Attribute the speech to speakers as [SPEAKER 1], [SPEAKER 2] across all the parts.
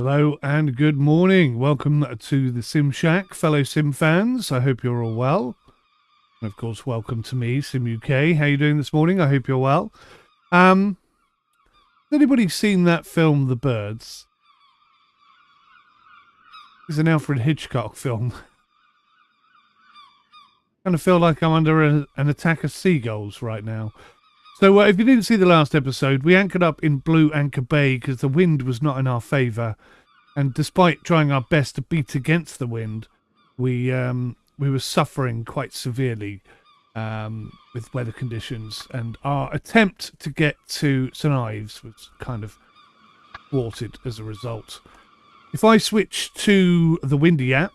[SPEAKER 1] Hello and good morning. Welcome to the Sim Shack, fellow Sim fans. I hope you're all well. And of course, welcome to me, Sim UK. How you doing this morning? I hope you're well. Has anybody seen that film, The Birds? It's an Alfred Hitchcock film. Kind of feel like I'm under an attack of seagulls right now. So if you didn't see the last episode, we anchored up in Blue Anchor Bay because the wind was not in our favour. And despite trying our best to beat against the wind, we were suffering quite severely with weather conditions. And our attempt to get to St Ives was kind of thwarted as a result. If I switch to the Windy app,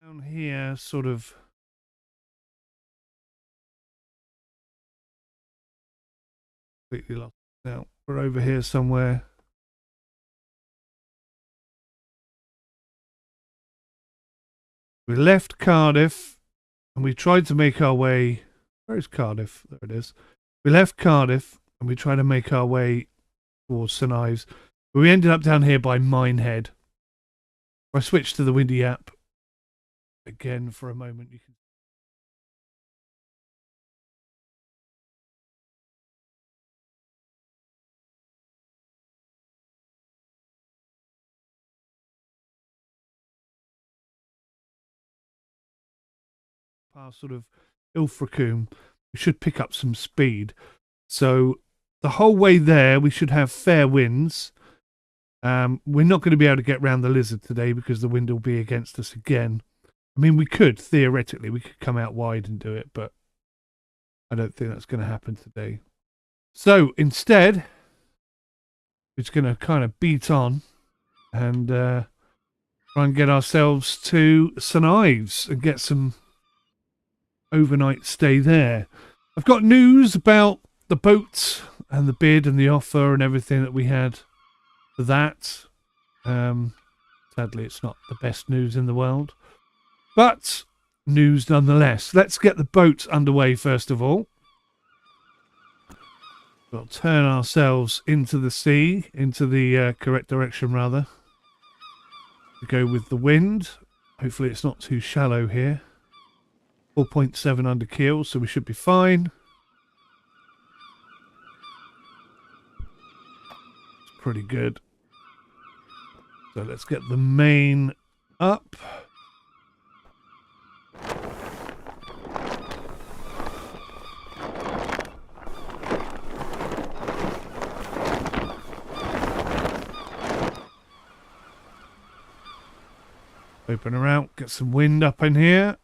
[SPEAKER 1] down here, sort of completely lost now. We're over here somewhere. We left Cardiff and we tried to make our way. Where is Cardiff? There it is. We left Cardiff and we tried to make our way towards St Ives. But we ended up down here by Minehead. I switched to the Windy app again for a moment. You can pass sort of Ilfracombe. We should pick up some speed. So the whole way there, we should have fair winds. We're not going to be able to get round the Lizard today because the wind will be against us again. I mean, we could, theoretically, we could come out wide and do it, but I don't think that's going to happen today. So instead, we're just going to kind of beat on and try and get ourselves to St Ives and get some overnight stay there. I've got news about the boat and the bid and the offer and everything that we had for that. Sadly, it's not the best news in the world, but news nonetheless. Let's get the boat underway first of all. We'll turn ourselves into the sea, into the correct direction rather. We go with the wind. Hopefully it's not too shallow here. 4.7 under keel, so we should be fine. It's pretty good. So let's get the main up. Open her out, get some wind up in here.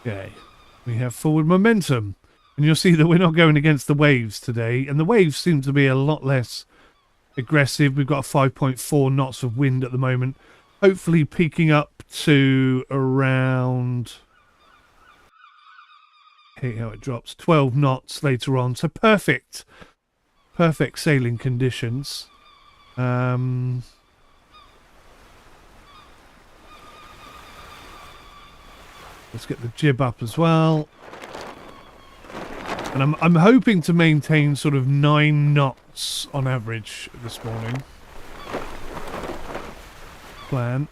[SPEAKER 1] Okay, we have forward momentum. And you'll see that we're not going against the waves today. And the waves seem to be a lot less aggressive. We've got 5.4 knots of wind at the moment. Hopefully peaking up to around... Hey, how it drops. 12 knots later on. So perfect. Perfect sailing conditions. Let's get the jib up as well. And I'm hoping to maintain sort of 9 knots on average this morning. Plan.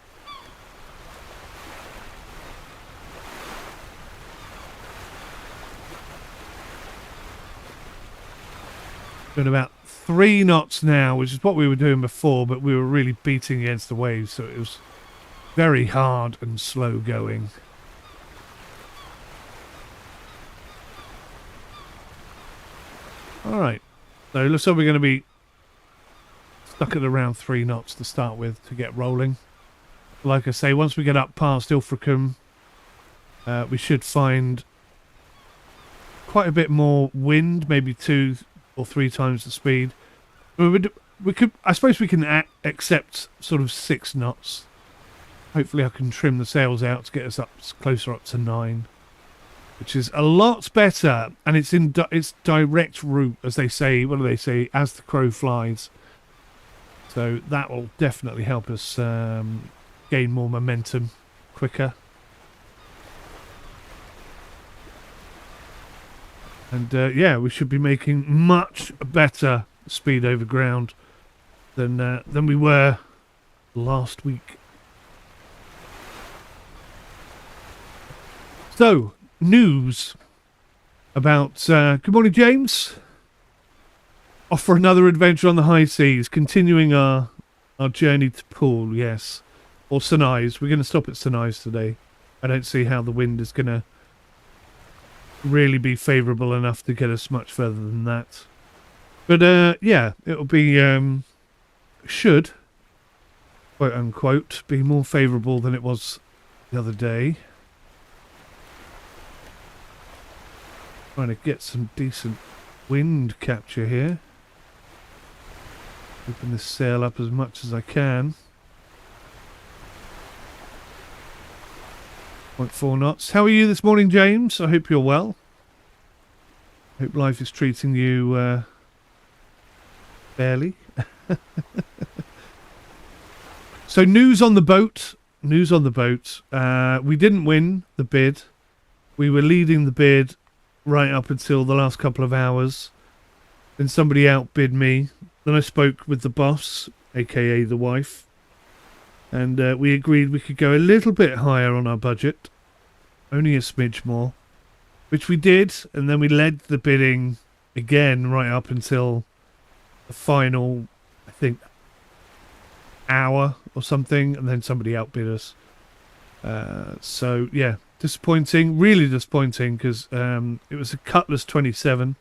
[SPEAKER 1] Doing about 3 knots now, which is what we were doing before, but we were really beating against the waves, so it was very hard and slow going. Alright, so it looks like we're going to be stuck at around 3 knots to start with to get rolling. Like I say, once we get up past Ilfracombe, we should find quite a bit more wind, maybe 2 or 3 times the speed. We could, I suppose we can accept sort of 6 knots. Hopefully I can trim the sails out to get us up closer up to 9. which is a lot better, and it's in its direct route, as they say. What do they say? As the crow flies. So that will definitely help us gain more momentum quicker. And yeah, we should be making much better speed over ground than we were last week. So, news about... good morning, James. Off for another adventure on the high seas, continuing our journey to Poole, yes. Or Sinai's. We're going to stop at Sinai's today. I don't see how the wind is going to really be favourable enough to get us much further than that. But yeah, it'll be should, quote unquote, be more favourable than it was the other day. Trying to get some decent wind capture here. Open this sail up as much as I can. 0.4 knots. How are you this morning, James? I hope you're well. Hope life is treating you fairly. So news on the boat. News on the boat. We didn't win the bid. We were leading the bid right up until the last couple of hours. Then somebody outbid me. Then I spoke with the boss, aka the wife. And we agreed we could go a little bit higher on our budget. Only a smidge more. Which we did. And then we led the bidding again right up until the final, I think, hour or something. And then somebody outbid us. So, yeah. Disappointing. Really disappointing. Because it was a Cutlass 27.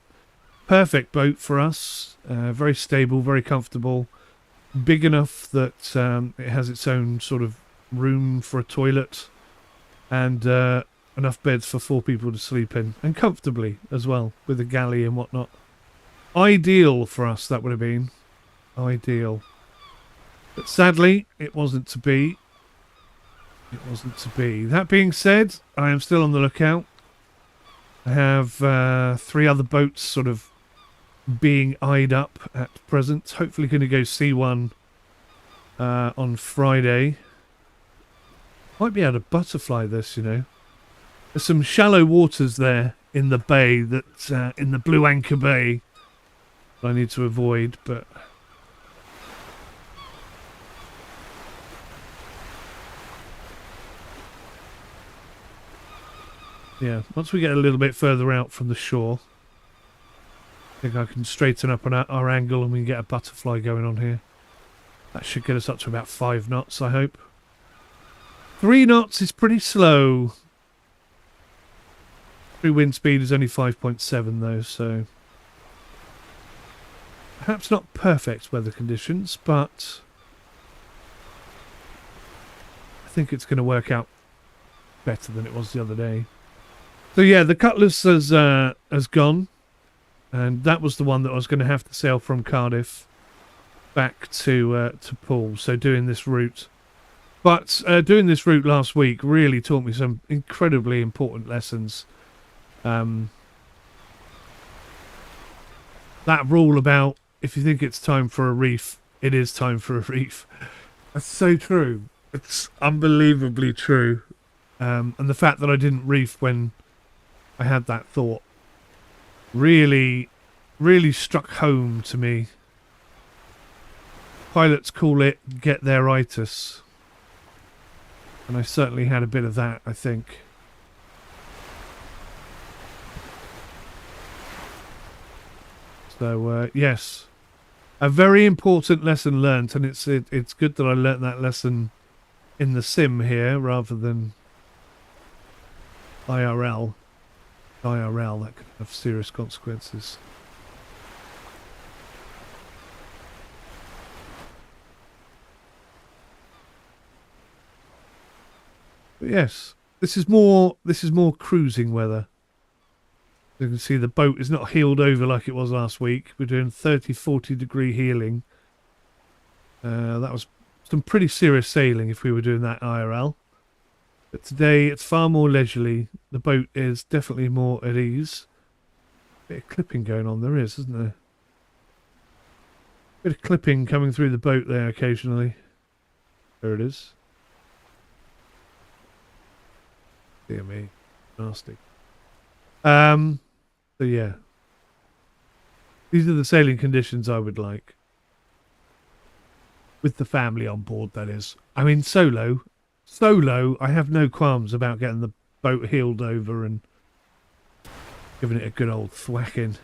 [SPEAKER 1] Perfect boat for us. Very stable. Very comfortable. Big enough that it has its own sort of room for a toilet, and enough beds for 4 people to sleep in, and comfortably as well, with a galley and whatnot. Ideal for us, that would have been. Ideal. But sadly, it wasn't to be. It wasn't to be. That being said, I am still on the lookout. I have 3 other boats sort of being eyed up at present. Hopefully going to go see one on Friday. Might be able to butterfly this, you know. There's some shallow waters there in the bay, that in the Blue Anchor Bay, that I need to avoid, but yeah, once we get a little bit further out from the shore, I think I can straighten up on our angle and we can get a butterfly going on here. That should get us up to about 5 knots, I hope. 3 knots is pretty slow. Free wind speed is only 5.7 though, so perhaps not perfect weather conditions, but I think it's going to work out better than it was the other day. So yeah, the Cutlass has gone. And that was the one that I was going to have to sail from Cardiff back to Poole. So doing this route. But doing this route last week really taught me some incredibly important lessons. That rule about if you think it's time for a reef, it is time for a reef. That's so true. It's unbelievably true. And the fact that I didn't reef when I had that thought really struck home to me. Pilots call it get their itis. And I certainly had a bit of that, I think. So, yes. A very important lesson learnt, and it's good that I learnt that lesson in the sim here rather than IRL. IRL, that could have serious consequences. But yes, this is more cruising weather. You can see the boat is not heeled over like it was last week. We're doing 30-40 degree heeling. That was some pretty serious sailing if we were doing that IRL. But today it's far more leisurely. the boat is definitely more at ease. Bit of clipping going on there is, isn't there? Bit of clipping coming through the boat there occasionally. There it is. Dear me. Nasty. So yeah. These are the sailing conditions I would like. With the family on board, that is. I mean, solo, I have no qualms about getting the boat heeled over and giving it a good old thwacking.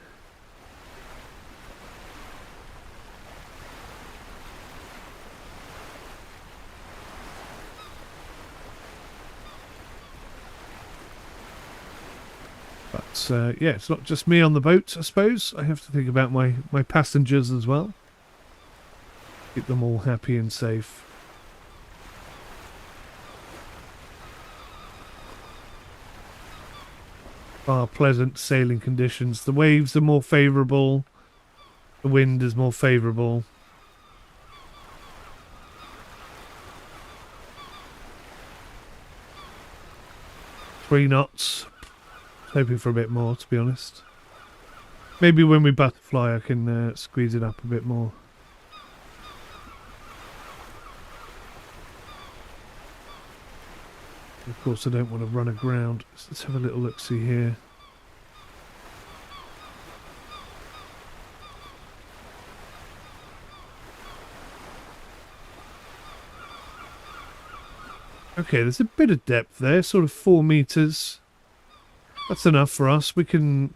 [SPEAKER 1] But yeah, it's not just me on the boat, I suppose. I have to think about my passengers as well. Keep them all happy and safe. Far pleasant sailing conditions. The waves are more favourable. The wind is more favourable. Three knots. Hoping for a bit more, to be honest. Maybe when we butterfly I can squeeze it up a bit more. Of course I don't want to run aground. So let's have a little look-see here. Okay, there's a bit of depth there, sort of 4 meters. That's enough for us. We can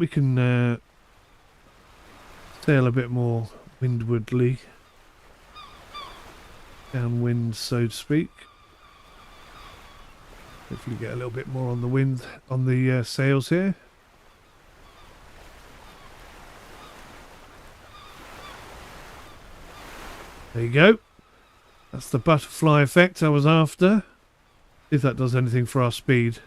[SPEAKER 1] sail a bit more windwardly, downwind, so to speak. Hopefully, get a little bit more on the wind on the sails here. There you go. That's the butterfly effect I was after. See if that does anything for our speed.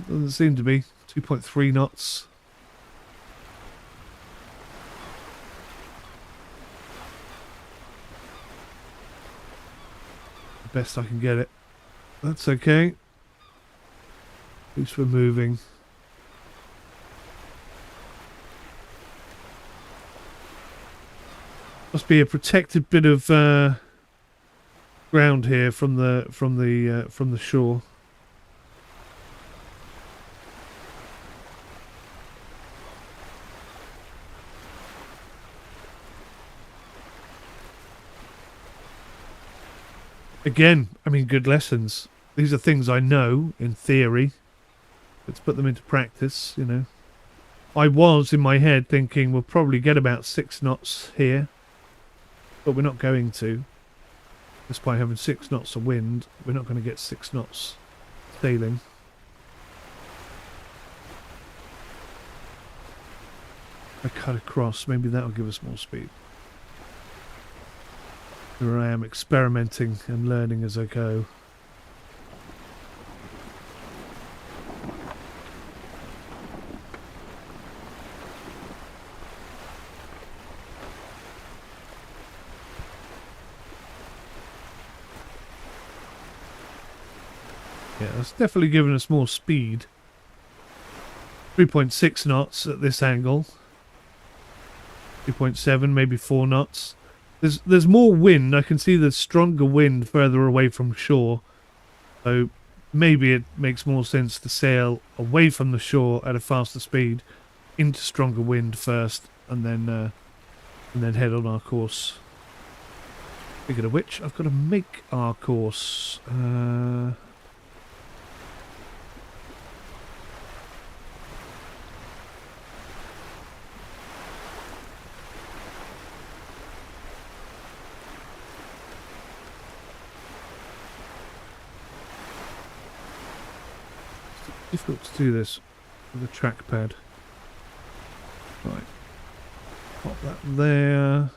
[SPEAKER 1] Doesn't seem to be. 2.3 knots. The best I can get it. That's okay. At least we're moving. Must be a protected bit of ground here from the shore. Again, I mean, good lessons. These are things I know in theory. Let's put them into practice, you know. I was in my head thinking we'll probably get about 6 knots here, but we're not going to. Just by having 6 knots of wind, we're not going to get 6 knots sailing. I cut across, maybe that'll give us more speed. Here I am experimenting and learning as I go. Yeah, that's definitely given us more speed. 3.6 knots at this angle. 2.7, maybe 4 knots. There's more wind. I can see there's stronger wind further away from shore. So maybe it makes more sense to sail away from the shore at a faster speed into stronger wind first and then head on our course. Speaking of which, I've got to make our course. Difficult to do this with a trackpad. Right. Pop that there.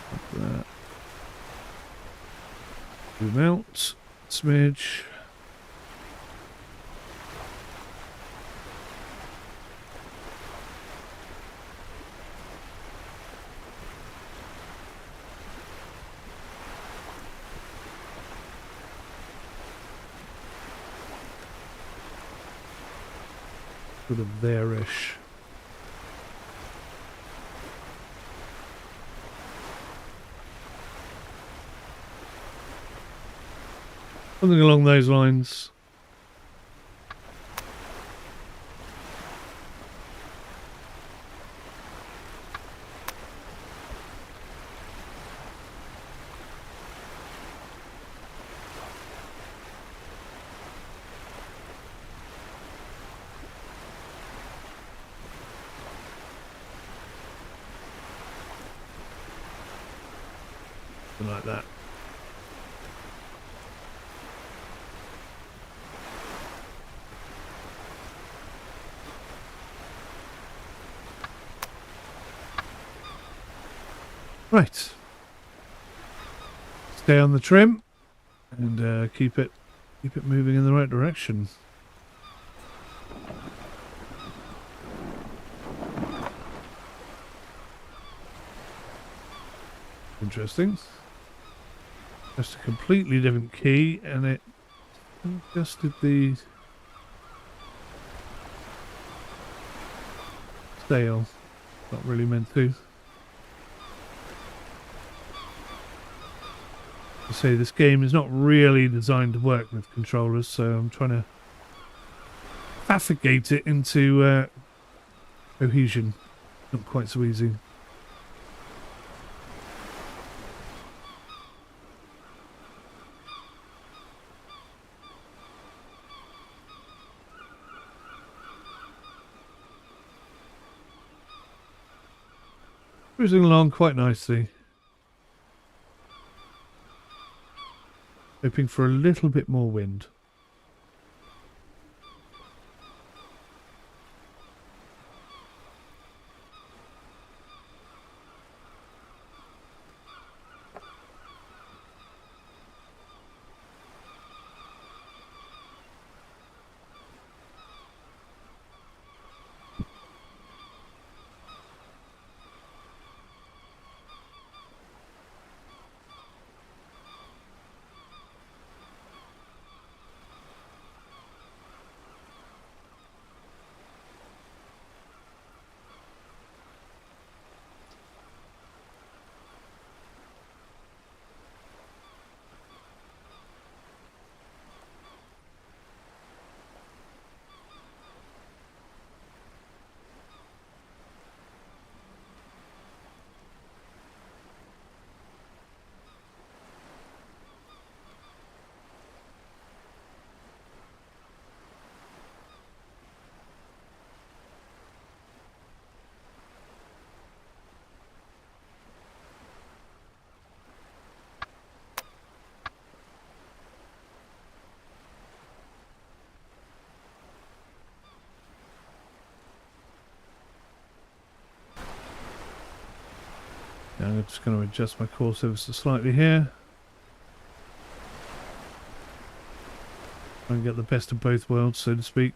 [SPEAKER 1] Pop that. Zoom out. Smidge. sort of there-ish. Something along those lines. Something like that. Right. Stay on the trim and keep it moving in the right direction. Interesting. Just a completely different key, and it adjusted the sail. Not really meant to. I say this game is not really designed to work with controllers, so I'm trying to navigate it into cohesion. Not quite so easy. Cruising along quite nicely. Hoping for a little bit more wind. Now I'm just going to adjust my course ever so slightly here. Try and get the best of both worlds, so to speak.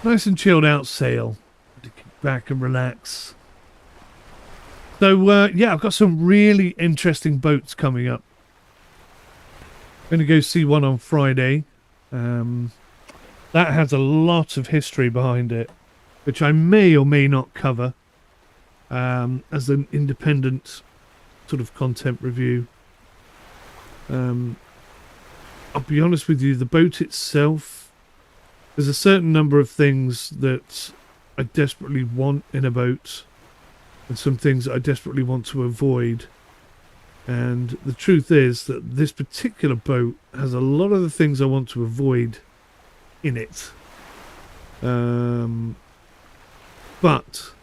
[SPEAKER 1] Nice and chilled out sail to kick back and relax. So yeah, I've got some really interesting boats coming up. I'm going to go see one on Friday. That has a lot of history behind it, which I may or may not cover as an independent sort of content review. I'll be honest with you, the boat itself, there's a certain number of things that I desperately want in a boat and some things that I desperately want to avoid. And the truth is that this particular boat has a lot of the things I want to avoid in it. But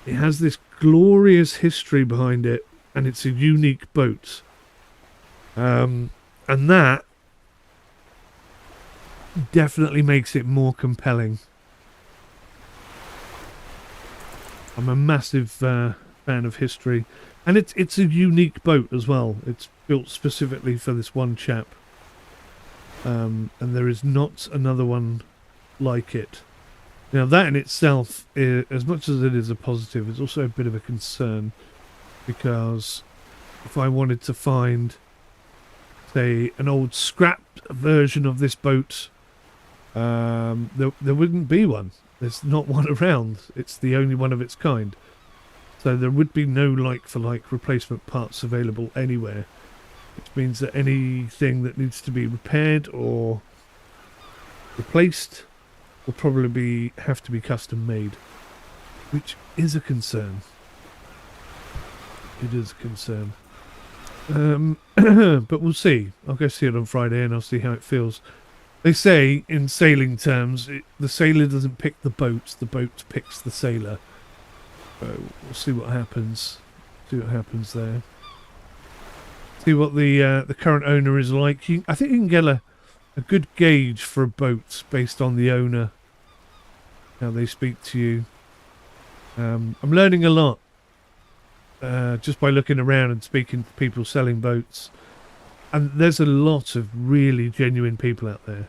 [SPEAKER 1] it has this glorious history behind it, and it's a unique boat. And that definitely makes it more compelling. I'm a massive fan of history, and it's a unique boat as well. It's built specifically for this one chap. and there is not another one like it. Now that in itself, as much as it is a positive, is also a bit of a concern, because if I wanted to find, say, an old scrapped version of this boat, there wouldn't be one. There's not one around. It's the only one of its kind. So there would be no like-for-like replacement parts available anywhere, which means that anything that needs to be repaired or replaced will probably have to be custom made, which is a concern. It is a concern. But we'll see. I'll go see it on Friday and I'll see how it feels. They say, in sailing terms, the sailor doesn't pick the boat picks the sailor. So we'll see what happens. See what happens there. See what the current owner is like. I think you can get a good gauge for a boat based on the owner, how they speak to you. I'm learning a lot just by looking around and speaking to people selling boats. And there's a lot of really genuine people out there.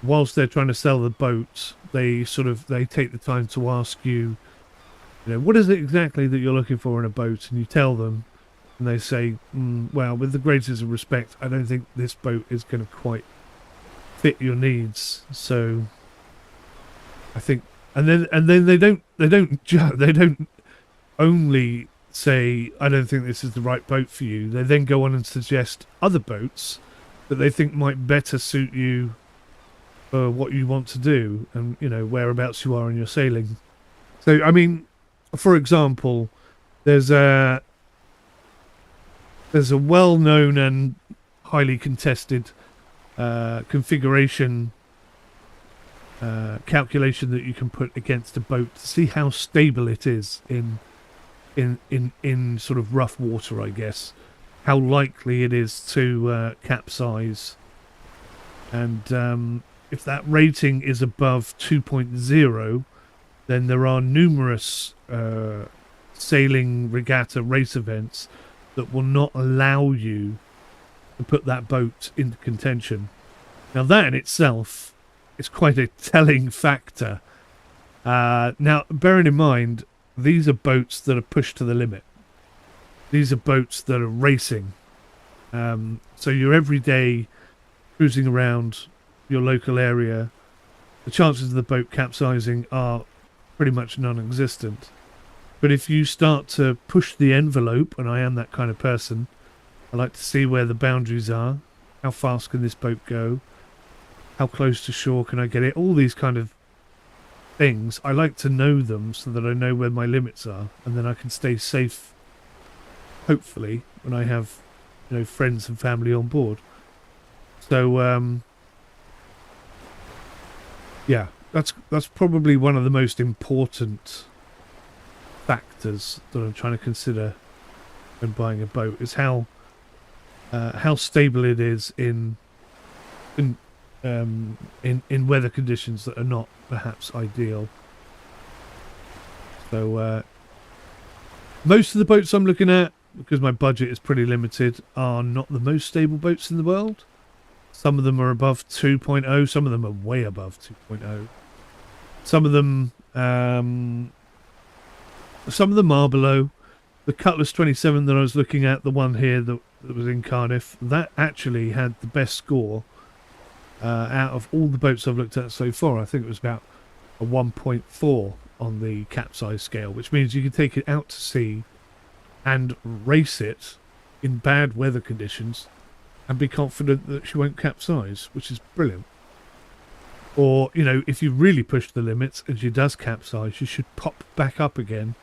[SPEAKER 1] Whilst they're trying to sell the boat, they take the time to ask you, what is it exactly that you're looking for in a boat? And you tell them, and they say, well, with the greatest of respect, I don't think this boat is going to quite fit your needs. So I think, and then they don't only say, I don't think this is the right boat for you. They then go on and suggest other boats that they think might better suit you for what you want to do, and whereabouts you are in your sailing. So I mean, for example, there's a well-known and highly contested configuration calculation that you can put against a boat to see how stable it is in sort of rough water, I guess. How likely it is to capsize. And if that rating is above 2.0, then there are numerous sailing regatta race events that will not allow you to put that boat into contention. Now that in itself is quite a telling factor. Now, bearing in mind, these are boats that are pushed to the limit. These are boats that are racing. So you're every day cruising around your local area. The chances of the boat capsizing are pretty much non-existent. But if you start to push the envelope, and I am that kind of person, I like to see where the boundaries are. How fast can this boat go? How close to shore can I get it? All these kind of things. I like to know them so that I know where my limits are, and then I can stay safe, hopefully, when I have, friends and family on board. So, yeah, that's probably one of the most important factors that I'm trying to consider when buying a boat, is how stable it is in weather conditions that are not perhaps ideal. So most of the boats I'm looking at, because my budget is pretty limited, are not the most stable boats in the world. Some of them are above 2.0, some of them are way above 2.0. Some of them are below. The Cutlass 27 that I was looking at, the one here that was in Cardiff, that actually had the best score out of all the boats I've looked at so far. I think it was about a 1.4 on the capsize scale, which means you can take it out to sea and race it in bad weather conditions and be confident that she won't capsize, which is brilliant. Or, if you really push the limits and she does capsize, you should pop back up again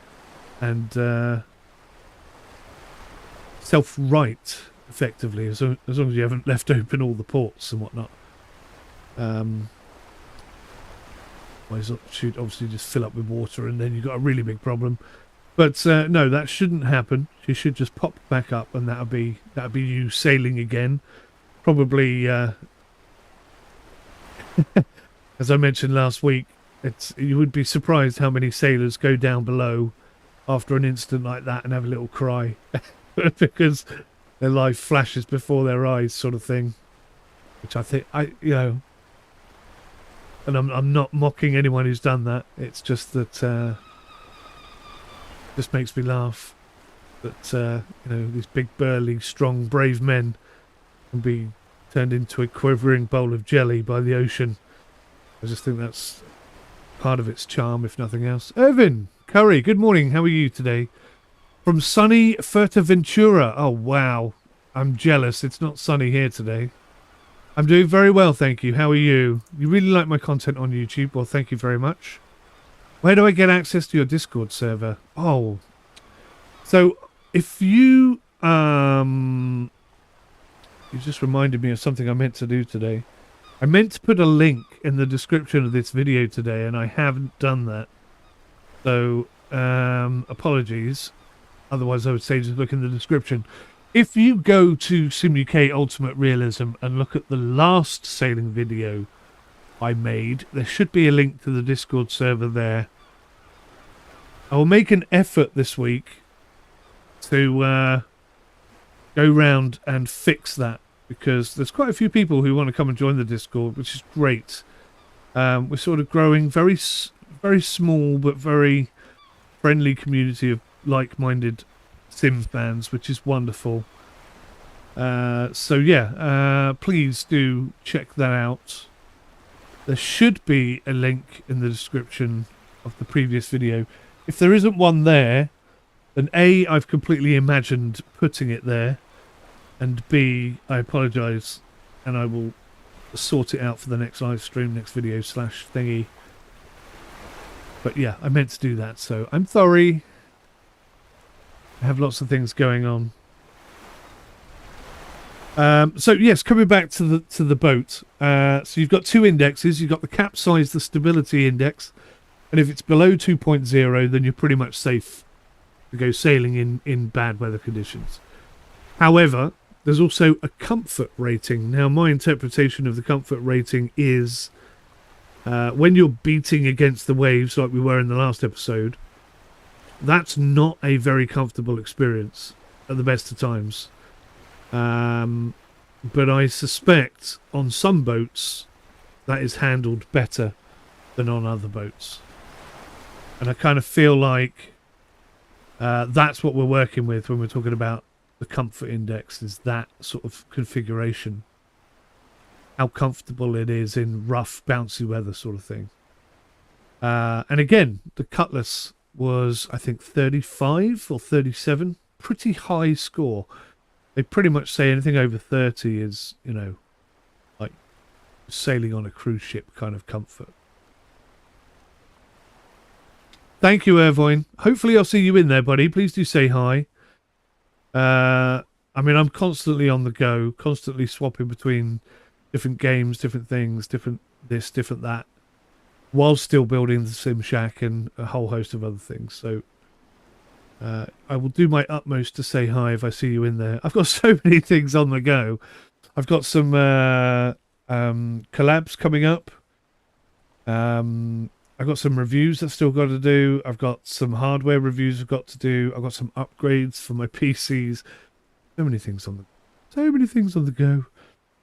[SPEAKER 1] and self-right, effectively, as long as you haven't left open all the ports and whatnot. She'd obviously just fill up with water, and then you've got a really big problem. But no, that shouldn't happen. She should just pop back up, and that'll be you sailing again. Probably, as I mentioned last week, you would be surprised how many sailors go down below after an incident like that and have a little cry because their life flashes before their eyes, sort of thing. which I think and I'm not mocking anyone who's done that. It's just that just makes me laugh that these big, burly, strong, brave men can be turned into a quivering bowl of jelly by the ocean. I just think that's part of its charm, if nothing else. Irvin Curry, good morning. How are you today? From sunny Fuerteventura. Oh, wow. I'm jealous. It's not sunny here today. I'm doing very well, thank you. How are you? You really like my content on YouTube? Well, thank you very much. Where do I get access to your Discord server? Oh. So, if you... You just reminded me of something I meant to do today. I meant to put a link in the description of this video today, and I haven't done that. So, apologies. Otherwise, I would say just look in the description. If you go to SimUK Ultimate Realism and look at the last sailing video I made, there should be a link to the Discord server there. I will make an effort this week to go round and fix that, because there's quite a few people who want to come and join the Discord, which is great. We're sort of growing very small but very friendly community of like-minded sim fans, which is wonderful. So yeah, please do check that out. There should be a link in the description of the previous video. If there isn't one there, then A, I've completely imagined putting it there, and B, I apologise, and I will sort it out for the next live stream, next video / thingy. But yeah, I meant to do that, so I'm sorry. I have lots of things going on. So yes, coming back to the boat. So you've got two indexes. You've got the capsize, the stability index, and if it's below 2.0, then you're pretty much safe to go sailing in bad weather conditions. However, there's also a comfort rating. Now, my interpretation of the comfort rating is when you're beating against the waves like we were in the last episode, that's not a very comfortable experience at the best of times. But I suspect on some boats that is handled better than on other boats. And I kind of feel like that's what we're working with when we're talking about the comfort index, is that sort of configuration. How comfortable it is in rough, bouncy weather sort of thing. And again, the Cutlass was, I think, 35 or 37. Pretty high score. They pretty much say anything over 30 is, like sailing on a cruise ship kind of comfort. Thank you, Irvine. Hopefully I'll see you in there, buddy. Please do say hi. I mean, I'm constantly on the go, constantly swapping between different games, different things, different this, different that, while still building the Sim Shack and a whole host of other things. So I will do my utmost to say hi if I see you in there. I've got so many things on the go. I've got some collabs coming up. I've got some reviews I've still got to do. I've got some hardware reviews I've got to do. I've got some upgrades for my PCs. So many things on the go.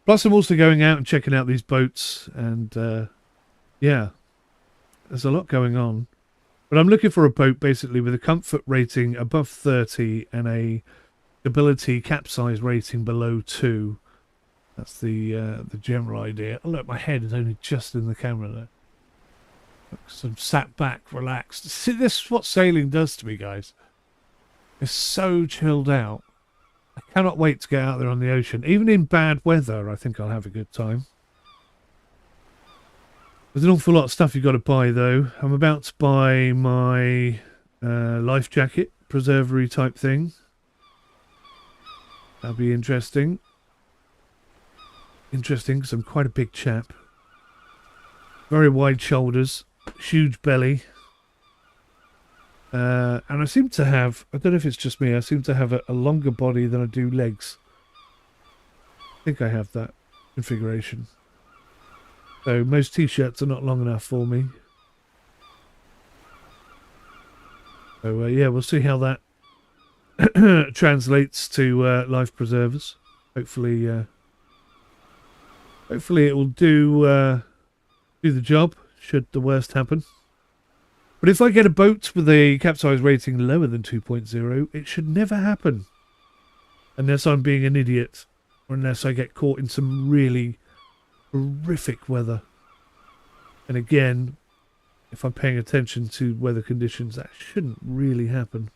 [SPEAKER 1] Plus, I'm also going out and checking out these boats, and yeah, there's a lot going on. But I'm looking for a boat basically with a comfort rating above 30 and a stability capsize rating below 2. That's the general idea. Oh, look, my head is only just in the camera there. So I'm sat back, relaxed. See, this is what sailing does to me, guys. It's so chilled out. I cannot wait to get out there on the ocean. Even in bad weather, I think I'll have a good time. There's an awful lot of stuff you've got to buy, though. I'm about to buy my life jacket, preservery type thing. That'll be interesting. Interesting, because I'm quite a big chap. Very wide shoulders, huge belly. And I seem to have, I don't know if it's just me, I seem to have a longer body than I do legs. I think I have that configuration. So most t-shirts are not long enough for me. So yeah, we'll see how that translates to life preservers. Hopefully Hopefully it will do the job, should the worst happen. But if I get a boat with a capsize rating lower than 2.0, it should never happen. Unless I'm being an idiot. Or unless I get caught in some really horrific weather. And again, if I'm paying attention to weather conditions, that shouldn't really happen.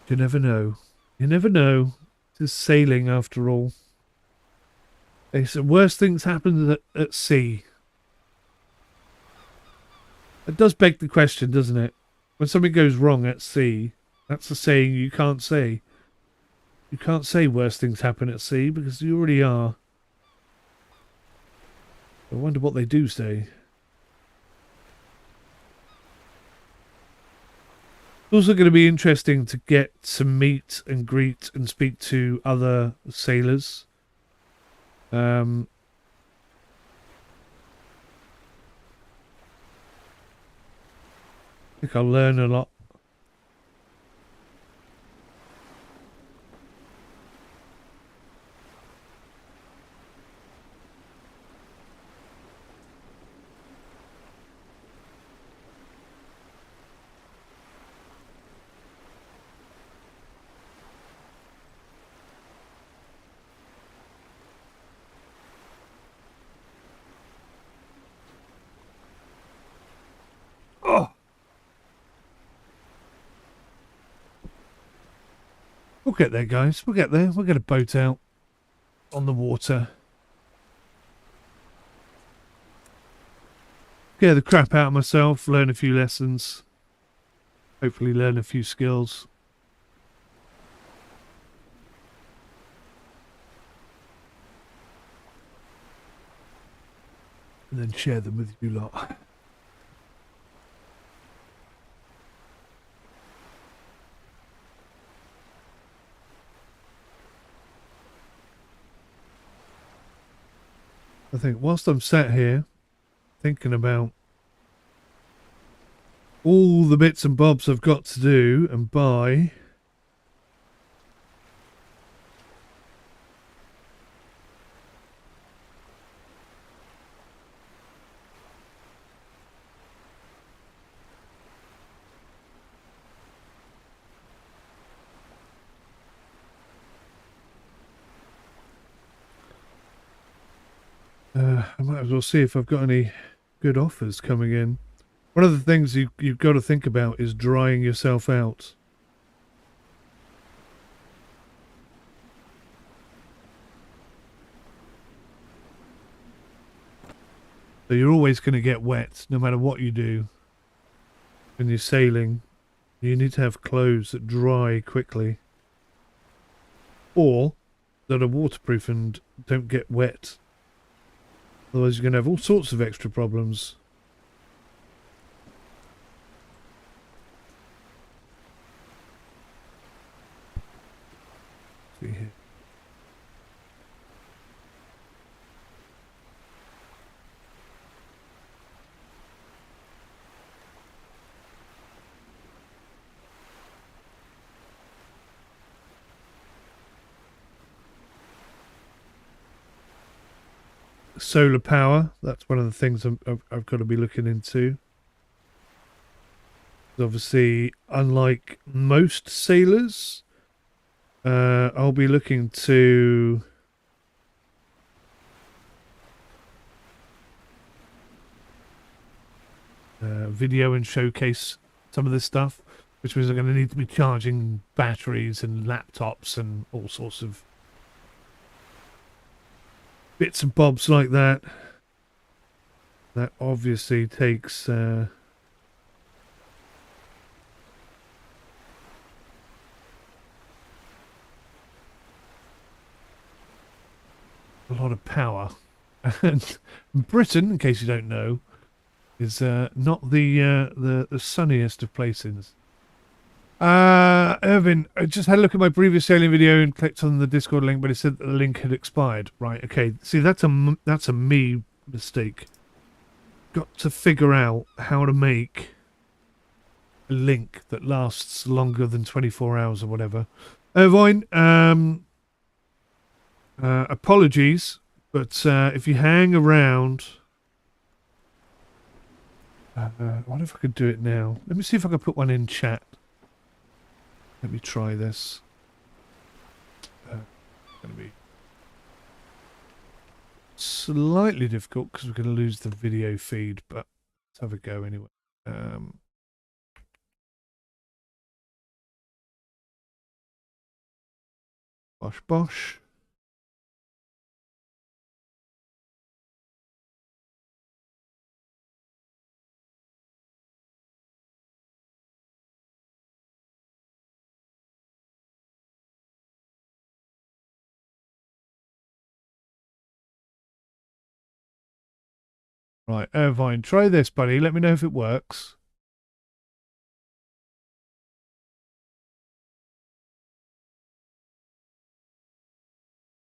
[SPEAKER 1] You never know. You never know. It's sailing after all. They said worst things happen at sea. It does beg the question, doesn't it? When something goes wrong at sea, that's a saying you can't say. You can't say worst things happen at sea because you already are. I wonder what they do say. It's also going to be interesting to get to meet and greet and speak to other sailors. I think I'll learn a lot. Oh! We'll get there, guys. We'll get there. We'll get a boat out on the water. Get the crap out of myself, learn a few lessons. Hopefully learn a few skills. And then share them with you lot. I think whilst I'm sat here thinking about all the bits and bobs I've got to do and buy, I might as well see if I've got any good offers coming in. One of the things you've got to think about is drying yourself out. So you're always going to get wet no matter what you do. When you're sailing, you need to have clothes that dry quickly. Or that are waterproof and don't get wet. Otherwise you're going to have all sorts of extra problems. See here. Solar power, that's one of the things I've got to be looking into. Obviously, unlike most sailors, I'll be looking to video and showcase some of this stuff, which means I'm going to need to be charging batteries and laptops and all sorts of bits and bobs like that. That obviously takes a lot of power. And Britain, in case you don't know, is not the sunniest of places. Irvin, I just had a look at my previous sailing video and clicked on the Discord link, but it said that the link had expired. Right, okay. See, that's a me mistake. got to figure out how to make a link that lasts longer than 24 hours or whatever. Irvine, apologies, but if you hang around... I wonder if I could do it now. Let me see if I can put one in chat. Let me try this. Going to be slightly difficult because we're going to lose the video feed, but let's have a go anyway. Bosh bosh. Right, Irvine, try this, buddy. Let me know if it works.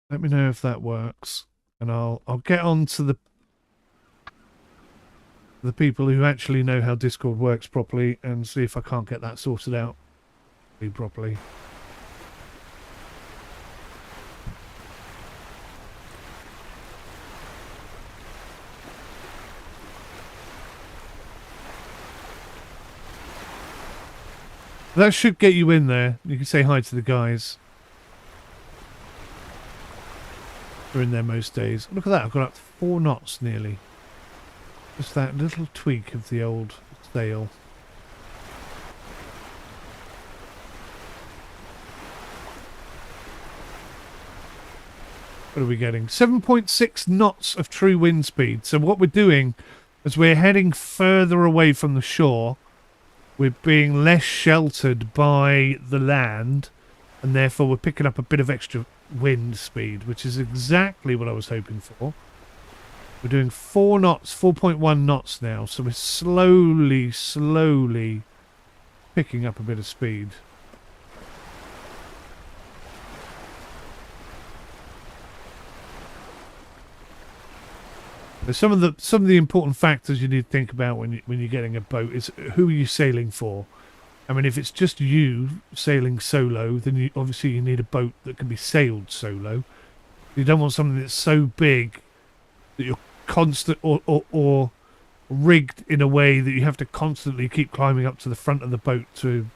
[SPEAKER 1] Let me know if that works, and I'll get on to the people who actually know how Discord works properly and see if I can't get that sorted out properly. That should get you in there. You can say hi to the guys. They're in there most days. Look at that, I've got up to 4 knots nearly. Just that little tweak of the old sail. What are we getting? 7.6 knots of true wind speed. So what we're doing is we're heading further away from the shore. We're being less sheltered by the land, and therefore we're picking up a bit of extra wind speed, which is exactly what I was hoping for. We're doing 4 knots, 4.1 knots now, so we're slowly picking up a bit of speed. Some of the important factors you need to think about when you're getting a boat is who are you sailing for. I mean, if it's just you sailing solo, then obviously you need a boat that can be sailed solo. You don't want something that's so big that you're constant or rigged in a way that you have to constantly keep climbing up to the front of the boat to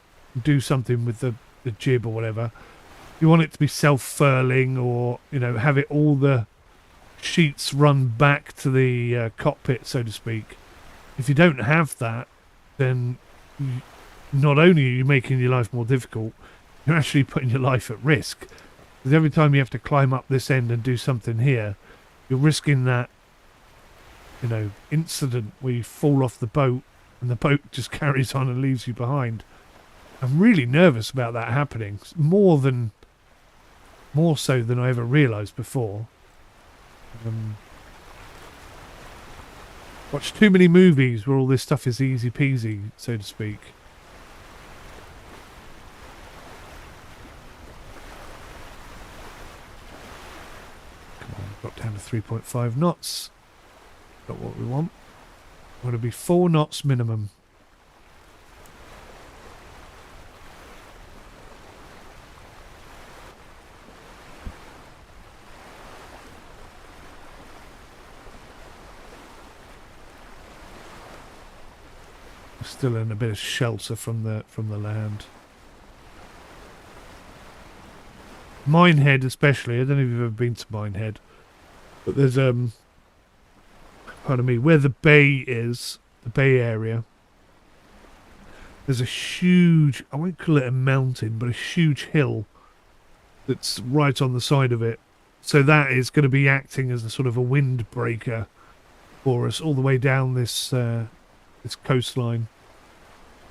[SPEAKER 1] do something with the jib or whatever. You want it to be self-furling, or have it all the sheets run back to the cockpit, so to speak. If you don't have that, then not only are you making your life more difficult, you're actually putting your life at risk. Because every time you have to climb up this end and do something here, you're risking that, incident where you fall off the boat and the boat just carries on and leaves you behind. I'm really nervous about that happening, more so than I ever realised before. Watch too many movies where all this stuff is easy peasy, so to speak. Come on, got down to 3.5 knots. Got what we want. Want to be 4 knots minimum. Still in a bit of shelter from the land. Minehead especially. I don't know if you've ever been to Minehead, but there's pardon me, where the bay is, the bay area. There's a huge, I won't call it a mountain, but a huge hill that's right on the side of it. So that is going to be acting as a sort of a windbreaker for us all the way down this this coastline.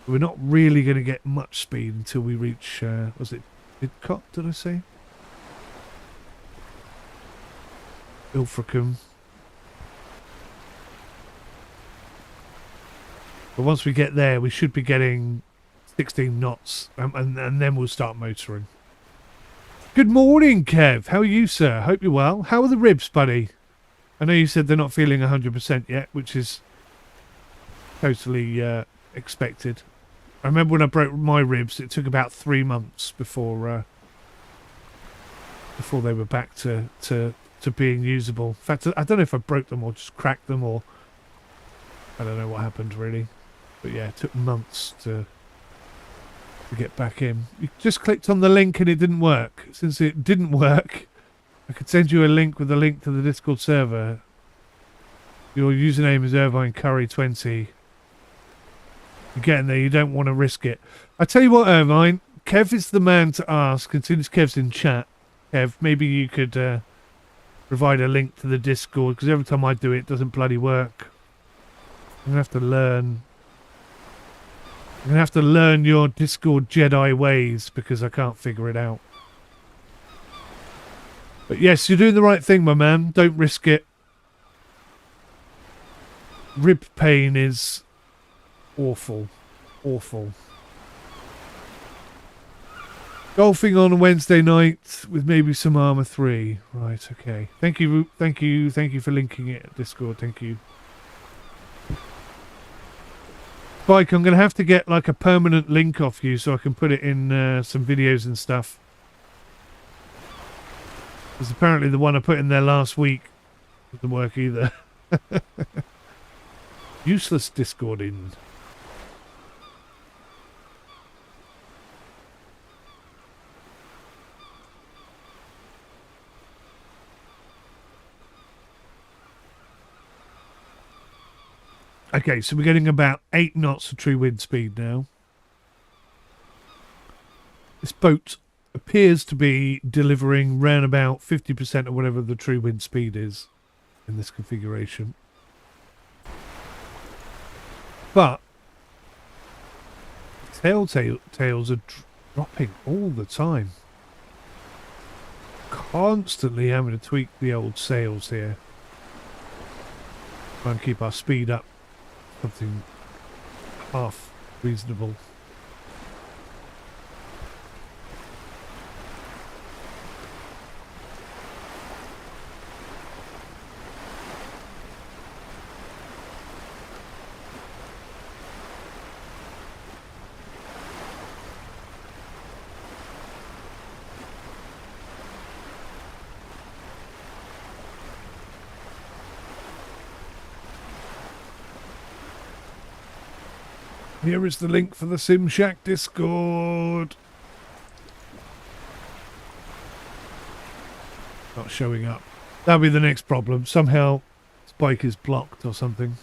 [SPEAKER 1] We're not really going to get much speed until we reach, was it Didcot, did I say? Ilfracombe. But once we get there, we should be getting 16 knots, and then we'll start motoring. Good morning, Kev. How are you, sir? Hope you're well. How are the ribs, buddy? I know you said they're not feeling 100% yet, which is totally expected. I remember when I broke my ribs, it took about 3 months before they were back to being usable. In fact, I don't know if I broke them or just cracked them, or I don't know what happened really. But yeah, it took months to get back in. You just clicked on the link and it didn't work. Since it didn't work, I could send you a link with a link to the Discord server. Your username is Irvine Curry 20. You're getting there, you don't want to risk it. I tell you what, Irvine, Kev is the man to ask, and since Kev's in chat, Kev, maybe you could provide a link to the Discord, because every time I do it, it doesn't bloody work. I'm going to have to learn. I'm going to have to learn your Discord Jedi ways, because I can't figure it out. But yes, you're doing the right thing, my man. Don't risk it. Rib pain is awful. Awful. Golfing on Wednesday night with maybe some Armour 3. Right, okay. Thank you for linking it at Discord. Thank you. Spike, I'm going to have to get like a permanent link off you so I can put it in some videos and stuff. Because apparently the one I put in there last week doesn't work either. Useless Discording. Okay, so we're getting about 8 knots of true wind speed now. This boat appears to be delivering round about 50% of whatever the true wind speed is in this configuration. But tails are dropping all the time. Constantly having to tweak the old sails here. Try and keep our speed up. Something half reasonable. Here is the link for the Sim Shack Discord. Not showing up. That'll be the next problem. Somehow Spike is blocked or something.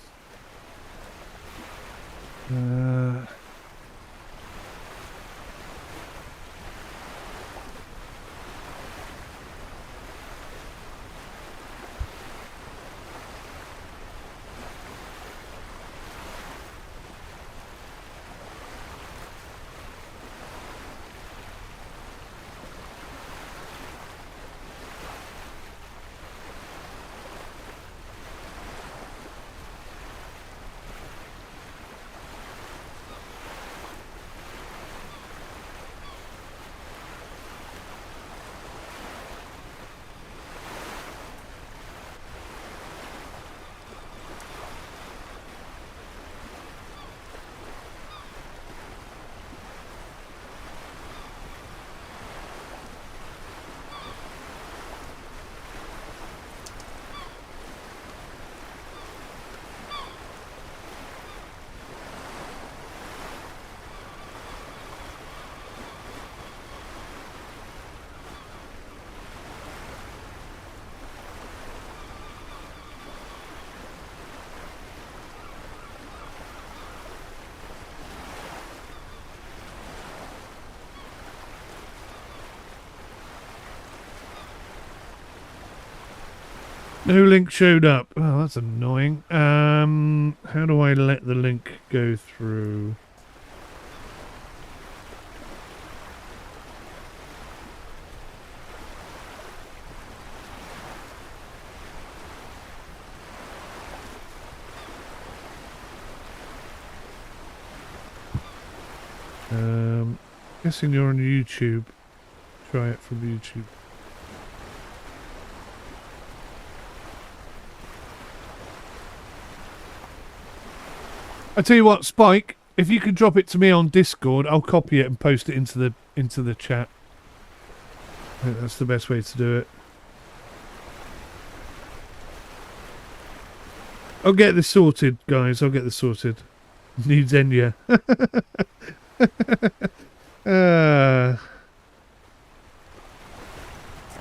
[SPEAKER 1] No link showed up. Oh, that's annoying. How do I let the link go through? Guessing you're on YouTube. Try it from YouTube. I tell you what, Spike, if you could drop it to me on Discord, I'll copy it and post it into the chat. I think that's the best way to do it. I'll get this sorted, guys. I'll get this sorted. Needs Enya.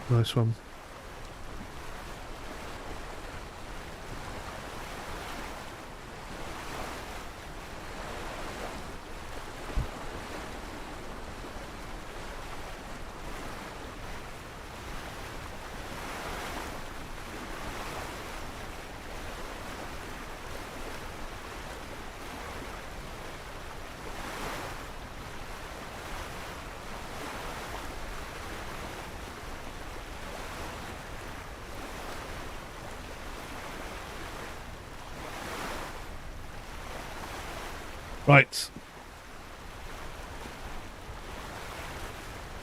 [SPEAKER 1] Nice one. Right.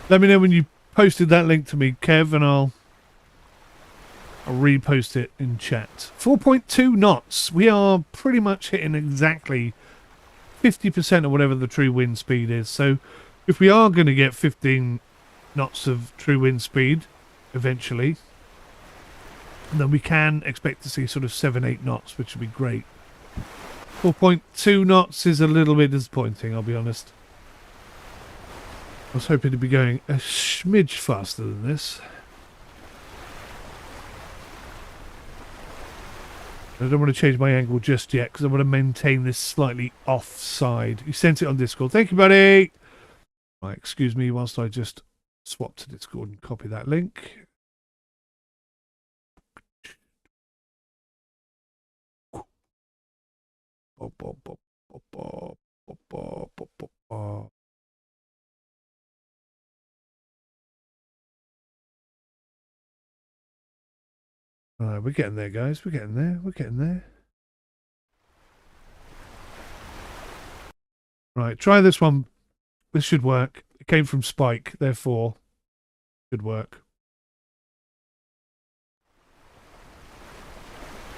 [SPEAKER 1] Let me know when you posted that link to me, Kev, and I'll repost it in chat. 4.2 knots. We are pretty much hitting exactly 50% of whatever the true wind speed is. So if we are going to get 15 knots of true wind speed eventually, then we can expect to see sort of 7-8 knots, which would be great. 4.2 knots is a little bit disappointing, I'll be honest. I was hoping to be going a smidge faster than this. I don't want to change my angle just yet because I want to maintain this slightly offside. You sent it on Discord. Thank you, buddy. Right, excuse me whilst I just swap to Discord and copy that link. We're getting there, guys. We're getting there. We're getting there. Right, try this one. This should work. It came from Spike, therefore, should work.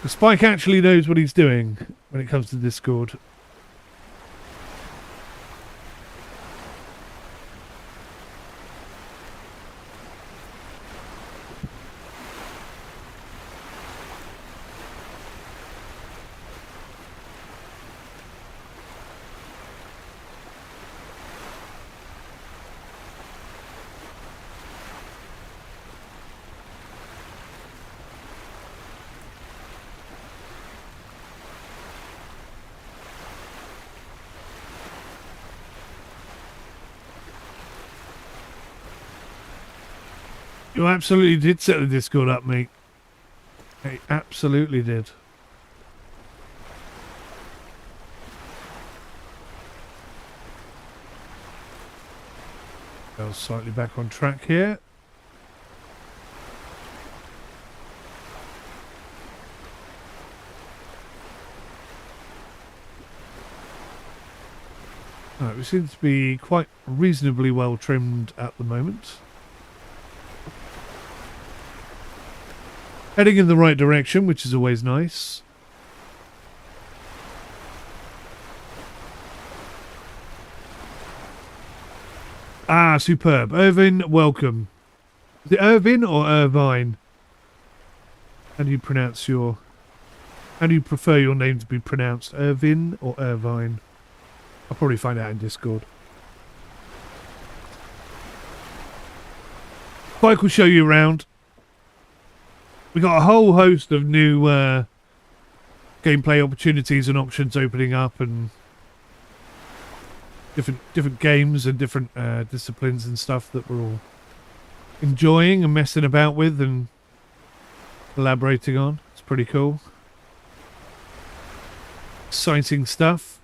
[SPEAKER 1] The Spike actually knows what he's doing when it comes to Discord. You absolutely did set the Discord up, mate. You absolutely did. I was slightly back on track here. Right, we seem to be quite reasonably well trimmed at the moment. Heading in the right direction, which is always nice. Ah, superb. Irvin, welcome. Is it Irvin or Irvine? How do you pronounce your... How do you prefer your name to be pronounced? Irvin or Irvine? I'll probably find out in Discord. Spike will show you around. We got a whole host of new gameplay opportunities and options opening up, and different games and different disciplines and stuff that we're all enjoying and messing about with and collaborating on. It's pretty cool. Exciting stuff.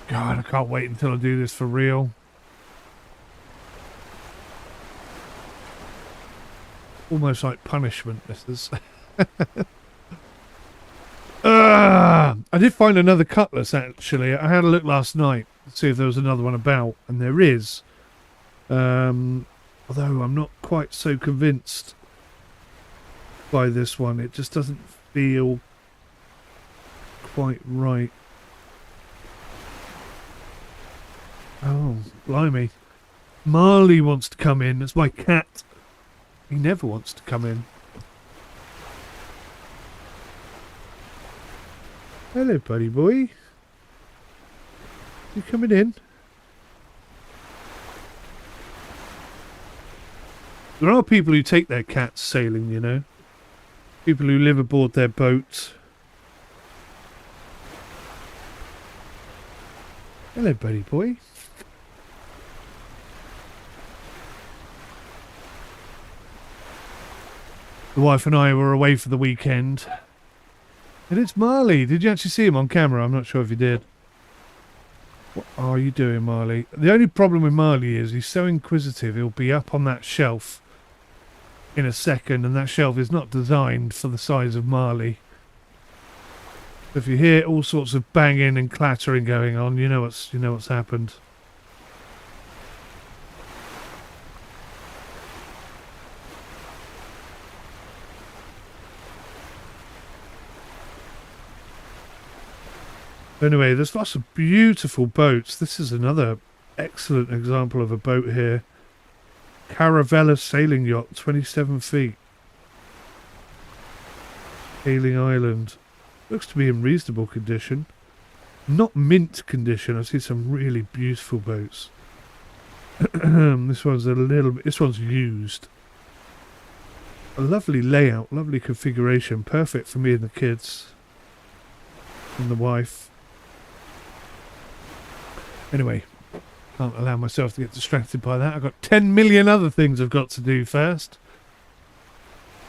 [SPEAKER 1] God, I can't wait until I do this for real. Almost like punishment, this is. I did find another cutlass, actually. I had a look last night to see if there was another one about, and there is. Although I'm not quite so convinced by this one. It just doesn't feel quite right. Oh, blimey. Marley wants to come in. It's my cat. He never wants to come in. Hello, buddy boy. You coming in? There are people who take their cats sailing, you know. People who live aboard their boats. Hello, buddy boy. The wife and I were away for the weekend. And it's Marley. Did you actually see him on camera? I'm not sure if you did. What are you doing, Marley? The only problem with Marley is he's so inquisitive. He'll be up on that shelf in a second, and that shelf is not designed for the size of Marley. If you hear all sorts of banging and clattering going on, you know what's happened. Anyway, there's lots of beautiful boats. This is another excellent example of a boat here. Caravella sailing yacht, 27 feet. Ailing Island. Looks to be in reasonable condition. Not mint condition. I see some really beautiful boats. This one's this one's used. A lovely layout, lovely configuration. Perfect for me and the kids. And the wife. Anyway, can't allow myself to get distracted by that. I've got 10 million other things I've got to do first.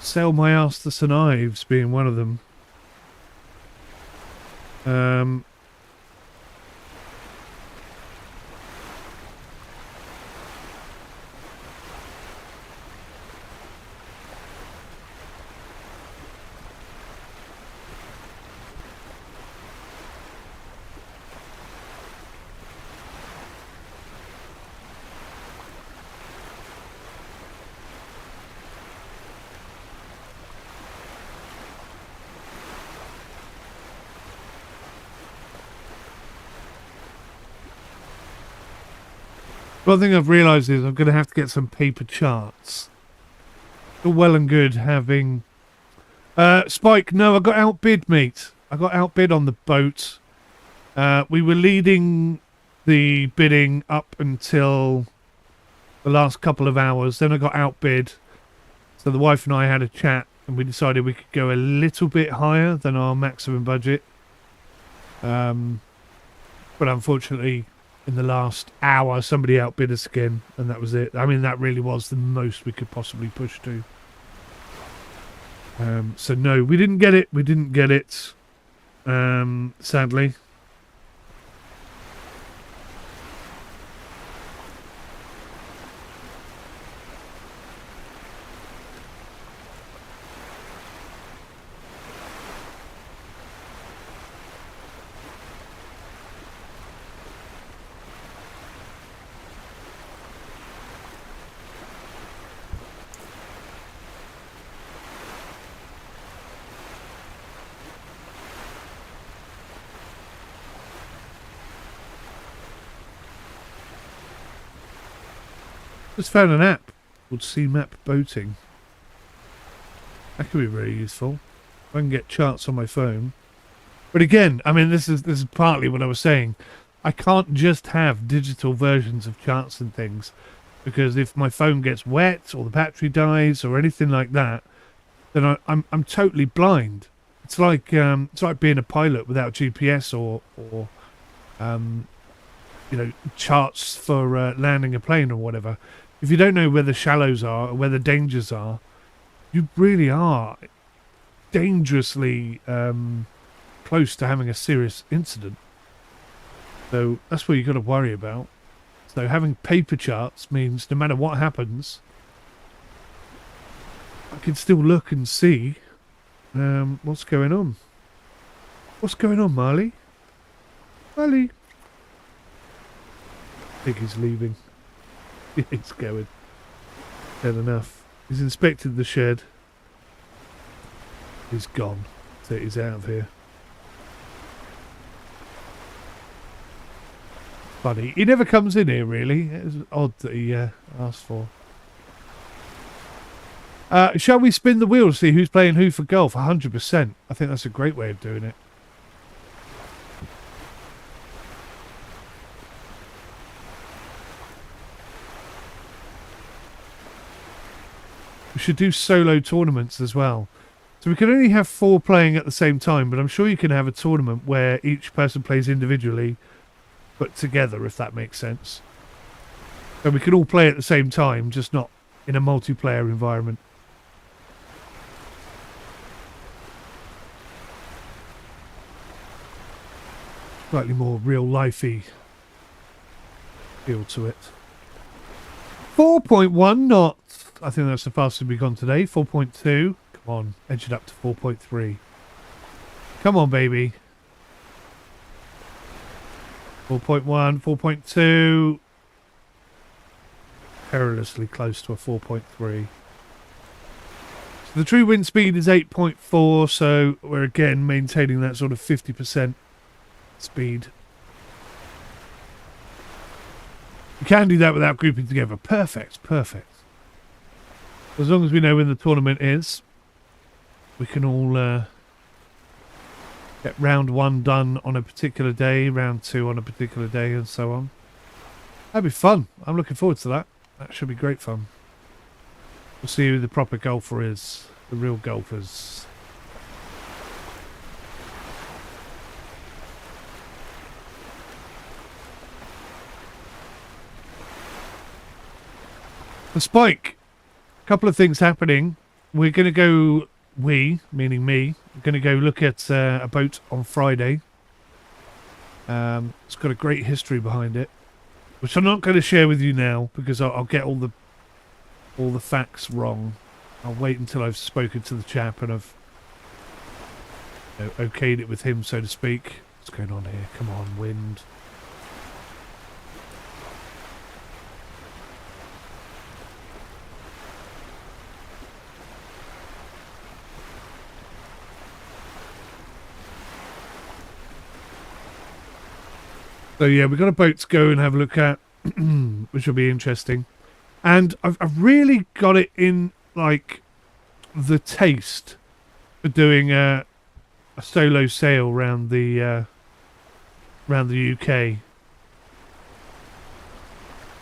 [SPEAKER 1] Sell my ass to St Ives being one of them. One thing I've realised is I'm going to have to get some paper charts. All well and good having... Spike, no, I got outbid, mate. I got outbid on the boat. We were leading the bidding up until the last couple of hours. Then I got outbid. So the wife and I had a chat and we decided we could go a little bit higher than our maximum budget. But unfortunately... in the last hour, somebody outbid us again, and that was it. I mean, that really was the most we could possibly push to. So no, we didn't get it. We didn't get it, sadly. Just found an app called CMap Boating. That could be very useful. I can get charts on my phone. But again, I mean, this is partly what I was saying. I can't just have digital versions of charts and things, because if my phone gets wet or the battery dies or anything like that, then I'm totally blind. It's like being a pilot without GPS or you know, charts for landing a plane or whatever. If you don't know where the shallows are or where the dangers are, you really are dangerously close to having a serious incident. So that's what you've got to worry about. So having paper charts means no matter what happens, I can still look and see what's going on. What's going on, Marley? Marley? I think he's leaving. He's going. Dead enough. He's inspected the shed. He's gone. So he's out of here. Funny. He never comes in here, really. It was odd that he asked for. Shall we spin the wheel to see who's playing who for golf? 100%. I think that's a great way of doing it. We should do solo tournaments as well. So we can only have 4 playing at the same time, but I'm sure you can have a tournament where each person plays individually, but together, if that makes sense. So we can all play at the same time, just not in a multiplayer environment. Slightly more real-lifey feel to it. 4.1 knots. I think that's the fastest we've gone today. 4.2. Come on, edge it up to 4.3. Come on, baby. 4.1, 4.2. Perilously close to a 4.3. So the true wind speed is 8.4, so we're again maintaining that sort of 50% speed. You can do that without grouping together. Perfect, perfect. As long as we know when the tournament is, we can all get round 1 done on a particular day, round 2 on a particular day, and so on. That'd be fun. I'm looking forward to that. That should be great fun. We'll see who the proper golfer is. The real golfers. The Spike. A couple of things happening. We're going to go, meaning me, we're going to go look at a boat on Friday. It's got a great history behind it, which I'm not going to share with you now because I'll get all the facts wrong. I'll wait until I've spoken to the chap and I've okayed it with him, so to speak. What's going on here? Come on, wind. So yeah, we've got a boat to go and have a look at, which will be interesting. And I've really got it in, like, the taste for doing a solo sail around the UK.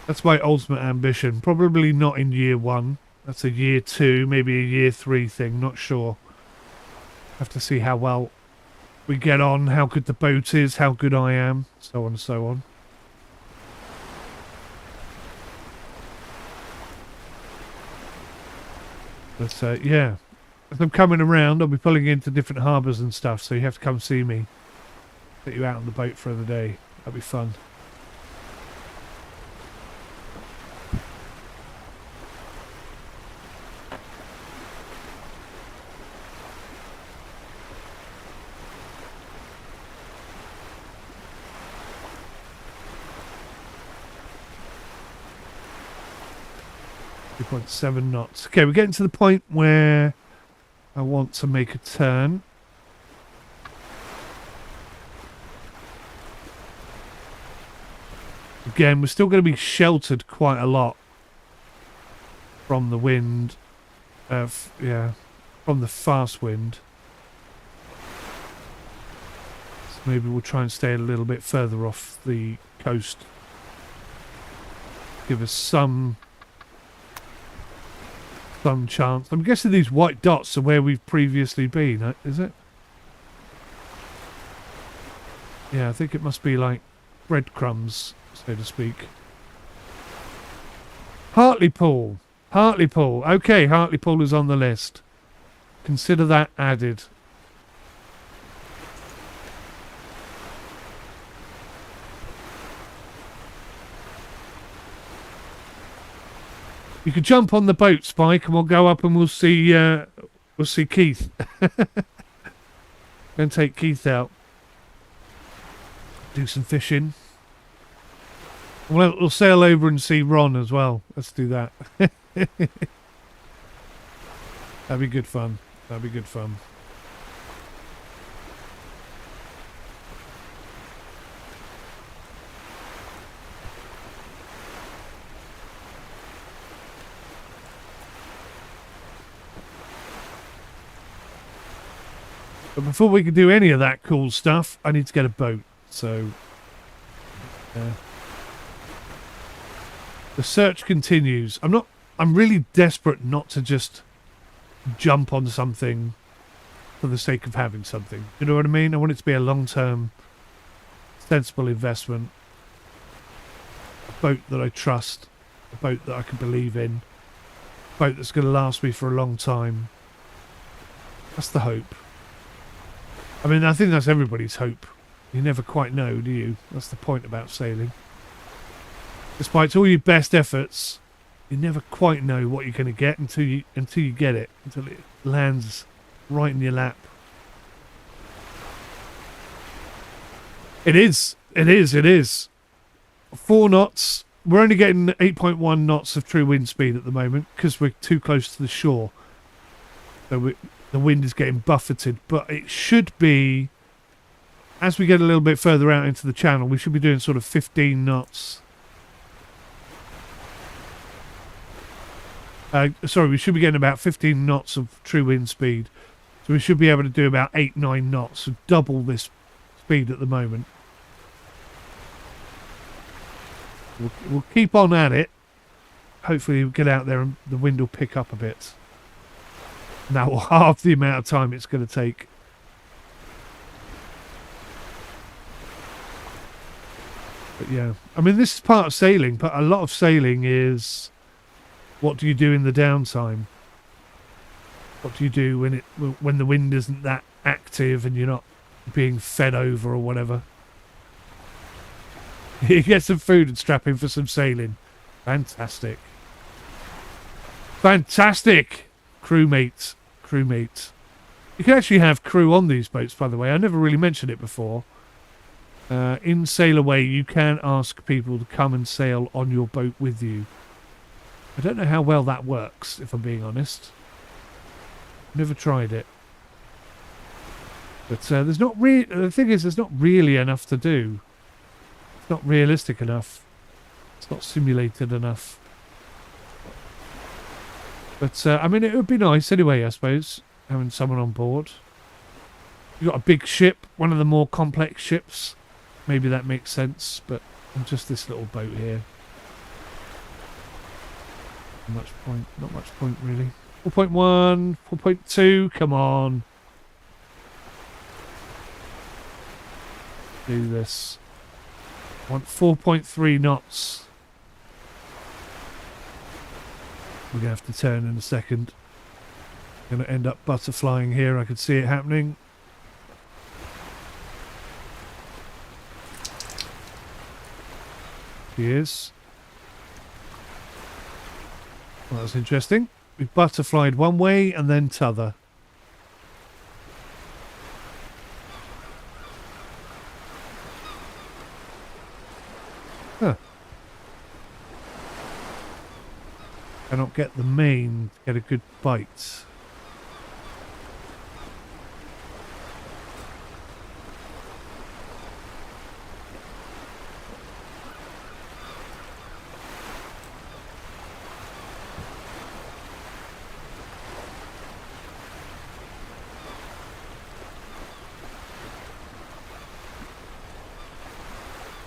[SPEAKER 1] That's my ultimate ambition. Probably not in year 1. That's a year 2, maybe a year 3 thing. Not sure. Have to see how well we get on, how good the boat is, how good I am, so on and so on. But yeah, as I'm coming around, I'll be pulling into different harbours and stuff, so you have to come see me. Get you out on the boat for the day. That'll be fun. .7 knots. Okay, we're getting to the point where I want to make a turn. Again, we're still going to be sheltered quite a lot from the wind. Yeah, from the fast wind. So maybe we'll try and stay a little bit further off the coast. Give us some chance. I'm guessing these white dots are where we've previously been, is it? Yeah, I think it must be like breadcrumbs, so to speak. Hartlepool. Hartlepool. Okay, Hartlepool is on the list. Consider that added. You could jump on the boat, Spike, and we'll go up and we'll see Keith. Go and take Keith out. Do some fishing. We'll sail over and see Ron as well. Let's do that. That'd be good fun. That'd be good fun. But before we can do any of that cool stuff, I need to get a boat. So, the search continues. I'm really desperate not to just jump on something for the sake of having something. You know what I mean? I want it to be a long-term, sensible investment. A boat that I trust. A boat that I can believe in. A boat that's going to last me for a long time. That's the hope. I mean, I think that's everybody's hope. You never quite know, do you? That's the point about sailing. Despite all your best efforts, you never quite know what you're going to get until you get it, until it lands right in your lap. It is. 4 knots. We're only getting 8.1 knots of true wind speed at the moment because we're too close to the shore. So the wind is getting buffeted, but it should be, as we get a little bit further out into the channel, we should be doing sort of 15 knots. Sorry, we should be getting about 15 knots of true wind speed. So we should be able to do about 8-9 knots, so double this speed at the moment. We'll keep on at it. Hopefully we'll get out there and the wind will pick up a bit. And that will halve the amount of time it's going to take. But yeah, I mean, this is part of sailing, but a lot of sailing is, what do you do in the downtime? What do you do when the wind isn't that active and you're not being fed over or whatever? You get some food and strap in for some sailing. Fantastic. Fantastic! Crewmates. You can actually have crew on these boats, by the way. I never really mentioned it before. In Sailaway, you can ask people to come and sail on your boat with you. I don't know how well that works, if I'm being honest. Never tried it. But the thing is, there's not really enough to do. It's not realistic enough. It's not simulated enough. But, I mean, it would be nice anyway, I suppose, having someone on board. You've got a big ship, one of the more complex ships. Maybe that makes sense, but I'm just this little boat here. Not much point, really. 4.1, 4.2, come on. Do this. I want 4.3 knots. We're going to have to turn in a second. Going to end up butterflying here. I could see it happening. He is. Well, that's interesting. We butterflied one way and then t'other. Huh. Cannot get the main to get a good bite.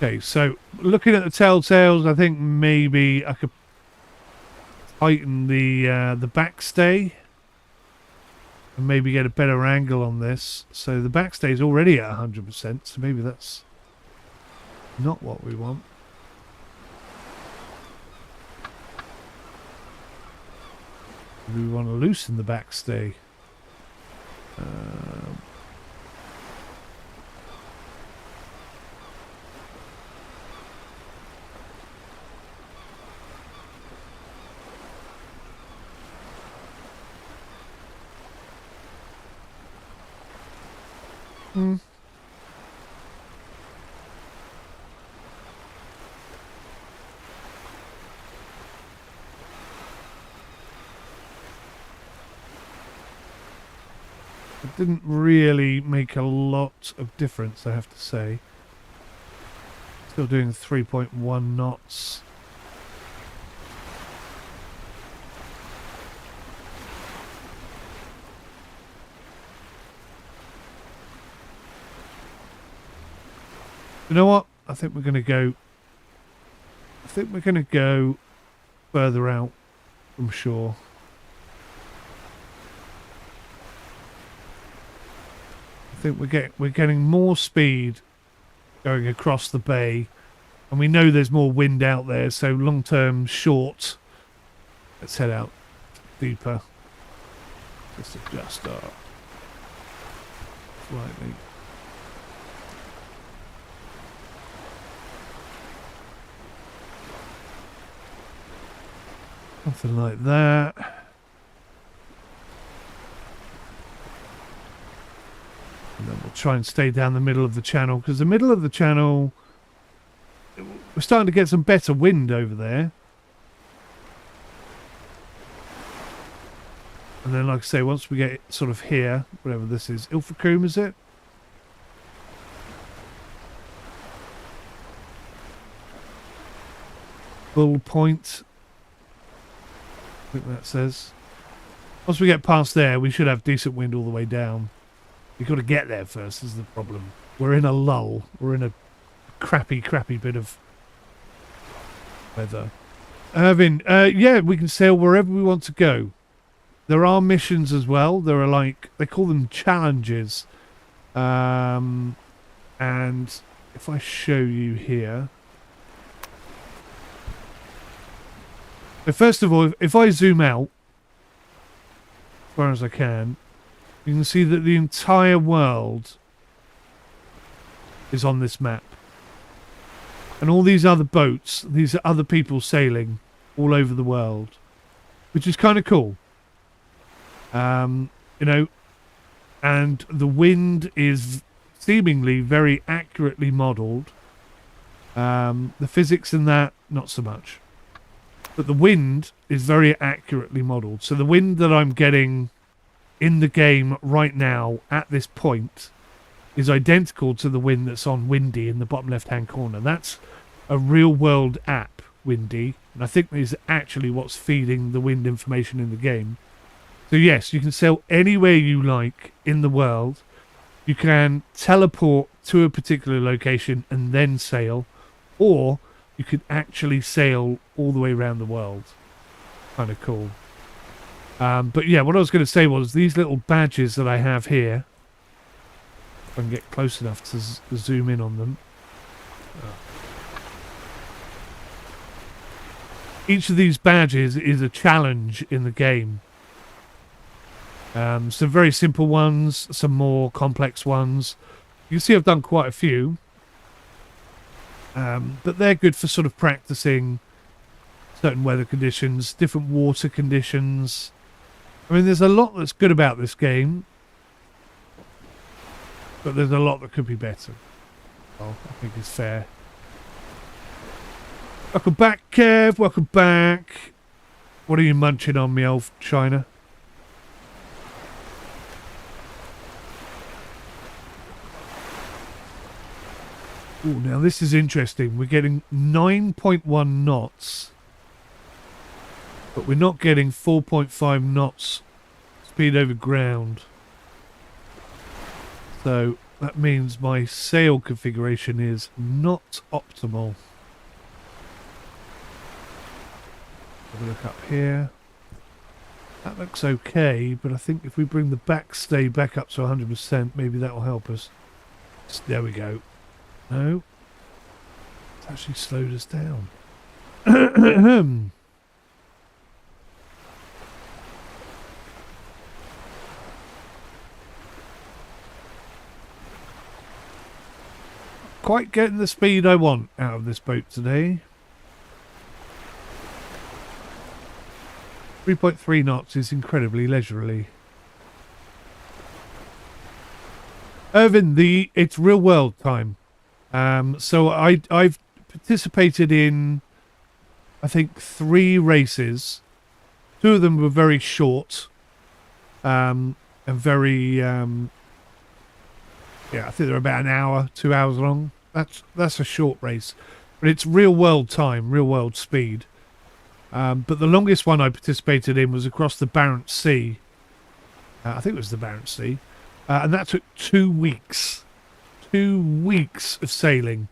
[SPEAKER 1] Okay, so looking at the telltales, I think maybe I could tighten the backstay and maybe get a better angle on this. So the backstay is already at 100%, so maybe that's not what we want. Maybe we want to loosen the backstay. It didn't really make a lot of difference, I have to say. Still doing 3.1 knots. You know what? I think we're going to go further out from shore. I think we're getting more speed going across the bay, and we know there's more wind out there, so long term short. Let's head out deeper. Just adjust our slightly. Something like that. And then we'll try and stay down the middle of the channel, because the middle of the channel, we're starting to get some better wind over there. And then, like I say, once we get sort of here, whatever this is, Ilfracombe, is it? Bull Point. I think that says. Once we get past there, we should have decent wind all the way down. We've got to get there first, is the problem. We're in a lull. We're in a crappy bit of weather. Irvin, yeah, we can sail wherever we want to go. There are missions as well. There are like, they call them challenges. And if I show you here. So first of all, if I zoom out, as far as I can, you can see that the entire world is on this map. And all these other boats, these are other people sailing all over the world, which is kind of cool. You know, and the wind is seemingly very accurately modelled. The physics in that, not so much. But the wind is very accurately modelled. So the wind that I'm getting in the game right now at this point is identical to the wind that's on Windy in the bottom left hand corner. That's a real world app, Windy, and I think is actually what's feeding the wind information in the game. So yes, you can sail anywhere you like in the world. You can teleport to a particular location and then sail, or you could actually sail all the way around the world. Kind of cool. But yeah, what I was going to say was these little badges that I have here, if I can get close enough to zoom in on them. Each of these badges is a challenge in the game. Some very simple ones, some more complex ones. You can see I've done quite a few. But they're good for sort of practicing certain weather conditions, different water conditions. I mean, there's a lot that's good about this game, but there's a lot that could be better. Oh, I think it's fair. Welcome back, Kev. Welcome back. What are you munching on, me old China? Oh, now this is interesting. We're getting 9.1 knots. But we're not getting 4.5 knots speed over ground. So that means my sail configuration is not optimal. Have a look up here. That looks okay, but I think if we bring the backstay back up to 100%, maybe that will help us. There we go. No. It's actually slowed us down. Quite getting the speed I want out of this boat today. 3.3 knots is incredibly leisurely. Irvin, it's real world time. So I've participated in, I think, 3 races. 2 of them were very short, and very yeah, I think they're about an hour, 2 hours long. That's a short race, but it's real world time, real world speed. But the longest one I participated in was across the Barents Sea. I think it was the Barents Sea, and that took 2 weeks. 2 weeks of sailing,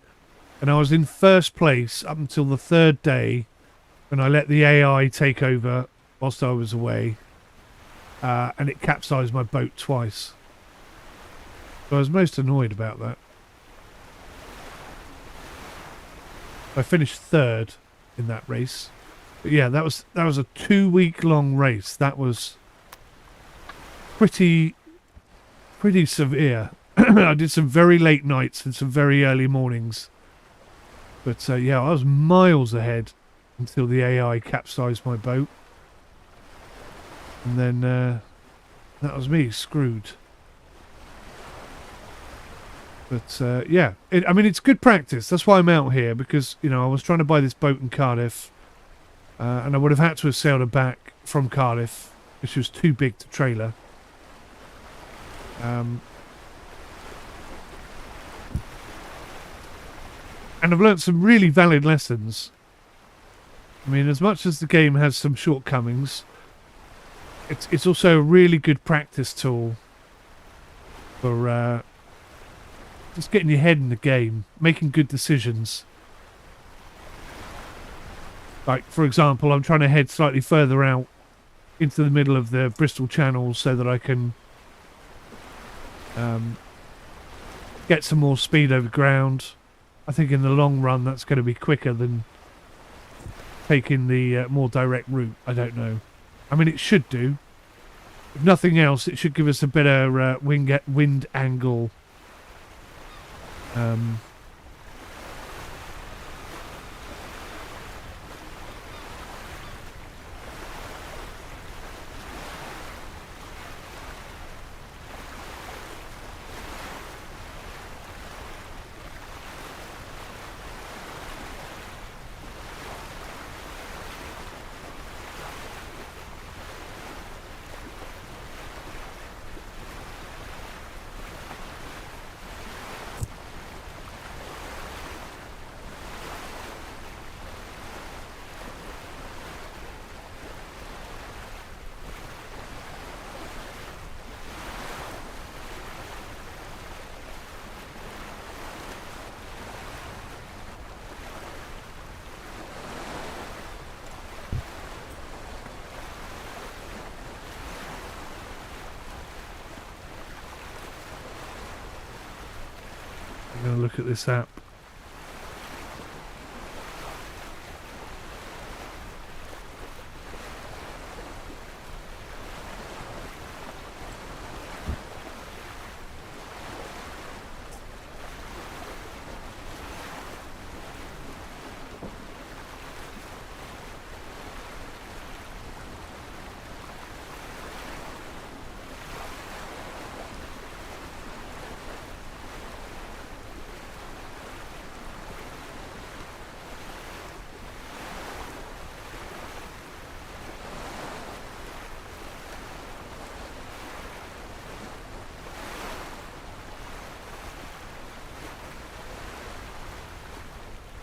[SPEAKER 1] and I was in first place up until the 3rd day, when I let the AI take over whilst I was away, and it capsized my boat twice. So I was most annoyed about that. I finished 3rd in that race. But yeah, that was a 2-week long race. That was pretty severe. I did some very late nights and some very early mornings. But yeah, I was miles ahead until the AI capsized my boat. And then that was me, screwed. But yeah, I mean, it's good practice. That's why I'm out here, because, you know, I was trying to buy this boat in Cardiff, and I would have had to have sailed her back from Cardiff, because she was too big to trailer. And I've learnt some really valid lessons. I mean, as much as the game has some shortcomings, it's also a really good practice tool for just getting your head in the game, making good decisions. Like, for example, I'm trying to head slightly further out into the middle of the Bristol Channel so that I can get some more speed over ground. I think in the long run that's going to be quicker than taking the more direct route. I don't know. I mean, it should do. If nothing else, it should give us a better wind angle. I'm going to look at this app.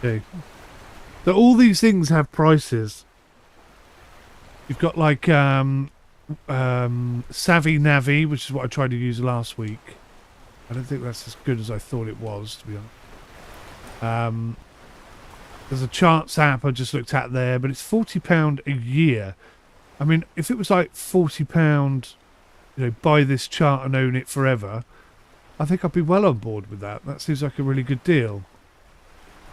[SPEAKER 1] Okay. So all these things have prices. You've got like Savvy Navi, which is what I tried to use last week. I don't think that's as good as I thought it was, to be honest. There's a charts app I just looked at there, but it's £40 a year. I mean, if it was like £40, you know, buy this chart and own it forever, I think I'd be well on board with that. That seems like a really good deal.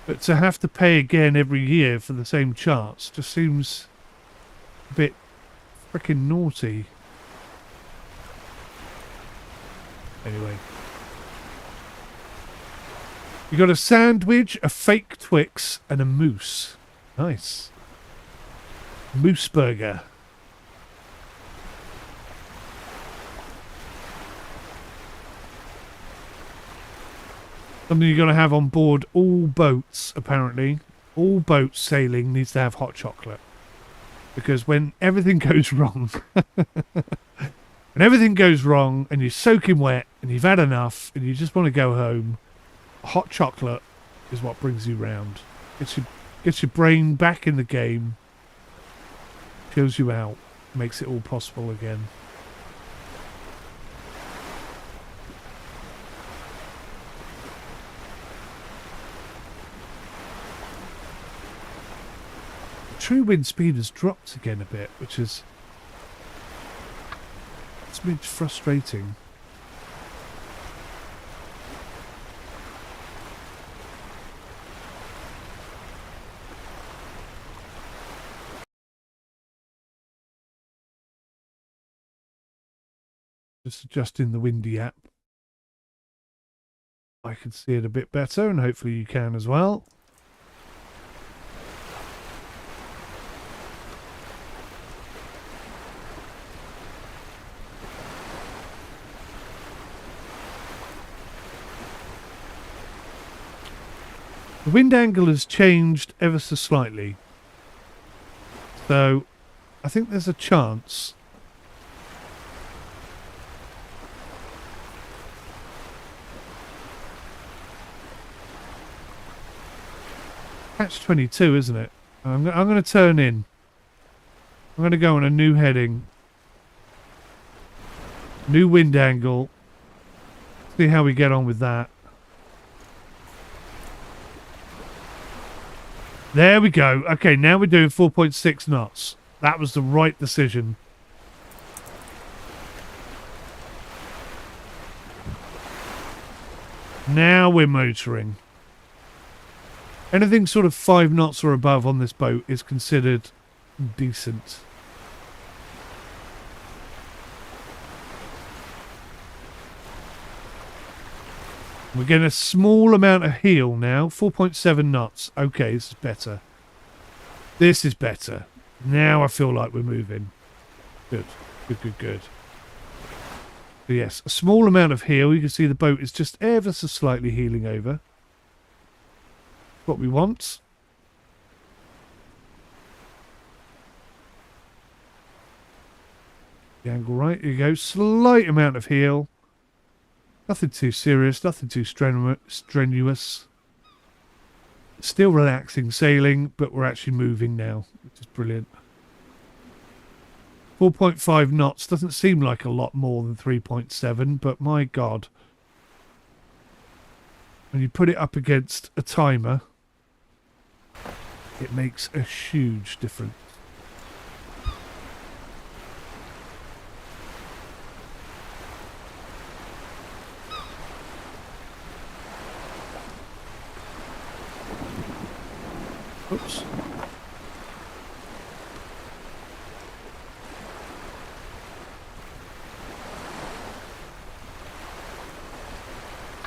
[SPEAKER 1] But to have to pay again every year for the same charts just seems a bit frickin' naughty. Anyway. You got a sandwich, a fake Twix, and a moose. Nice. Moose burger. Something you've got to have on board all boats, apparently. All boats sailing needs to have hot chocolate. Because when everything goes wrong, when everything goes wrong and you're soaking wet and you've had enough and you just want to go home, hot chocolate is what brings you round. Gets your brain back in the game, chills you out, makes it all possible again. True wind speed has dropped again a bit, which is it's a bit frustrating. Just adjusting the windy app. I can see it a bit better, and hopefully you can as well. The wind angle has changed ever so slightly. So I think there's a chance catch 22, isn't it? I'm going to turn in. I'm going to go on a new heading. New wind angle. See how we get on with that. There we go. Okay, now we're doing 4.6 knots. That was the right decision. Now we're motoring. Anything sort of 5 knots or above on this boat is considered decent. We're getting a small amount of heel now. 4.7 knots. Okay, this is better. This is better. Now I feel like we're moving. Good. Good, good, good. So yes, a small amount of heel. You can see the boat is just ever so slightly heeling over. What we want. The angle right. Here you go. Slight amount of heel. Nothing too serious, nothing too strenuous. Still relaxing sailing, but we're actually moving now, which is brilliant. 4.5 knots doesn't seem like a lot more than 3.7, but my God. When you put it up against a timer, it makes a huge difference. Oops.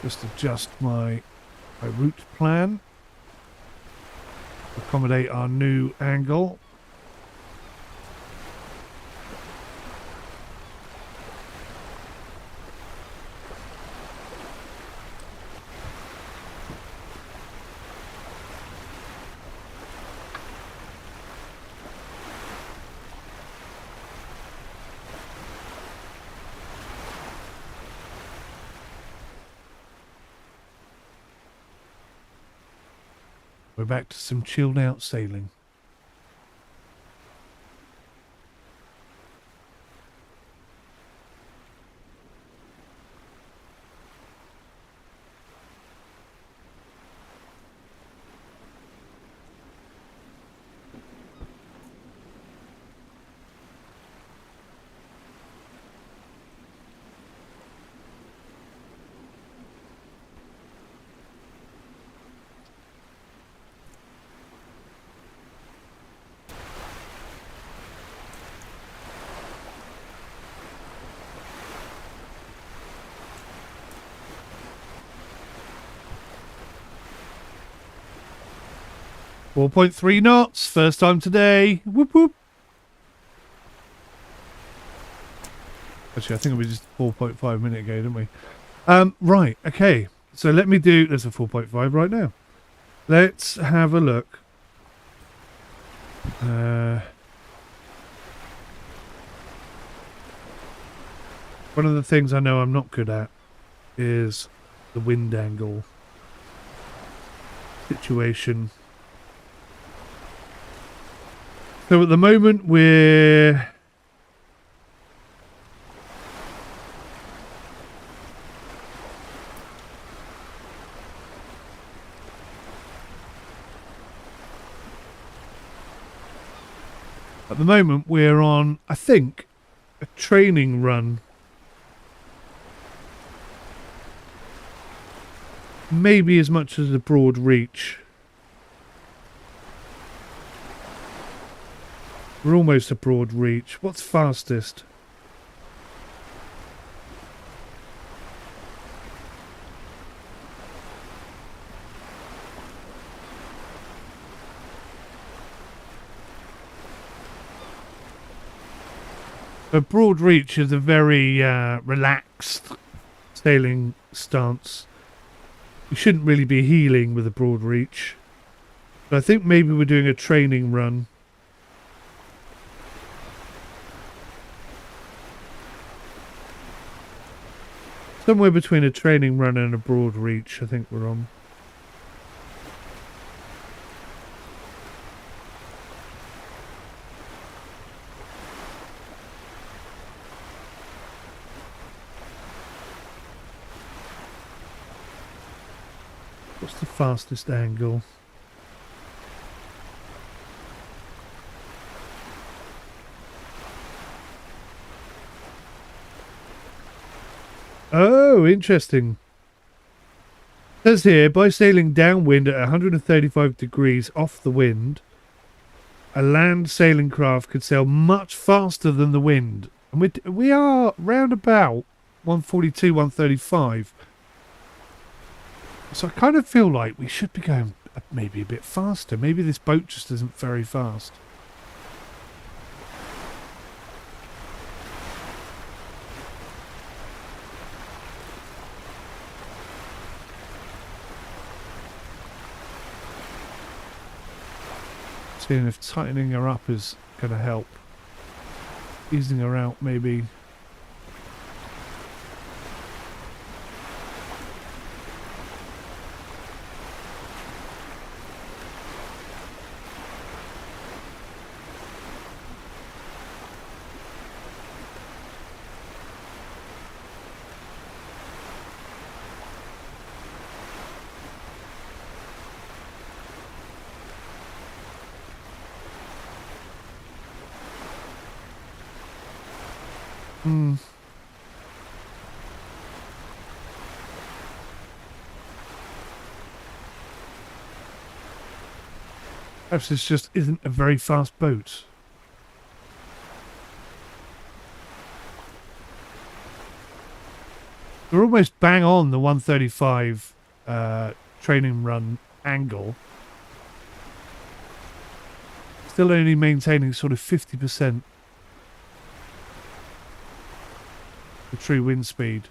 [SPEAKER 1] Just adjust my route plan. Accommodate our new angle. We're back to some chilled out sailing. Four 4.3 knots, first time today. Whoop whoop. Actually, I think it was just 4.5 minutes ago, didn't we? Right, okay. So let me do... There's a 4.5 right now. Let's have a look. One of the things I know I'm not good at is the wind angle situation. So at the moment we're... At the moment we're on, I think, a training run. Maybe as much as a broad reach. We're almost a broad reach. What's fastest? A broad reach is a very relaxed sailing stance. You shouldn't really be heeling with a broad reach. But I think maybe we're doing a training run. Somewhere between a training run and a broad reach, I think we're on. What's the fastest angle? Oh, interesting. It says here, by sailing downwind at 135 degrees off the wind, a land sailing craft could sail much faster than the wind. And we are round about 142, 135. So I kind of feel like we should be going maybe a bit faster. Maybe this boat just isn't very fast. Seeing if tightening her up is going to help. Easing her out maybe. Perhaps this just isn't a very fast boat. We're almost bang on the 135 training run angle. Still only maintaining sort of 50% the true wind speed.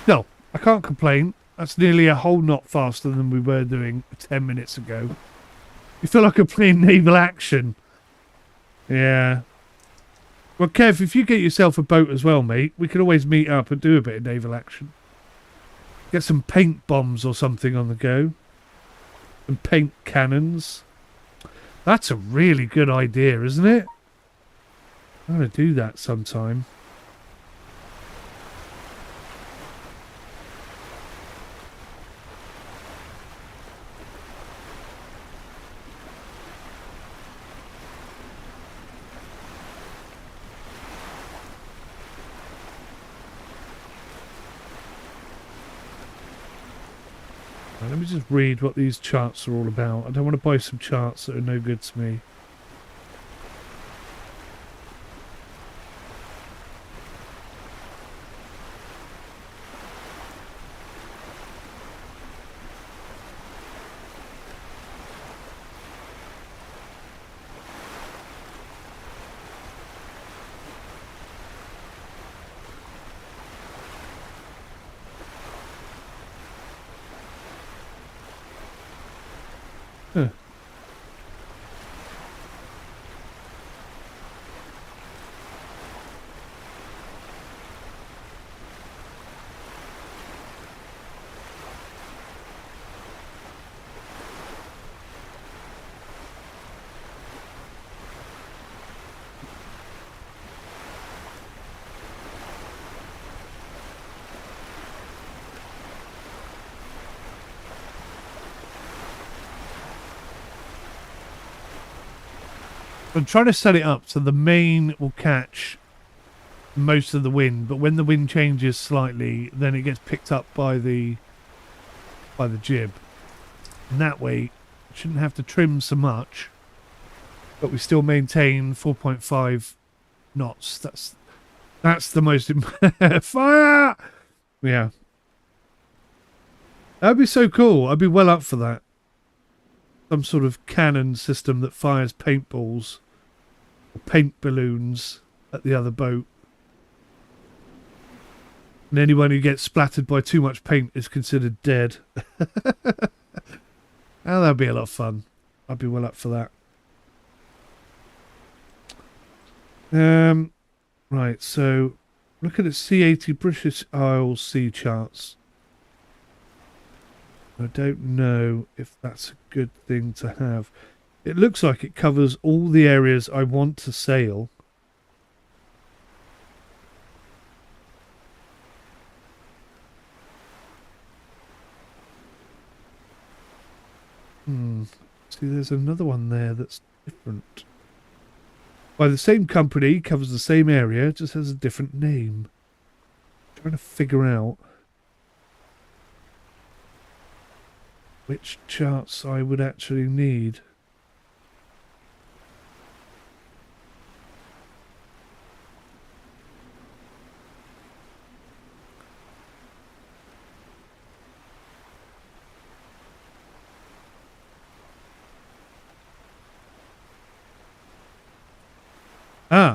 [SPEAKER 1] No, I can't complain. That's nearly a whole knot faster than we were doing 10 minutes ago. You feel like I'm playing naval action. Yeah. Well, Kev, if you get yourself a boat as well, mate, we can always meet up and do a bit of naval action. Get some paint bombs or something on the go. And paint cannons. That's a really good idea, isn't it? I'm going to do that sometime. Let me just read what these charts are all about. I don't want to buy some charts that are no good to me. I'm trying to set it up so the main will catch most of the wind, but when the wind changes slightly, then it gets picked up by the jib. And that way, shouldn't have to trim so much, but we still maintain 4.5 knots. That's the most fire. Yeah, that'd be so cool. I'd be well up for that. Some sort of cannon system that fires paintballs or paint balloons at the other boat. And anyone who gets splattered by too much paint is considered dead. Oh, that'd be a lot of fun. I'd be well up for that. Right, so looking at C80 British Isles sea charts. I don't know if that's a good thing to have. It looks like it covers all the areas I want to sail. See, there's another one there that's different. By the same company, covers the same area, just has a different name. I'm trying to figure out which charts I would actually need.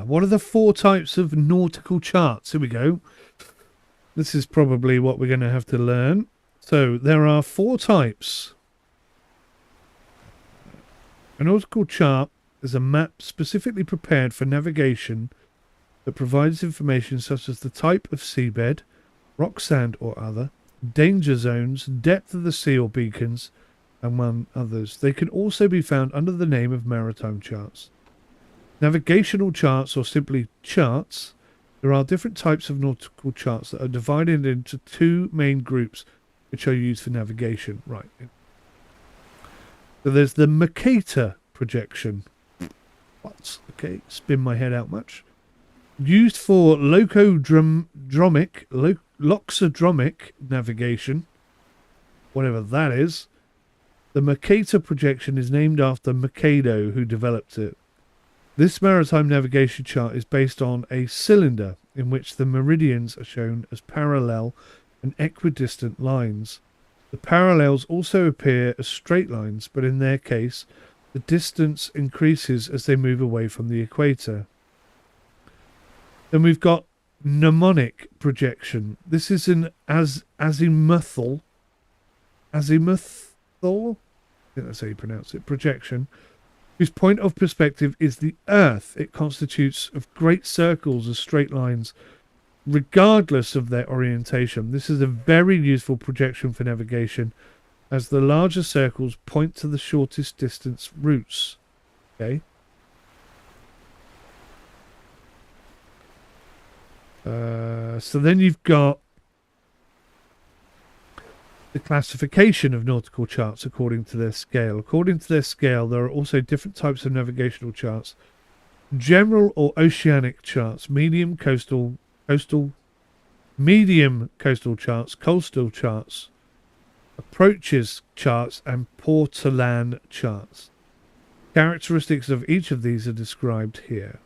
[SPEAKER 1] What are the 4 types of nautical charts? Here we go. This is probably what we're going to have to learn. So there are 4 types. A nautical chart is a map specifically prepared for navigation that provides information such as the type of seabed, rock, sand or other, danger zones, depth of the sea or beacons, among others. They can also be found under the name of maritime charts. Navigational charts, or simply charts. There are different types of nautical charts that are divided into 2 main groups which are used for navigation. Right. So there's the Mercator projection. What? Okay, spin my head out much. Used for loxodromic navigation, whatever that is. The Mercator projection is named after Mercado, who developed it. This maritime navigation chart is based on a cylinder in which the meridians are shown as parallel and equidistant lines. The parallels also appear as straight lines, but in their case, the distance increases as they move away from the equator. Then we've got mnemonic projection. This is an azimuthal, I think that's how you pronounce it, projection, whose point of perspective is the Earth. It constitutes of great circles as straight lines, regardless of their orientation. This is a very useful projection for navigation, as the larger circles point to the shortest distance routes. Okay. So then you've got the classification of nautical charts according to their scale. According to their scale, there are also different types of navigational charts. General or oceanic charts, medium coastal charts, coastal charts, approaches charts, and port-to-land charts. Characteristics of each of these are described here.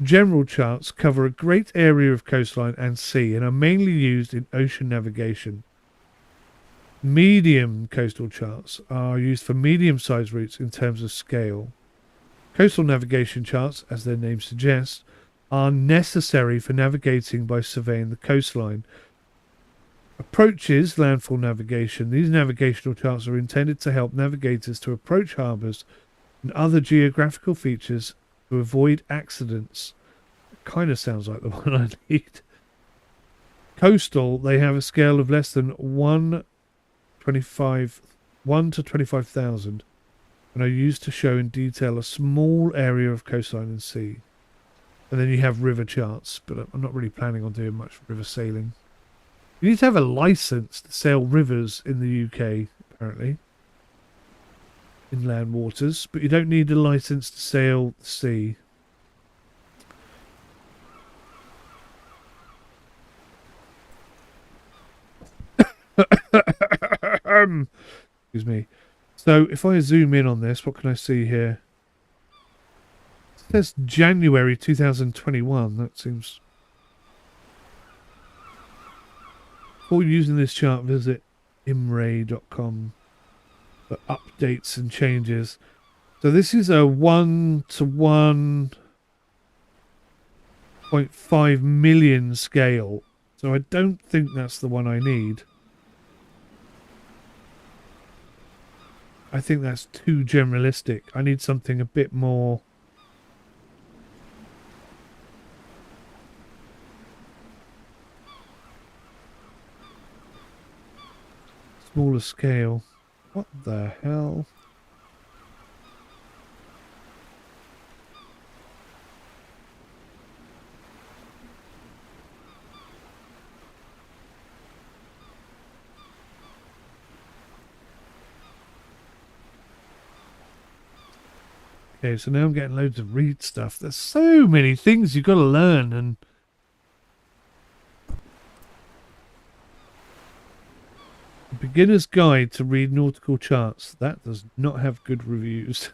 [SPEAKER 1] General charts cover a great area of coastline and sea and are mainly used in ocean navigation. Medium coastal charts are used for medium-sized routes in terms of scale. Coastal navigation charts, as their name suggests, are necessary for navigating by surveying the coastline. Approaches landfall navigation. These navigational charts are intended to help navigators to approach harbours and other geographical features to avoid accidents. It kind of sounds like the one I need. Coastal, they have a scale of less than 1 to 25,000 and are used to show in detail a small area of coastline and sea. And then you have river charts, but I'm not really planning on doing much river sailing. You need to have a license to sail rivers in the UK, apparently. inland waters, but you don't need a license to sail the sea. Excuse me. So if I zoom in on this, what can I see here? It says January 2021. That seems... Before using this chart, visit imray.com for updates and changes. So this is a 1:1.5 million scale. So I don't think that's the one I need. I think that's too generalistic. I need something a bit more... smaller scale. What the hell? Okay, so now I'm getting loads of read stuff. There's so many things you've got to learn, and a beginner's guide to read nautical charts. That does not have good reviews.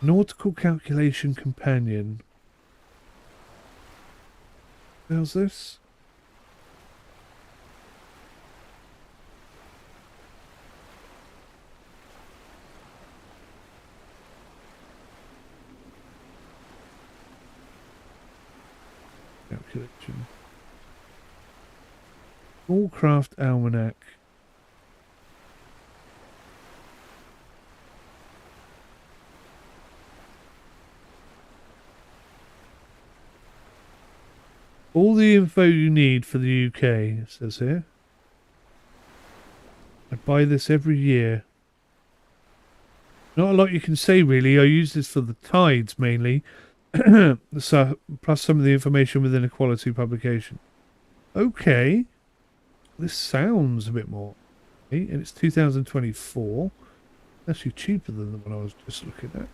[SPEAKER 1] Nautical calculation companion. How's this? Calculation. Smallcraft Almanac. All the info you need for the UK, it says here. I buy this every year. Not a lot you can say, really. I use this for the tides, mainly. So, plus some of the information within a quality publication. Okay. This sounds a bit more. Okay, and it's 2024. Actually cheaper than the one I was just looking at.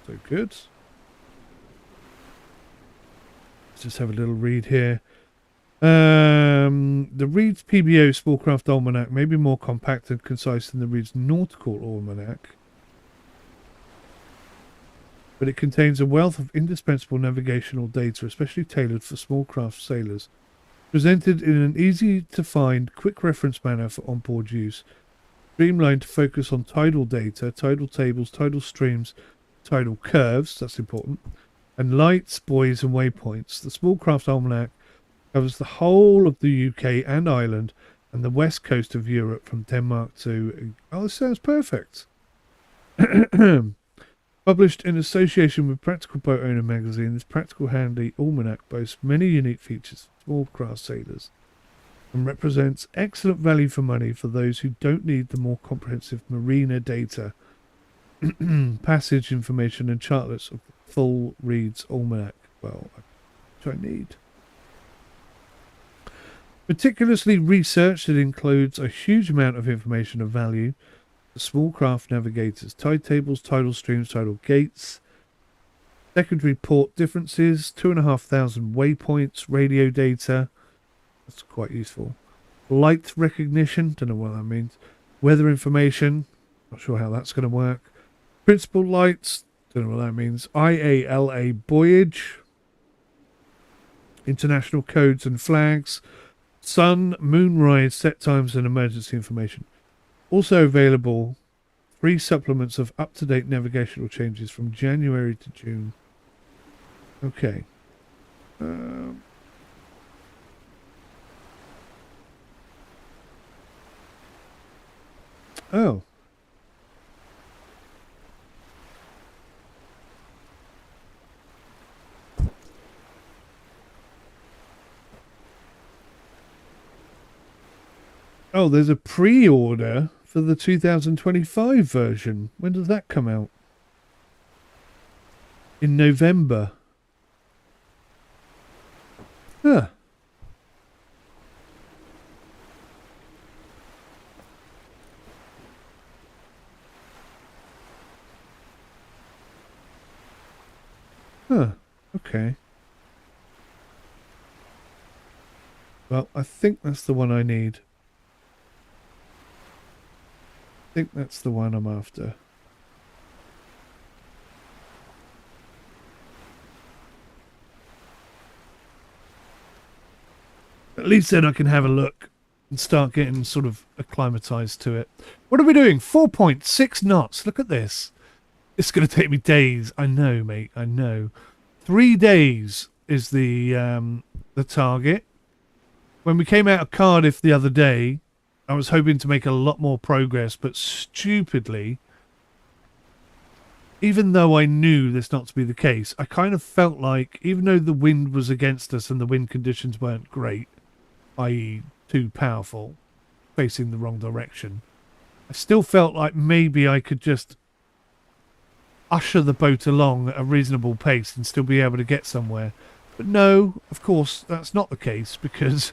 [SPEAKER 1] So good. Let's just have a little read here. The Reed's PBO Smallcraft Almanac may be more compact and concise than the Reed's Nautical Almanac, but it contains a wealth of indispensable navigational data, especially tailored for small craft sailors, presented in an easy-to-find, quick reference manner for onboard use, streamlined to focus on tidal data, tidal tables, tidal streams, tidal curves, that's important, and lights, buoys and waypoints. The Smallcraft Almanac covers the whole of the UK and Ireland and the west coast of Europe from Denmark to... Oh, this sounds perfect. Published in association with Practical Boat Owner magazine, this practical handy almanac boasts many unique features for small craft sailors and represents excellent value for money for those who don't need the more comprehensive marina data, passage information and chartlets of the full Reed's Almanac. Well, which I need. Meticulously researched, it includes a huge amount of information of value. The small craft navigators, tide tables, tidal streams, tidal gates, secondary port differences, 2,500 waypoints, radio data. That's quite useful. Light recognition, don't know what that means. Weather information, not sure how that's going to work. Principal lights, don't know what that means. IALA buoyage, international codes and flags, sun, moonrise, set times and emergency information. Also available, 3 supplements of up-to-date navigational changes from January to June. Okay. Oh. Oh, there's a pre-order for the 2025 version. When does that come out? In November. Huh. Huh. Okay. Well, I think that's the one I need. I think that's the one I'm after. At least then I can have a look and start getting sort of acclimatized to it. What are we doing? 4.6 knots. Look at this. It's going to take me days. I know, mate. I know. 3 days is the target. When we came out of Cardiff the other day, I was hoping to make a lot more progress, but stupidly, even though I knew this not to be the case, I kind of felt like, even though the wind was against us and the wind conditions weren't great, i.e. too powerful, facing the wrong direction, I still felt like maybe I could just usher the boat along at a reasonable pace and still be able to get somewhere. But no, of course, that's not the case, because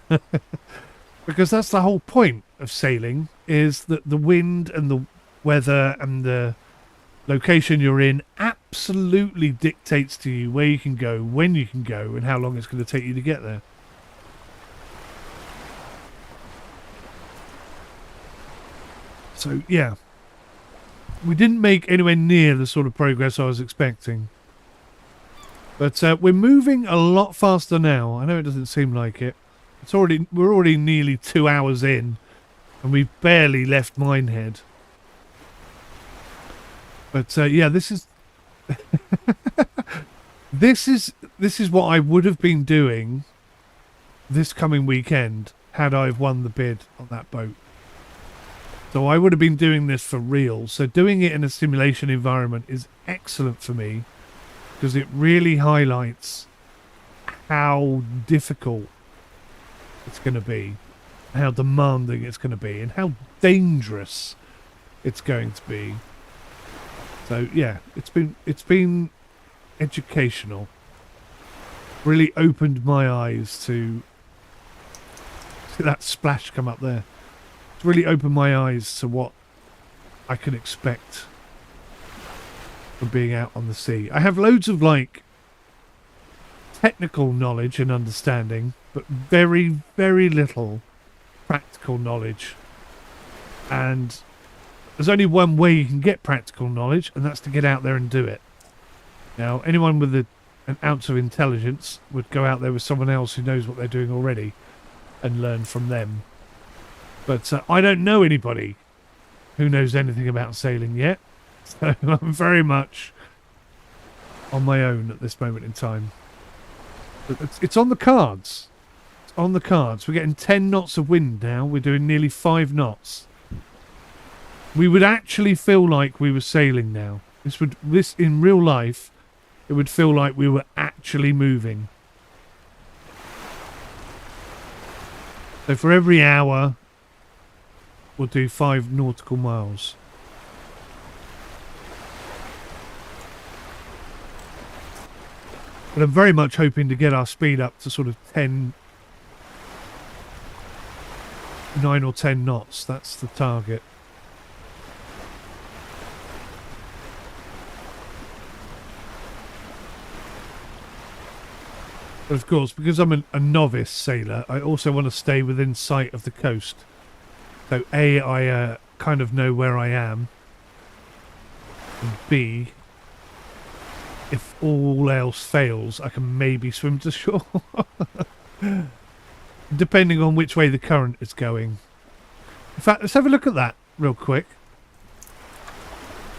[SPEAKER 1] because that's the whole point of sailing, is that the wind and the weather and the location you're in absolutely dictates to you where you can go, when you can go, and how long it's going to take you to get there. So, yeah. We didn't make anywhere near the sort of progress I was expecting. But we're moving a lot faster now. I know it doesn't seem like it. We're already nearly 2 hours in, and we've barely left Minehead. But yeah, this is this is what I would have been doing this coming weekend had I won the bid on that boat. So I would have been doing this for real. So doing it in a simulation environment is excellent for me, because it really highlights how difficult it's going to be, how demanding it's going to be, and how dangerous it's going to be. So yeah, it's been educational. Really opened my eyes to see that splash come up there. It's really opened my eyes to what I can expect from being out on the sea. I have loads of like technical knowledge and understanding, but very, very little practical knowledge. And there's only one way you can get practical knowledge, and that's to get out there and do it. Now, anyone with an ounce of intelligence would go out there with someone else who knows what they're doing already and learn from them. But I don't know anybody who knows anything about sailing yet. So I'm very much on my own at this moment in time. But it's on the cards. It's on the cards. We're getting 10 knots of wind now. We're doing nearly 5 knots. We would actually feel like we were sailing now. This in real life, it would feel like we were actually moving. So for every hour, we'll do 5 nautical miles. But I'm very much hoping to get our speed up to sort of 9 or 10 knots. That's the target. But of course, because I'm a novice sailor, I also want to stay within sight of the coast. So A, I kind of know where I am. And B, if all else fails, I can maybe swim to shore. Depending on which way the current is going. In fact, let's have a look at that real quick.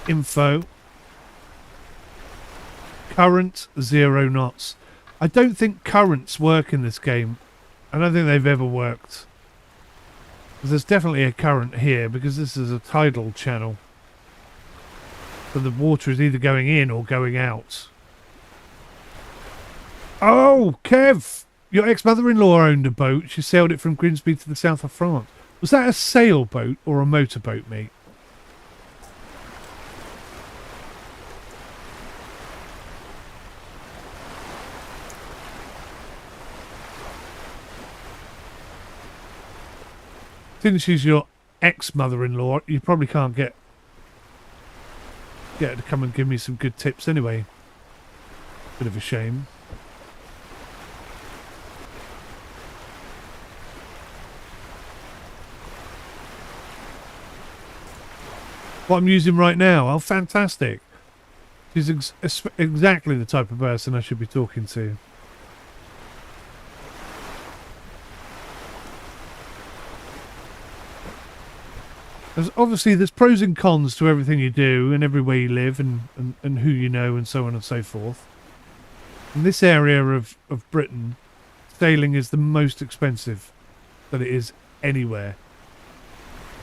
[SPEAKER 1] Info. Current 0 knots. I don't think currents work in this game. I don't think they've ever worked. There's definitely a current here because this is a tidal channel. So the water is either going in or going out. Oh, Kev! Your ex-mother-in-law owned a boat. She sailed it from Grimsby to the south of France. Was that a sailboat or a motorboat, mate? Since she's your ex-mother-in-law, you probably can't get her to come and give me some good tips anyway. Bit of a shame. What I'm using right now, oh, fantastic. She's exactly the type of person I should be talking to. Obviously, there's pros and cons to everything you do and every way you live and who you know and so on and so forth. In this area of Britain, sailing is the most expensive that it is anywhere.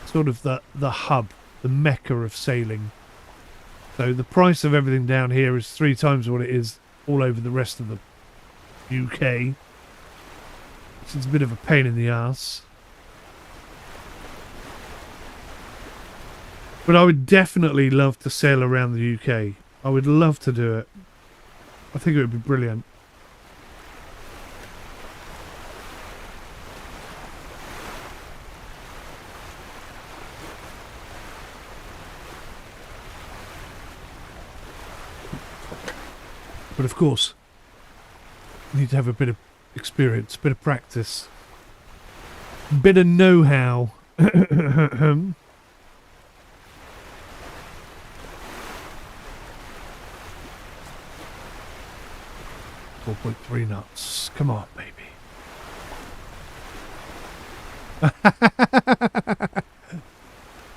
[SPEAKER 1] Sort of the hub, the mecca of sailing. So the price of everything down here is 3 times what it is all over the rest of the UK. It's a bit of a pain in the arse. But I would definitely love to sail around the UK. I would love to do it. I think it would be brilliant. But of course, you need to have a bit of experience, a bit of practice, a bit of know-how. 4.3 knots. Come on, baby.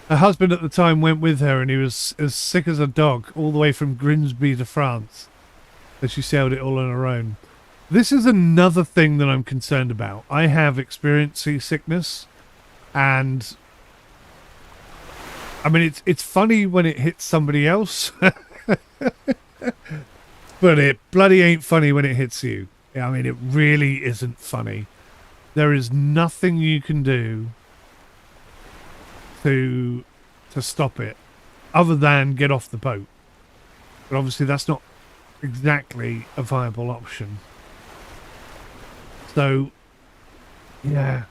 [SPEAKER 1] Her husband at the time went with her and he was as sick as a dog all the way from Grimsby to France. That she sailed it all on her own. This is another thing that I'm concerned about. I have experienced seasickness and I mean it's funny when it hits somebody else. But it bloody ain't funny when it hits you. I mean, it really isn't funny. There is nothing you can do to stop it other than get off the boat. But obviously that's not exactly a viable option. So, yeah.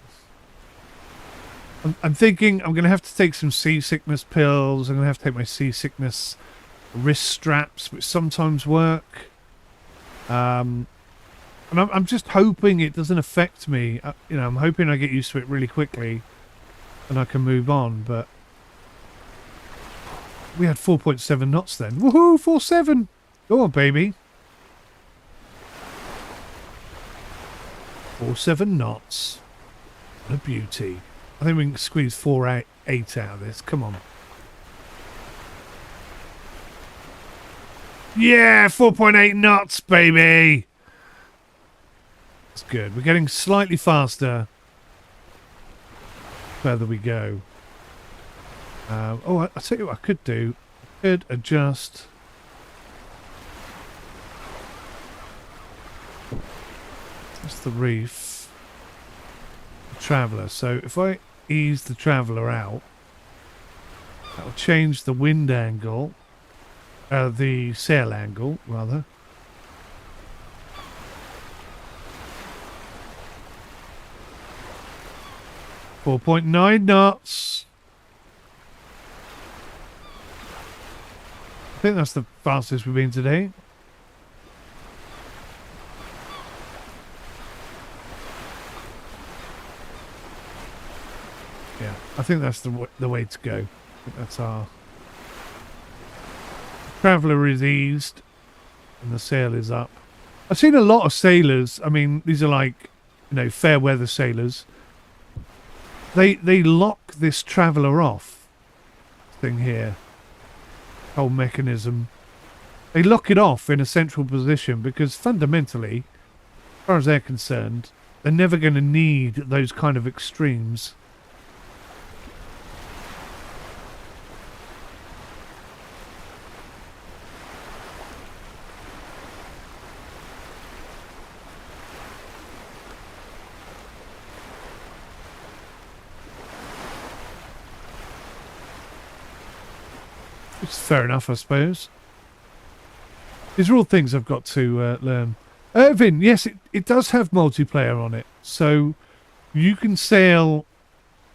[SPEAKER 1] I'm thinking I'm going to have to take some seasickness pills. I'm going to have to take my seasickness wrist straps, which sometimes work. And I'm just hoping it doesn't affect me. You know, I'm hoping I get used to it really quickly and I can move on. But we had 4.7 knots then. Woohoo! 4.7. Go on, baby. 4.7 knots. What a beauty. I think we can squeeze 4.8 out of this. Come on. Yeah, 4.8 knots, baby. That's good. We're getting slightly faster the further we go. I'll tell you what I could do. I could adjust. That's the reef. The Traveller. So if I ease the Traveller out, that'll change the wind angle. The sail angle, rather. .9 knots. I think that's the fastest we've been today. Yeah, I think that's the way to go. I think that's our... Traveller is eased and the sail is up. I've seen a lot of sailors. I mean, these are like, you know, fair weather sailors. They lock this Traveller off thing here. Whole mechanism. They lock it off in a central position because fundamentally, as far as they're concerned, they're never going to need those kind of extremes. Which is fair enough, I suppose. These are all things I've got to learn. Irvin, yes, it does have multiplayer on it. So you can sail...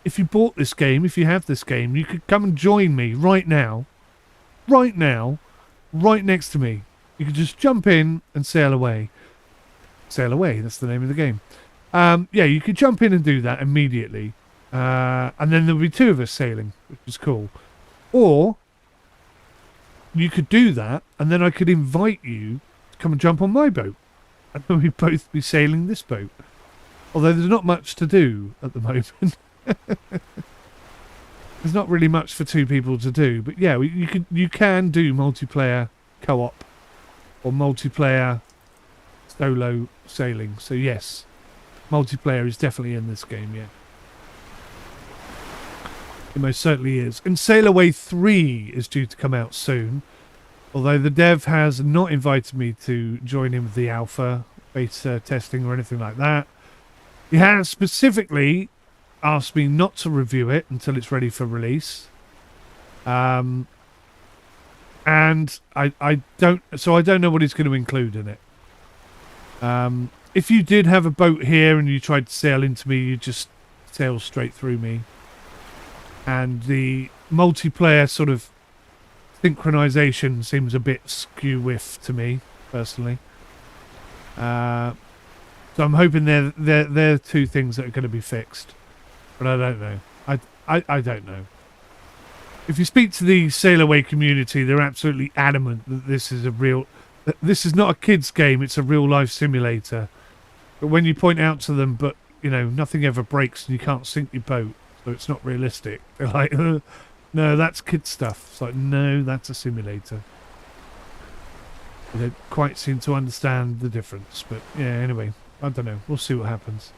[SPEAKER 1] If you bought this game, if you have this game, you could come and join me right now. Right now. Right next to me. You could just jump in and sail away. Sail away, that's the name of the game. Yeah, you could jump in and do that immediately. And then there'll be two of us sailing, which is cool. Or you could do that, and then I could invite you to come and jump on my boat. And then we'd both be sailing this boat. Although there's not much to do at the moment. There's not really much for two people to do. But yeah, you can do multiplayer co-op or multiplayer solo sailing. So yes, multiplayer is definitely in this game, yeah. It most certainly is. And Sailaway 3 is due to come out soon. Although the dev has not invited me to join in with the alpha, beta testing or anything like that. He has specifically asked me not to review it until it's ready for release. And I don't know what he's going to include in it. If you did have a boat here and you tried to sail into me, you'd just sail straight through me. And the multiplayer sort of synchronization seems a bit skew-whiff to me, personally. So I'm hoping they're two things that are going to be fixed. But I don't know. I don't know. If you speak to the Sailaway community, they're absolutely adamant that this is not a kid's game, it's a real-life simulator. But when you point out to them, but, you know, nothing ever breaks and you can't sink your boat, so it's not realistic. They're like, no, that's kid stuff. It's like, no, that's a simulator. They don't quite seem to understand the difference. But yeah, anyway, I don't know. We'll see what happens.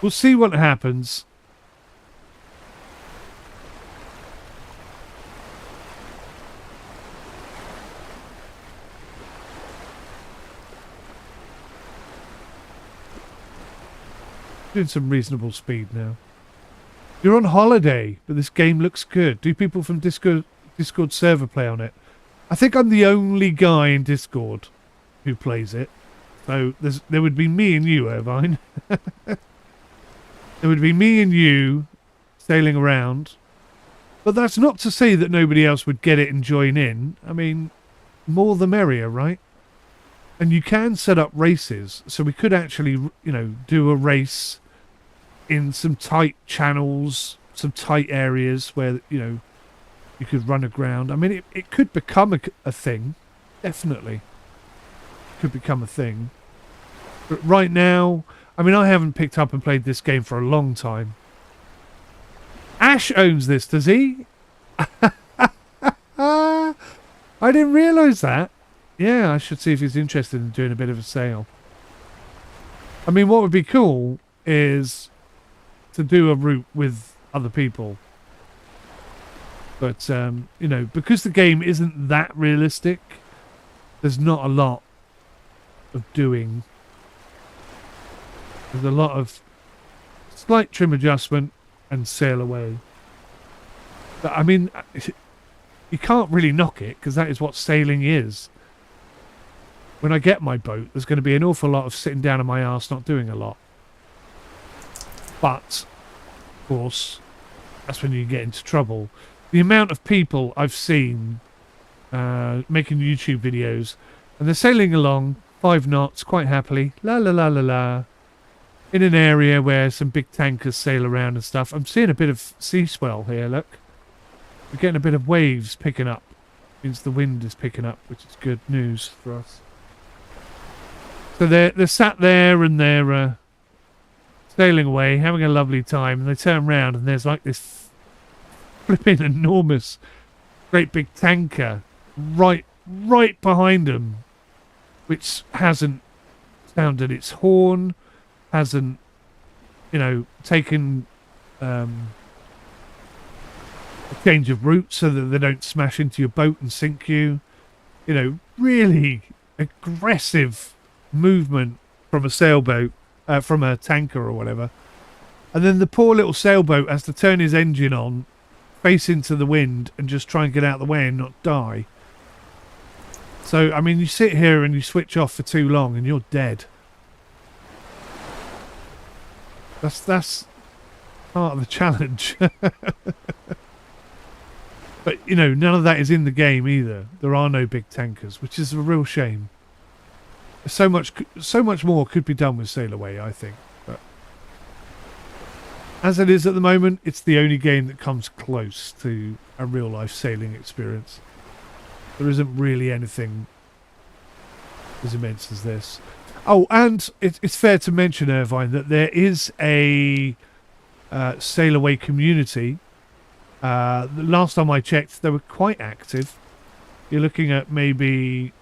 [SPEAKER 1] We'll see what happens. Doing some reasonable speed now. You're on holiday, but this game looks good. Do people from Discord server play on it? I think I'm the only guy in Discord who plays it. So there would be me and you, Irvine. There would be me and you sailing around. But that's not to say that nobody else would get it and join in. I mean, more the merrier, right? And you can set up races. So we could actually, you know, do a race in some tight channels, some tight areas where, you know, you could run aground. I mean, it could become a thing. Definitely. It could become a thing. But right now, I mean, I haven't picked up and played this game for a long time. Ash owns this, does he? I didn't realise that. Yeah, I should see if he's interested in doing a bit of a sail. I mean, what would be cool is to do a route with other people. But, you know, because the game isn't that realistic, there's not a lot of doing. There's a lot of slight trim adjustment and sail away. But, I mean, you can't really knock it, because that is what sailing is. When I get my boat, there's going to be an awful lot of sitting down on my arse not doing a lot. But, of course, that's when you get into trouble. The amount of people I've seen making YouTube videos, and they're sailing along 5 knots quite happily, la la la la la, in an area where some big tankers sail around and stuff. I'm seeing a bit of sea swell here, look. We're getting a bit of waves picking up. Means the wind is picking up, which is good news for us. So they're sat there and they're sailing away, having a lovely time, and they turn around and there's like this flipping enormous, great big tanker right behind them, which hasn't sounded its horn, hasn't, you know, taken a change of route so that they don't smash into your boat and sink you. You know, really aggressive movement from a sailboat, from a tanker or whatever. And then the poor little sailboat has to turn his engine on, face into the wind, and just try and get out of the way and not die. So, I mean, you sit here and you switch off for too long and you're dead. That's part of the challenge. But, you know, none of that is in the game either. There are no big tankers, which is a real shame. So much more could be done with Sailaway, I think. But as it is at the moment, it's the only game that comes close to a real-life sailing experience. There isn't really anything as immense as this. Oh, and it's fair to mention, Irvine, that there is a Sailaway community. The last time I checked, they were quite active. You're looking at maybe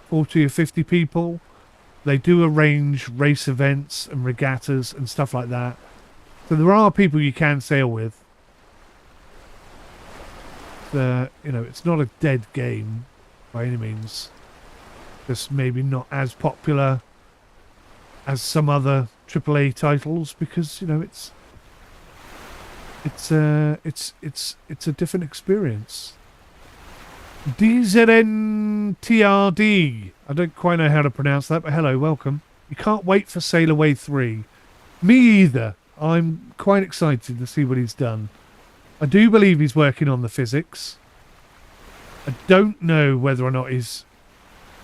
[SPEAKER 1] 40 or 50 people. They do arrange race events and regattas and stuff like that. So there are people you can sail with. You know, it's not a dead game by any means. Just maybe not as popular as some other AAA titles because, you know, it's a different experience. DZNTRD. I don't quite know how to pronounce that, but hello, welcome. You can't wait for Sailaway 3. Me either. I'm quite excited to see what he's done. I do believe he's working on the physics. I don't know whether or not he's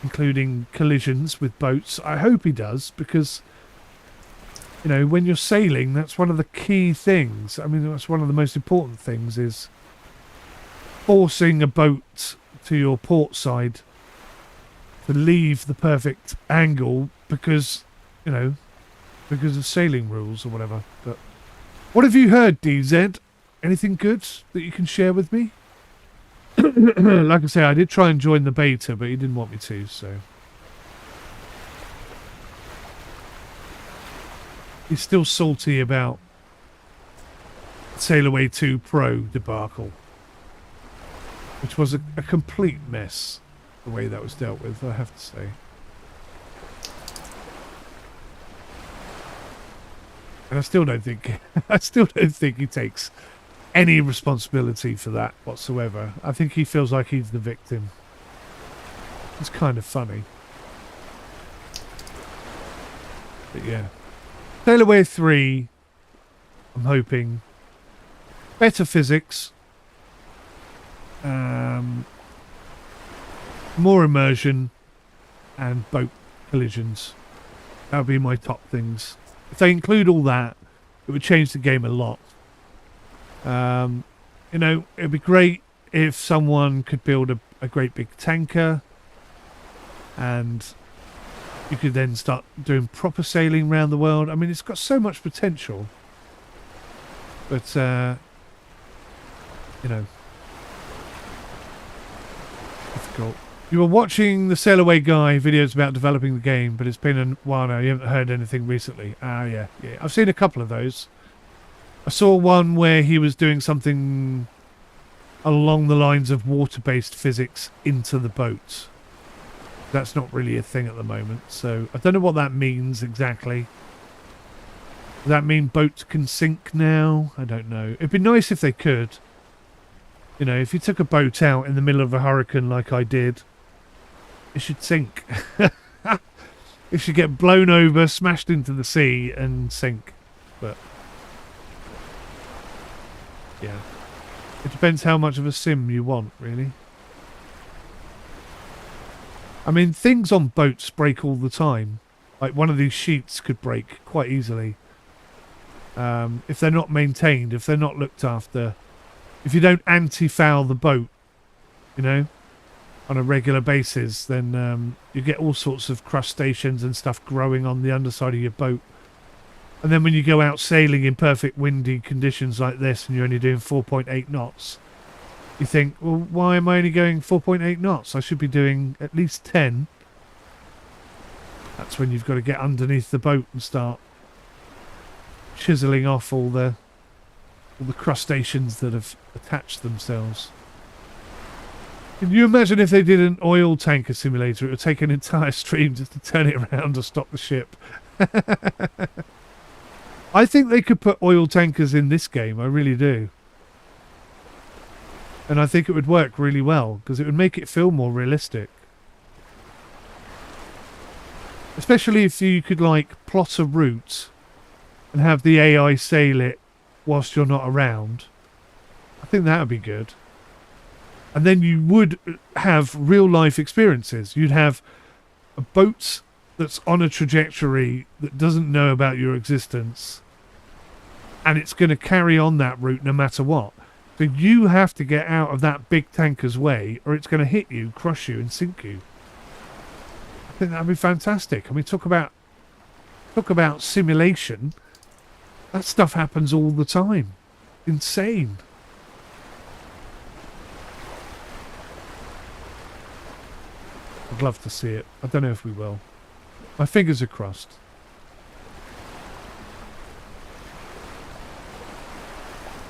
[SPEAKER 1] including collisions with boats. I hope he does, because, you know, when you're sailing, that's one of the key things. I mean, that's one of the most important things, is forcing a boat to your port side to leave the perfect angle because, you know, because of sailing rules or whatever. But what have you heard, DZ? Anything good that you can share with me? Like I say, I did try and join the beta, but he didn't want me to, so. He's still salty about Sailaway 2 Pro debacle, which was a complete mess, the way that was dealt with, I have to say. And I still don't think he takes any responsibility for that whatsoever. I think he feels like he's the victim. It's kind of funny. But yeah. Sailaway 3, I'm hoping. Better physics. More immersion. And boat collisions. That would be my top things. If they include all that, it would change the game a lot. You know, it'd be great if someone could build a great big tanker and you could then start doing proper sailing around the world. I mean, it's got so much potential, but you know, difficult. You were watching the Sailaway guy videos about developing the game, but it's been a while now. You haven't heard anything recently. Ah, yeah. I've seen a couple of those. I saw one where he was doing something along the lines of water-based physics into the boat. That's not really a thing at the moment, so I don't know what that means exactly. Does that mean boats can sink now? I don't know. It'd be nice if they could. You know, if you took a boat out in the middle of a hurricane like I did, it should sink. It should get blown over, smashed into the sea and sink. But yeah, it depends how much of a sim you want, really. I mean, things on boats break all the time. Like one of these sheets could break quite easily. If they're not maintained, if they're not looked after, if you don't anti-foul the boat, you know, on a regular basis, then you get all sorts of crustaceans and stuff growing on the underside of your boat. And then when you go out sailing in perfect windy conditions like this and you're only doing 4.8 knots, you think, well, why am I only going 4.8 knots? I should be doing at least 10. That's when you've got to get underneath the boat and start chiseling off all the crustaceans that have attached themselves. Can you imagine if they did an oil tanker simulator? It would take an entire stream just to turn it around to stop the ship. I think they could put oil tankers in this game. I really do. And I think it would work really well because it would make it feel more realistic. Especially if you could, like, plot a route and have the AI sail it whilst you're not around. I think that would be good. And then you would have real life experiences. You'd have a boat that's on a trajectory that doesn't know about your existence, and it's going to carry on that route no matter what. So you have to get out of that big tanker's way, or it's going to hit you, crush you, and sink you. I think that'd be fantastic. I mean, talk about simulation. That stuff happens all the time. Insane. I'd love to see it. I don't know if we will. My fingers are crossed.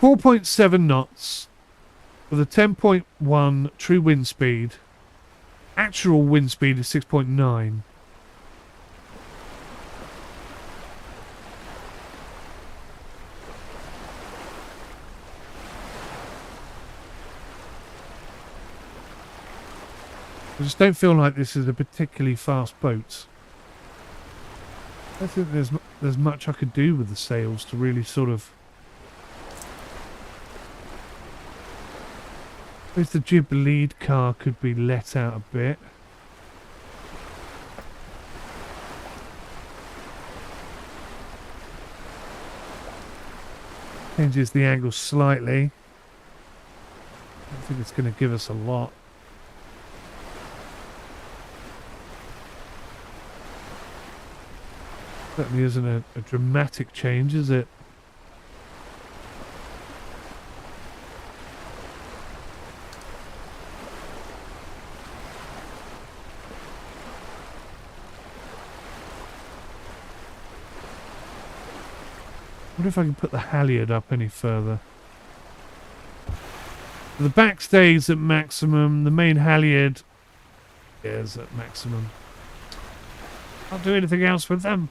[SPEAKER 1] .7 knots with a 10.1 true wind speed. Actual wind speed is 6.9. I just don't feel like this is a particularly fast boat. I don't think there's much I could do with the sails to really sort of... I suppose the jib lead car could be let out a bit. Changes the angle slightly. I don't think it's going to give us a lot. Certainly isn't a dramatic change, is it? I wonder if I can put the halyard up any further. The backstay's at maximum. The main halyard is at maximum. Can't do anything else with them.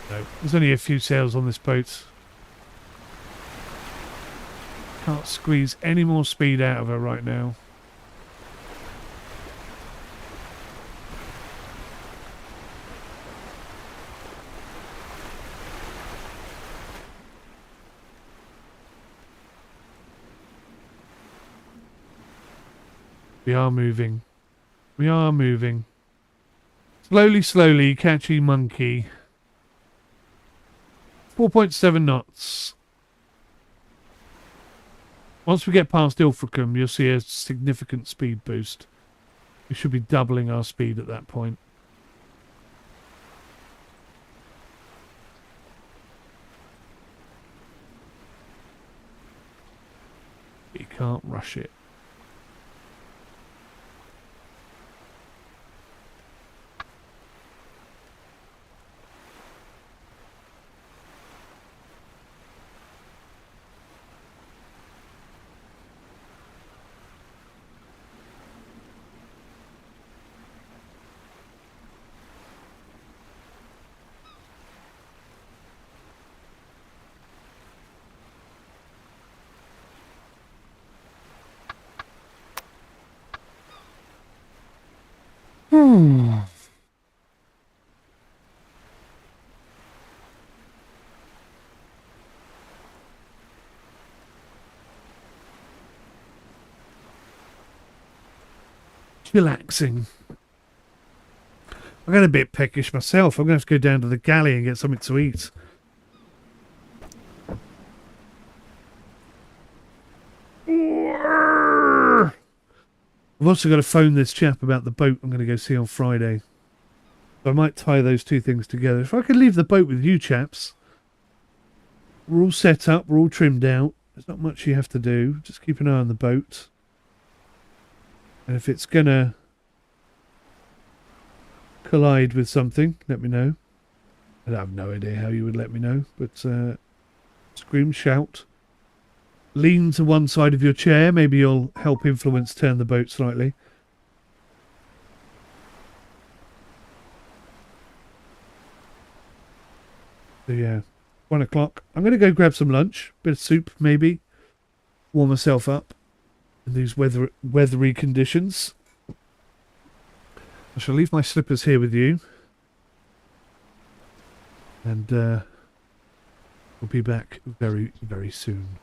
[SPEAKER 1] No, there's only a few sails on this boat. Can't squeeze any more speed out of her right now. We are moving. We are moving. Slowly, slowly, catchy monkey. 4.7 knots. Once we get past Ilfracombe, you'll see a significant speed boost. We should be doubling our speed at that point. You can't rush it. Relaxing. I'm getting a bit peckish myself. I'm going to have to go down to the galley and get something to eat. I've also got to phone this chap about the boat I'm going to go see on Friday. So I might tie those two things together. If I could leave the boat with you chaps. We're all set up. We're all trimmed out. There's not much you have to do. Just keep an eye on the boat. And if it's going to collide with something, let me know. I have no idea how you would let me know. But scream, shout. Lean to one side of your chair. Maybe you'll help influence turn the boat slightly. So yeah, 1 o'clock. I'm going to go grab some lunch. Bit of soup, maybe. Warm myself up in these weathery conditions. I shall leave my slippers here with you. And We'll be back very, very soon.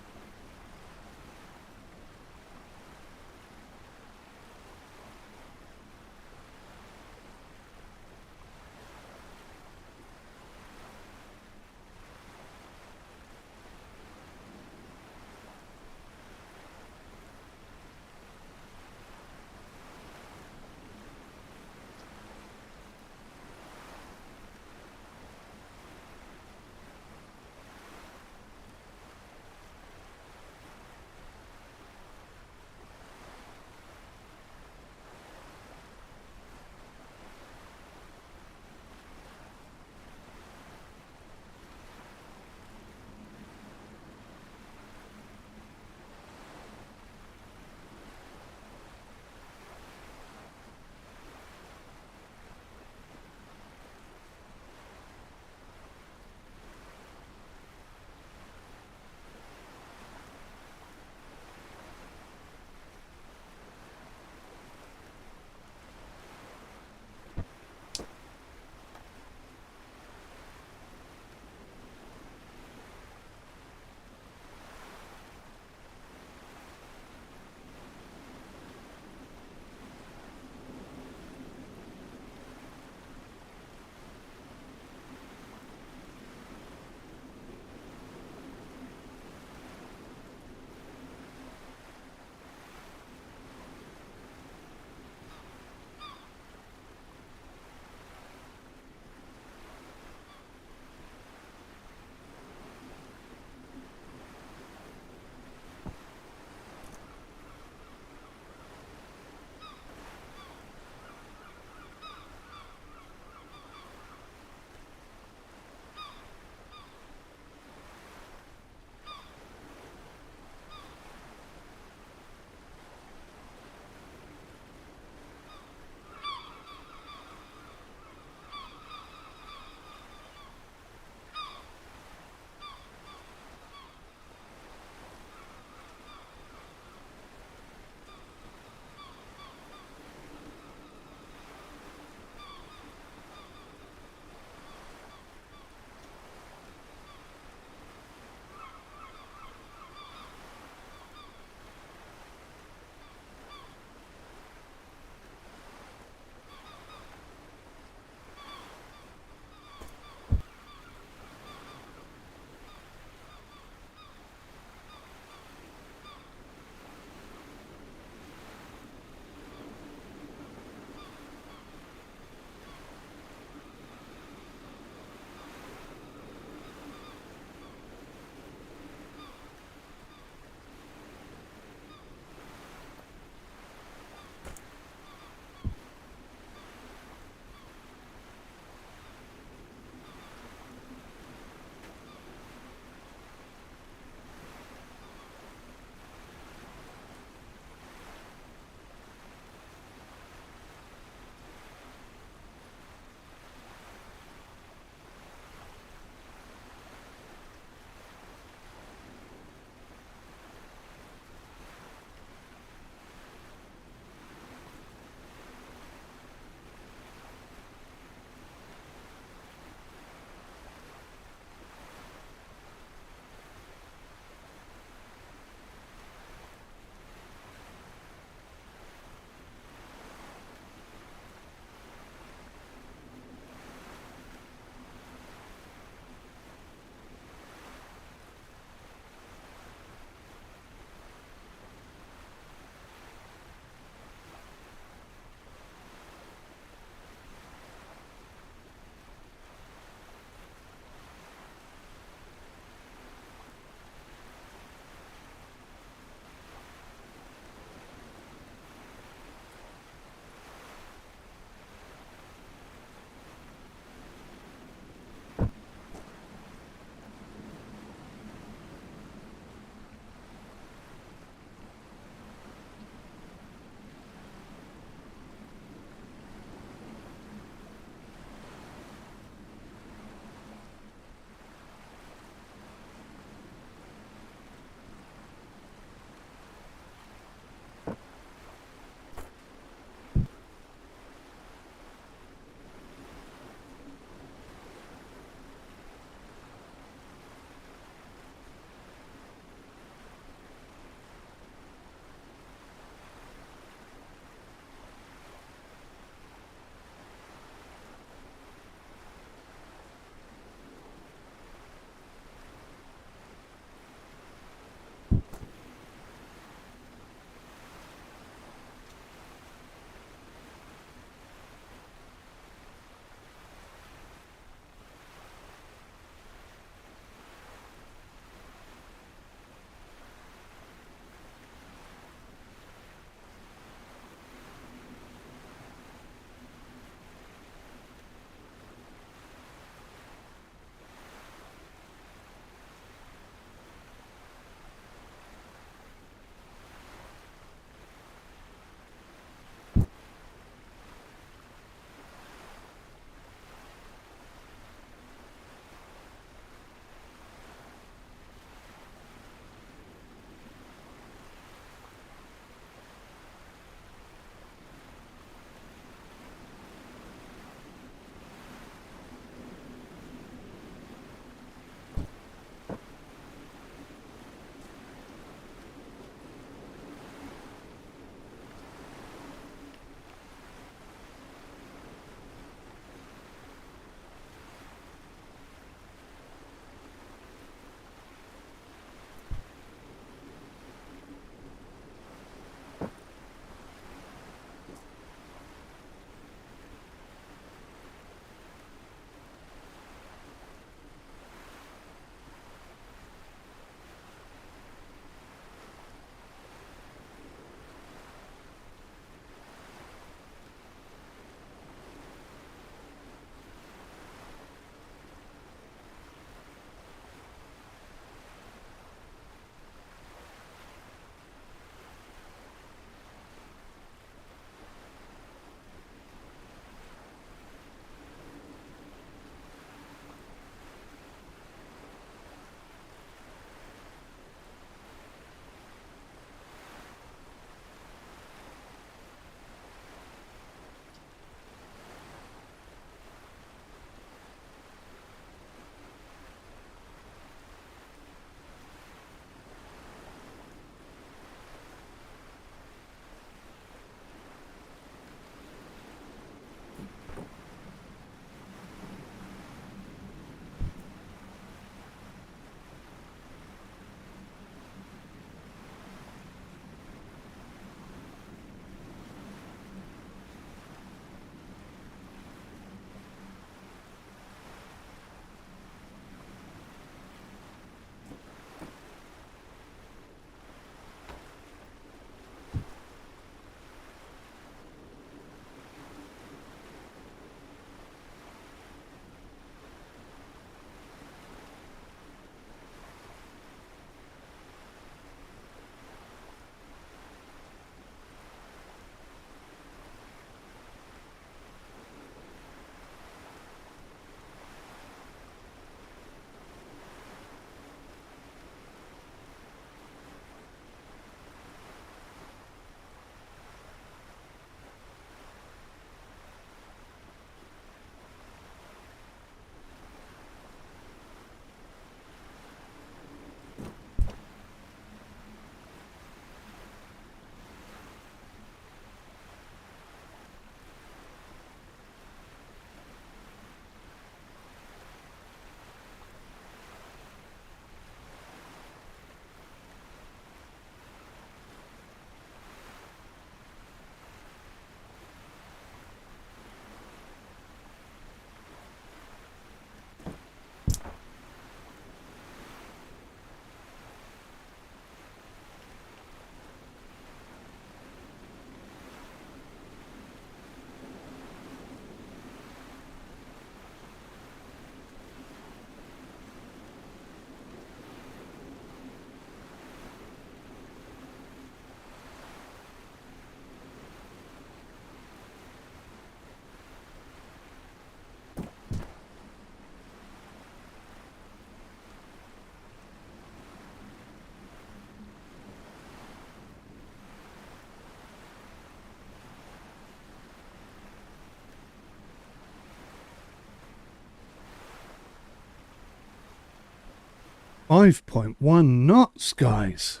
[SPEAKER 1] 5.1 knots, guys.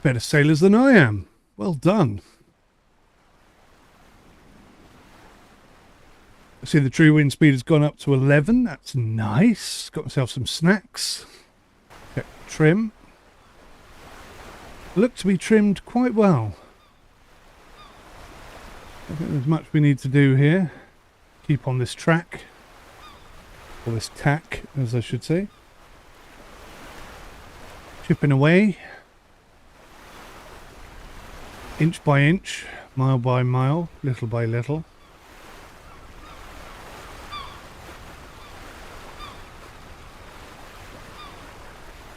[SPEAKER 1] Better sailors than I am. Well done. I see the true wind speed has gone up to 11. That's nice. Got myself some snacks. Check trim. Look to be trimmed quite well. I think there's much we need to do here. Keep on this track. Or this tack, as I should say. Chipping away. Inch by inch, mile by mile, little by little.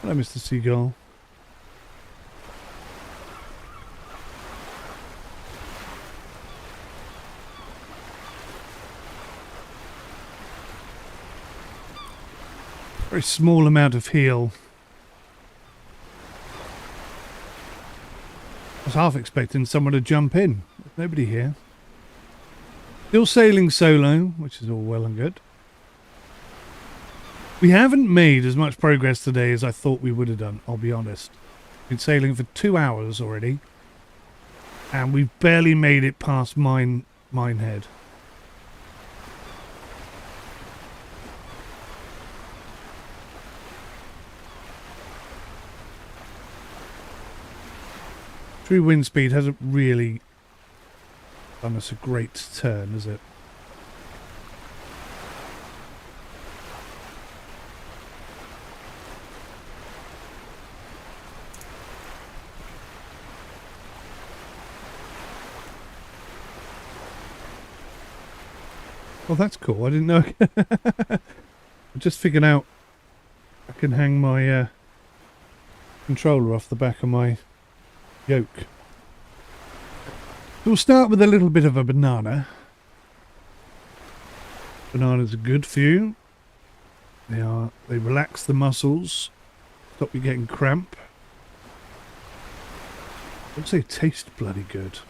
[SPEAKER 1] Hello, Mr. Seagull. Very small amount of heel. I was half expecting someone to jump in. There's nobody here. Still sailing solo, which is all well and good. We haven't made as much progress today as I thought we would have done, I'll be honest. Been sailing for 2 hours already. And we've barely made it past Minehead. True wind speed hasn't really done us a great turn, has it? Well, that's cool. I didn't know. I just figured out I can hang my controller off the back of my yoke. So we'll start with a little bit of a banana. Bananas are good for you. They relax the muscles, stop you getting cramp. I would say taste bloody good.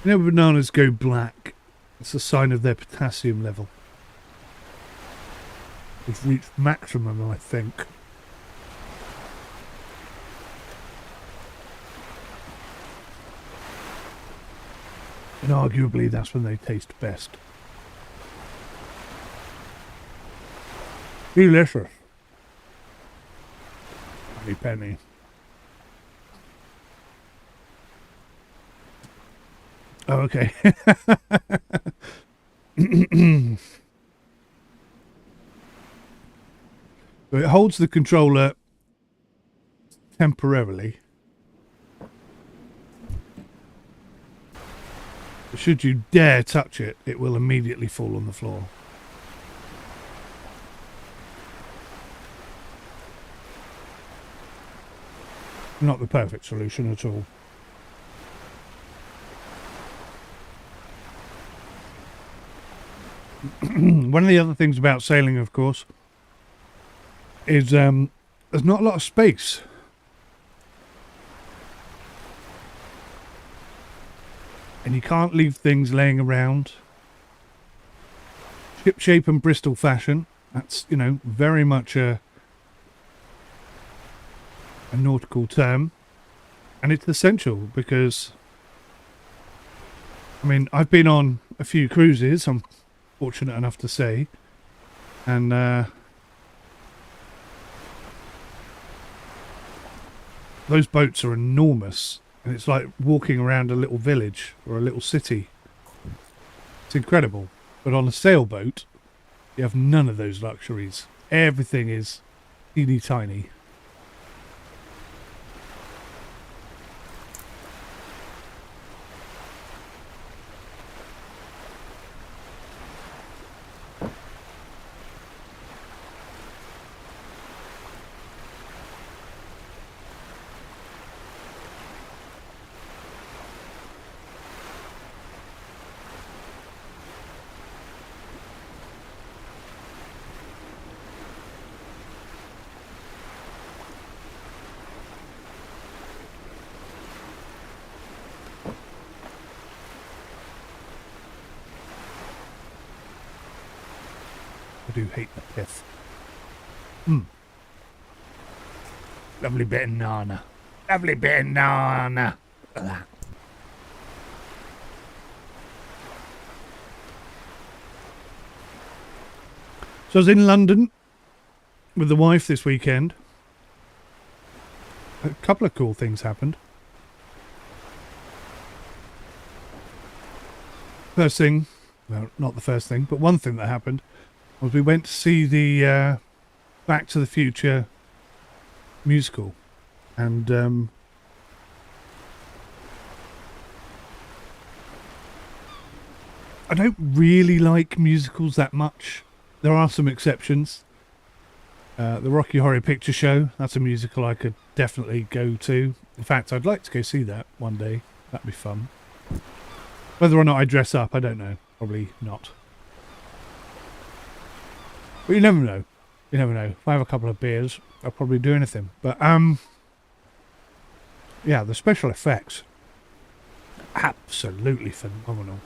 [SPEAKER 1] You know, when bananas go black, it's a sign of their potassium level. It's reached maximum, I think. And arguably that's when they taste best. Delicious. Penny penny. Oh, okay. So it holds the controller temporarily. Should you dare touch it, it will immediately fall on the floor. Not the perfect solution at all. One of the other things about sailing, of course, is there's not a lot of space. And you can't leave things laying around. Ship shape and Bristol fashion. That's, you know, very much a nautical term. And it's essential because, I mean, I've been on a few cruises, I'm fortunate enough to say. And those boats are enormous. And it's like walking around a little village or a little city. It's incredible. But on a sailboat, you have none of those luxuries. Everything is teeny tiny. I do hate the pith. Lovely bit of nana. Lovely bit of nana. Look at that. So I was in London with the wife this weekend. A couple of cool things happened. First thing, well, not the first thing, but one thing that happened was we went to see the Back to the Future musical. And I don't really like musicals that much. There are some exceptions. The Rocky Horror Picture Show, that's a musical I could definitely go to. In fact, I'd like to go see that one day. That'd be fun. Whether or not I dress up, I don't know. Probably not. But you never know. You never know. If I have a couple of beers, I'll probably do anything. But, yeah, the special effects. Absolutely phenomenal.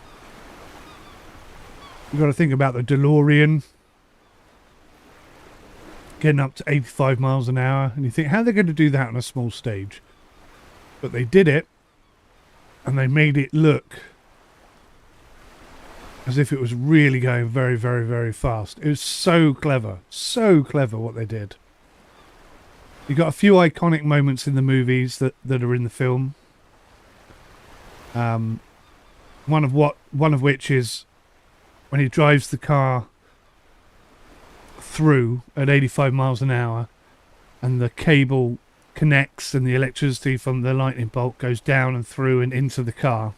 [SPEAKER 1] You've got to think about the DeLorean getting up to 85 miles an hour, and you think, how are they going to do that on a small stage? But they did it, and they made it look as if it was really going very, very, very fast. It was so clever what they did. You got a few iconic moments in the movies that are in the film. One of which is when he drives the car through at 85 miles an hour and the cable connects and the electricity from the lightning bolt goes down and through and into the car.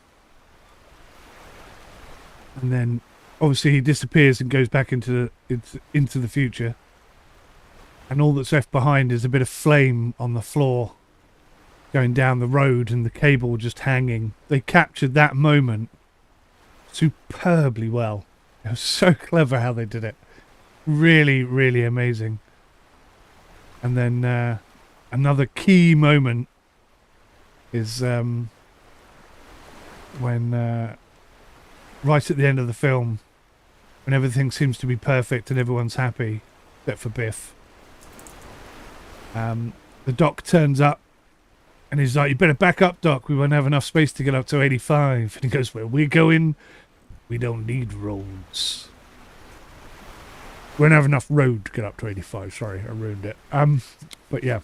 [SPEAKER 1] And then obviously he disappears and goes back into the future. And all that's left behind is a bit of flame on the floor going down the road and the cable just hanging. They captured that moment superbly well. It was so clever how they did it. Really, really amazing. And then another key moment is when right at the end of the film, when everything seems to be perfect and everyone's happy, except for Biff. The doc turns up and he's like, you better back up, Doc. We won't have enough space to get up to 85. And he goes, where we're going, we don't need roads. We won't have enough road to get up to 85. Sorry, I ruined it. But yeah.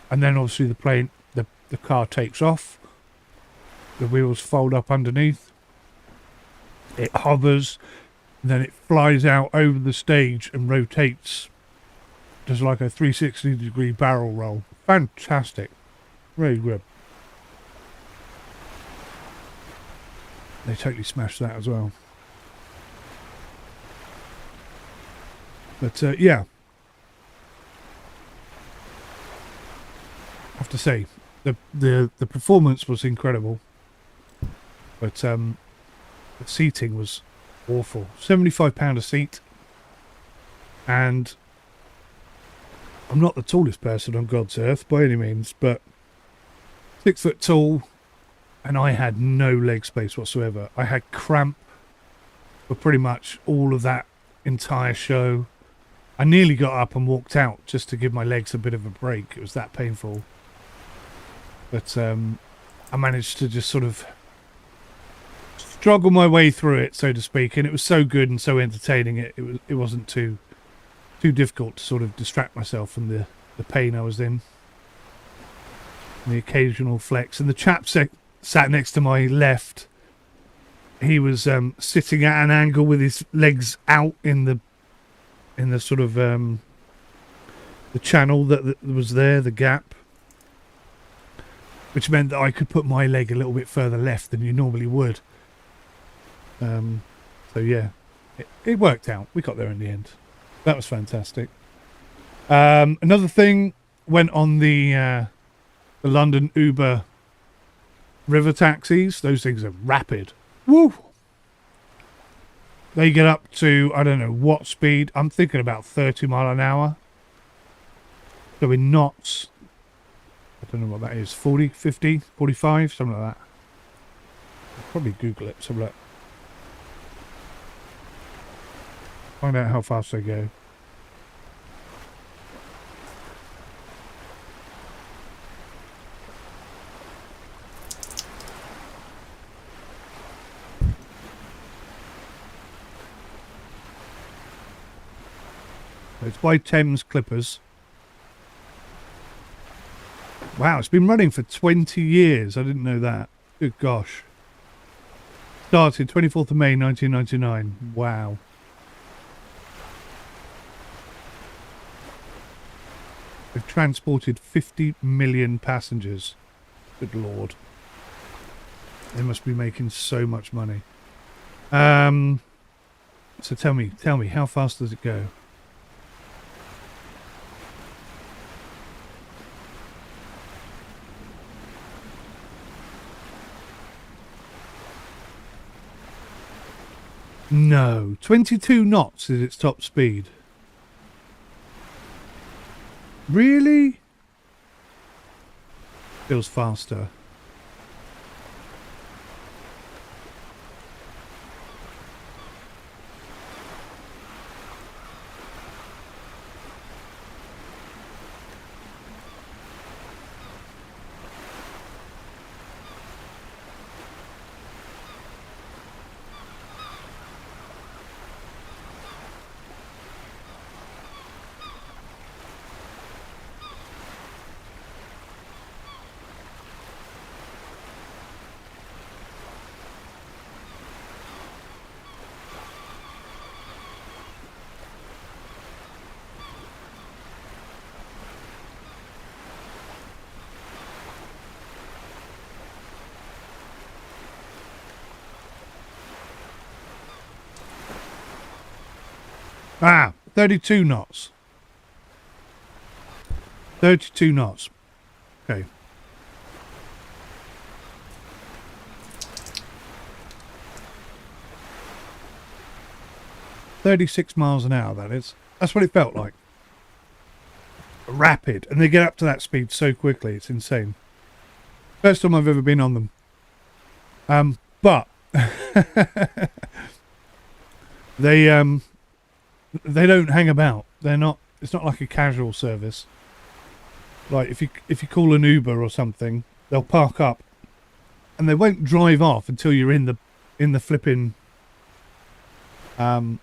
[SPEAKER 1] And then obviously the car takes off. The wheels fold up underneath. It hovers. And then it flies out over the stage and rotates. Does like a 360-degree barrel roll. Fantastic. Really good. They totally smashed that as well. But yeah, I have to say the performance was incredible, but the seating was awful. £75 a seat, and I'm not the tallest person on God's earth by any means, but 6 foot tall, and I had no leg space whatsoever. I had cramp for pretty much all of that entire show. I nearly got up and walked out just to give my legs a bit of a break. It was that painful. But I managed to just sort of struggle my way through it, so to speak. And it was so good and so entertaining. It wasn't too difficult to sort of distract myself from the pain I was in. And the occasional flex. And the chap sat next to my left. He was sitting at an angle with his legs out in the sort of the channel that was there, the gap, which meant that I could put my leg a little bit further left than you normally would. So yeah, it worked out. We got there in the end. That was fantastic. Another thing, went on the London Uber river taxis. Those things are rapid. Woo! They get up to, I don't know what speed. I'm thinking about 30 mile an hour. So in knots, I don't know what that is. 40, 50, 45, something like that. I'll probably Google it. So look. Find out how fast they go. It's by Thames Clippers. Wow, it's been running for 20 years. I didn't know that. Good gosh. Started 24th of May 1999. Wow. They've transported 50 million passengers. Good lord. They must be making so much money. So tell me, how fast does it go? No, 22 knots is its top speed. Really? Feels faster. Ah, 32 knots. 32 knots. Okay. $36 miles an hour, that is. That's what it felt like. Rapid. And they get up to that speed so quickly. It's insane. First time I've ever been on them. But they don't hang about. They're not. It's not like a casual service. Like if you call an Uber or something, they'll park up, and they won't drive off until you're in the flipping. Until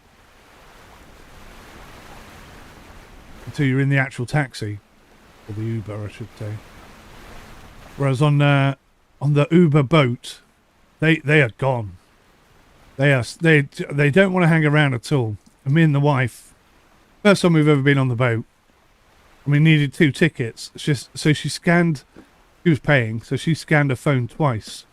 [SPEAKER 1] you're in the actual taxi, or the Uber, I should say. Whereas on the Uber boat, they are gone. They don't want to hang around at all. And me and the wife, first time we've ever been on the boat, and we needed 2 tickets. So she scanned. She was paying, so she scanned her phone twice.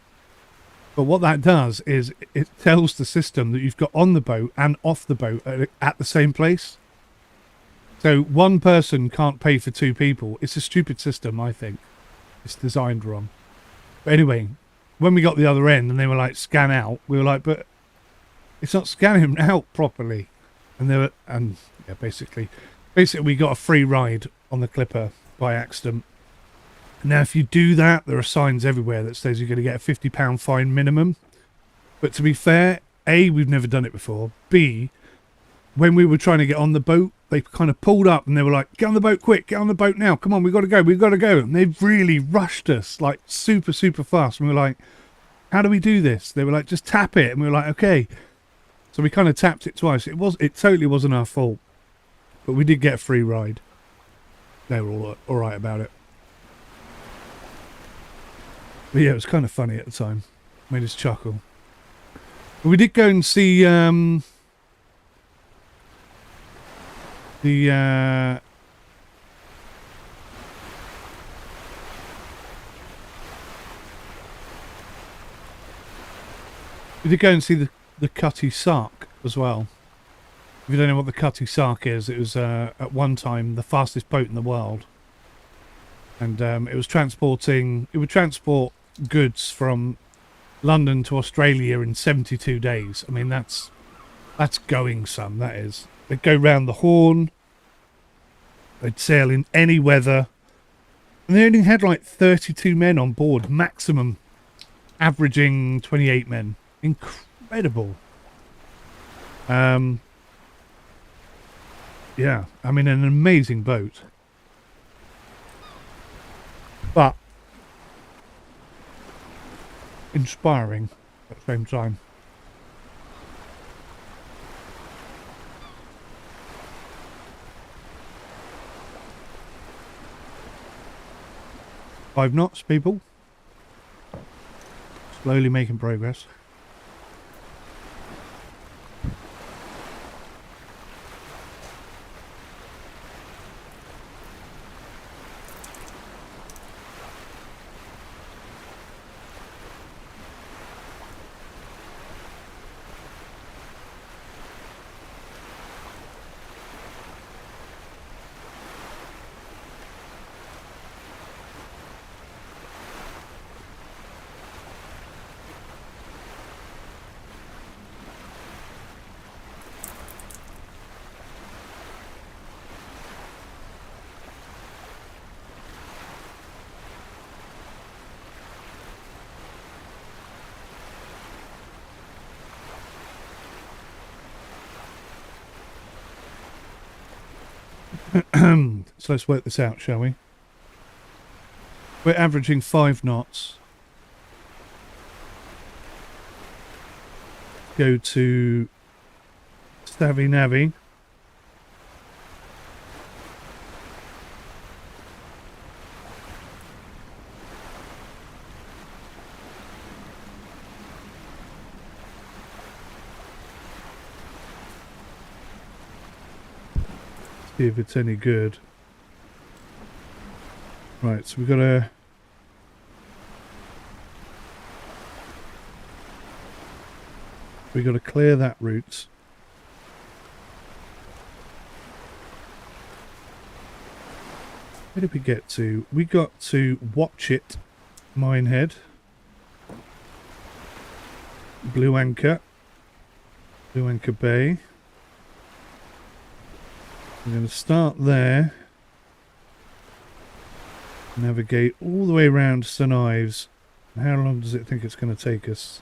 [SPEAKER 1] But what that does is it tells the system that you've got on the boat and off the boat at the same place. So one person can't pay for 2 people. It's a stupid system, I think. It's designed wrong. But anyway, when we got the other end and they were like, scan out, we were like, but it's not scanning out properly. And they were, and yeah, basically we got a free ride on the Clipper by accident. Now, if you do that, there are signs everywhere that says you're going to get a £50 fine minimum. But to be fair, A, we've never done it before. B, when we were trying to get on the boat, they kind of pulled up and they were like, get on the boat quick, get on the boat now. Come on, we've got to go. And they really rushed us like super, super fast. And we were like, how do we do this? They were like, just tap it. And we were like, okay. So we kind of tapped it twice. It totally wasn't our fault. But we did get a free ride. They were all right about it. But yeah, it was kind of funny at the time. Made us chuckle. But we did go and see we did go and see the Cutty Sark as well. If you don't know what the Cutty Sark is, it was at one time the fastest boat in the world. And it would transport goods from London to Australia in 72 days. I mean, that's going some, that is. They'd go round the Horn. They'd sail in any weather. And they only had like 32 men on board, maximum, averaging 28 men. Incredible. Yeah, I mean, an amazing boat. But inspiring at the same time. 5 knots, people. Slowly making progress. So let's work this out, shall we? We're averaging 5 knots. Go to Savvy Navy. See if it's any good. Right, so we've got to... We've got to clear that route. Where did we get to? We got to Watchet, Minehead, Blue Anchor Bay. We're going to start there. Navigate all the way around St Ives. How long does it think it's going to take us?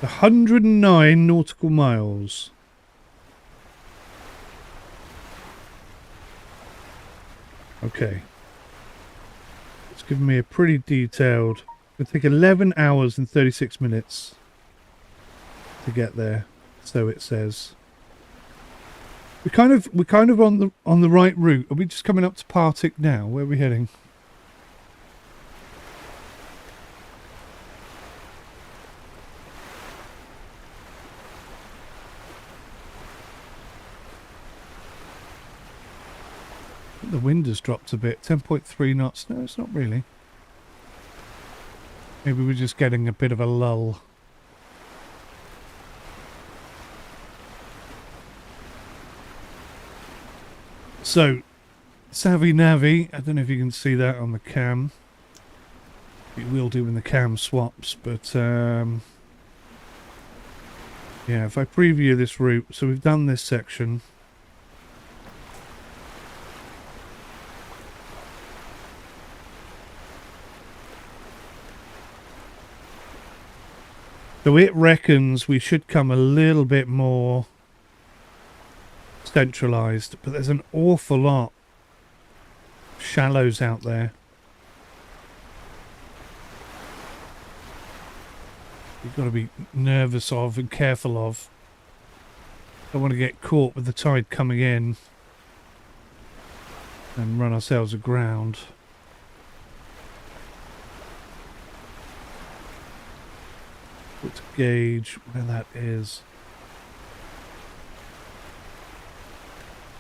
[SPEAKER 1] The 109 nautical miles. Okay. It's given me a pretty detailed... It'll take 11 hours and 36 minutes to get there, so it says. We're kind of on the right route. Are we just coming up to Partick now? Where are we heading? The wind has dropped a bit. 10.3 knots. No, it's not really. Maybe we're just getting a bit of a lull. So, Savvy Navy. I don't know if you can see that on the cam. It will do when the cam swaps, but yeah, if I preview this route, so we've done this section. So it reckons we should come a little bit more centralised, but there's an awful lot of shallows out there. You've got to be nervous of and careful of. Don't want to get caught with the tide coming in and run ourselves aground. Let's gauge where that is.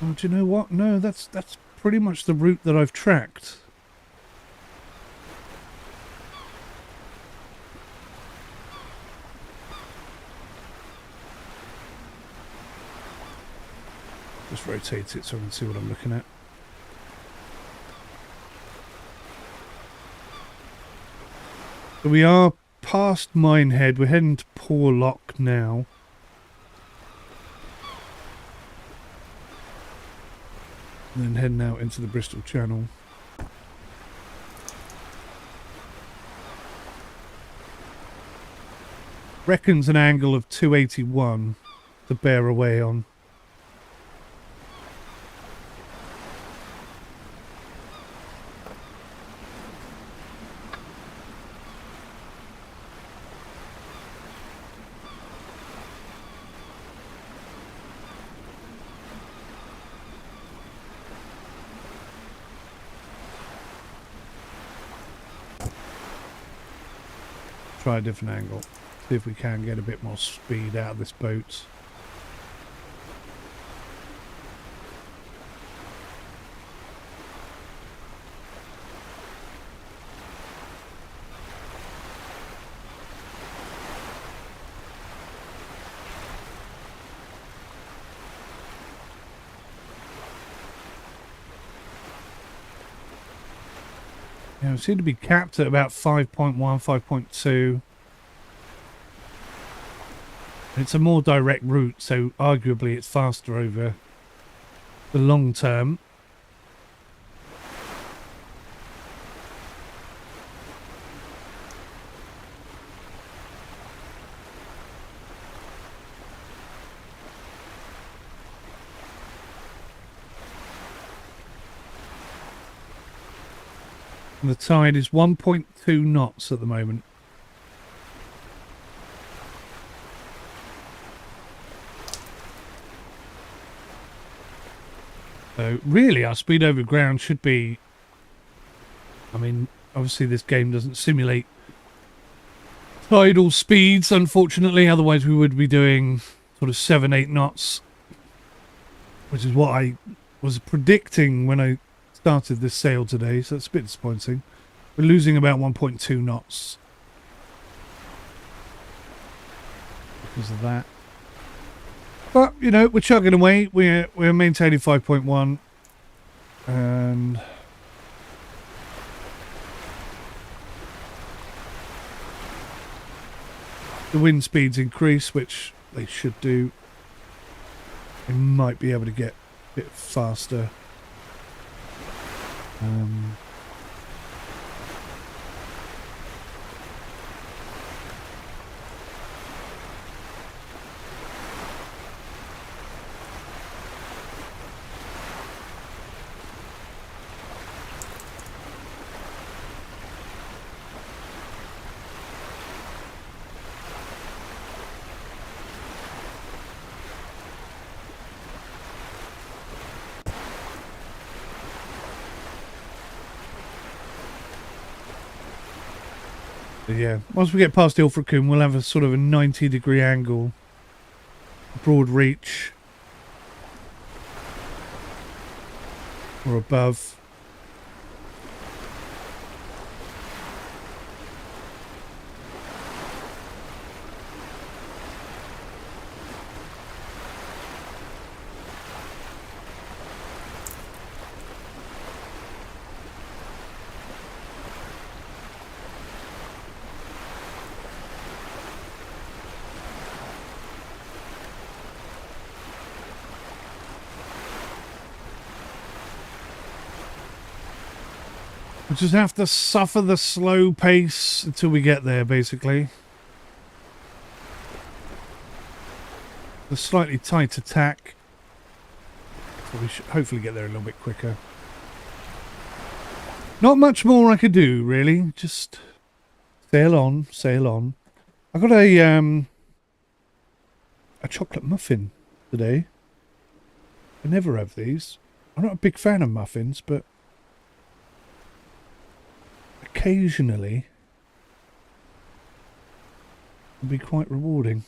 [SPEAKER 1] Oh, do you know what? No, that's pretty much the route that I've tracked. Just rotate it so I can see what I'm looking at. So we are past Minehead. We're heading to Poole Lock now. And then heading out into the Bristol Channel. Reckons an angle of 281 to bear away on. Try a different angle. See if we can get a bit more speed out of this boat. Yeah, we seem to be capped at about 5.1, 5.2. It's a more direct route, so arguably it's faster over the long term. And the tide is 1.2 knots at the moment. So really our speed over ground should be, I mean, obviously this game doesn't simulate tidal speeds, unfortunately, otherwise we would be doing sort of 7-8 knots, which is what I was predicting when I started this sail today, so it's a bit disappointing. We're losing about 1.2 knots because of that. But, you know, we're chugging away. We're maintaining 5.1. And the wind speeds increase, which they should do. We might be able to get a bit faster. Yeah, once we get past Ilfracombe, we'll have a sort of a 90-degree angle, broad reach, or above. We just have to suffer the slow pace until we get there, basically. The slightly tighter tack. So we should hopefully get there a little bit quicker. Not much more I could do, really. Just sail on, sail on. I got a chocolate muffin today. I never have these. I'm not a big fan of muffins, but occasionally can be quite rewarding.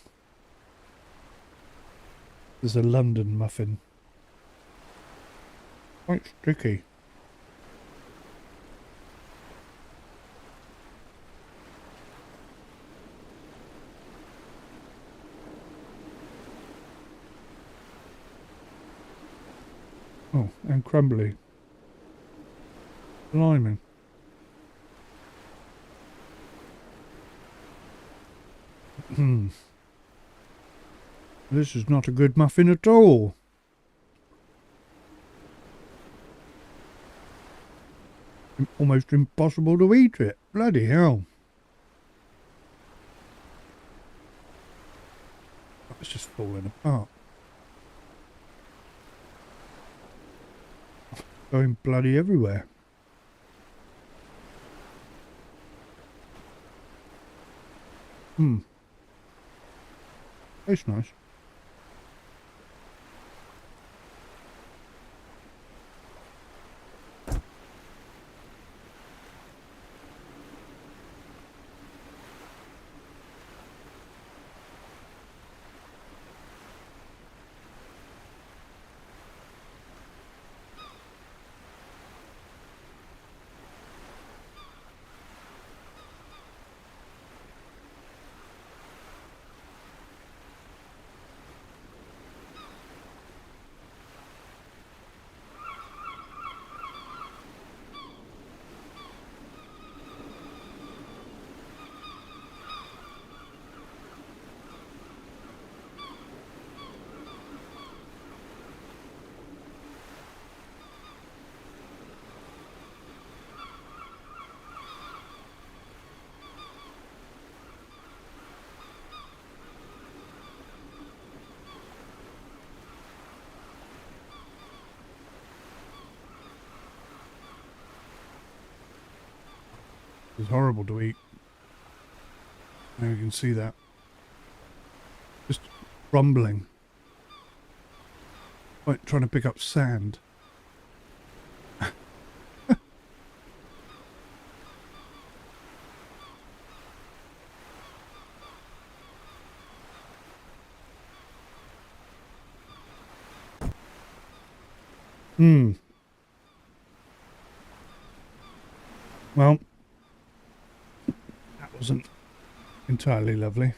[SPEAKER 1] There's a London muffin. Quite sticky. Oh, and crumbly. Blimey. This is not a good muffin at all. Almost impossible to eat it. Bloody hell. It's just falling apart. Going bloody everywhere. It's nice. It's horrible to eat. Now you can see that. Just rumbling. Like trying to pick up sand. Well, that wasn't entirely lovely.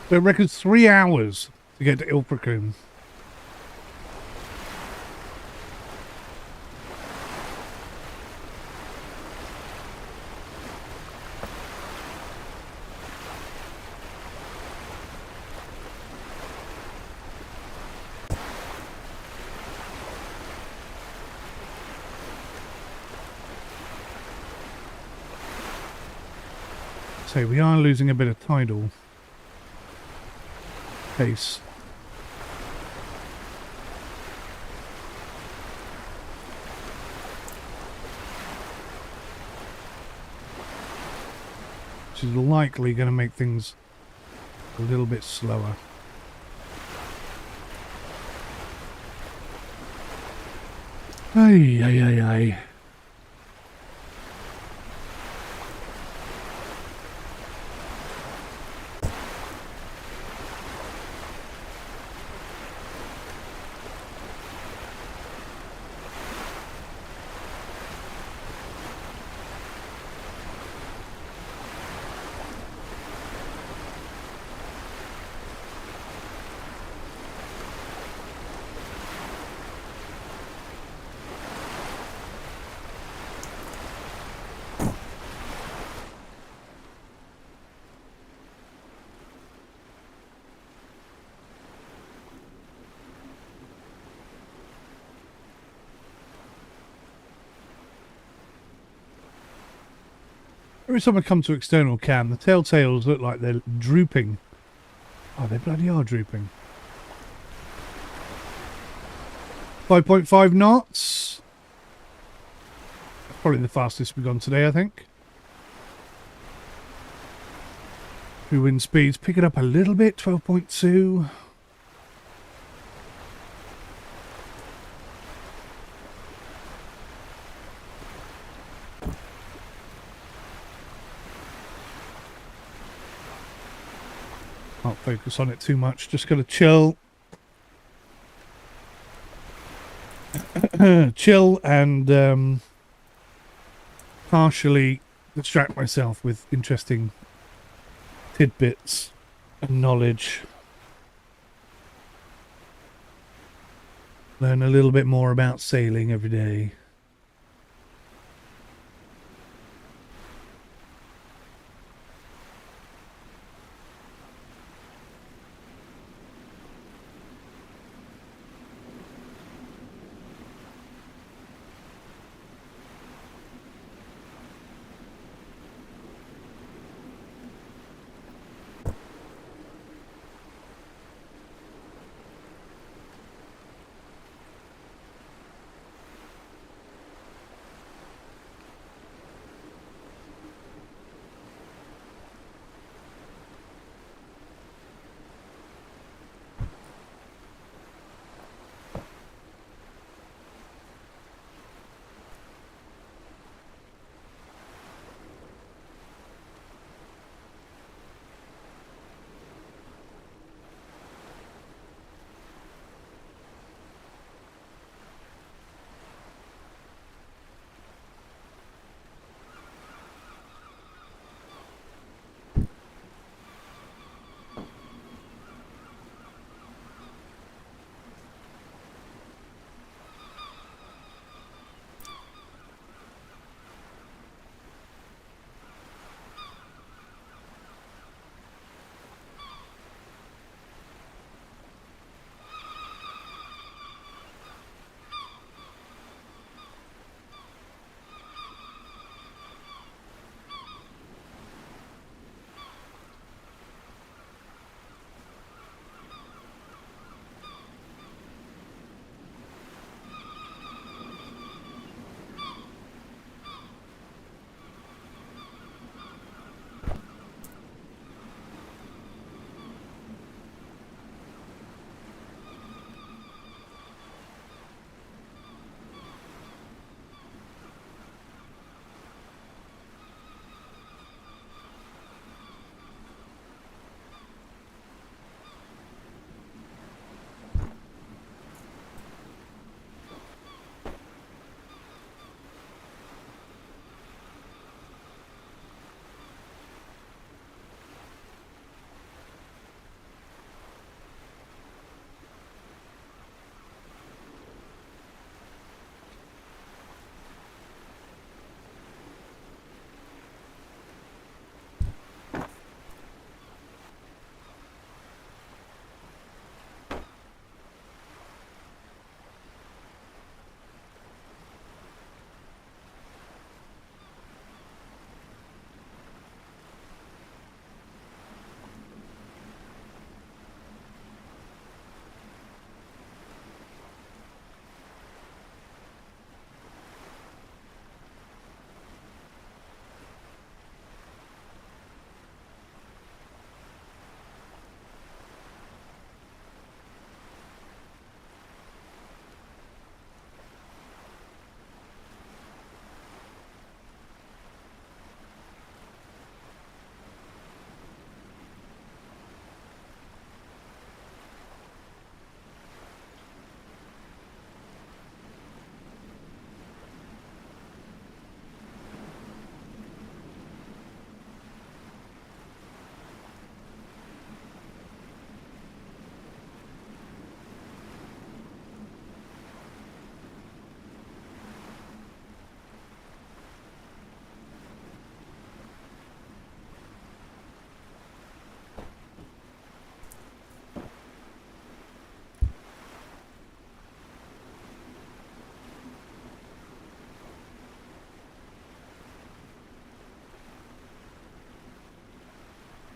[SPEAKER 1] So it reckons 3 hours to get to Ilfracombe. So we are losing a bit of tidal pace. Which is likely going to make things a little bit slower. Ay, ay, ay, ay. Every time I come to external cam, the telltales look like they're drooping. Oh, they bloody are drooping. 5.5 knots. That's probably the fastest we've gone today, I think. Through wind speeds, pick it up a little bit, 12.2. focus on it too much. Just got to chill. Chill and partially distract myself with interesting tidbits and knowledge. Learn a little bit more about sailing every day.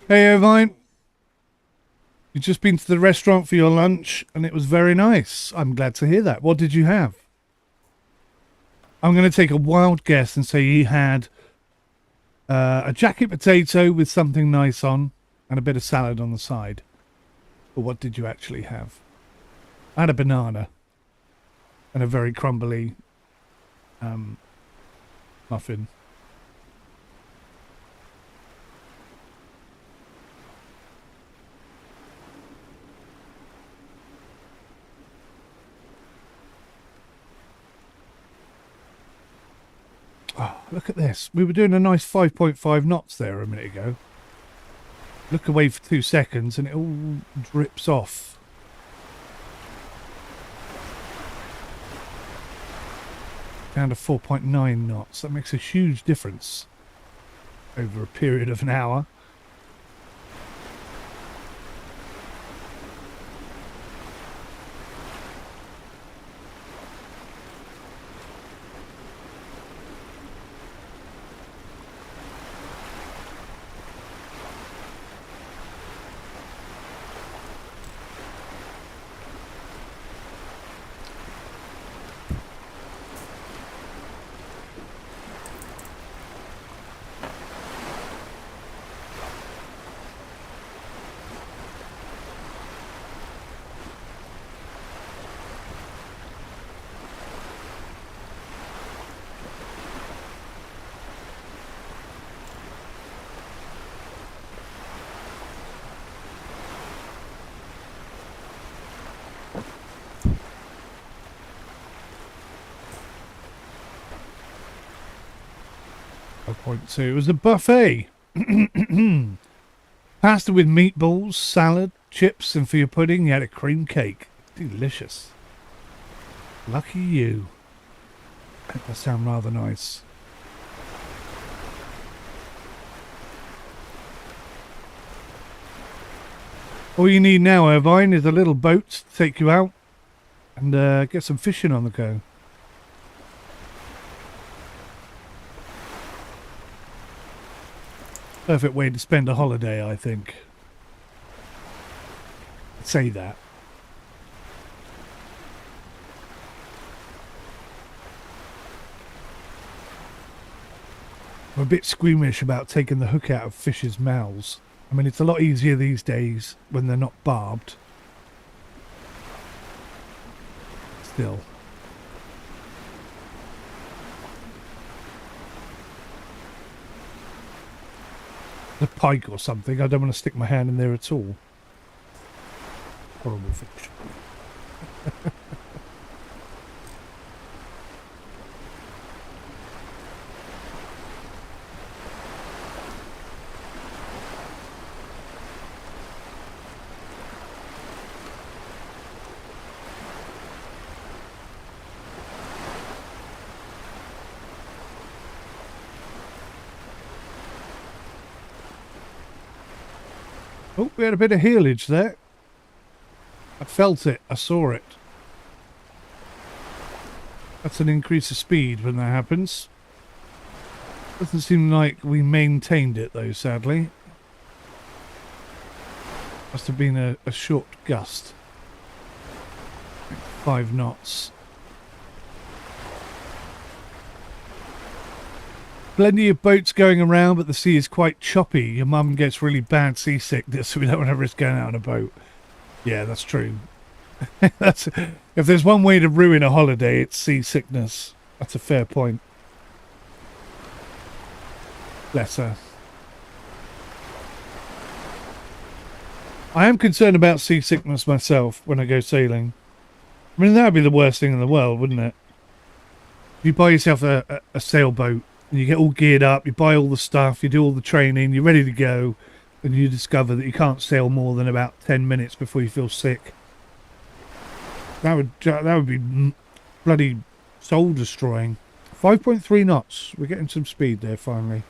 [SPEAKER 1] Hey, Irvine. You've just been to the restaurant for your lunch and it was very nice. I'm glad to hear that. What did you have? I'm going to take a wild guess and say you had a jacket potato with something nice on and a bit of salad on the side. But what did you actually have? I had a banana and a very crumbly muffin. Oh, look at this. We were doing a nice 5.5 knots there a minute ago. Look away for 2 seconds and it all drips off. Down to 4.9 knots. That makes a huge difference over a period of an hour. So it was a buffet. Pasta with meatballs, salad, chips, and for your pudding you had a cream cake. Delicious. Lucky you. That does sound rather nice. All you need now, Irvine, is a little boat to take you out and get some fishing on the go. Perfect way to spend a holiday, I think. I'd say that. I'm a bit squeamish about taking the hook out of fish's mouths. I mean, it's a lot easier these days when they're not barbed. Still. A pike or something, I don't want to stick my hand in there at all. Horrible fish. Oh, we had a bit of heelage there. I felt it. I saw it. That's an increase of speed when that happens. Doesn't seem like we maintained it though, sadly. Must have been a short gust. 5 knots. Plenty of boats going around, but the sea is quite choppy. Your mum gets really bad seasickness, so we don't want to risk going out on a boat. Yeah, that's true. If there's one way to ruin a holiday, it's seasickness. That's a fair point. Bless her. I am concerned about seasickness myself when I go sailing. I mean, that would be the worst thing in the world, wouldn't it? If you buy yourself a sailboat, and you get all geared up, you buy all the stuff, you do all the training, you're ready to go, and you discover that you can't sail more than about 10 minutes before you feel sick. That would be bloody soul destroying. 5.3 knots. We're getting some speed there finally.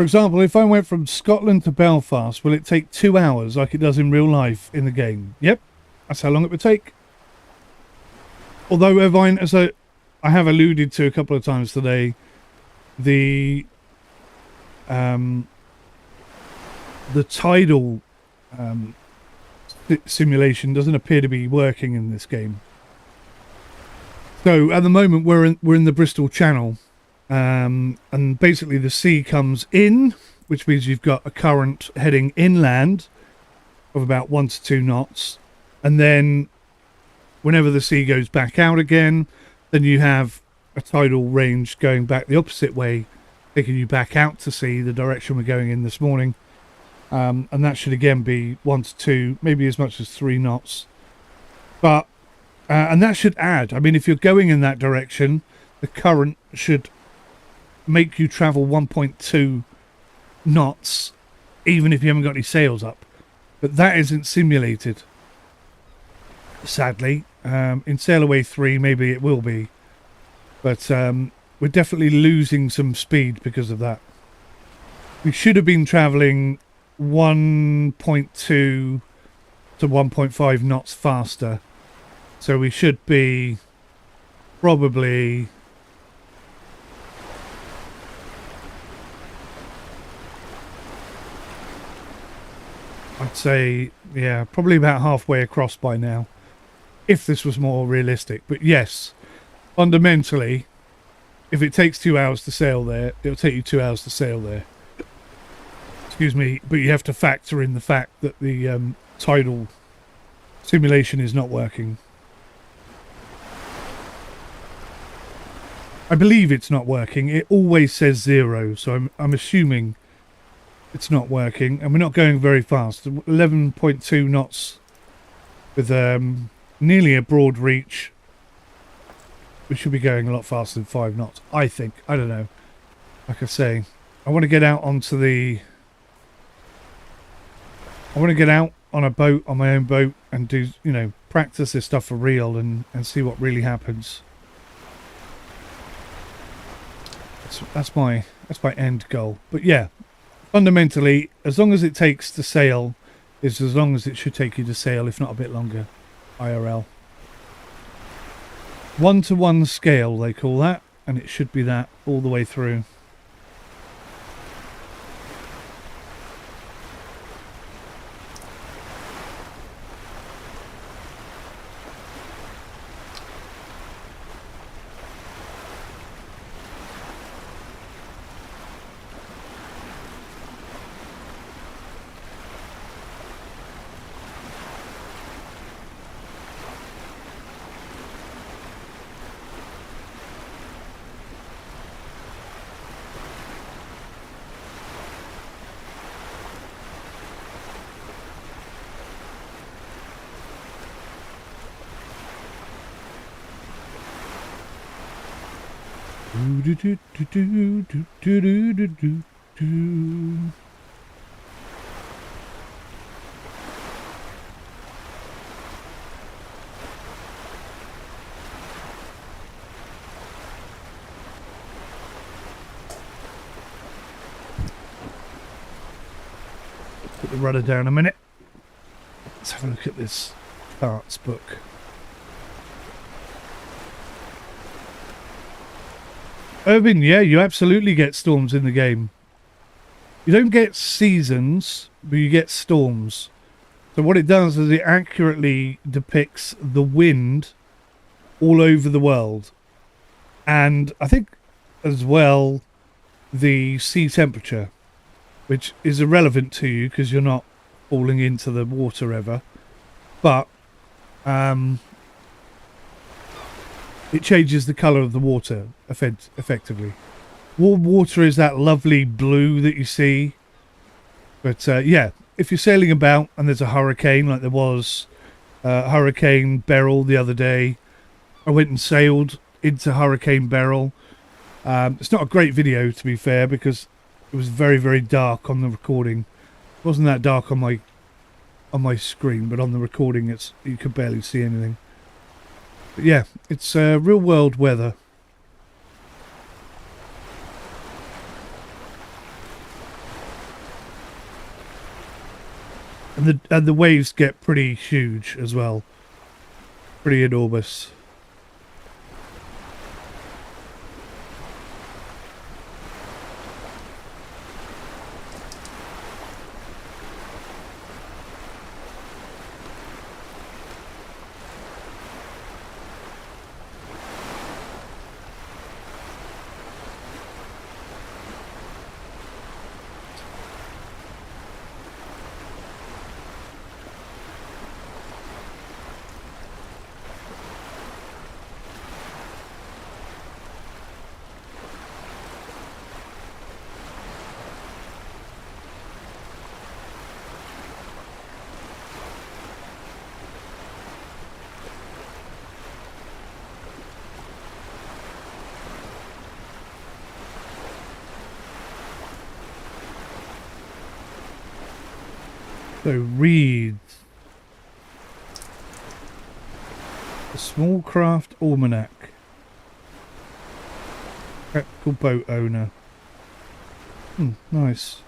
[SPEAKER 1] For example, if I went from Scotland to Belfast, will it take 2 hours like it does in real life in the game? Yep, that's how long it would take. Although, Irvine, as I have alluded to a couple of times today, the tidal simulation doesn't appear to be working in this game. So at the moment we're in the Bristol Channel, and basically the sea comes in, which means you've got a current heading inland of about 1 to 2 knots, and then whenever the sea goes back out again, then you have a tidal range going back the opposite way, taking you back out to sea, the direction we're going in this morning. And that should again be 1 to 2, maybe as much as 3 knots. But and that should add. I mean, if you're going in that direction, the current should make you travel 1.2 knots, even if you haven't got any sails up. But that isn't simulated, sadly. In Sailaway 3, maybe it will be. But we're definitely losing some speed because of that. We should have been travelling 1.2 to 1.5 knots faster. So we should be probably I'd say, yeah, probably about halfway across by now, if this was more realistic. But yes, fundamentally, if it takes 2 hours to sail there, it'll take you 2 hours to sail there. Excuse me, but you have to factor in the fact that the tidal simulation is not working. I believe it's not working. It always says 0, so I'm assuming it's not working, and we're not going very fast. 11.2 knots with nearly a broad reach. We should be going a lot faster than 5 knots, I think. I don't know. Like I say, I want to get out onto the... I want to get out on a boat, on my own boat, and do, you know, practice this stuff for real and see what really happens. That's my end goal. But yeah, fundamentally, as long as it takes to sail, is as long as it should take you to sail, if not a bit longer, IRL. 1-to-1 scale, they call that, and it should be that all the way through. Put the rudder down a minute. Let's have a look at this charts book. Irvin, yeah, you absolutely get storms in the game. You don't get seasons, but you get storms. So what it does is it accurately depicts the wind all over the world. And I think as well the sea temperature, which is irrelevant to you because you're not falling into the water ever. But it changes the colour of the water effectively. Warm water is that lovely blue that you see. But yeah, if you're sailing about and there's a hurricane, like there was Hurricane Beryl the other day, I went and sailed into Hurricane Beryl. It's not a great video, to be fair, because it was very, very dark on the recording. It wasn't that dark on my screen, but on the recording, you could barely see anything. But yeah, it's real world weather. And the waves get pretty huge as well, pretty enormous. So reads. A small craft almanac. Practical boat owner. Nice.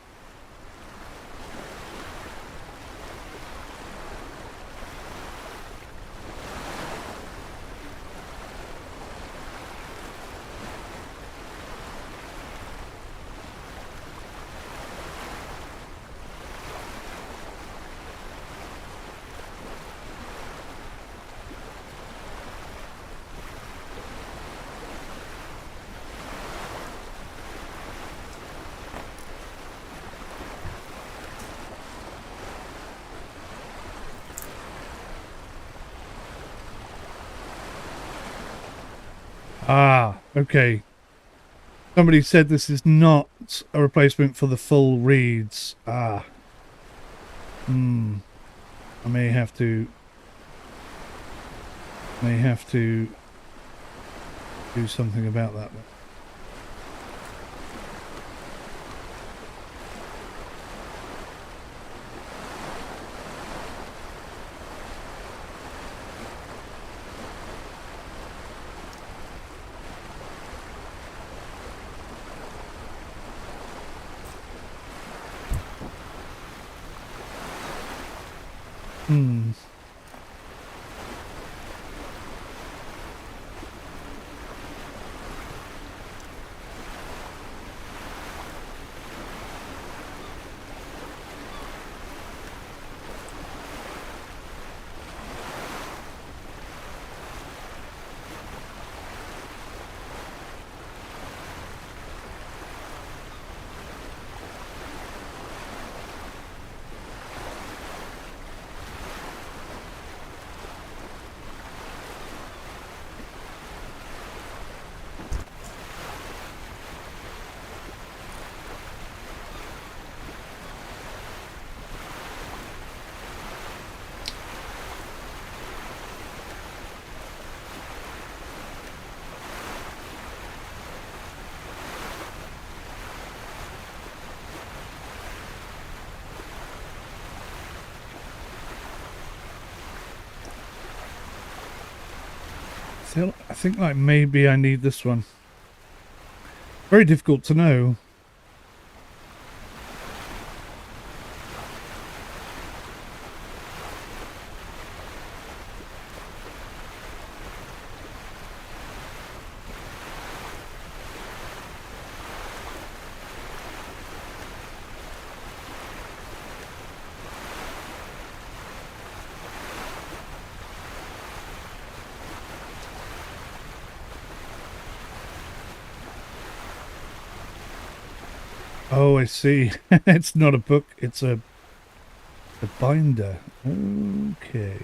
[SPEAKER 1] Ah, okay. Somebody said this is not a replacement for the full reeds. Ah. I may have to do something about that. I think like maybe I need this one. Very difficult to know. Oh, I see. It's not a book, it's a binder. Okay.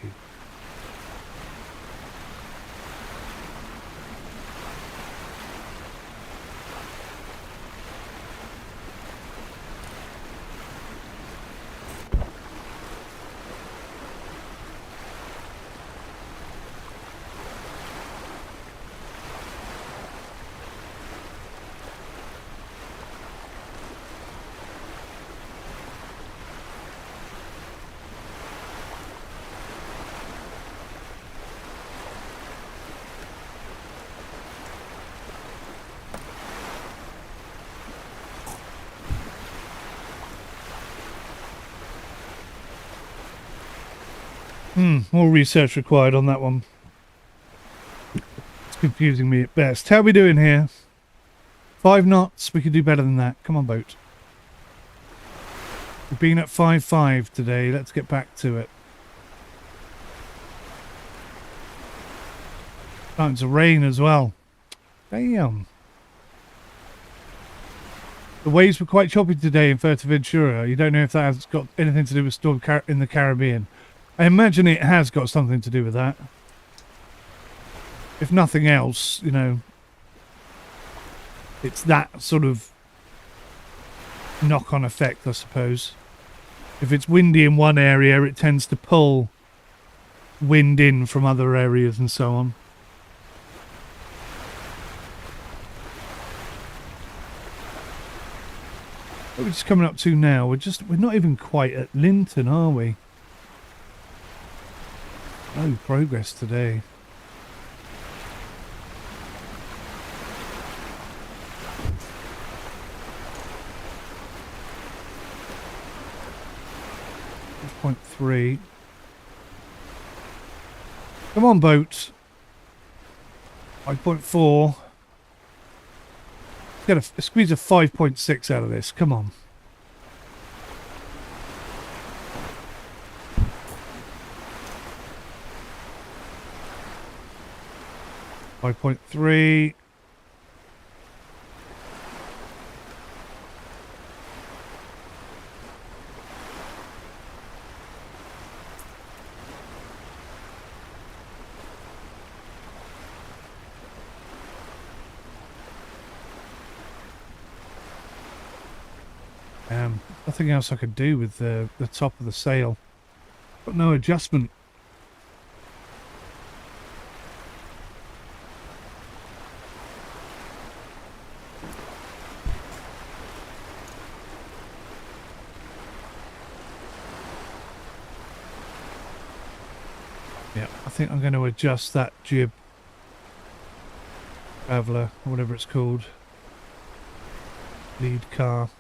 [SPEAKER 1] More research required on that one. It's confusing me at best. How are we doing here? 5 knots. We could do better than that. Come on, boat. We've been at 5.5 today. Let's get back to it. Starting to rain as well. Damn. The waves were quite choppy today in Fuerteventura. You don't know if that has got anything to do with storm in the Caribbean. I imagine it has got something to do with that. If nothing else, you know, it's that sort of knock-on effect, I suppose. If it's windy in one area, it tends to pull wind in from other areas and so on. What are we just coming up to now? We're not even quite at Linton, are we? No progress today. Point 3. Come on, boat. 5.4. Get a squeeze of 5.6 out of this. Come on. .3. Nothing else I could do with the top of the sail. Got no adjustment. Yeah, I think I'm going to adjust that jib. Traveller, or whatever it's called. Lead car.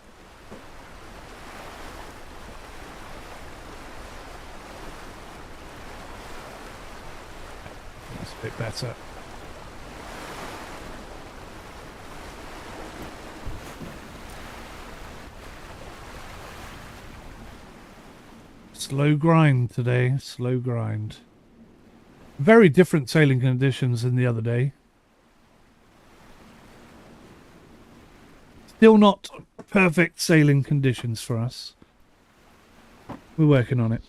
[SPEAKER 1] That's a bit better. Slow grind today, slow grind. Very different sailing conditions than the other day. Still not perfect sailing conditions for us. We're working on it.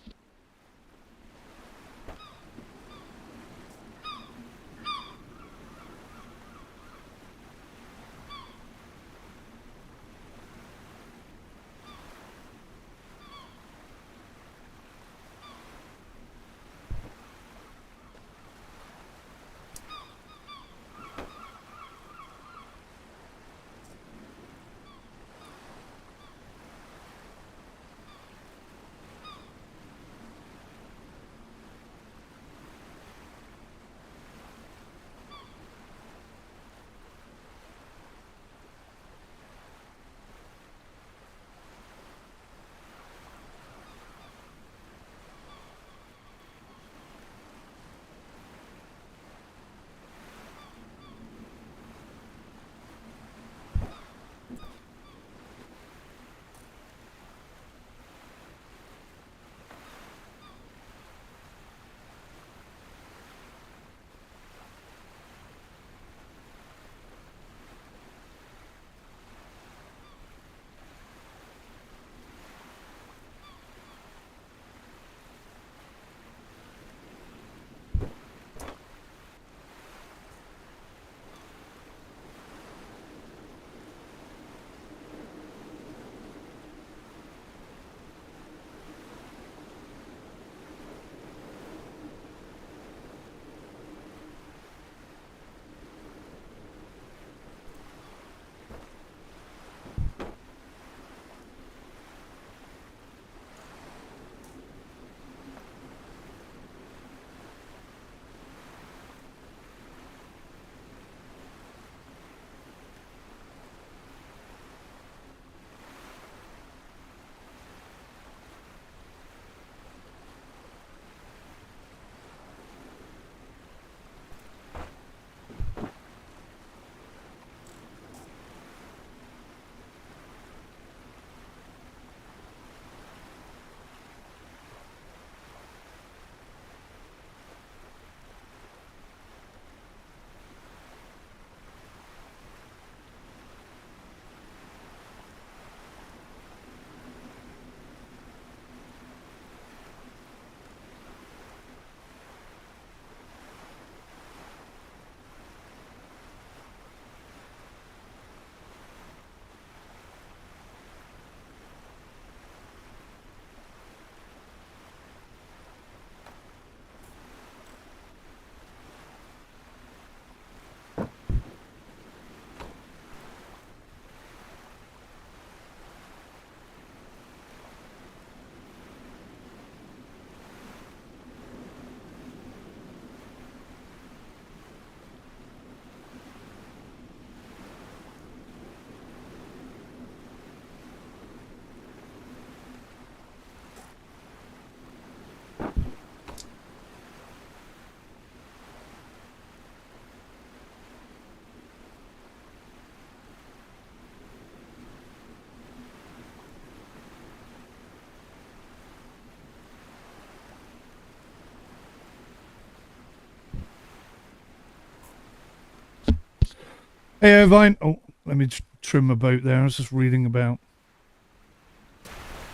[SPEAKER 1] Hey, Irvine. Oh, let me trim my boat there. I was just reading about...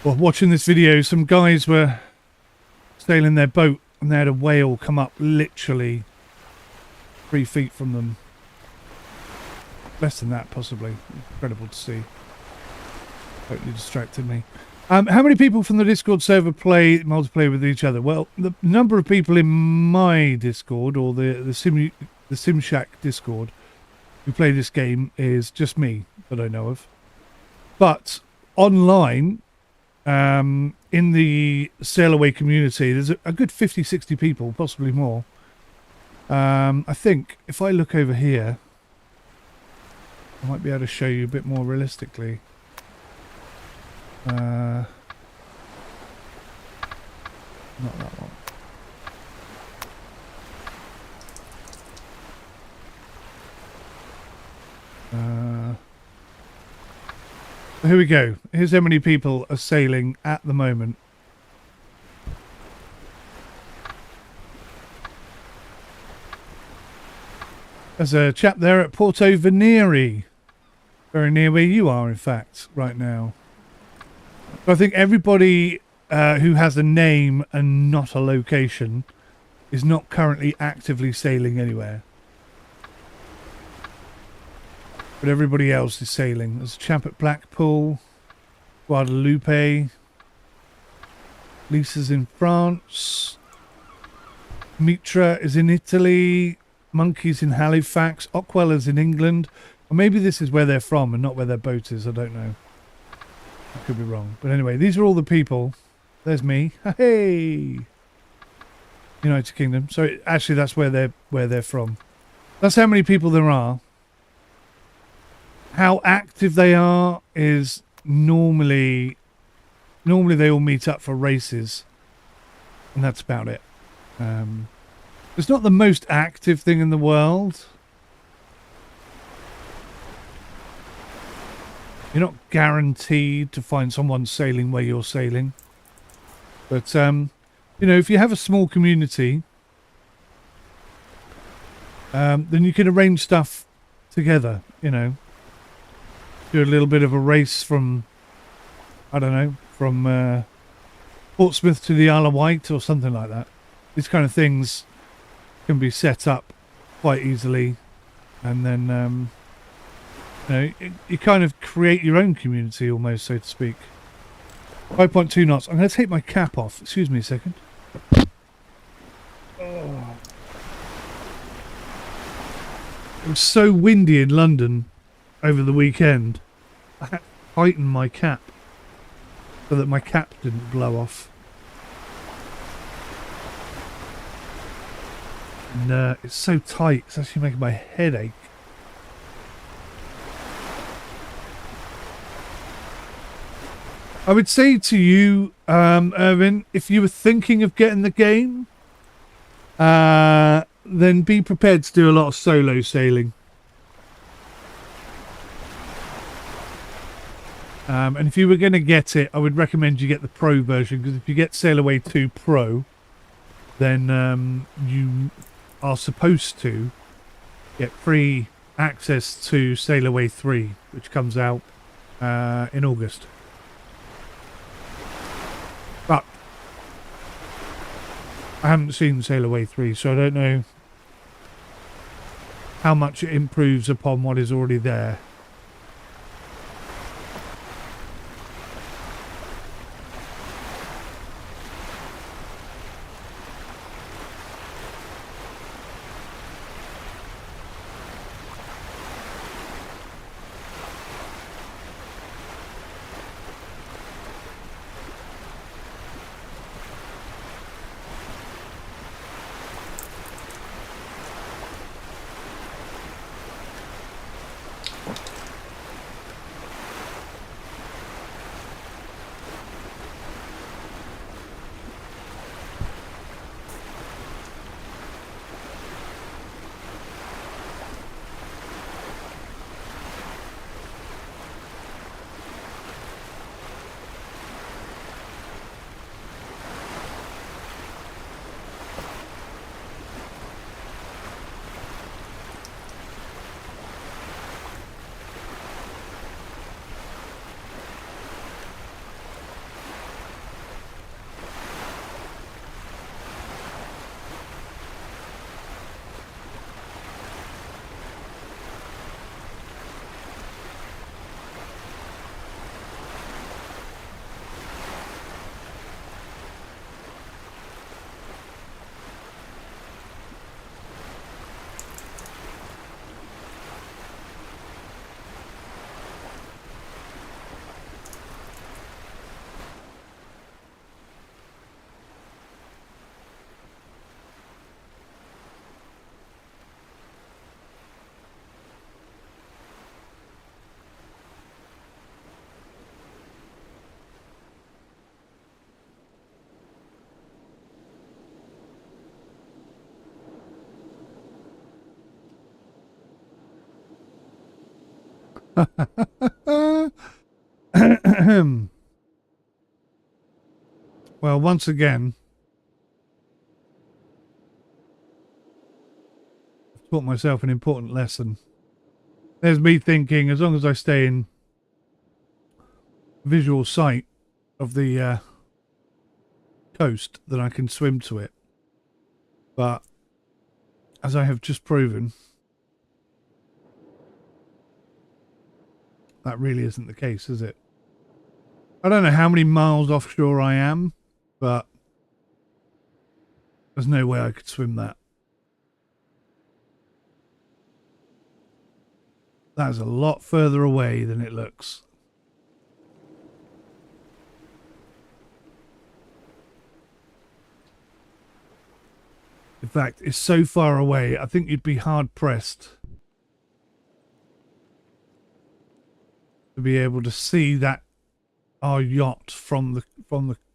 [SPEAKER 1] Well, watching this video, some guys were sailing their boat and they had a whale come up literally 3 feet from them. Less than that, possibly. Incredible to see. Totally distracted me. How many people from the Discord server play multiplayer with each other? Well, the number of people in my Discord, or the SimShack Discord, who play this game is just me that I know of. But online, in the Sailaway community, there's a good 50, 60 people, possibly more. I think if I look over here, I might be able to show you a bit more realistically. Not that one. Here we go. Here's how many people are sailing at the moment. There's a chap there at Porto Venere. Very near where you are, in fact, right now. I think everybody who has a name and not a location is not currently actively sailing anywhere. But everybody else is sailing. There's a chap at Blackpool, Guadalupe, Lisa's in France, Mitra is in Italy, Monkey's in Halifax, Ockweller's in England. Or maybe this is where they're from and not where their boat is, I don't know. I could be wrong. But anyway, these are all the people. There's me. Hey! United Kingdom. So actually that's where they're from. That's how many people there are. How active they are is normally they all meet up for races, and that's about it. It's not the most active thing in the world. You're not guaranteed to find someone sailing where you're sailing, but you know, if you have a small community, then you can arrange stuff together. You know. Do a little bit of a race from, I don't know, from Portsmouth to the Isle of Wight or something like that. These kind of things can be set up quite easily, and then you know, you kind of create your own community almost, so to speak. 5.2 knots. I'm going to take my cap off. Excuse me a second. Oh. It was so windy in London over the weekend. I had to tighten my cap so that my cap didn't blow off. And it's so tight, it's actually making my head ache. I would say to you, Irvin, if you were thinking of getting the game, then be prepared to do a lot of solo sailing. And if you were going to get it, I would recommend you get the Pro version, because if you get Sailaway 2 Pro, then you are supposed to get free access to Sailaway 3, which comes out in August. But I haven't seen Sailaway 3, so I don't know how much it improves upon what is already there. Well, once again, I've taught myself an important lesson. There's me thinking, as long as I stay in visual sight of the coast, then I can swim to it. But as I have just proven, that really isn't the case, is it? I don't know how many miles offshore I am, but there's no way I could swim that. That's a lot further away than it looks. In fact, it's so far away, I think you'd be hard pressed to be able to see that our yacht from the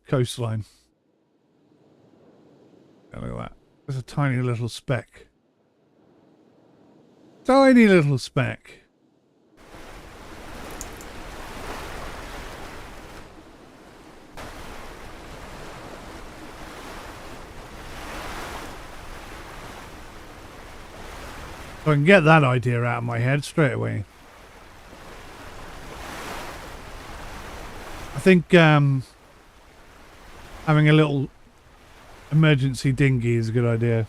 [SPEAKER 1] coastline. Look at that. There's a tiny little speck. Tiny little speck. So I can get that idea out of my head straight away. I think having a little emergency dinghy is a good idea.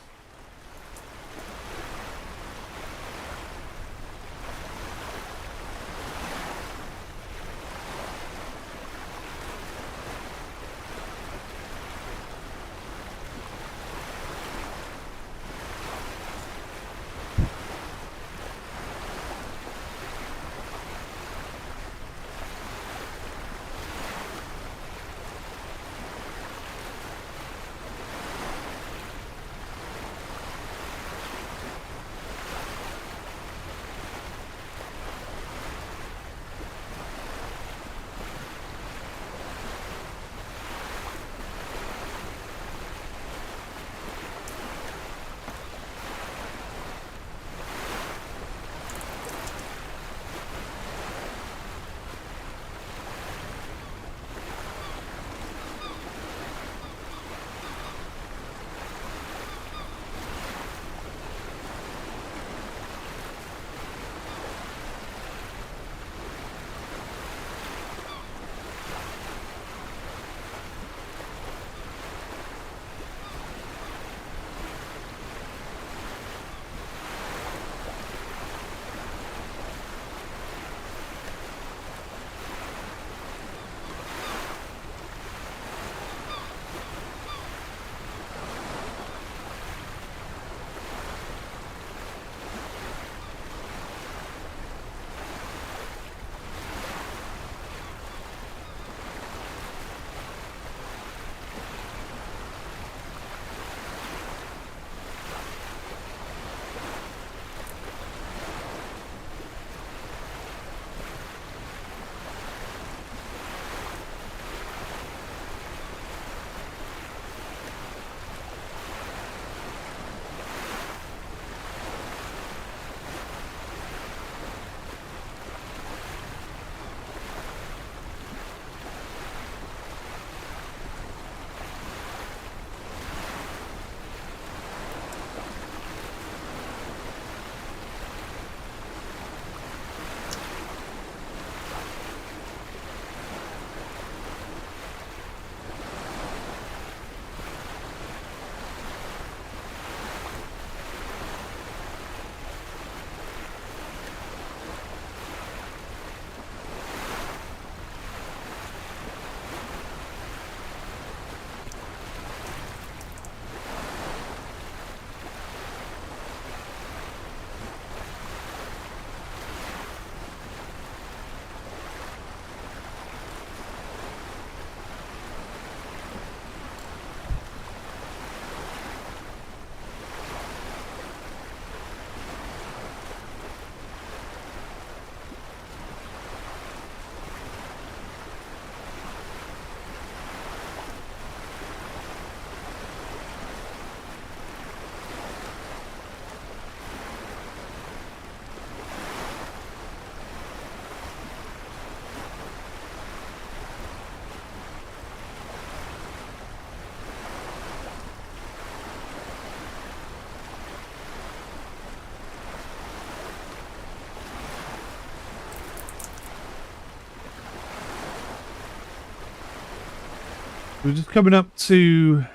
[SPEAKER 1] We're just coming up to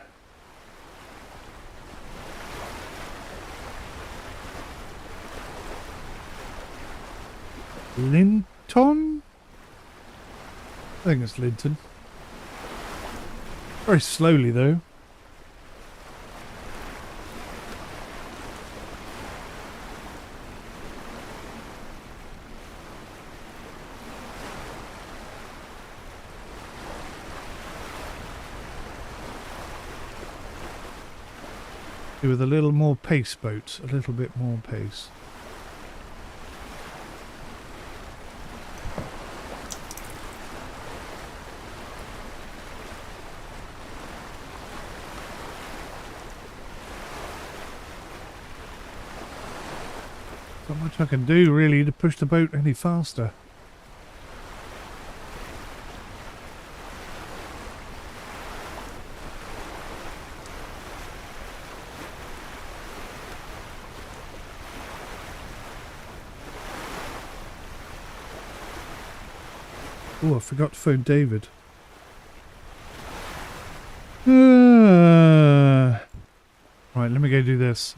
[SPEAKER 1] Linton? I think it's Linton. Very slowly though. With a little more pace, boat. A little bit more pace. Not much I can do really to push the boat any faster. Oh, I forgot to phone David. Right, let me go do this.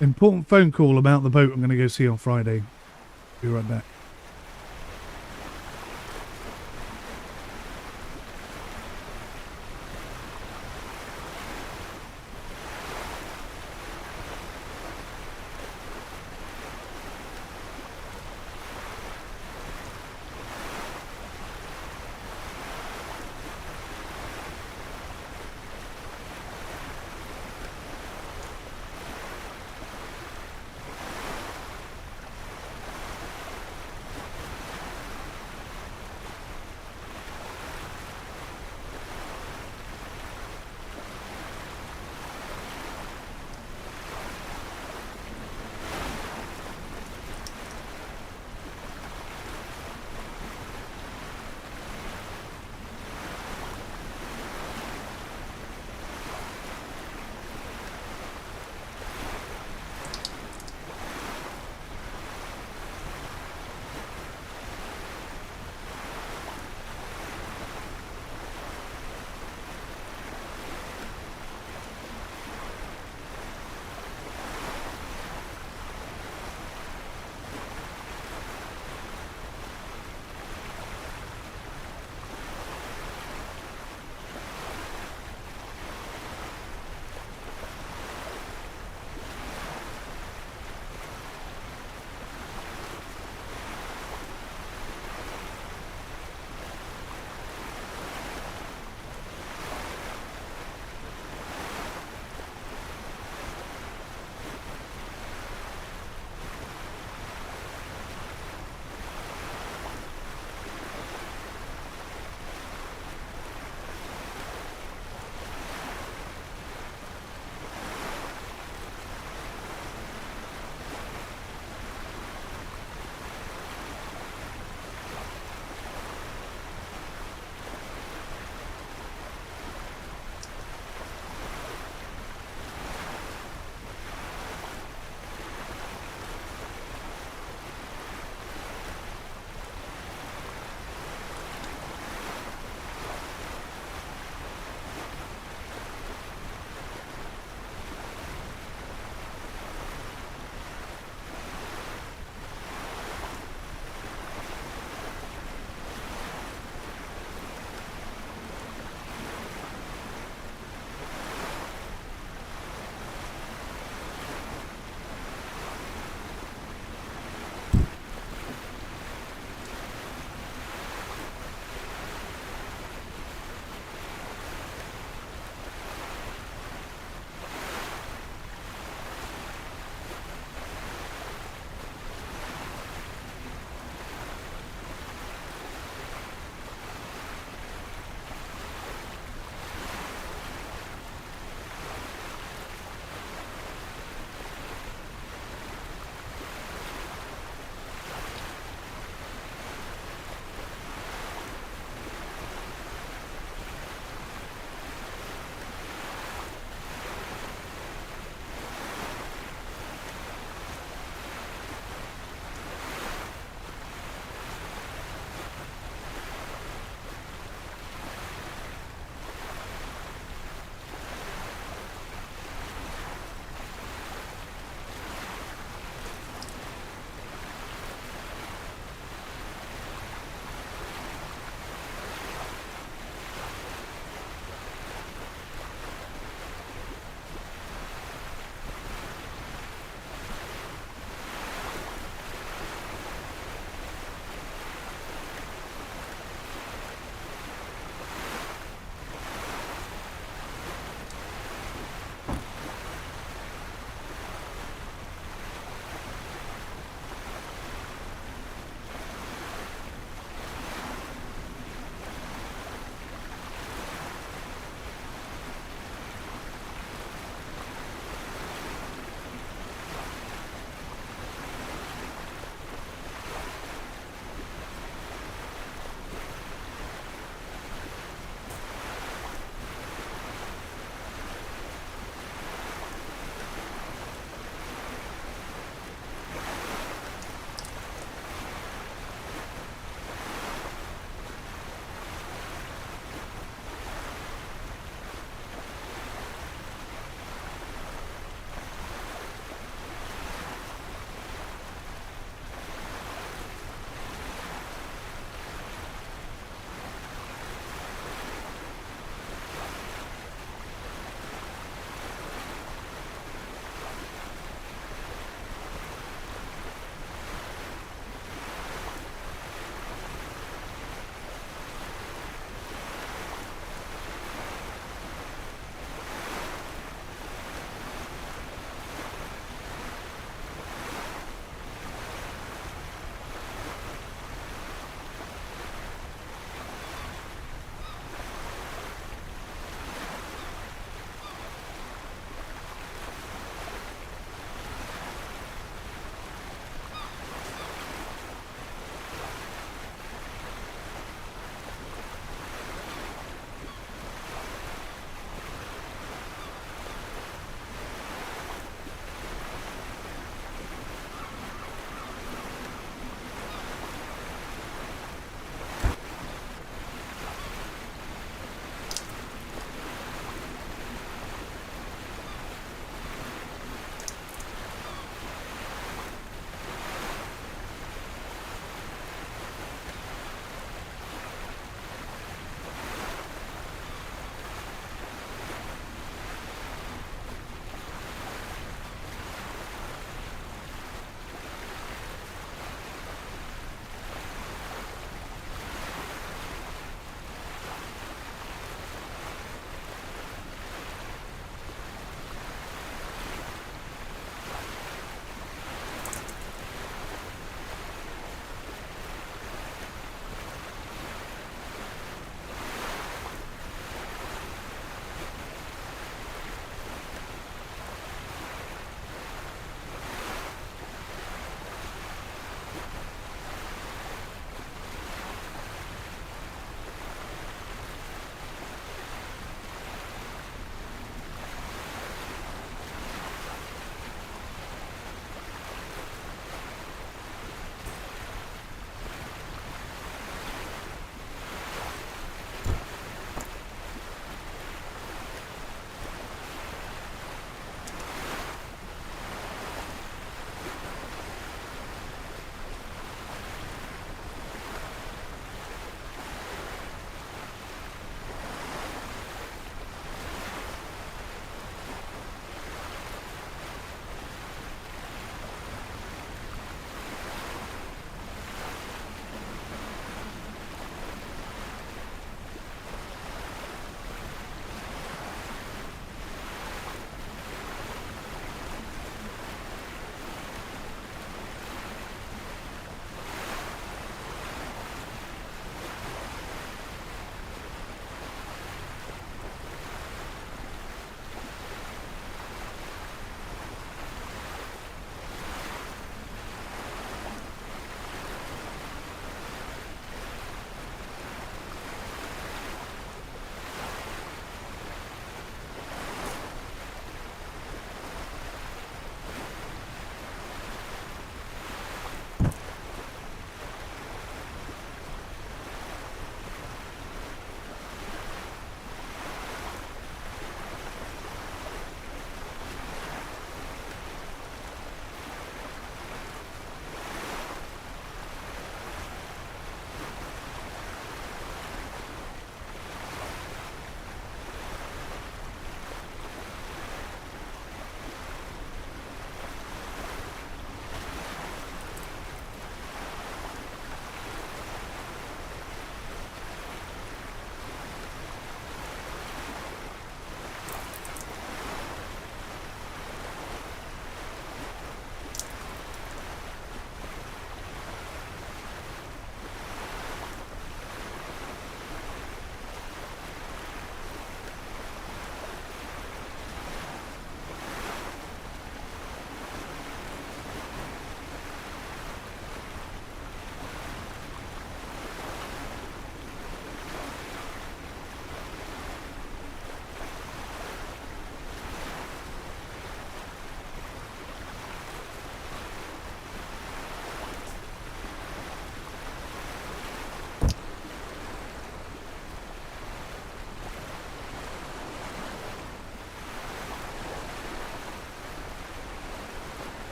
[SPEAKER 1] Important phone call about the boat I'm going to go see on Friday. Be right back.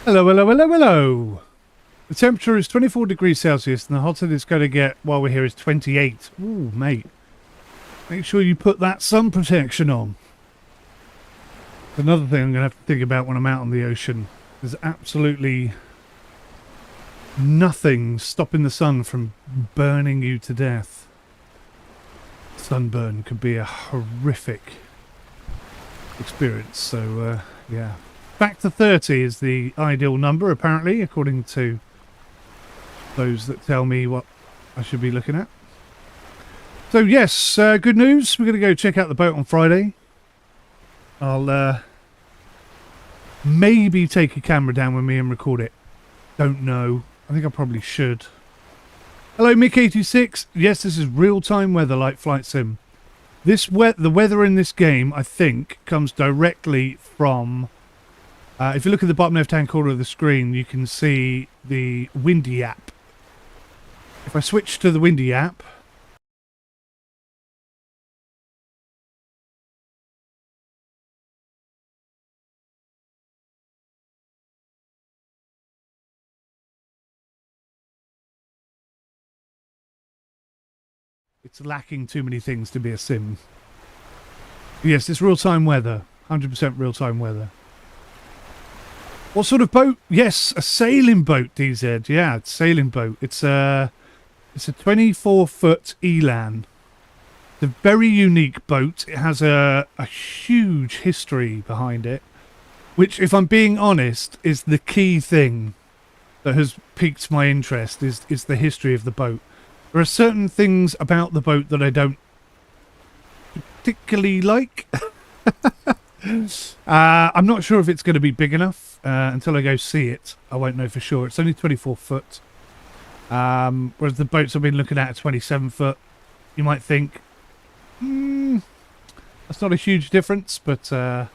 [SPEAKER 1] Hello, hello, hello, hello. The temperature is 24 degrees Celsius and the hottest it's going to get while we're here is 28. Ooh, mate. Make sure you put that sun protection on. Another thing I'm going to have to think about when I'm out on the ocean. There's absolutely nothing stopping the sun from burning you to death. Sunburn could be a horrific experience. So, yeah. Back to 30 is the ideal number, apparently, according to those that tell me what I should be looking at. So, yes, good news. We're going to go check out the boat on Friday. I'll maybe take a camera down with me and record it. Don't know. I think I probably should. Hello, Mick86. Yes, this is real-time weather like Flight Sim. The weather in this game, I think, comes directly from... if you look at the bottom left-hand corner of the screen, you can see the Windy app. If I switch to the Windy app... It's lacking too many things to be a sim. Yes, it's real-time weather. 100% real-time weather. What sort of boat? Yes, a sailing boat, DZ. Yeah, it's a sailing boat. It's a 24-foot Elan. It's a very unique boat. It has a huge history behind it, which, if I'm being honest, is the key thing that has piqued my interest, is the history of the boat. There are certain things about the boat that I don't particularly like. I'm not sure if it's going to be big enough. Until I go see it, I won't know for sure. It's only 24 foot. Whereas the boats I've been looking at are 27 foot. You might think, that's not a huge difference, but it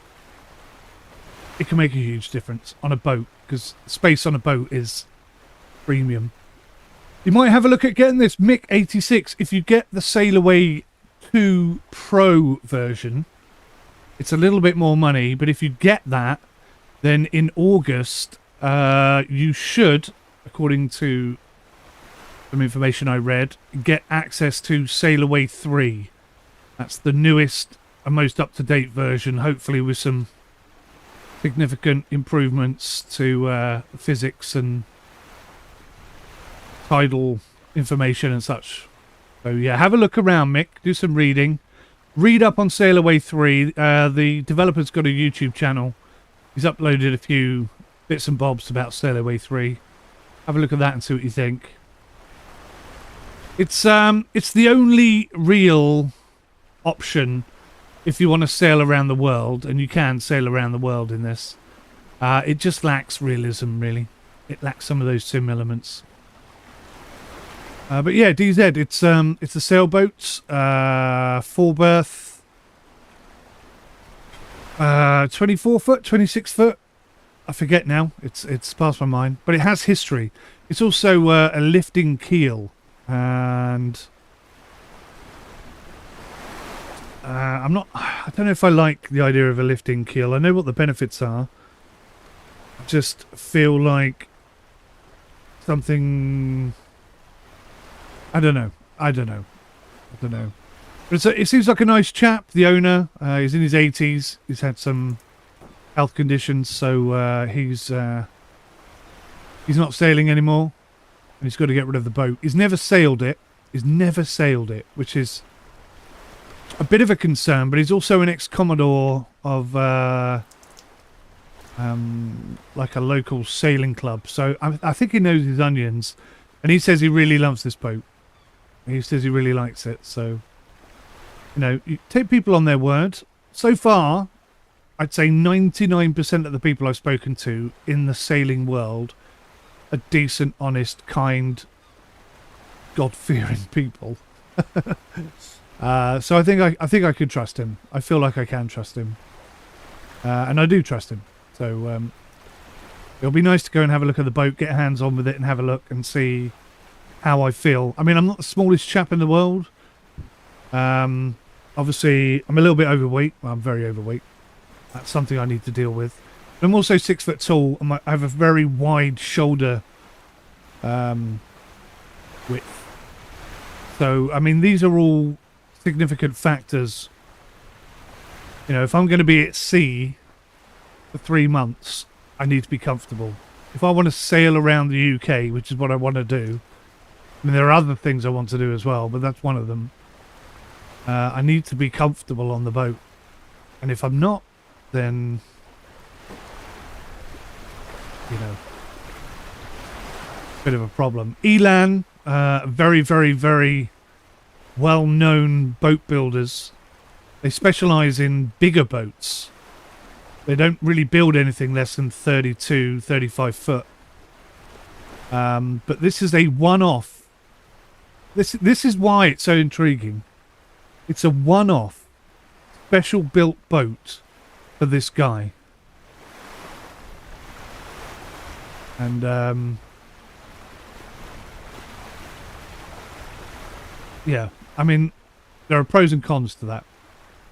[SPEAKER 1] can make a huge difference on a boat, because space on a boat is premium. You might have a look at getting this Mick86. If you get the Sailaway 2 Pro version, it's a little bit more money, but if you get that, then in August, you should, according to some information I read, get access to Sailaway 3. That's the newest and most up-to-date version, hopefully with some significant improvements to physics and tidal information and such. So yeah, have a look around, Mick. Do some reading. Read up on Sailaway 3. The developer's got a YouTube channel. He's uploaded a few bits and bobs about Sailaway 3. Have a look at that and see what you think. It's the only real option if you want to sail around the world, and you can sail around the world in this. It just lacks realism, really. It lacks some of those sim elements. But yeah, DZ, it's a sailboat, 4-berth, 24 foot, 26 foot. I forget now. It's past my mind, but it has history. It's also a lifting keel, and I don't know if I like the idea of a lifting keel. I know what the benefits are. I just feel like something. I don't know. But it seems like a nice chap, the owner. He's in his 80s. He's had some health conditions, so he's not sailing anymore. And he's got to get rid of the boat. He's never sailed it, which is a bit of a concern. But he's also an ex-commodore of like a local sailing club. So I think he knows his onions. And he says he really loves this boat. He says he really likes it. So, you know, you take people on their word. So far, I'd say 99% of the people I've spoken to in the sailing world are decent, honest, kind, God-fearing people. So I think I could trust him. I feel like I can trust him. And I do trust him. So it'll be nice to go and have a look at the boat, get hands on with it and have a look and see how I feel. I mean, I'm not the smallest chap in the world. Obviously, I'm a little bit overweight. Well, I'm very overweight. That's something I need to deal with. I'm also 6 foot tall, and I have a very wide shoulder width. So, I mean, these are all significant factors. You know, if I'm going to be at sea for 3 months, I need to be comfortable. If I want to sail around the UK, which is what I want to do, I mean, there are other things I want to do as well, but that's one of them. I need to be comfortable on the boat. And if I'm not, then, you know, bit of a problem. Elan, very, very, very well-known boat builders. They specialize in bigger boats. They don't really build anything less than 32, 35 foot. But this is a one-off. This is why it's so intriguing. It's a one-off, special built boat for this guy. And yeah, I mean, there are pros and cons to that.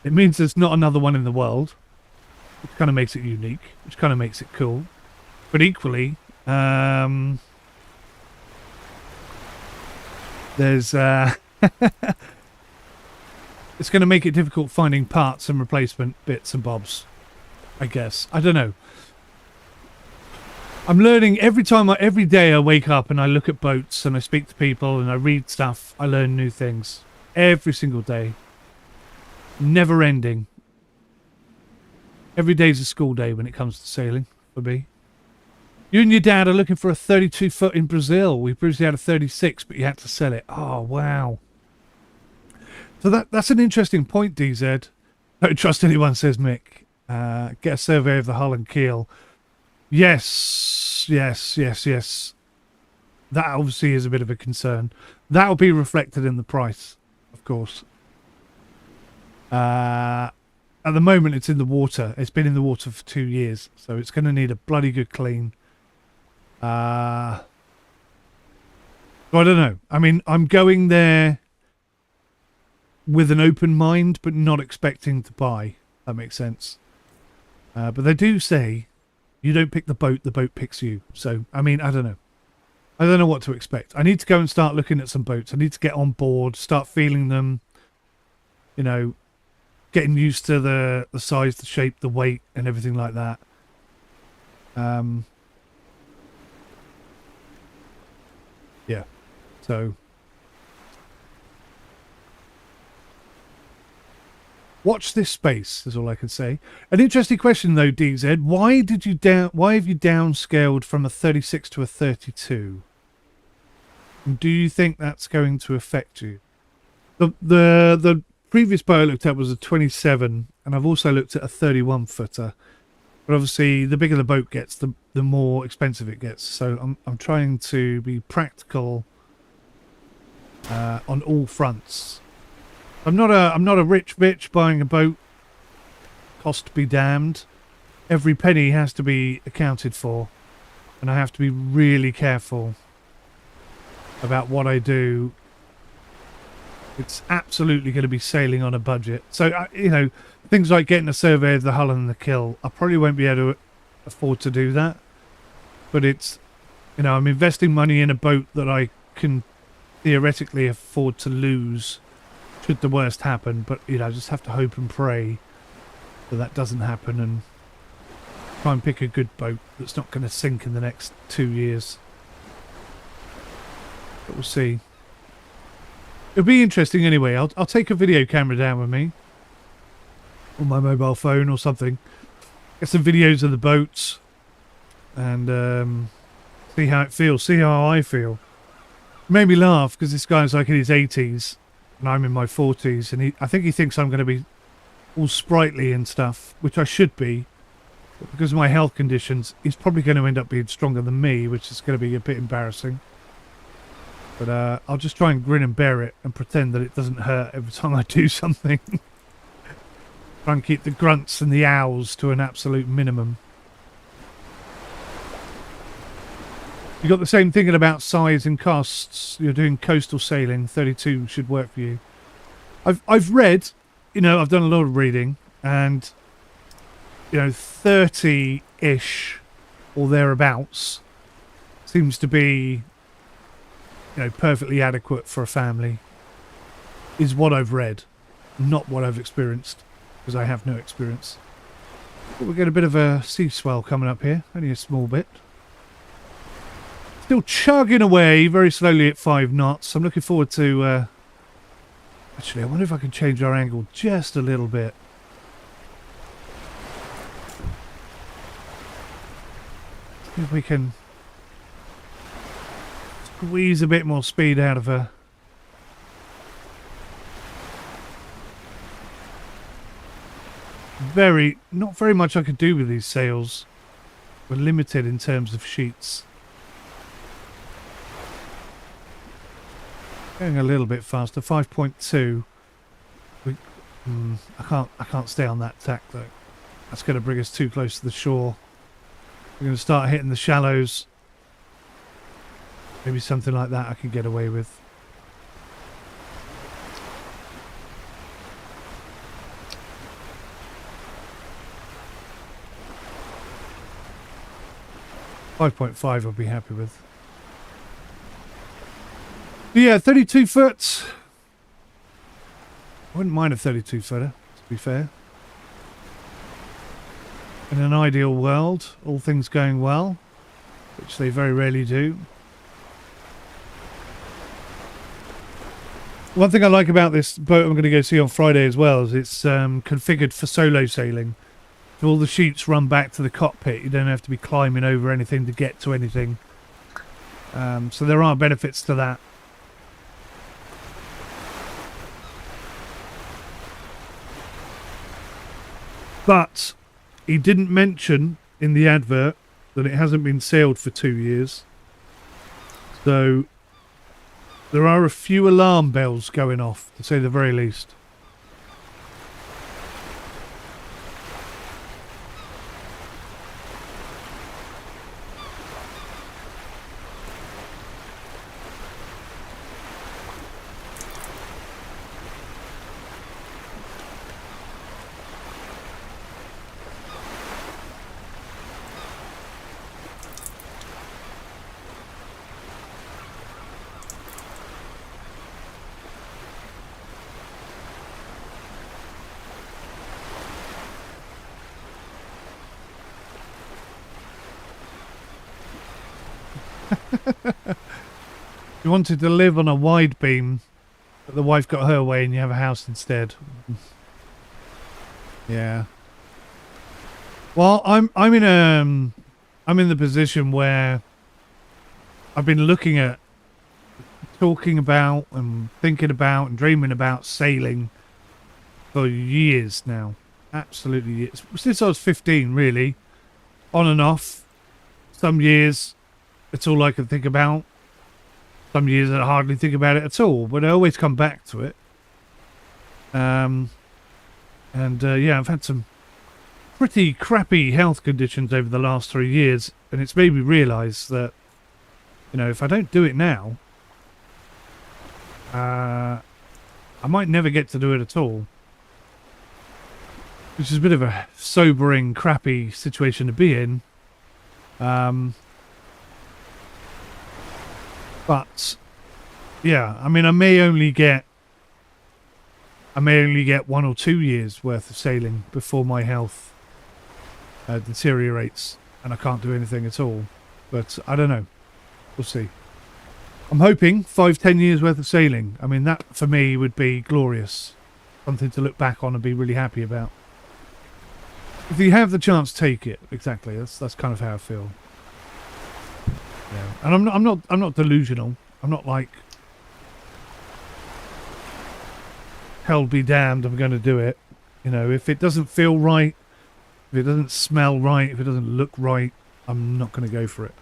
[SPEAKER 1] It means there's not another one in the world, which kind of makes it unique, which kind of makes it cool. But equally, there's it's going to make it difficult finding parts and replacement bits and bobs, I guess. I don't know. I'm learning every day I wake up and I look at boats and I speak to people and I read stuff. I learn new things every single day. Never ending. Every day's a school day when it comes to sailing for me. You and your dad are looking for a 32 foot in Brazil. We previously had a 36, but you had to sell it. Oh, wow. So that's an interesting point, DZ. Don't trust anyone, says Mick. Get a survey of the hull and keel. Yes. That obviously is a bit of a concern. That will be reflected in the price, of course. At the moment, it's in the water. It's been in the water for 2 years, so it's going to need a bloody good clean. So I don't know. I mean, I'm going there with an open mind, but not expecting to buy. That makes sense. But they do say you don't pick the boat picks you. So, I mean, I don't know. I don't know what to expect. I need to go and start looking at some boats. I need to get on board, start feeling them, you know, getting used to the size, the shape, the weight, and everything like that. Yeah. So watch this space is all I can say. An interesting question though, DZ. Why have you downscaled from a 36 to a 32? And do you think that's going to affect you? The previous boat I looked at was a 27, and I've also looked at a 31 footer. But obviously, the bigger the boat gets, the more expensive it gets. So I'm trying to be practical on all fronts. I'm not a rich bitch buying a boat. Cost be damned. Every penny has to be accounted for, and I have to be really careful about what I do. It's absolutely going to be sailing on a budget. So, you know, things like getting a survey of the hull and the keel, I probably won't be able to afford to do that. But it's, you know, I'm investing money in a boat that I can theoretically afford to lose should the worst happen. But, you know, I just have to hope and pray that that doesn't happen and try and pick a good boat that's not going to sink in the next 2 years. But we'll see. It'll be interesting anyway. I'll take a video camera down with me on my mobile phone or something. Get some videos of the boats and see how it feels. See how I feel. It made me laugh because this guy's like in his 80s and I'm in my 40s, and I think he thinks I'm going to be all sprightly and stuff, which I should be. But because of my health conditions, he's probably going to end up being stronger than me, which is going to be a bit embarrassing. But I'll just try and grin and bear it and pretend that it doesn't hurt every time I do something. Try and keep the grunts and the owls to an absolute minimum. You got the same thinking about size and costs. You're doing coastal sailing. 32 should work for you. I've read, you know, I've done a lot of reading, and 30-ish or thereabouts seems to be, perfectly adequate for a family, is what I've read, not what I've experienced, because I have no experience. But we get a bit of a sea swell coming up here, only a small bit. Still chugging away very slowly at 5 knots. I'm looking forward to... Actually, I wonder if I can change our angle just a little bit. See if we can squeeze a bit more speed out of her. Not very much I could do with these sails. We're limited in terms of sheets. Going a little bit faster, 5.2. I can't stay on that tack though. That's going to bring us too close to the shore. We're going to start hitting the shallows. Maybe something like that I can get away with. .5 I'll be happy with. But yeah, 32 foot. I wouldn't mind a 32 footer, to be fair. In an ideal world, all things going well, which they very rarely do. One thing I like about this boat I'm going to go see on Friday as well is it's configured for solo sailing. So all the sheets run back to the cockpit. You don't have to be climbing over anything to get to anything. So there are benefits to that. But he didn't mention in the advert that it hasn't been sailed for 2 years. So there are a few alarm bells going off, to say the very least. You wanted to live on a wide beam, but the wife got her way and you have a house instead. Yeah. Well, I'm in the position where I've been looking at, talking about and thinking about and dreaming about sailing for years now. Absolutely years. Since I was 15, really. On and off. Some years it's all I can think about. Some years I hardly think about it at all, but I always come back to it. Yeah, I've had some pretty crappy health conditions over the last 3 years, and it's made me realise that, if I don't do it now, I might never get to do it at all. Which is a bit of a sobering, crappy situation to be in. But yeah, I mean, I may only get 1 or 2 years worth of sailing before my health deteriorates and I can't do anything at all. But I don't know. We'll see. I'm hoping 5-10 years worth of sailing. I mean, that for me would be glorious. Something to look back on and be really happy about. If you have the chance, take it. Exactly. That's kind of how I feel. Yeah. And I'm not delusional. I'm not like, hell be damned, I'm going to do it. If it doesn't feel right, if it doesn't smell right, if it doesn't look right, I'm not going to go for it.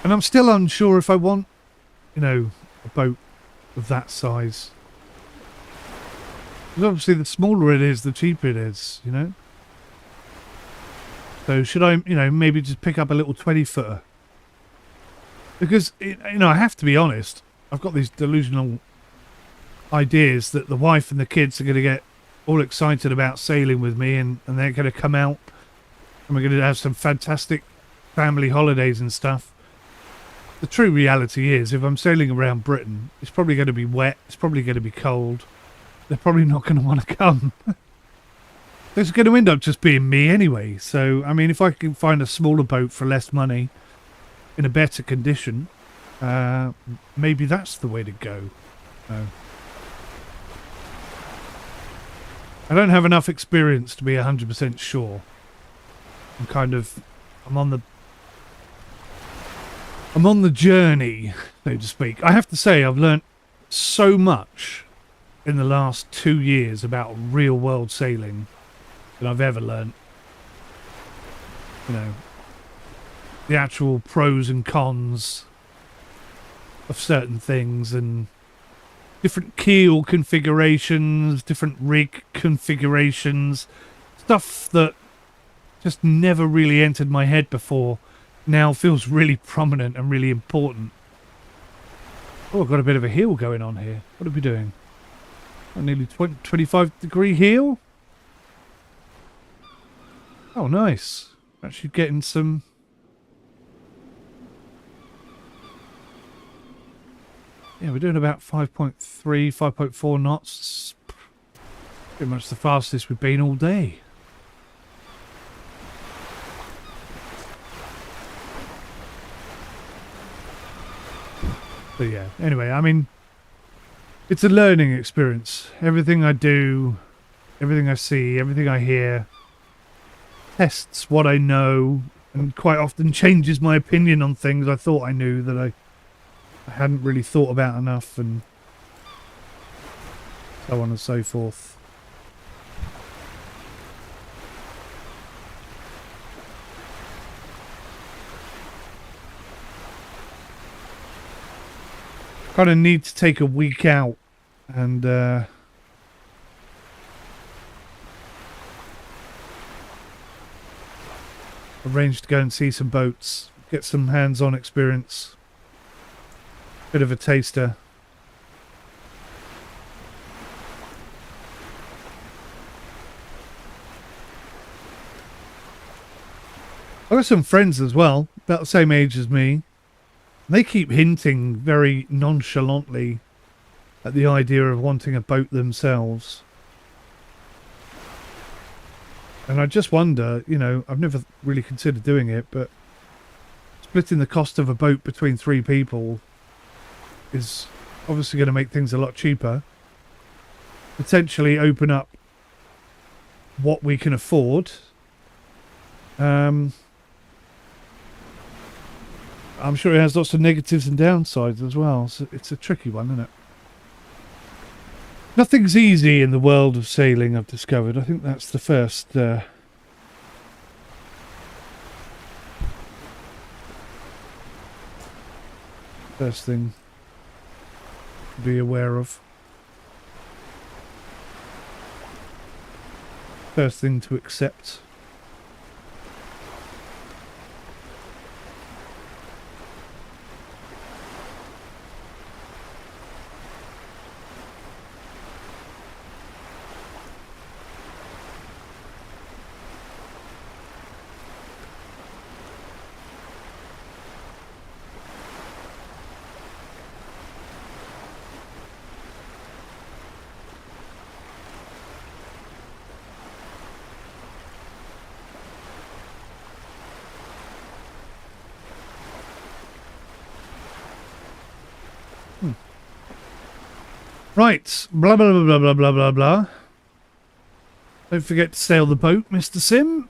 [SPEAKER 1] And I'm still unsure if I want, a boat of that size. Because obviously the smaller it is, the cheaper it is, So should I, maybe just pick up a little 20-footer? Because, I have to be honest. I've got these delusional ideas that the wife and the kids are going to get all excited about sailing with me, and they're going to come out and we're going to have some fantastic family holidays and stuff. The true reality is, if I'm sailing around Britain, it's probably going to be wet, it's probably going to be cold. They're probably not going to want to come. It's going to end up just being me anyway. So, I mean, if I can find a smaller boat for less money in a better condition, maybe that's the way to go. I don't have enough experience to be 100% sure. I'm on the journey, so to speak. I have to say, I've learnt so much in the last 2 years about real world sailing than I've ever learnt. You know, the actual pros and cons of certain things, and different keel configurations, different rig configurations, stuff that just never really entered my head before now feels really prominent and really important. Oh, I've got a bit of a heel going on here. What are we doing? A nearly 25-degree heel? Oh, nice. Actually getting some... Yeah, we're doing about 5.3, 5.4 knots. Pretty much the fastest we've been all day. But yeah, anyway, I mean, it's a learning experience. Everything I do, everything I see, everything I hear tests what I know, and quite often changes my opinion on things I thought I knew that I hadn't really thought about enough, and so on and so forth. Kind of need to take a week out and arrange to go and see some boats, get some hands-on experience, bit of a taster. I've got some friends as well, about the same age as me. They keep hinting very nonchalantly at the idea of wanting a boat themselves. And I just wonder, you know, I've never really considered doing it, but splitting the cost of a boat between 3 people is obviously going to make things a lot cheaper. Potentially open up what we can afford. I'm sure it has lots of negatives and downsides as well, so it's a tricky one, isn't it? Nothing's easy in the world of sailing, I've discovered. I think that's the first thing to be aware of. First thing to accept. Right, blah blah blah blah blah blah blah blah. Don't forget to sail the boat, Mr. Sim.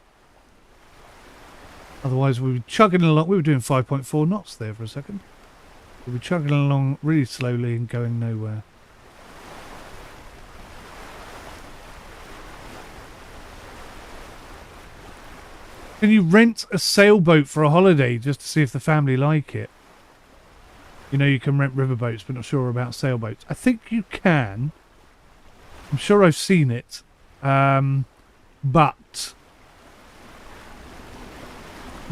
[SPEAKER 1] Otherwise we'll be chugging along. We were doing 5.4 knots there for a second. We'll be chugging along really slowly and going nowhere. Can you rent a sailboat for a holiday just to see if the family like it? You know, you can rent riverboats, but not sure about sailboats. I think you can. I'm sure I've seen it. But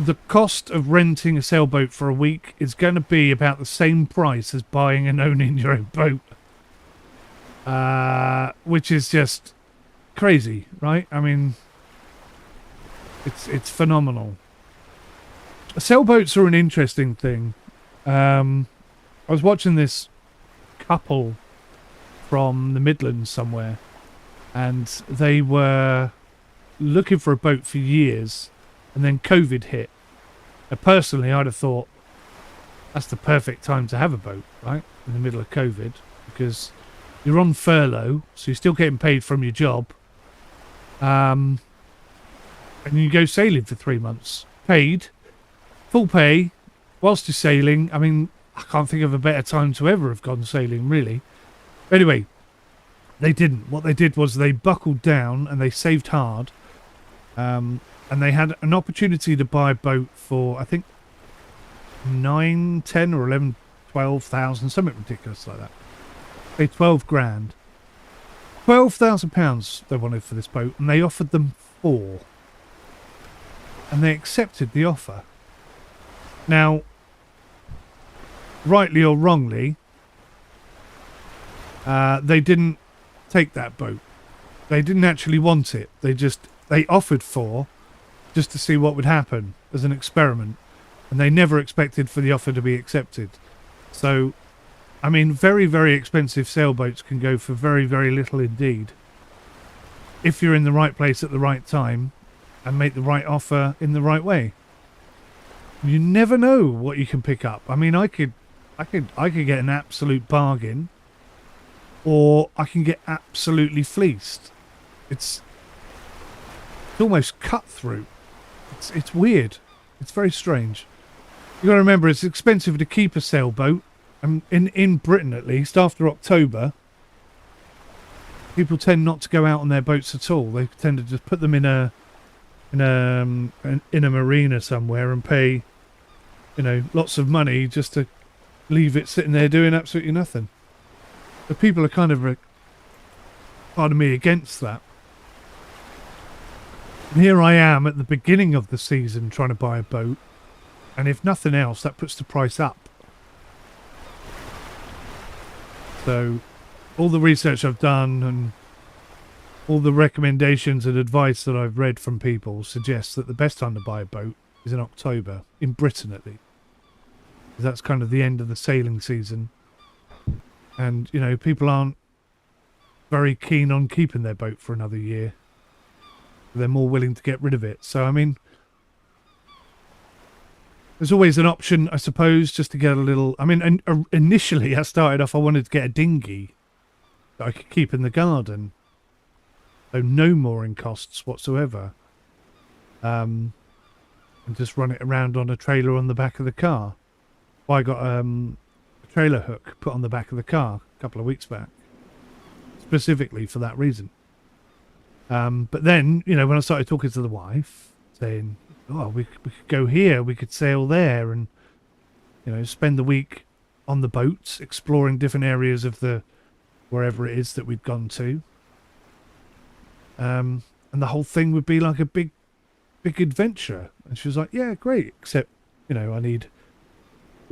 [SPEAKER 1] the cost of renting a sailboat for a week is going to be about the same price as buying and owning your own boat. which is just crazy, right? I mean, it's phenomenal. Sailboats are an interesting thing. I was watching this couple from the Midlands somewhere, and they were looking for a boat for years, and then COVID hit. And personally, I'd have thought that's the perfect time to have a boat, right? In the middle of COVID, because you're on furlough, so you're still getting paid from your job. And you go sailing for 3 months. Paid. Full pay. Whilst you're sailing. I mean, I can't think of a better time to ever have gone sailing, really. Anyway, they didn't. What they did was they buckled down and they saved hard. And they had an opportunity to buy a boat for, I think, 9, 10 or 11, 12,000, something ridiculous like that. Paid 12 grand. £12,000 they wanted for this boat, and they offered them 4. And they accepted the offer. Now, rightly or wrongly, they didn't take that boat. They didn't actually want it. They offered 4 just to see what would happen as an experiment. And they never expected for the offer to be accepted. So, I mean, very, very expensive sailboats can go for very, very little indeed. If you're in the right place at the right time and make the right offer in the right way. You never know what you can pick up. I mean, I could get an absolute bargain, or I can get absolutely fleeced. It's almost cutthroat. It's weird. It's very strange. You got to remember, it's expensive to keep a sailboat. In Britain, at least, after October, people tend not to go out on their boats at all. They tend to just put them in a marina somewhere and pay, lots of money just to leave it sitting there doing absolutely nothing. The people are kind of, pardon me, against that. And here I am at the beginning of the season trying to buy a boat, and if nothing else, that puts the price up. So, all the research I've done and all the recommendations and advice that I've read from people suggests that the best time to buy a boat is in October, in Britain at least. That's kind of the end of the sailing season. And, people aren't very keen on keeping their boat for another year. They're more willing to get rid of it. So, I mean, there's always an option, I suppose, just to get a little... I mean, initially I started off, I wanted to get a dinghy that I could keep in the garden. So no mooring costs whatsoever. And just run it around on a trailer on the back of the car. Well, I got a trailer hook put on the back of the car a couple of weeks back. Specifically for that reason. But then, when I started talking to the wife, saying... oh, we could go here, we could sail there, and spend the week on the boats exploring different areas of the wherever it is that we'd gone to, and the whole thing would be like a big adventure. And she was like, yeah, great, except we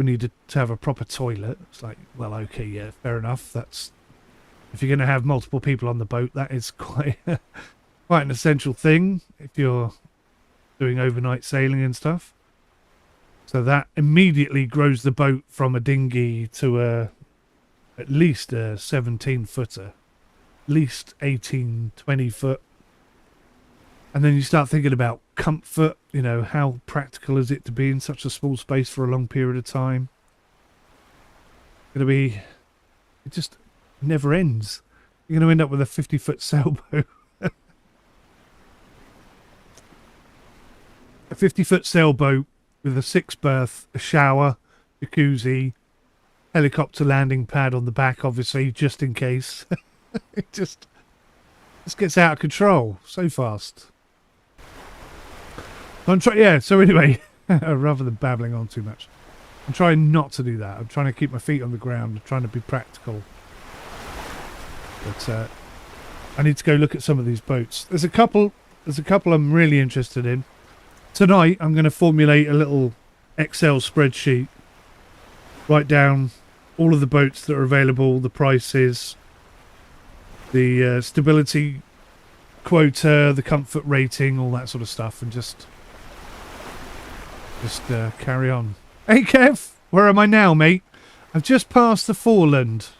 [SPEAKER 1] needed to have a proper toilet. It's like, well, okay, yeah, fair enough. That's, if you're going to have multiple people on the boat, that is quite an essential thing if you're doing overnight sailing and stuff. So that immediately grows the boat from a dinghy to at least a 17-footer, at least 18, 20 foot. And then you start thinking about comfort, how practical is it to be in such a small space for a long period of time? It just never ends. You're going to end up with a 50-foot sailboat. A 50-foot sailboat with a 6-berth, a shower, jacuzzi, helicopter landing pad on the back, obviously, just in case. It just gets out of control so fast. So anyway, rather than babbling on too much, I'm trying not to do that. I'm trying to keep my feet on the ground. I'm trying to be practical. But I need to go look at some of these boats. There's a couple I'm really interested in. Tonight, I'm going to formulate a little Excel spreadsheet. Write down all of the boats that are available, the prices, the stability quota, the comfort rating, all that sort of stuff, and just carry on. Hey Kev, where am I now, mate? I've just passed the Foreland.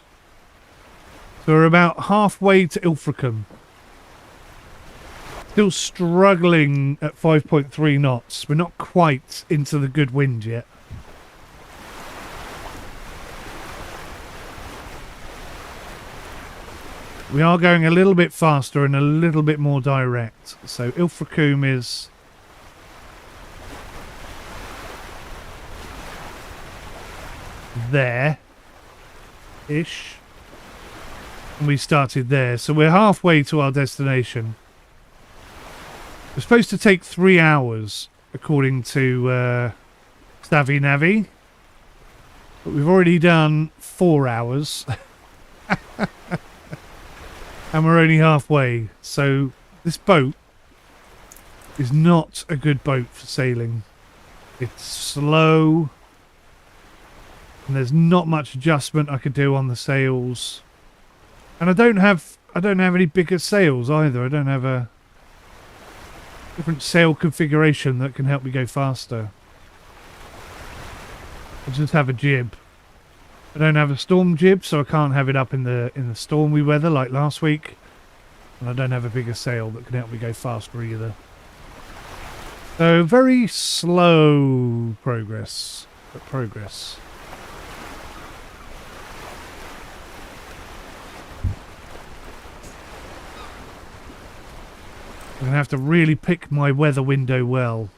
[SPEAKER 1] So we're about halfway to Ilfracombe. Still struggling at 5.3 knots. We're not quite into the good wind yet. We are going a little bit faster and a little bit more direct. So Ilfracombe is there-ish. And we started there. So we're halfway to our destination. We're supposed to take 3 hours, according to Savvy Navi. But we've already done 4 hours. And we're only halfway. So this boat is not a good boat for sailing. It's slow. And there's not much adjustment I could do on the sails. And I don't have any bigger sails either. I don't have a different sail configuration that can help me go faster. I just have a jib. I don't have a storm jib, so I can't have it up in the stormy weather like last week. And I don't have a bigger sail that can help me go faster either. So very slow progress, but progress. I'm going to have to really pick my weather window well.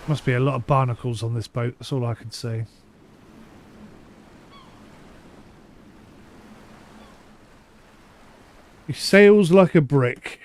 [SPEAKER 1] Must be a lot of barnacles on this boat, that's all I can say. He sails like a brick.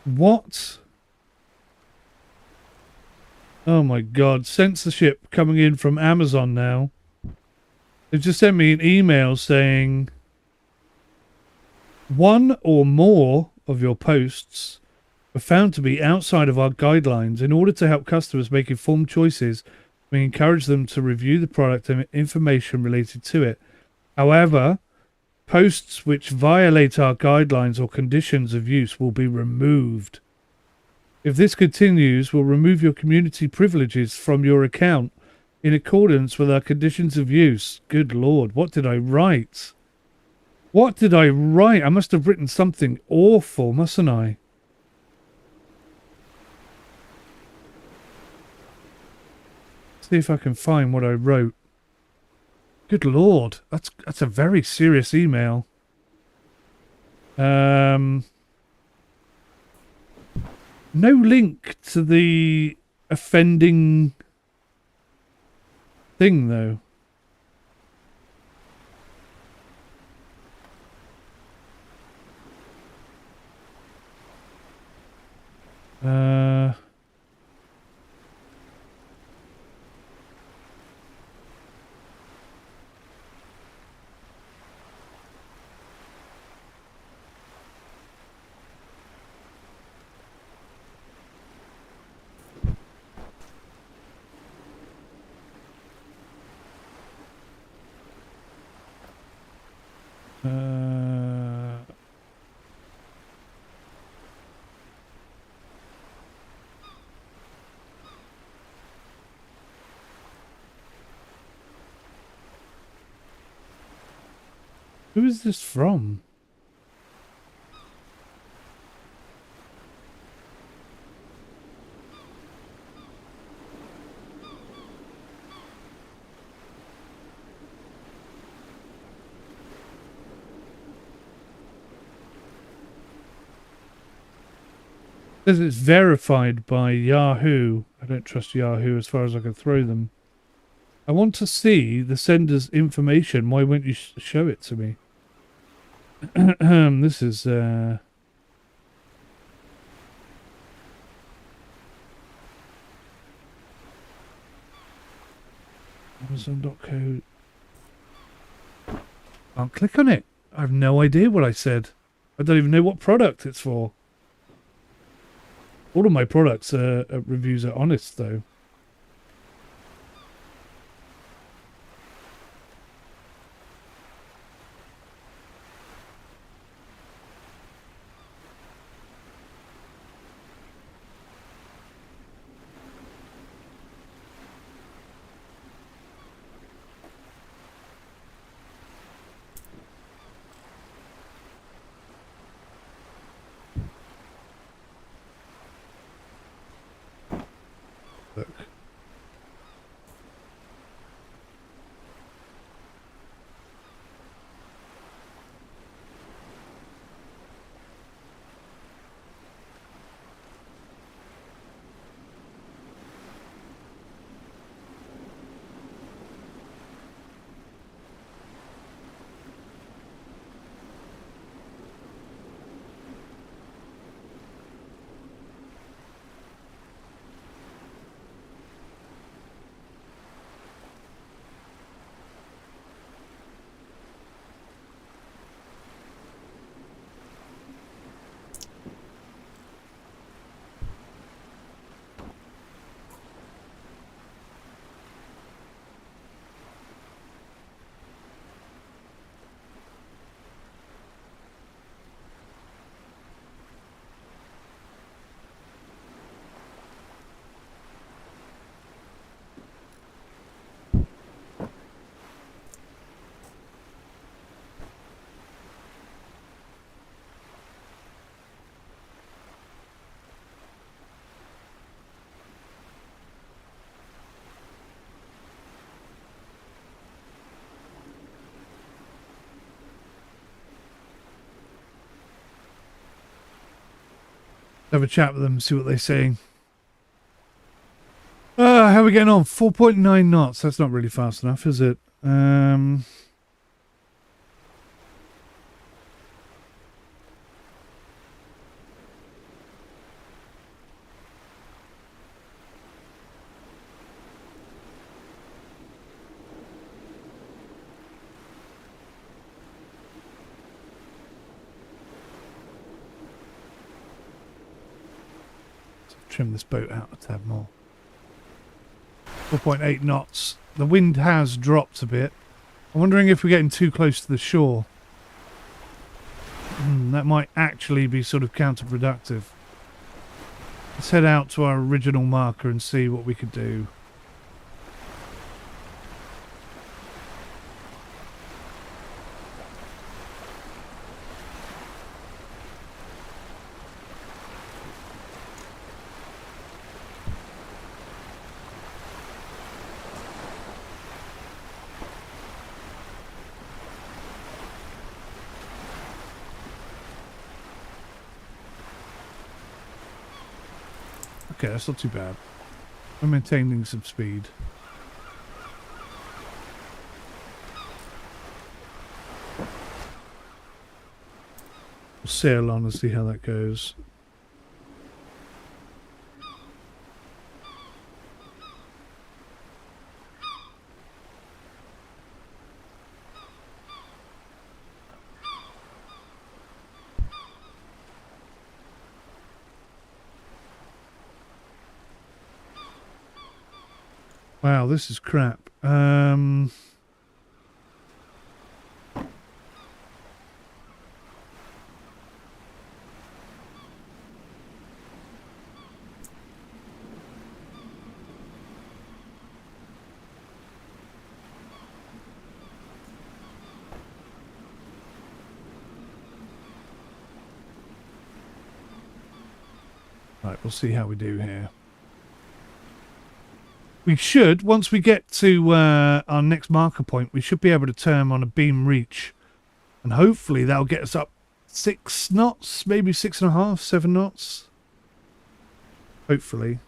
[SPEAKER 1] What? Oh my god, censorship coming in from Amazon now. They've just sent me an email saying one or more of your posts were found to be outside of our guidelines. In order to help customers make informed choices, we encourage them to review the product and information related to it. However, posts which violate our guidelines or conditions of use will be removed. If this continues, we'll remove your community privileges from your account in accordance with our conditions of use. Good Lord, what did I write? What did I write? I must have written something awful, mustn't I? See if I can find what I wrote. Good Lord, that's a very serious email. No link to the offending thing, though. Who is this from? Says it's verified by Yahoo. I don't trust Yahoo as far as I can throw them. I want to see the sender's information. Why won't you show it to me? This is Amazon.co. I'll click on it. I have no idea what I said. I don't even know what product it's for. All of my products reviews are honest, though. Look. Have a chat with them, see what they're saying. How are we getting on? 4.9 knots. That's not really fast enough, is it? Trim this boat out a tad more. 4.8 knots. The wind has dropped a bit. I'm wondering if we're getting too close to the shore. That might actually be sort of counterproductive. Let's head out to our original marker and see what we could do. Okay, that's not too bad. We're maintaining some speed. We'll sail on and see how that goes. Wow, this is crap. Right, we'll see how we do here. We should, once we get to our next marker point, we should be able to turn on a beam reach. And hopefully that'll get us up 6 knots, maybe 6.5, 7 knots. Hopefully.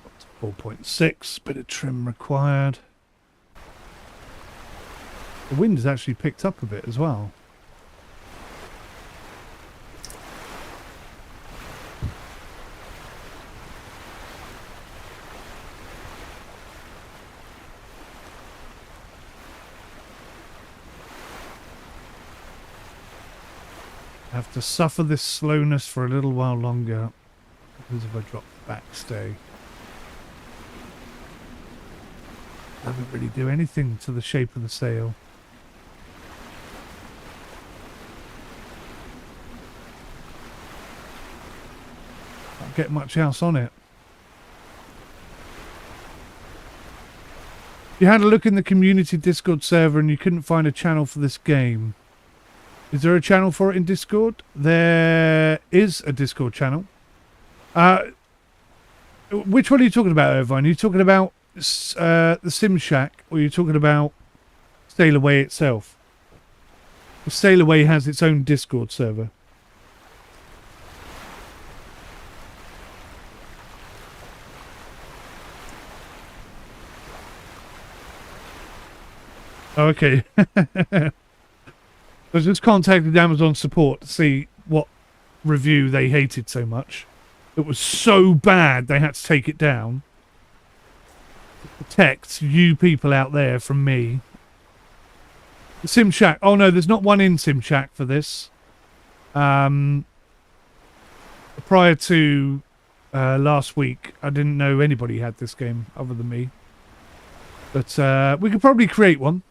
[SPEAKER 1] Up to 4.6, bit of trim required. The wind has actually picked up a bit as well. I have to suffer this slowness for a little while longer because if I drop the backstay, it doesn't really do anything to the shape of the sail. Can't get much else on it. You had a look in the community Discord server and you couldn't find a channel for this game. Is there a channel for it in Discord? There is a Discord channel. Which one are you talking about, Irvine? Are you talking about the Sim Shack, or are you talking about Sailaway itself? Sailaway has its own Discord server. Oh, okay. I just contacted Amazon support to see what review they hated so much. It was so bad they had to take it down. Protect you people out there from me. The Sim Shack. Oh no, there's not one in Sim Shack for this. Prior to last week, I didn't know anybody had this game other than me. But we could probably create one.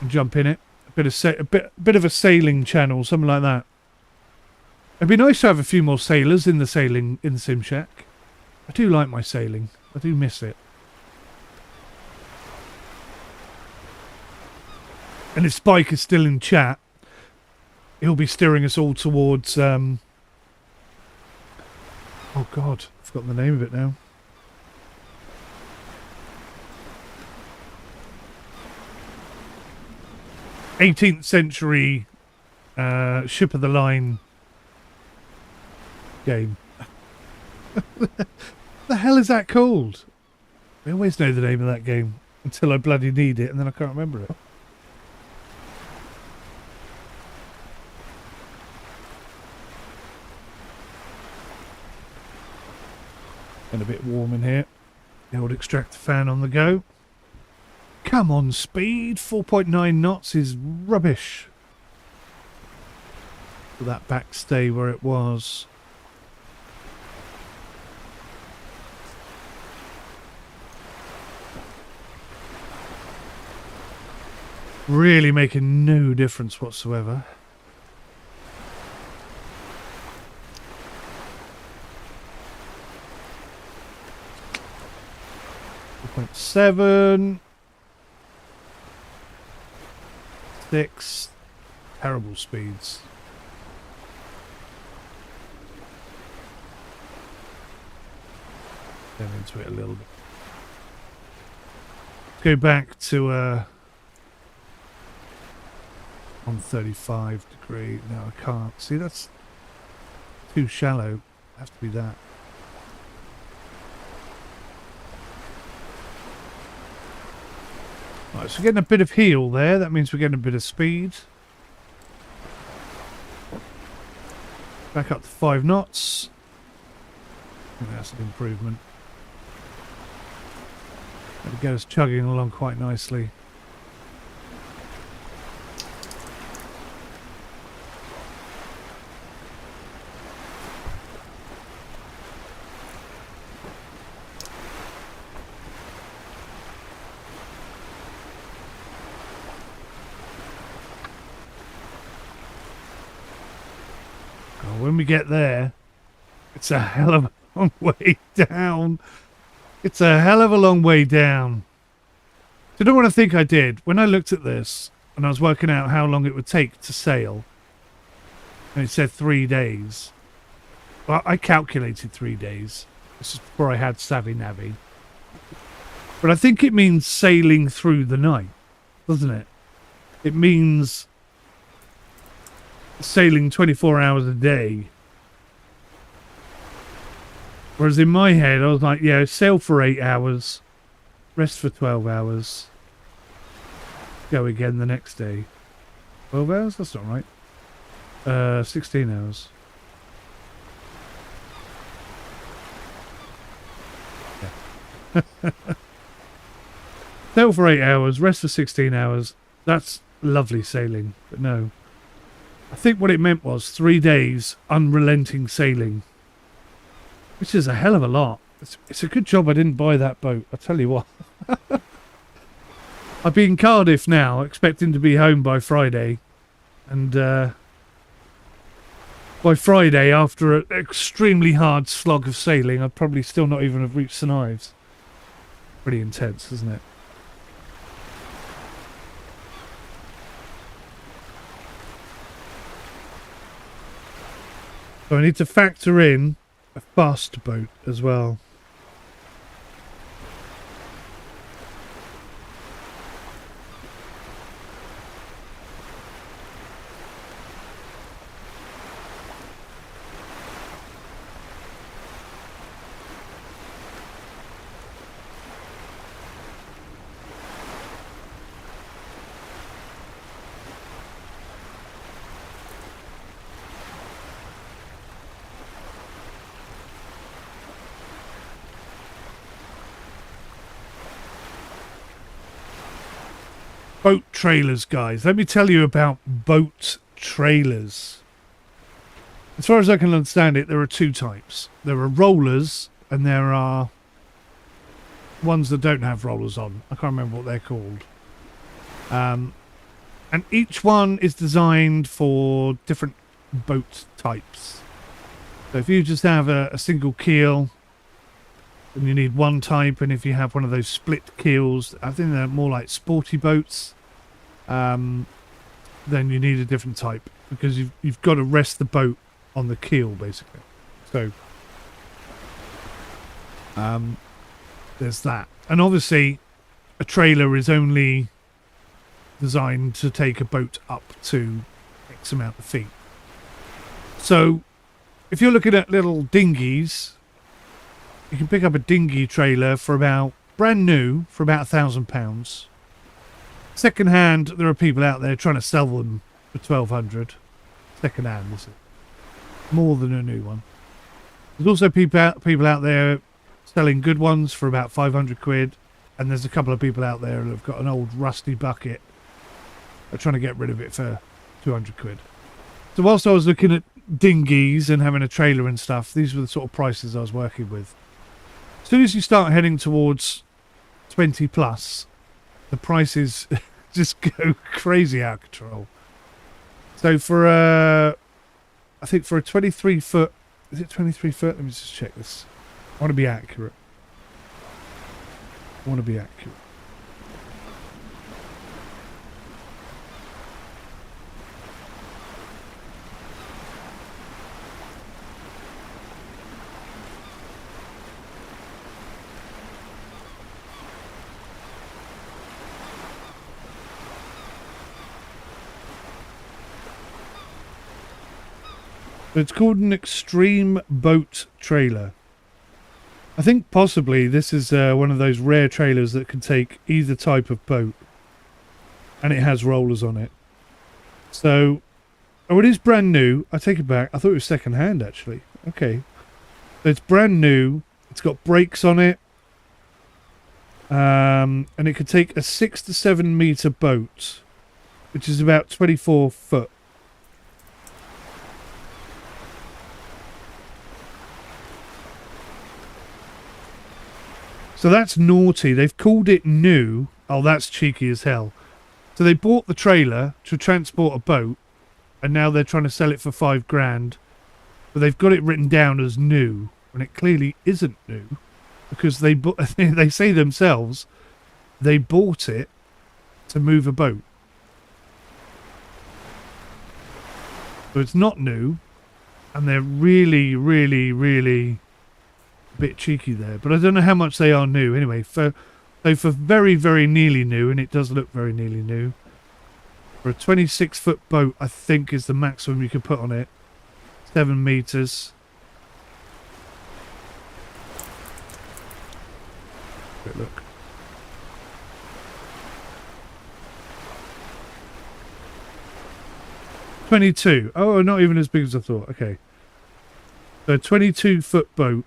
[SPEAKER 1] And jump in it. A bit of a sailing channel, something like that. It'd be nice to have a few more sailors in the Sim Shack. I do like my sailing. I do miss it. And if Spike is still in chat, he'll be steering us all towards oh god, I've forgotten the name of it now. '18th century ship of the line game. The hell is that called? I always know the name of that game until I bloody need it, and then I can't remember it. Getting a bit warm in here. The old extractor fan on the go. Come on, speed. 4.9 knots is rubbish. For that backstay where it was. Really making no difference whatsoever. .7 6 terrible speeds. Get into it a little bit. Let's go back to 135 degree. No, I can't. See, that's too shallow. It has to be that. Right, so we're getting a bit of heel there. That means we're getting a bit of speed. Back up to 5 knots. think that's an improvement. That'll get us chugging along quite nicely. When we get there, it's a hell of a long way down. It's a hell of a long way down. You know what I think I did? When I looked at this and I was working out how long it would take to sail, and it said 3 days. Well, I calculated 3 days. This is before I had Savvy Navy. But I think it means sailing through the night, doesn't it? It means sailing 24 hours a day. Whereas in my head I was like, yeah, sail for 8 hours, rest for 12 hours, go again the next day. 12 hours? That's not right. 16 hours. Yeah. Sail for 8 hours, rest for 16 hours. That's lovely sailing, but no. I think what it meant was 3 days unrelenting sailing, which is a hell of a lot. It's a good job I didn't buy that boat, I tell you what. I'll be in Cardiff now, expecting to be home by Friday. And by Friday, after an extremely hard slog of sailing, I'd probably still not even have reached St Ives. Pretty intense, isn't it? So I need to factor in a fast boat as well. Boat trailers, guys. Let me tell you about boat trailers. As far as I can understand it, there are two types. There are rollers and there are ones that don't have rollers on. I can't remember what they're called. And each one is designed for different boat types. So if you just have a single keel, then you need one type, and if you have one of those split keels, I think they're more like sporty boats, then you need a different type, because you've got to rest the boat on the keel basically. So there's that. And obviously a trailer is only designed to take a boat up to X amount of feet. So if you're looking at little dinghies, you can pick up a dinghy trailer for about, brand new, for about £1,000. Second hand, there are people out there trying to sell them for 1,200. Second hand, this is more than a new one. There's also people out there selling good ones for about 500 quid. And there's a couple of people out there who have got an old rusty bucket. They're trying to get rid of it for 200 quid. So whilst I was looking at dinghies and having a trailer and stuff, these were the sort of prices I was working with. As soon as you start heading towards 20 plus, the prices just go crazy out of control. So for I think for a 23 foot, is it 23 foot? Let me just check this. I want to be accurate. It's called an extreme boat trailer. I think possibly this is one of those rare trailers that can take either type of boat, and it has rollers on it. So, oh, it is brand new. I take it back. I thought it was second hand actually. Okay. It's brand new. It's got brakes on it. And it could take a 6 to 7 meter boat, which is about 24 foot. So that's naughty. They've called it new. Oh, that's cheeky as hell. So they bought the trailer to transport a boat, and now they're trying to sell it for $5,000. But they've got it written down as new, when it clearly isn't new, because they they say themselves they bought it to move a boat. So it's not new, and they're really, really, really a bit cheeky there. But I don't know how much they are new. Anyway, for very, very nearly new, and it does look very nearly new, for a 26-foot boat, I think is the maximum you could put on it. 7 meters. Quick look. $22. Oh, not even as big as I thought. Okay. So 22-foot boat.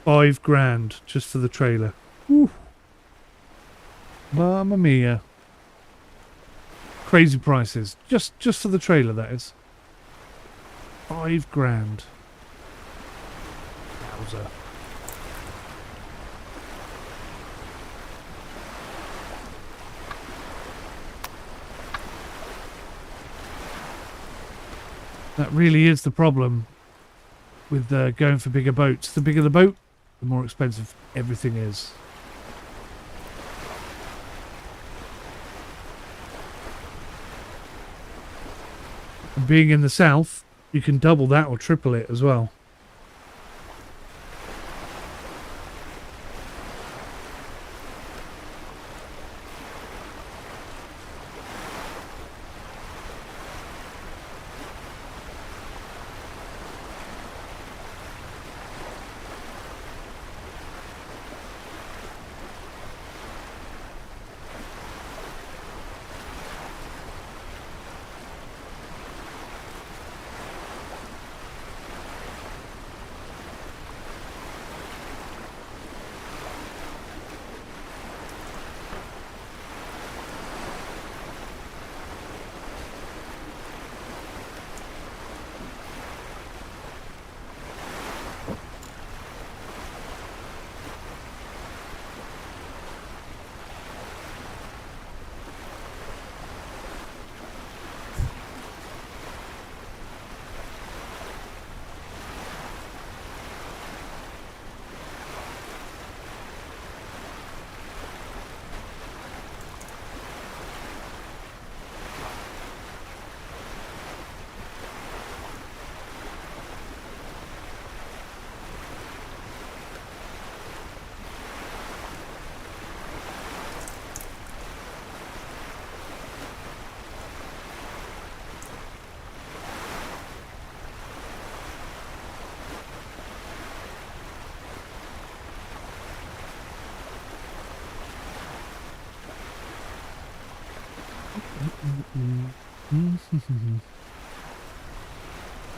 [SPEAKER 1] $5,000 just for the trailer. Woo. Mamma mia. Crazy prices. Just for the trailer, that is. $5,000. Wowza. That really is the problem with going for bigger boats. The bigger the boat, the more expensive everything is. And being in the south, you can double that or triple it as well.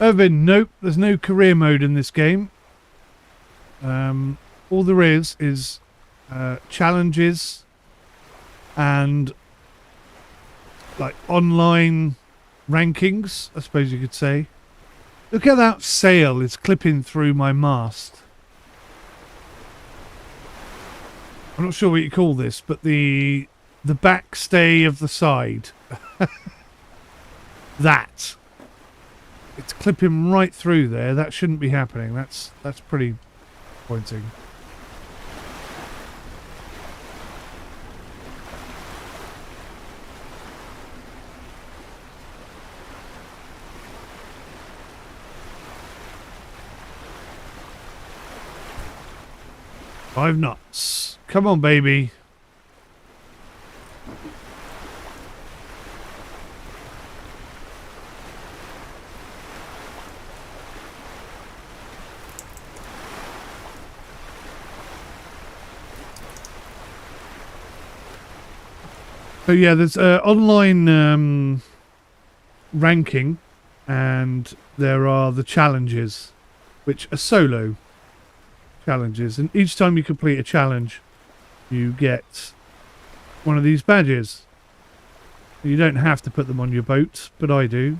[SPEAKER 1] Irvin, nope, there's no career mode in this game. All there is challenges and like online rankings, I suppose you could say. Look at that sail, it's clipping through my mast. I'm not sure what you call this, but the backstay of the side. That. It's clipping right through there. That shouldn't be happening. That's pretty pointing. Five knots. Come on, baby. So yeah, there's online ranking, and there are the challenges, which are solo challenges, and each time you complete a challenge, you get one of these badges. You don't have to put them on your boat, but I do.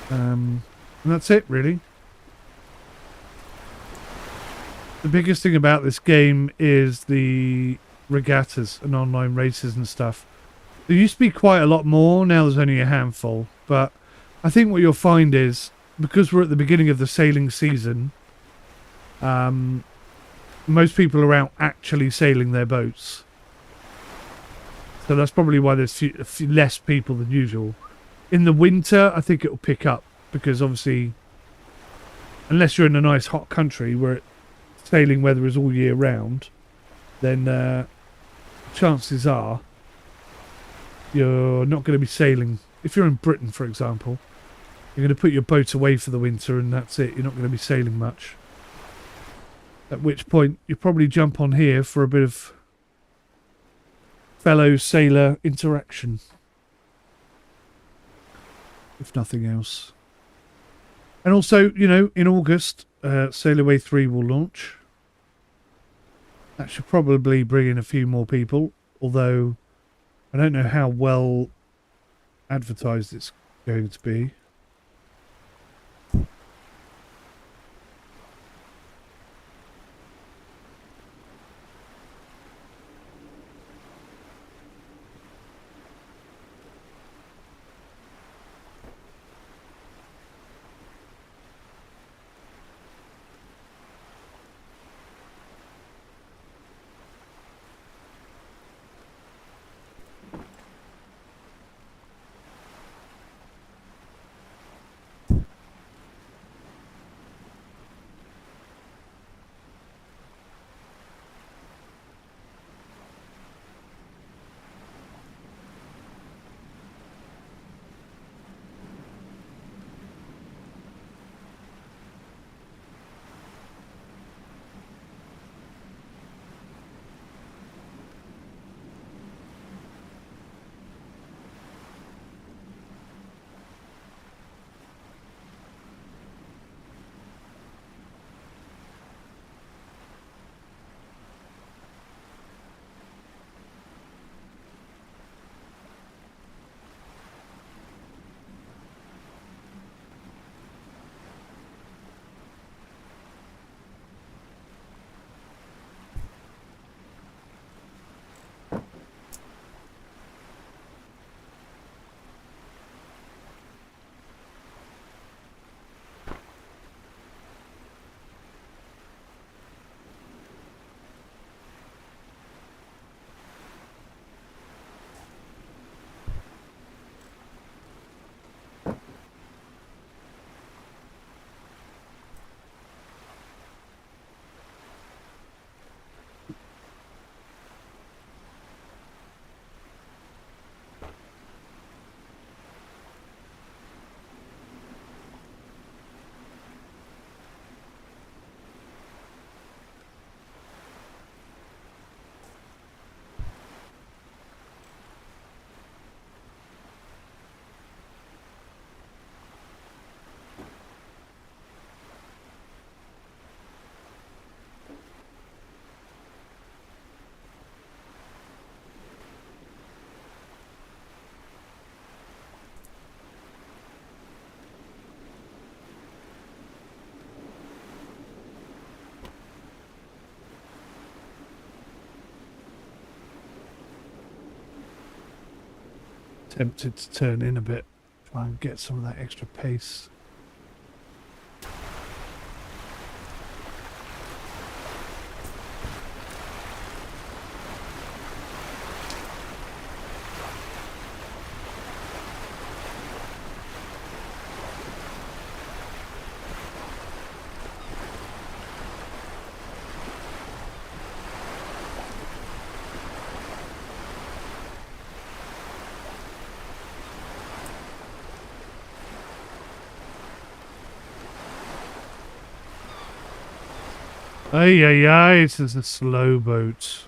[SPEAKER 1] And that's it, really. The biggest thing about this game is the regattas and online races and stuff. There used to be quite a lot more, now there's only a handful, but I think what you'll find is, because we're at the beginning of the sailing season, most people are out actually sailing their boats. So that's probably why there's less people than usual. In the winter, I think it'll pick up, because obviously, unless you're in a nice hot country where sailing weather is all year round, then chances are you're not going to be sailing. If you're in Britain, for example, you're going to put your boat away for the winter and that's it. You're not going to be sailing much. At which point, you probably jump on here for a bit of fellow sailor interaction, if nothing else. And also, you know, in August, Sailaway 3 will launch. That should probably bring in a few more people, although I don't know how well advertised it's going to be. Tempted to turn in a bit, try and get some of that extra pace. Ay, ay, ay, this is a slow boat.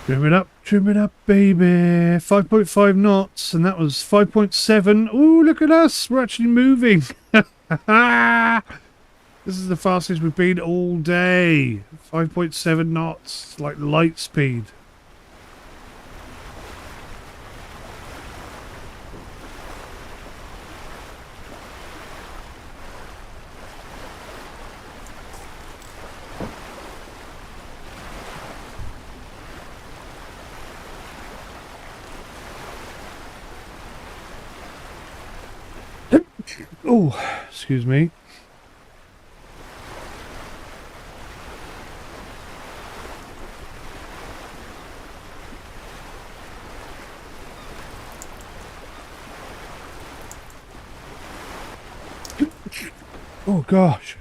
[SPEAKER 1] Trim it up, baby. 5.5 knots, and that was 5.7. Ooh, look at us. We're actually moving. This is the fastest we've been all day. 5.7 knots, like light speed. Oh, excuse me. Oh gosh.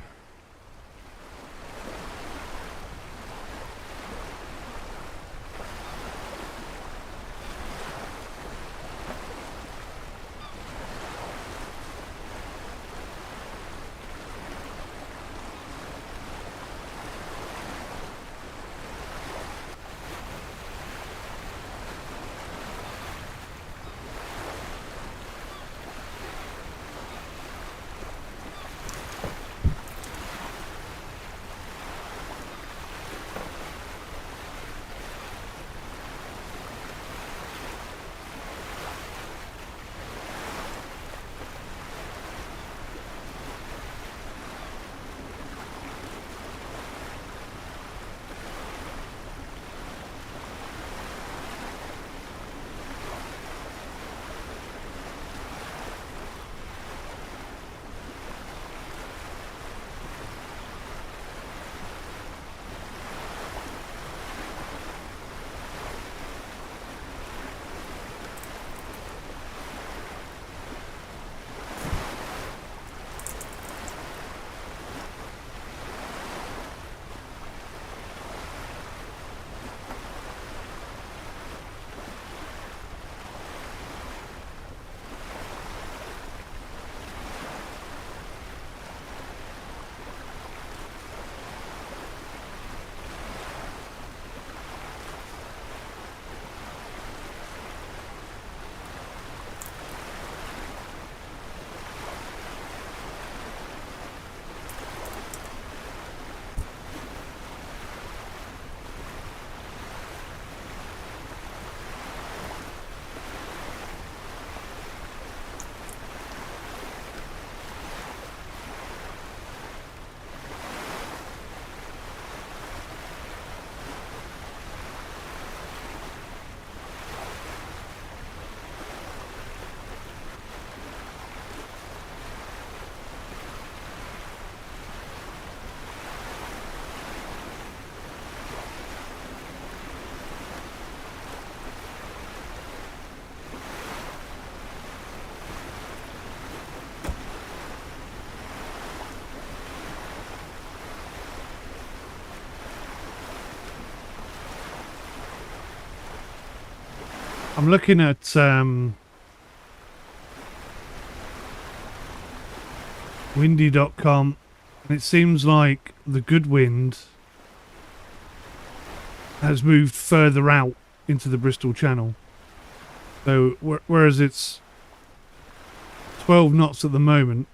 [SPEAKER 1] I'm looking at windy.com, and it seems like the good wind has moved further out into the Bristol Channel. So whereas it's 12 knots at the moment,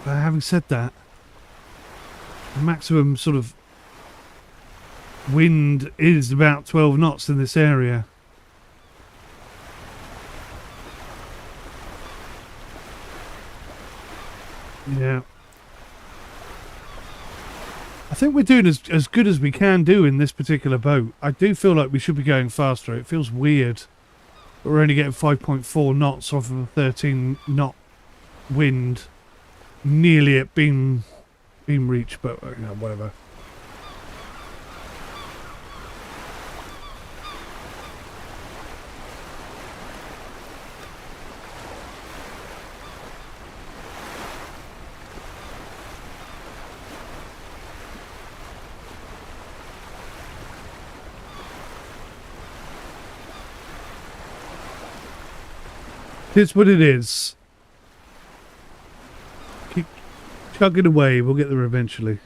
[SPEAKER 1] having said that, the maximum sort of wind is about 12 knots in this area. Yeah. I think we're doing as good as we can do in this particular boat. I do feel like we should be going faster. It feels weird. But we're only getting 5.4 knots off of a 13 knot wind. Nearly at beam reach, but you know, whatever. It's what it is. Keep chugging away. We'll get there eventually.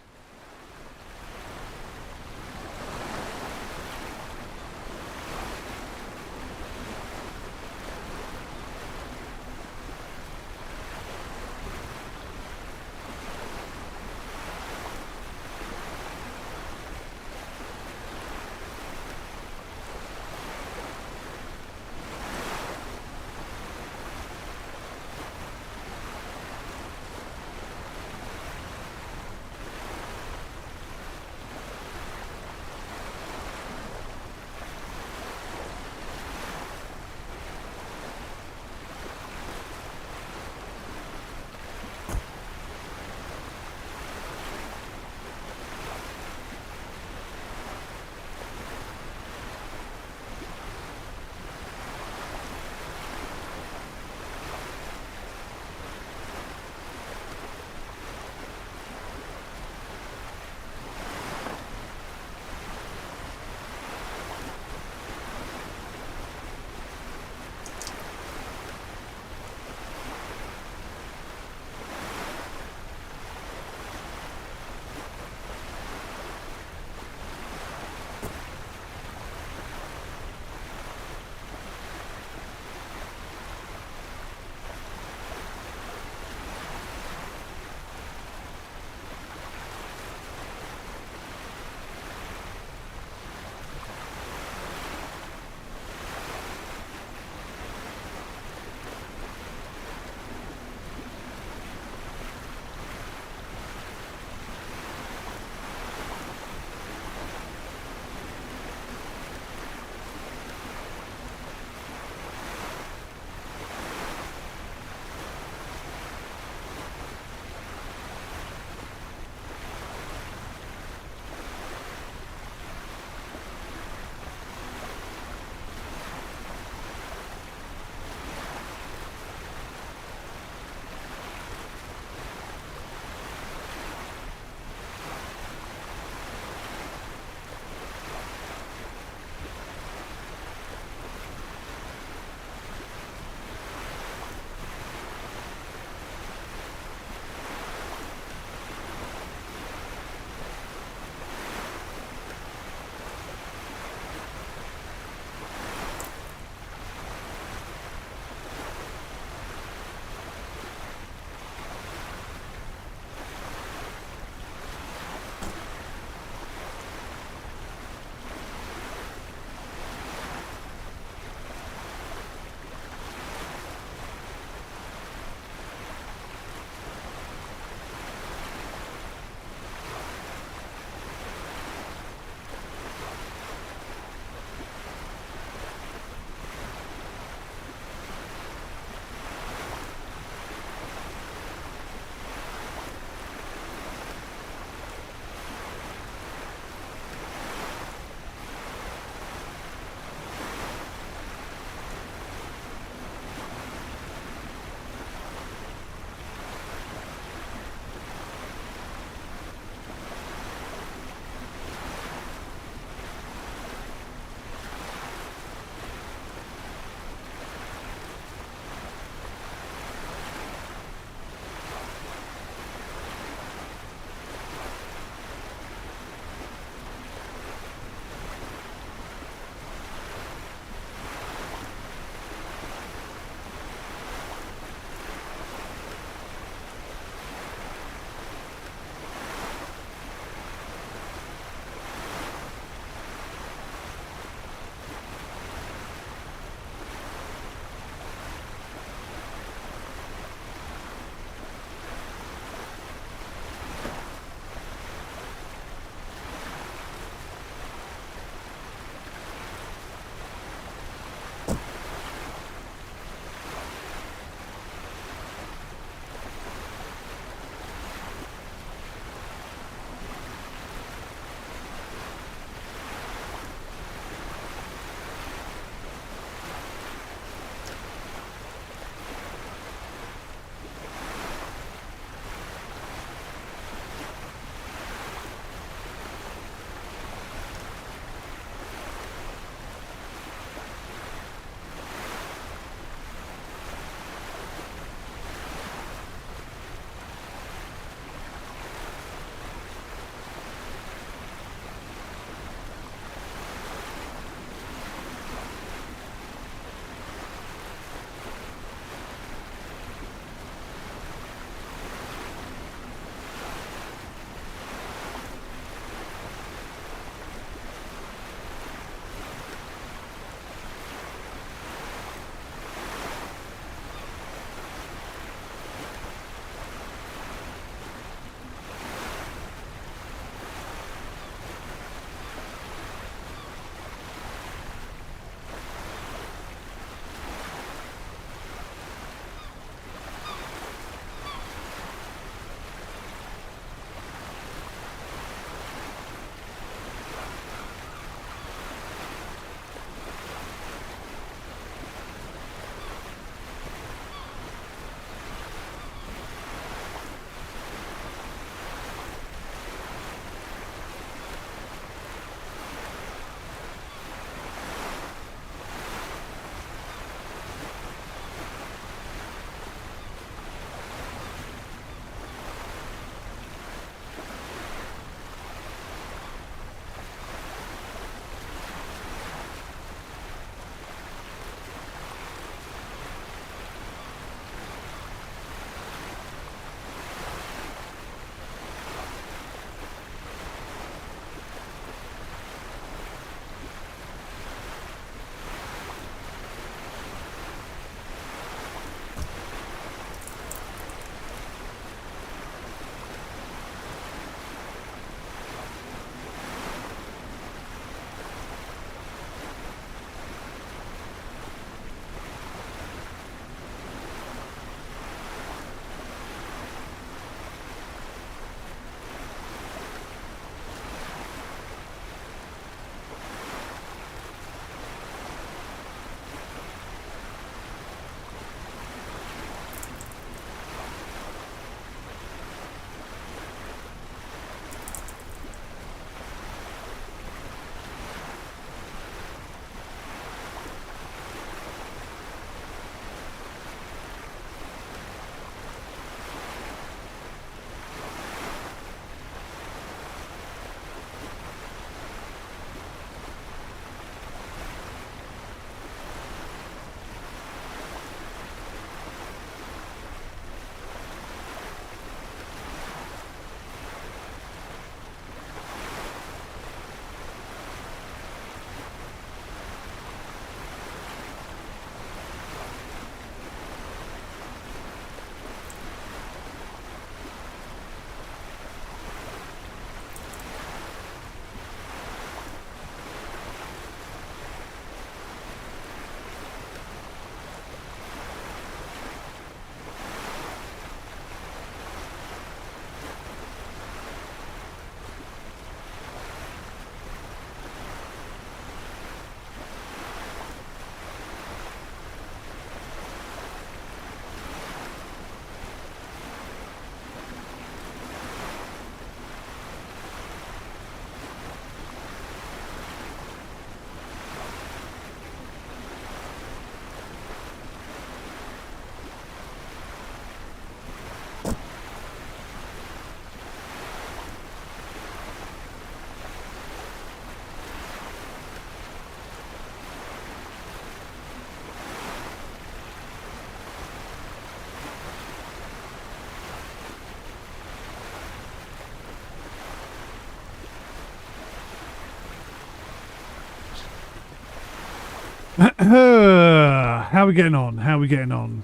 [SPEAKER 1] How are we getting on? How are we getting on?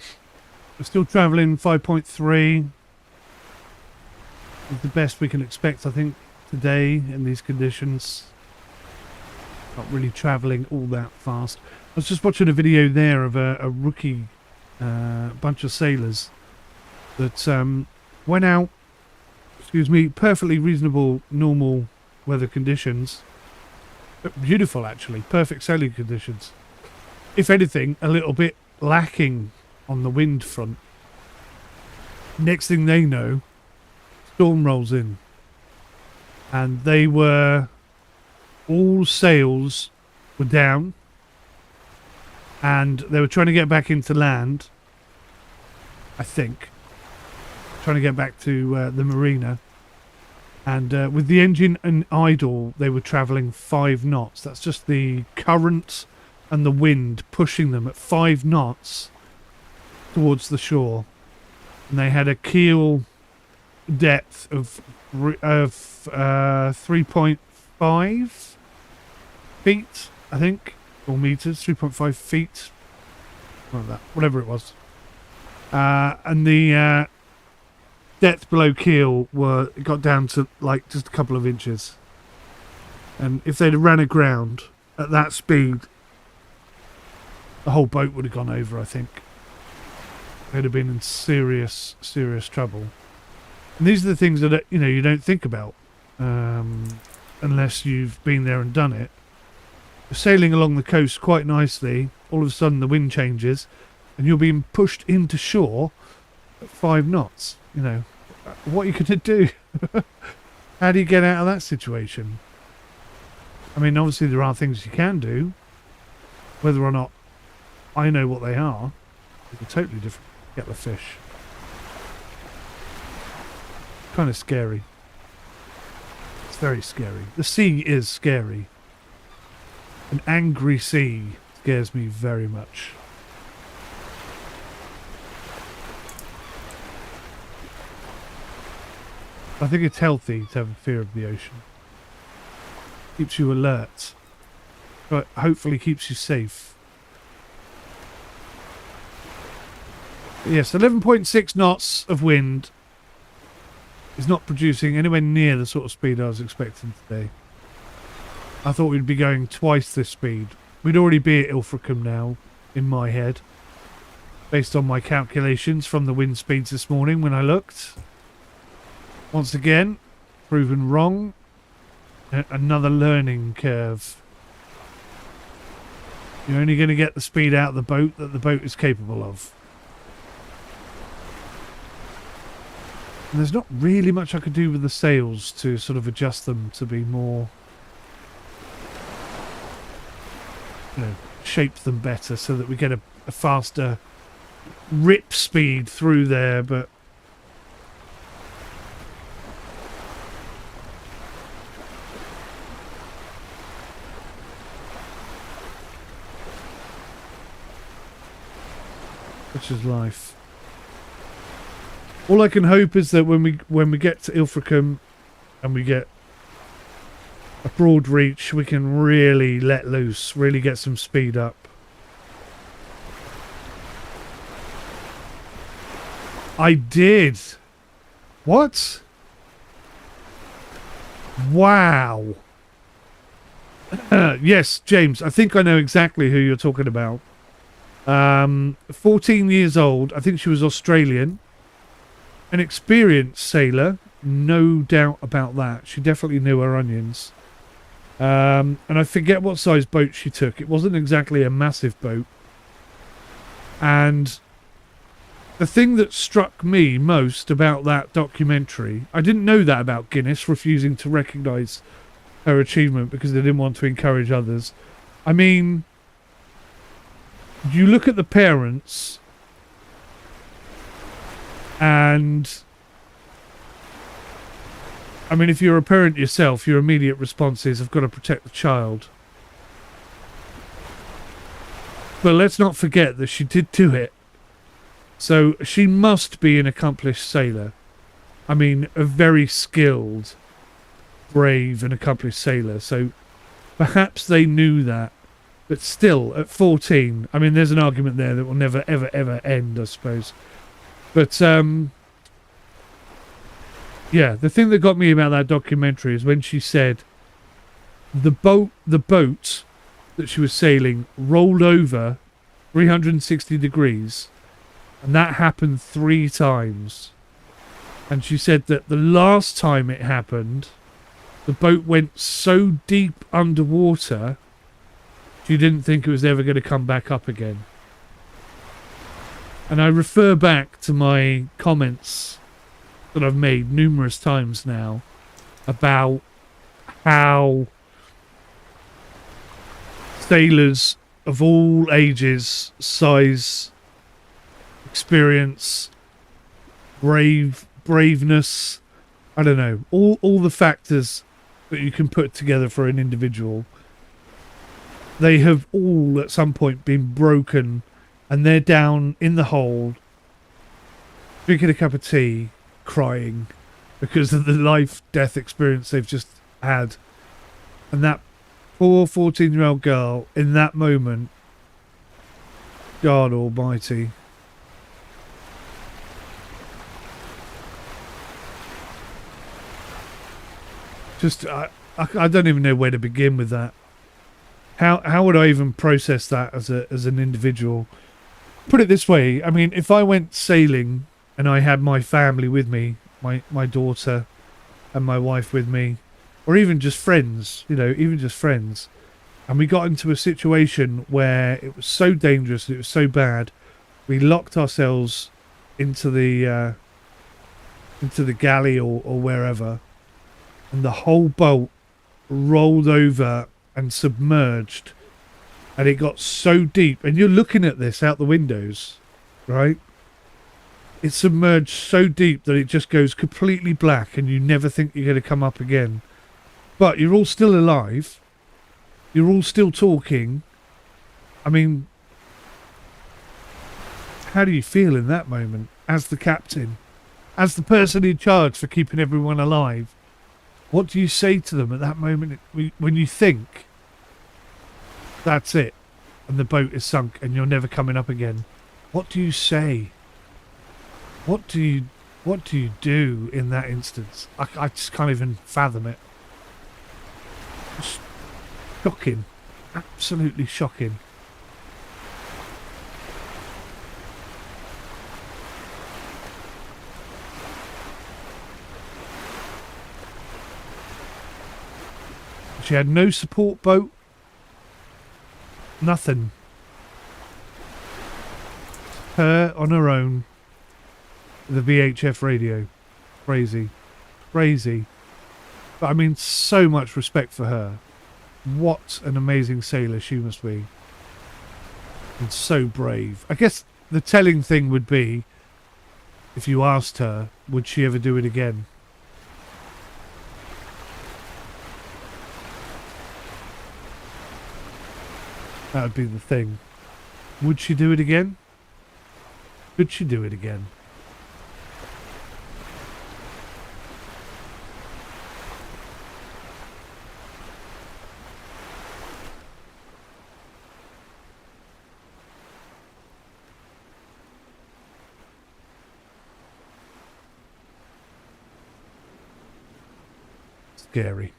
[SPEAKER 1] We're still travelling 5.3. Is the best we can expect, I think, today in these conditions. Not really travelling all that fast. I was just watching a video there of a rookie bunch of sailors that went out, perfectly reasonable, normal weather conditions. Beautiful, actually. Perfect sailing conditions. If anything, a little bit lacking on the wind front. Next thing they know, storm rolls in. And they were... all sails were down. And they were trying to get back into land. I think. Trying to get back to the marina. And with the engine and idle, they were travelling 5 knots. That's just the current and the wind pushing them at 5 knots towards the shore. And they had a keel depth of 3.5 feet, I think, or meters, 3.5 feet, like that, whatever it was. And the depth below keel got down to like just a couple of inches. And if they'd have ran aground at that speed, the whole boat would have gone over, I think. They'd have been in serious, serious trouble. And these are the things that, you don't think about unless you've been there and done it. You're sailing along the coast quite nicely. All of a sudden the wind changes and you're being pushed into shore at 5 knots. What are you going to do? How do you get out of that situation? I mean, obviously there are things you can do. Whether or not I know what they are, it's totally different. Get the fish. Kind of scary. It's very scary. The sea is scary. An angry sea scares me very much. I think it's healthy to have a fear of the ocean. Keeps you alert. But hopefully keeps you safe. Yes, 11.6 knots of wind is not producing anywhere near the sort of speed I was expecting today. I thought we'd be going twice this speed. We'd already be at Ilfracombe now, in my head. Based on my calculations from the wind speeds this morning when I looked. Once again, proven wrong. Another learning curve. You're only going to get the speed out of the boat that the boat is capable of. And there's not really much I could do with the sails to sort of adjust them to be more, shape them better so that we get a faster rip speed through there, but such is life. All I can hope is that when we get to Ilfracombe and we get a broad reach, we can really let loose, really get some speed up. I did. What? Wow. Yes, James, I think I know exactly who you're talking about. 14 years old. I think she was Australian. An experienced sailor, no doubt about that. She definitely knew her onions. And I forget what size boat she took. It wasn't exactly a massive boat. And the thing that struck me most about that documentary, I didn't know that about Guinness refusing to recognise her achievement because they didn't want to encourage others. I mean, you look at the parents and I mean, if you're a parent yourself, your immediate response is, I've got to protect the child. But let's not forget that she did do it. So she must be an accomplished sailor. I mean, a very skilled, brave and accomplished sailor. So perhaps they knew that But still, at 14, I mean, there's an argument there that will never, ever, ever end, I suppose. But, yeah, the thing that got me about that documentary is when she said the boat that she was sailing rolled over 360 degrees, and that happened 3 times. And she said that the last time it happened, the boat went so deep underwater, she didn't think it was ever going to come back up again. And I refer back to my comments that I've made numerous times now about how sailors of all ages, size, experience, braveness, I don't know, all the factors that you can put together for an individual, they have all at some point been broken, and they're down in the hold drinking a cup of tea, crying because of the life-death experience they've just had. And that poor 14-year-old girl in that moment, God almighty. Just, I don't even know where to begin with that. How would I even process that as an individual? Put it this way, I mean, if I went sailing and I had my family with me, my daughter and my wife with me, or even just friends, you know, even just friends, and we got into a situation where it was so dangerous, it was so bad, we locked ourselves into the galley or wherever, and the whole boat rolled over and submerged, and it got so deep, and you're looking at this out the windows, right? It submerged so deep that it just goes completely black, and you never think you're going to come up again. But you're all still alive. You're all still talking. I mean, how do you feel in that moment as the captain, as the person in charge for keeping everyone alive? What do you say to them at that moment when you think that's it and the boat is sunk and you're never coming up again? What do you say? What do you do in that instance? I just can't even fathom it. It's shocking. Absolutely shocking. She had no support boat. Nothing. Her on her own. The VHF radio. Crazy. Crazy. But I mean, so much respect for her. What an amazing sailor she must be. And so brave. I guess the telling thing would be, if you asked her, would she ever do it again? That would be the thing. Would she do it again? Could she do it again? Scary.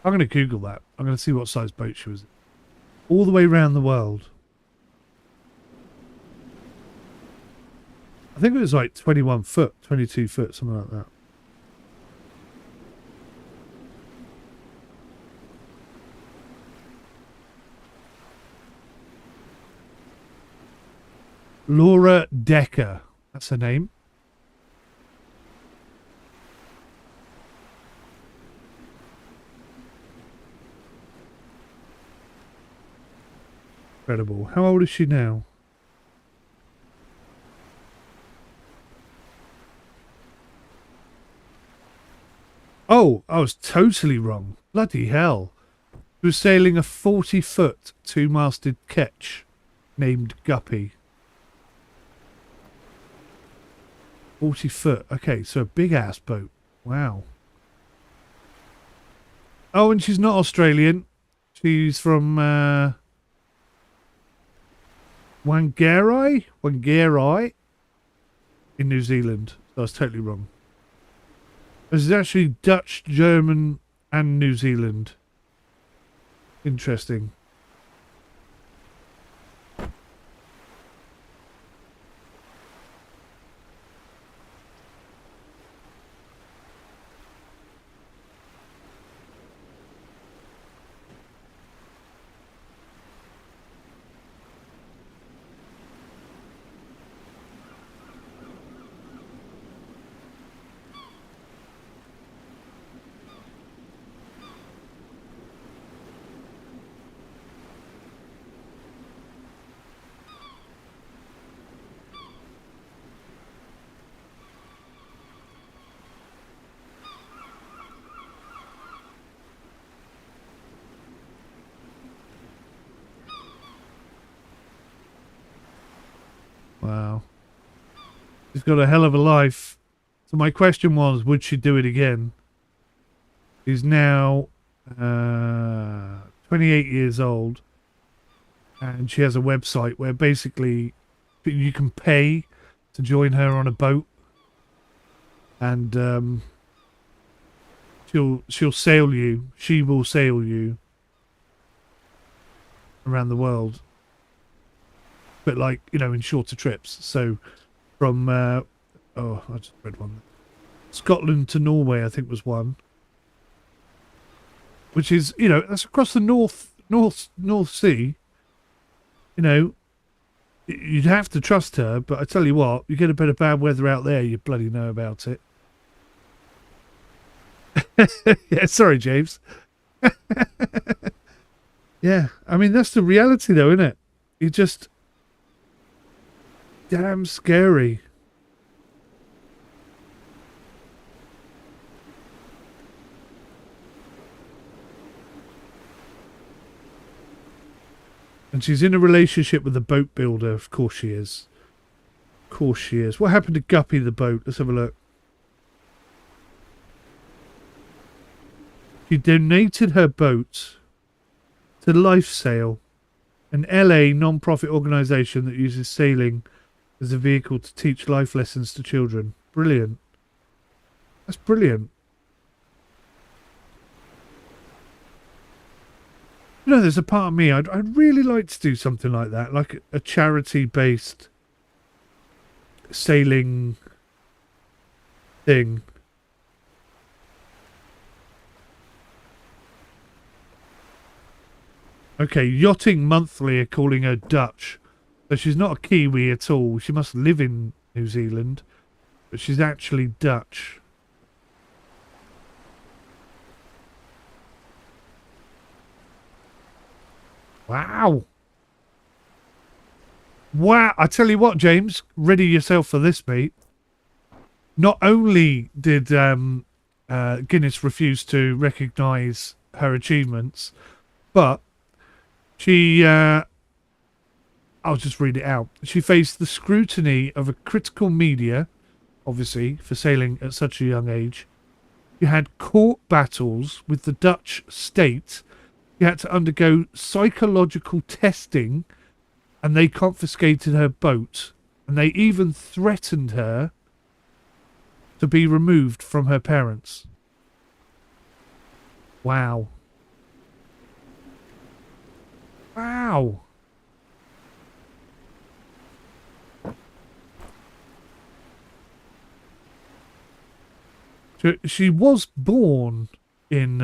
[SPEAKER 1] I'm going to Google that. I'm going to see what size boat she was in. All the way around the world. I think it was like 21 foot, 22 foot, something like that. Laura Decker. That's her name. Incredible. How old is she now? Oh, I was totally wrong. Bloody hell. She was sailing a 40-foot two-masted ketch named Guppy. 40 foot. Okay, so a big-ass boat. Wow. Oh, and she's not Australian. She's from Whangarei in New Zealand. I was totally wrong. This is actually Dutch, German, and New Zealand. Interesting. Wow. She's got a hell of a life. So my question was, would she do it again? She's now 28 years old. And she has a website where basically you can pay to join her on a boat. And she'll sail you. She will sail you around the world. But like, you know, in shorter trips. So from I just read one. Scotland to Norway, I think was one. Which is, you know, that's across the North Sea. You know, you'd have to trust her, but I tell you what, you get a bit of bad weather out there, you bloody know about it. Yeah, sorry, James. Yeah, I mean, that's the reality though, isn't it? You just damn scary. And she's in a relationship with the boat builder. Of course she is. Of course she is. What happened to Guppy the boat? Let's have a look. She donated her boat to LifeSail, an LA non-profit organisation that uses sailing as a vehicle to teach life lessons to children. Brilliant. That's brilliant. You know, there's a part of me, I'd really like to do something like that, like a charity-based sailing thing. Okay, Yachting Monthly are calling her Dutch. So she's not a Kiwi at all. She must live in New Zealand, but she's actually Dutch. Wow. Wow. I tell you what, James, ready yourself for this, mate. Not only did Guinness refuse to recognise her achievements, but she, I'll just read it out. She faced the scrutiny of a critical media, obviously, for sailing at such a young age. She had court battles with the Dutch state. She had to undergo psychological testing, and they confiscated her boat. And they even threatened her to be removed from her parents. Wow. Wow. So she was born in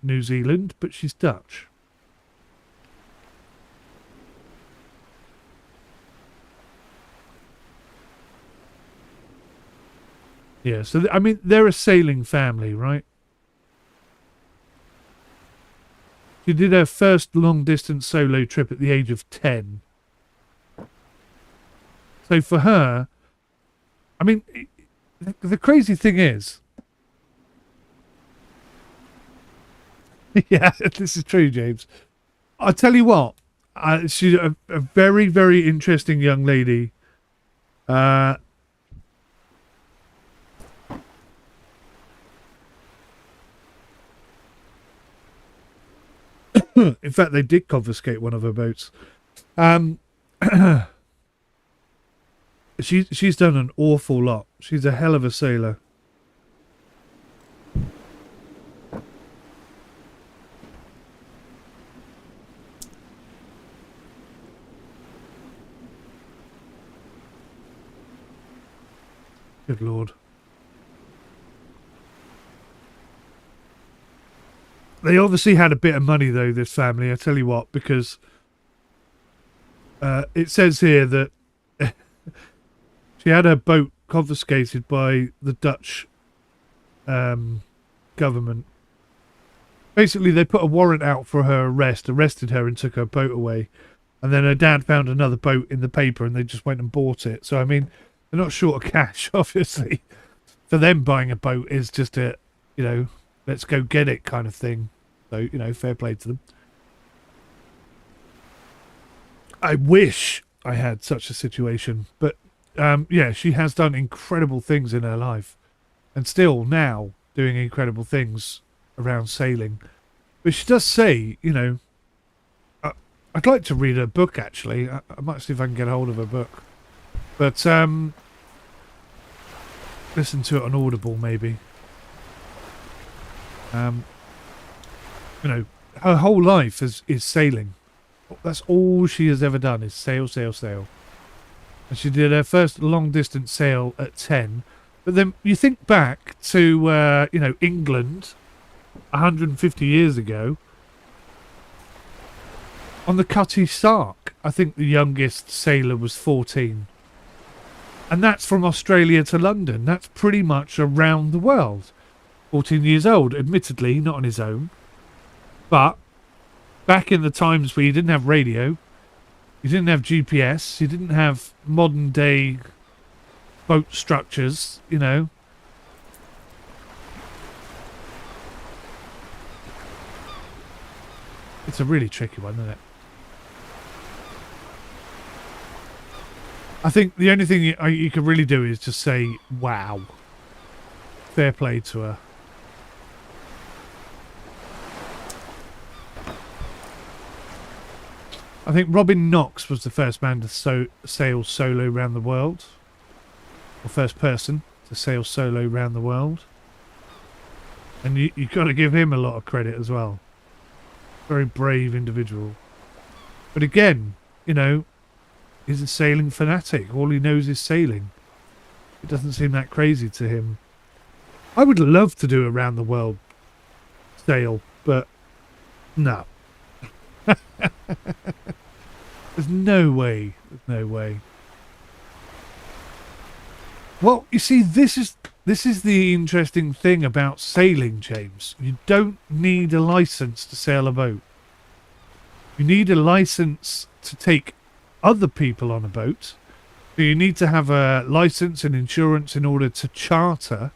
[SPEAKER 1] New Zealand, but she's Dutch. Yeah, so I mean, they're a sailing family, right? She did her first long-distance solo trip at the age of 10. So for her, I mean, the crazy thing is... Yeah, this is true, James. I'll tell you what, she's a very, very interesting young lady. In fact, they did confiscate one of her boats. Um, she's done an awful lot. She's a hell of a sailor. Good Lord. They obviously had a bit of money, though, this family. I tell you what, because it says here that she had her boat confiscated by the Dutch government. Basically, they put a warrant out for her arrest, arrested her and took her boat away. And then her dad found another boat in the paper and they just went and bought it. So, I mean, they're not short of cash, obviously. For them, buying a boat is just a, you know, let's go get it kind of thing. So, you know, fair play to them. I wish I had such a situation. But, yeah, she has done incredible things in her life. And still now doing incredible things around sailing. But she does say, you know, I'd like to read her book, actually. I might see if I can get a hold of her book. But, listen to it on Audible, maybe. You know, her whole life is sailing. That's all she has ever done is sail, sail, sail. And she did her first long-distance sail at 10. But then you think back to, you know, England 150 years ago. On the Cutty Sark, I think the youngest sailor was 14. And that's from Australia to London. That's pretty much around the world. 14 years old, admittedly, not on his own. But back in the times where you didn't have radio, you didn't have GPS, you didn't have modern day boat structures, you know. It's a really tricky one, isn't it? I think the only thing you can really do is just say, wow. Fair play to her. I think Robin Knox was the first man to sail solo around the world. Or first person to sail solo around the world. And you've got to give him a lot of credit as well. Very brave individual. But again, you know, he's a sailing fanatic. All he knows is sailing. It doesn't seem that crazy to him. I would love to do a round the world sail, but no. There's no way. There's no way. Well, you see, this is the interesting thing about sailing, James. You don't need a license to sail a boat. You need a license to take other people on a boat. So you need to have a license and insurance in order to charter,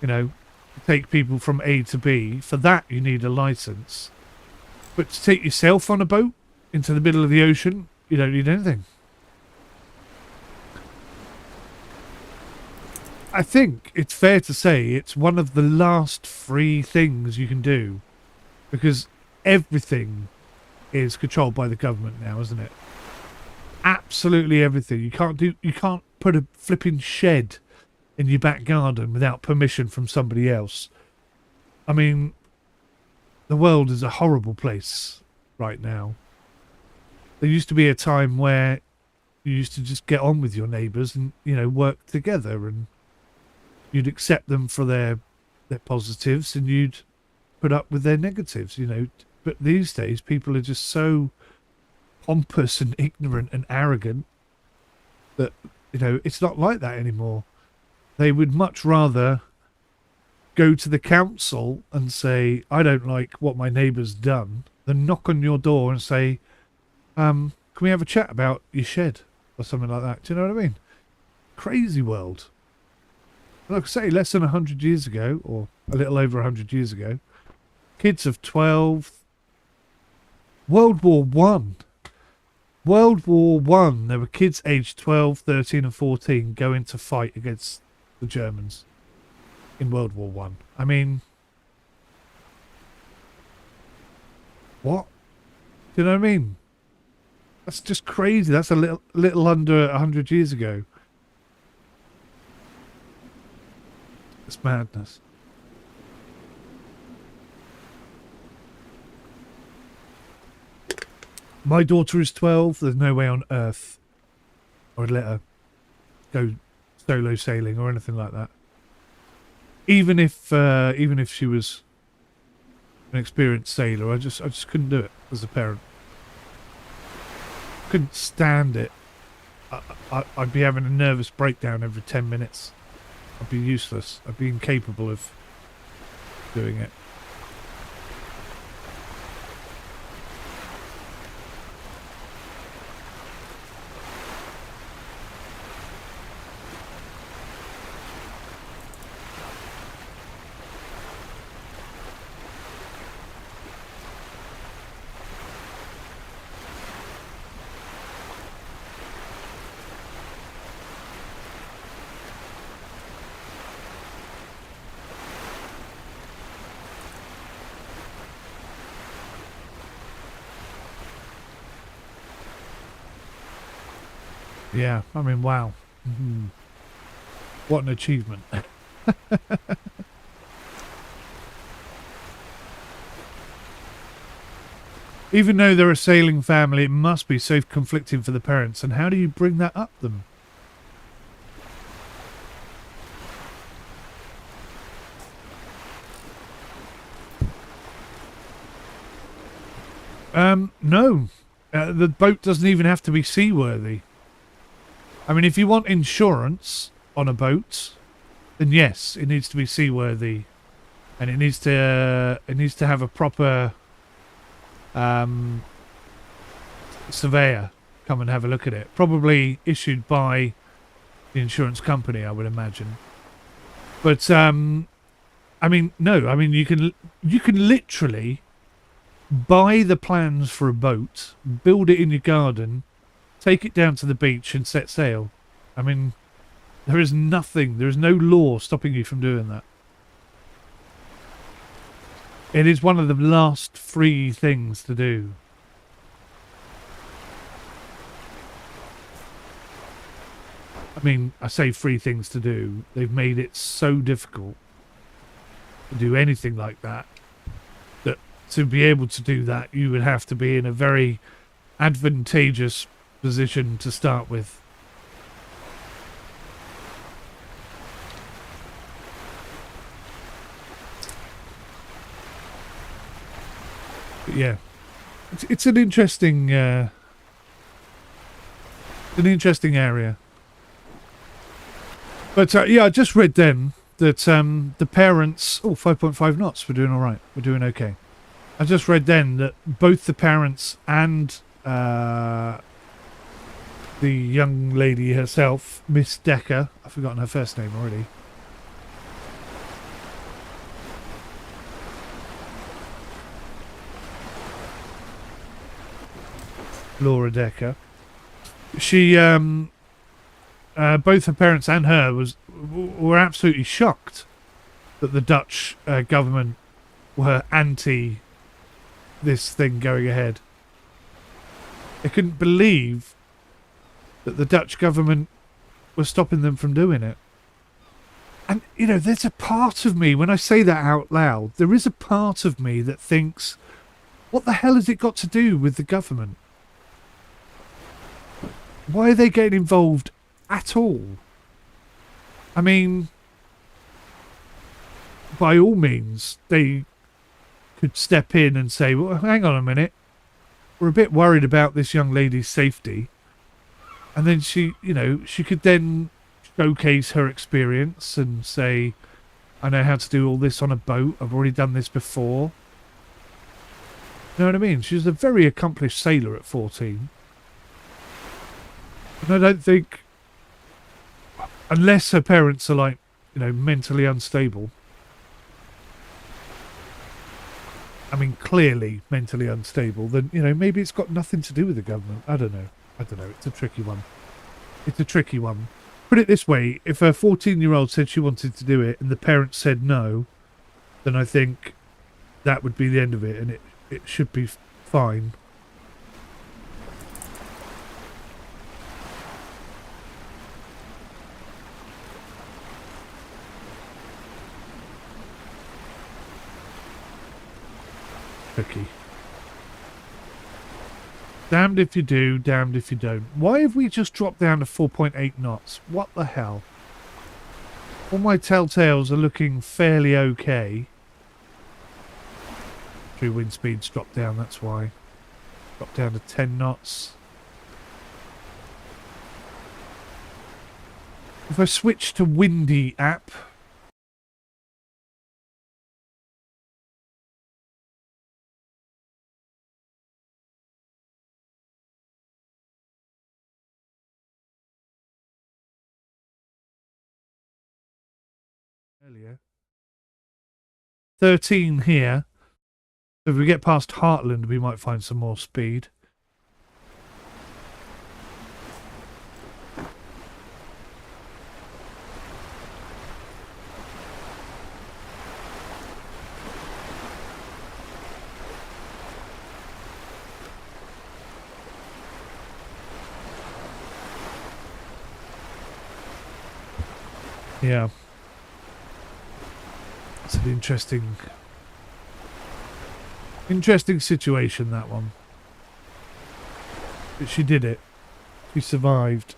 [SPEAKER 1] you know, to take people from A to B. For that, you need a license. But to take yourself on a boat into the middle of the ocean, you don't need anything. I think it's fair to say it's one of the last free things you can do, because everything is controlled by the government now, isn't it? Absolutely everything. You can't put a flipping shed in your back garden without permission from somebody else. I mean, the world is a horrible place right now. There used to be a time where you used to just get on with your neighbours and, you know, work together, and you'd accept them for their positives and you'd put up with their negatives, you know. But these days, people are just so pompous and ignorant and arrogant that, you know, it's not like that anymore. They would much rather go to the council and say, I don't like what my neighbour's done, than knock on your door and say, can we have a chat about your shed or something like that? Do you know what I mean? Crazy world. Like I say, less than 100 years ago, or a little over 100 years ago, kids of 12, World War One. World War One. There were kids aged 12, 13 and 14 going to fight against the Germans in World War One. I mean, What? Do you know what I mean? That's just crazy. That's a little under 100 years ago. It's madness. My daughter is 12. There's no way on earth I would let her go solo sailing or anything like that. Even if she was an experienced sailor, I just couldn't do it as a parent. Couldn't stand it. I'd be having a nervous breakdown every 10 minutes. I'd be useless. I'd be incapable of doing it. Yeah, I mean, wow. Mm-hmm. What an achievement. Even though they're a sailing family, it must be so conflicting for the parents. And how do you bring that up them? No. The boat doesn't even have to be seaworthy. I mean, if you want insurance on a boat, then yes, it needs to be seaworthy, and it needs to have a proper surveyor come and have a look at it. Probably issued by the insurance company, I would imagine. But I mean, no. I mean, you can literally buy the plans for a boat, build it in your garden, take it down to the beach and set sail. I mean, there is nothing, there is no law stopping you from doing that. It is one of the last free things to do. I mean, I say free things to do. They've made it so difficult to do anything like that, that to be able to do that, you would have to be in a very advantageous position to start with. But yeah, it's an interesting area. But yeah, I just read then that the parents, 5.5 knots, we're doing all right, we're doing okay. I just read then that both the parents and the young lady herself, Miss Decker, I've forgotten her first name already. Laura Decker. She, both her parents and her were absolutely shocked that the Dutch government were anti this thing going ahead. They couldn't believe that the Dutch government was stopping them from doing it. And, you know, there's a part of me, when I say that out loud, there is a part of me that thinks, what the hell has it got to do with the government? Why are they getting involved at all? I mean, by all means, they could step in and say, well, hang on a minute, we're a bit worried about this young lady's safety. And then she, you know, she could then showcase her experience and say, I know how to do all this on a boat. I've already done this before. You know what I mean? She was a very accomplished sailor at 14. And I don't think, unless her parents are like, you know, mentally unstable. I mean, clearly mentally unstable, then, you know, maybe it's got nothing to do with the government. I don't know. It's a tricky one. Put it this way, if a 14-year-old said she wanted to do it and the parents said no, then I think that would be the end of it, and it should be fine. Tricky. Damned if you do, damned if you don't. Why have we just dropped down to 4.8 knots? What the hell? All my telltales are looking fairly okay. True wind speeds dropped down, that's why. Dropped down to 10 knots. If I switch to Windy app... earlier. 13 here. So if we get past Heartland, we might find some more speed. Yeah. It's an interesting situation, that one. But she did it. She survived.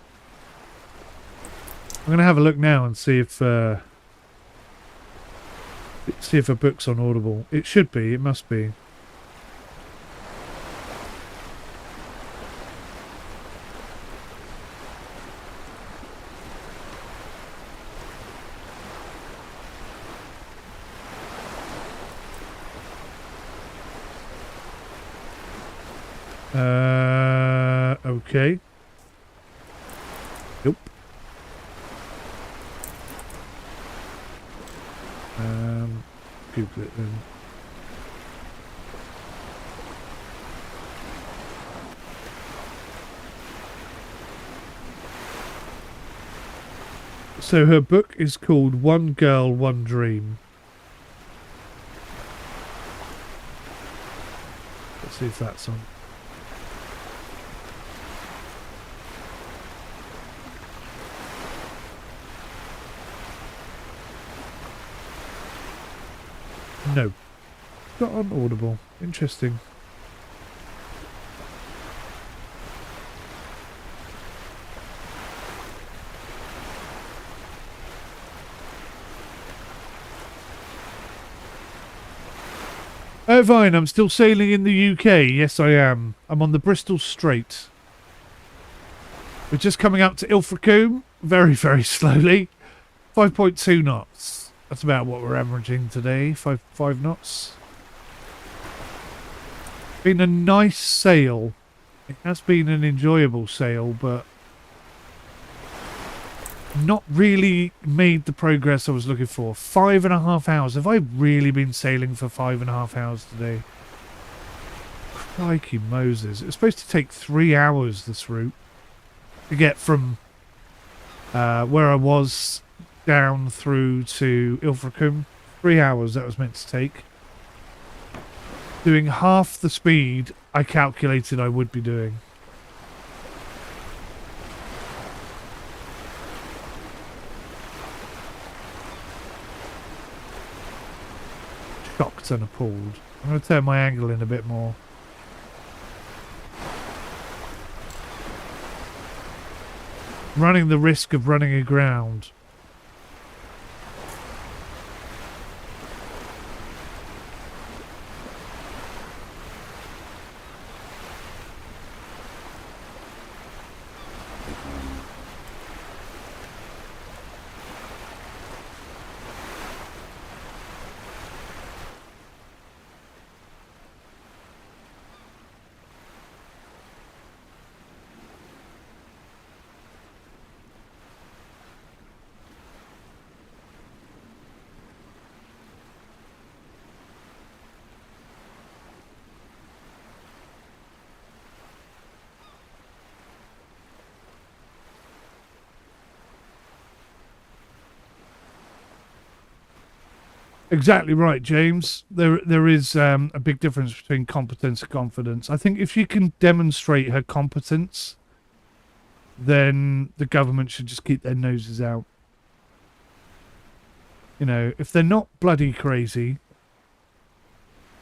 [SPEAKER 1] I'm going to have a look now and see if her book's on Audible. It should be. It must be. Okay. Nope. Google it then. So her book is called One Girl, One Dream. Let's see if that's on. No. Not on Audible. Interesting. Oh, fine. I'm still sailing in the UK. Yes, I am. I'm on the Bristol Strait. We're just coming up to Ilfracombe. Very, very slowly. 5.2 knots. That's about what we're averaging today. 5 knots. Been a nice sail. It has been an enjoyable sail, but not really made the progress I was looking for. 5.5 hours. Have I really been sailing for 5.5 hours today? Crikey Moses. It's supposed to take 3 hours, this route, to get from where I was down through to Ilfracombe. 3 hours that was meant to take. Doing half the speed I calculated I would be doing. Shocked and appalled. I'm going to turn my angle in a bit more. Running the risk of running aground. Exactly right, James. There is a big difference between competence and confidence. I think if you can demonstrate her competence, then the government should just keep their noses out. You know, if they're not bloody crazy,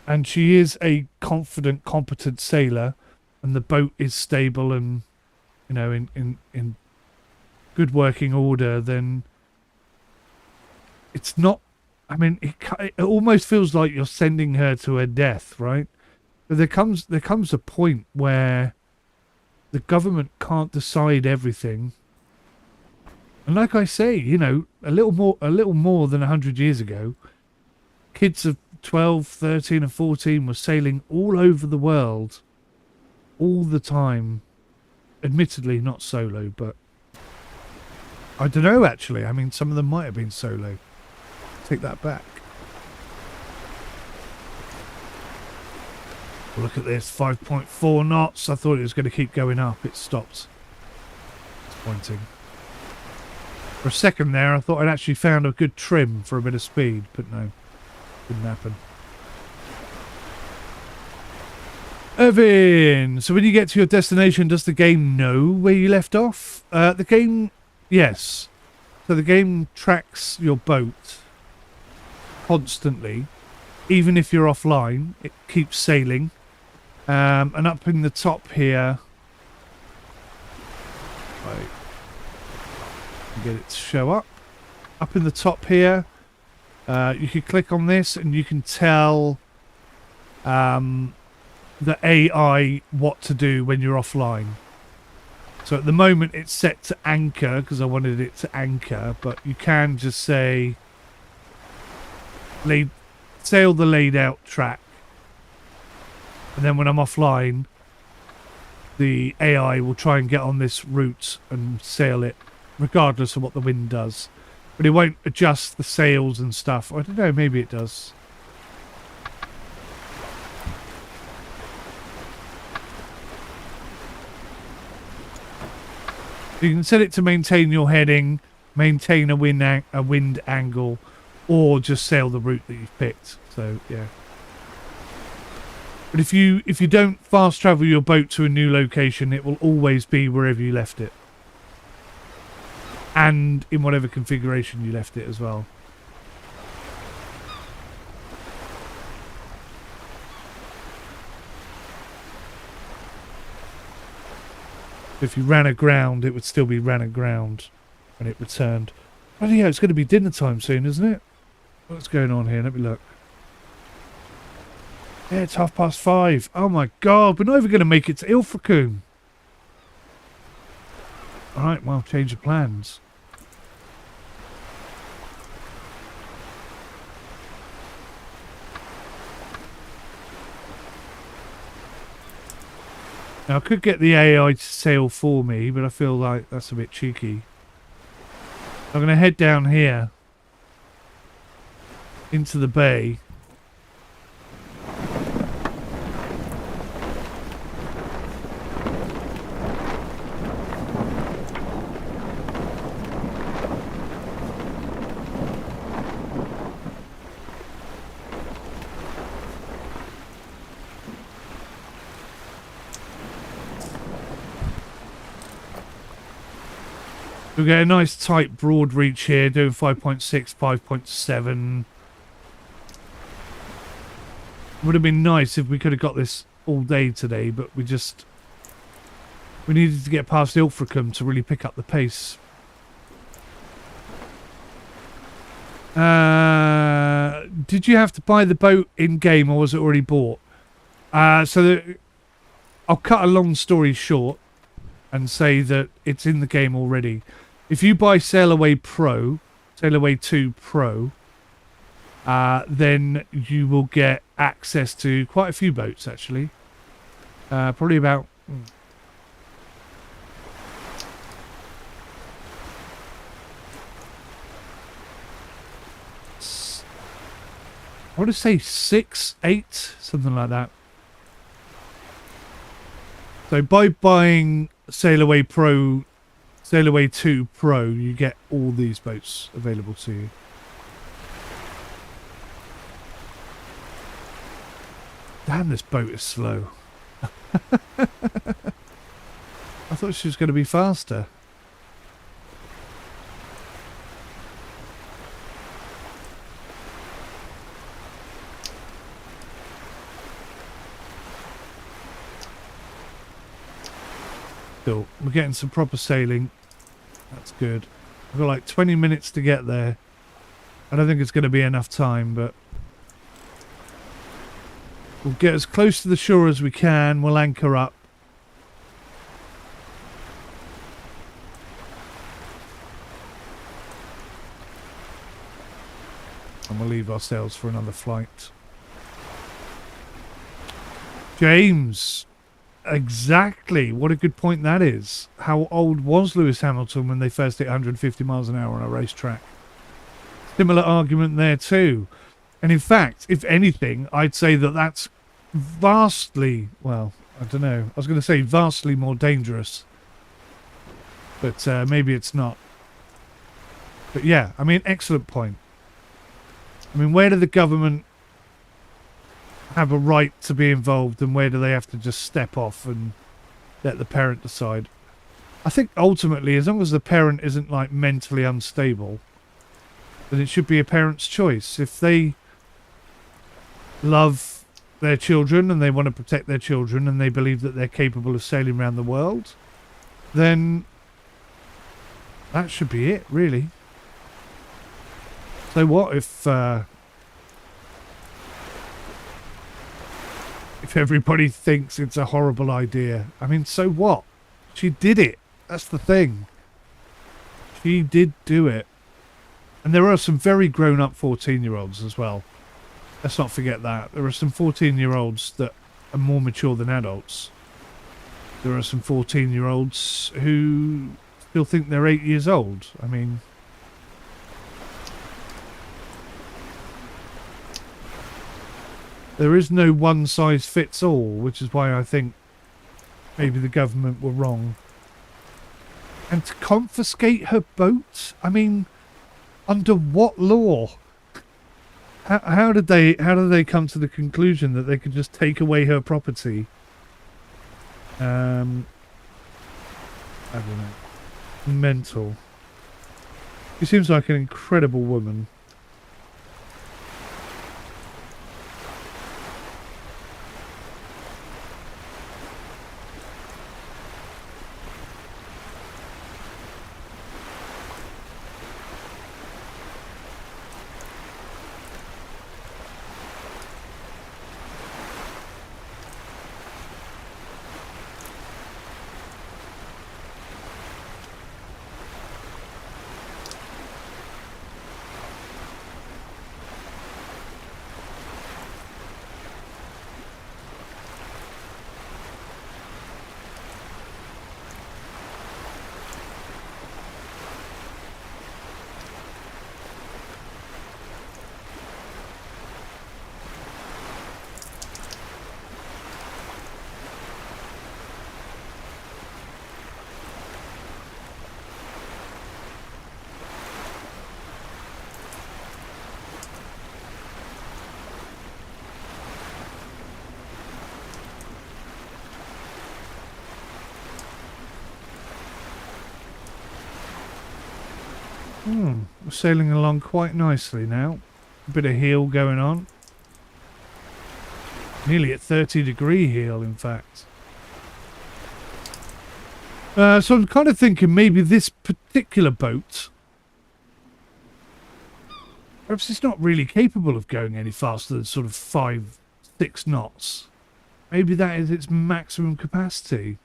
[SPEAKER 1] and she is a confident, competent sailor, and the boat is stable and, you know, in good working order, then it's not. I mean, it almost feels like you're sending her to her death, right? But there comes a point where the government can't decide everything. And like I say, you know, a little more than 100 years ago, kids of 12, 13 and 14 were sailing all over the world all the time. Admittedly, not solo, but I don't know, actually. I mean, some of them might have been solo. Take that back. Look at this, 5.4 knots. I thought it was going to keep going up. It stopped. It's pointing. For a second there, I thought I'd actually found a good trim for a bit of speed, but no, didn't happen. Irvin, so when you get to your destination, does the game know where you left off? The game, yes. So the game tracks your boat constantly, even if you're offline. It keeps sailing. And up in the top here, right, get it to show up. Up in the top here, you can click on this and you can tell the AI what to do when you're offline. So at the moment it's set to anchor because I wanted it to anchor, but you can just say sail the laid out track, and then when I'm offline the AI will try and get on this route and sail it regardless of what the wind does, but it won't adjust the sails and stuff. I don't know, maybe it does. You can set it to maintain your heading, maintain a wind angle, or just sail the route that you've picked. So yeah. But if you don't fast travel your boat to a new location, it will always be wherever you left it, and in whatever configuration you left it as well. If you ran aground, it would still be ran aground when it returned. Oh yeah, it's going to be dinner time soon, isn't it? What's going on here? Let me look. Yeah, it's 5:30. Oh my god, we're not even going to make it to Ilfracombe. Alright, well, change of plans. Now, I could get the AI to sail for me, but I feel like that's a bit cheeky. I'm going to head down here into the bay. We'll get a nice tight broad reach here, doing 5.6, 5.7. Would have been nice if we could have got this all day today, but we needed to get past Ilfracombe to really pick up the pace. Did you have to buy the boat in game, or was it already bought? I'll cut a long story short and say that it's in the game already. If you buy Sailaway 2 Pro, then you will get access to quite a few boats, actually. Probably about... I want to say 6, 8, something like that. So by buying Sailaway 2 Pro, you get all these boats available to you. Damn, this boat is slow. I thought she was going to be faster. Still, we're getting some proper sailing. That's good. We've got like 20 minutes to get there. I don't think it's going to be enough time, but we'll get as close to the shore as we can. We'll anchor up. And we'll leave ourselves for another flight. James. Exactly. What a good point that is. How old was Lewis Hamilton when they first hit 150 miles an hour on a racetrack? Similar argument there too. And in fact, if anything, I'd say that that's vastly, well, I don't know. I was going to say vastly more dangerous. But maybe it's not. But yeah, I mean, excellent point. I mean, where do the government have a right to be involved and where do they have to just step off and let the parent decide? I think ultimately, as long as the parent isn't like mentally unstable, then it should be a parent's choice. If they love their children and they want to protect their children and they believe that they're capable of sailing around the world, then that should be it, really. So what if everybody thinks it's a horrible idea? I mean, so what? She did it. That's the thing. She did do it. And there are some very grown-up 14-year-olds as well. Let's not forget that. There are some 14-year-olds that are more mature than adults. There are some 14-year-olds who still think they're 8 years old. I mean, there is no one-size-fits-all, which is why I think maybe the government were wrong. And to confiscate her boat? I mean, under what law? How did they come to the conclusion that they could just take away her property? I don't know. Mental. She seems like an incredible woman. We're sailing along quite nicely now. A bit of heel going on. Nearly at 30-degree heel, in fact. So I'm kind of thinking maybe this particular boat, perhaps it's not really capable of going any faster than sort of 5-6 knots. Maybe that is its maximum capacity.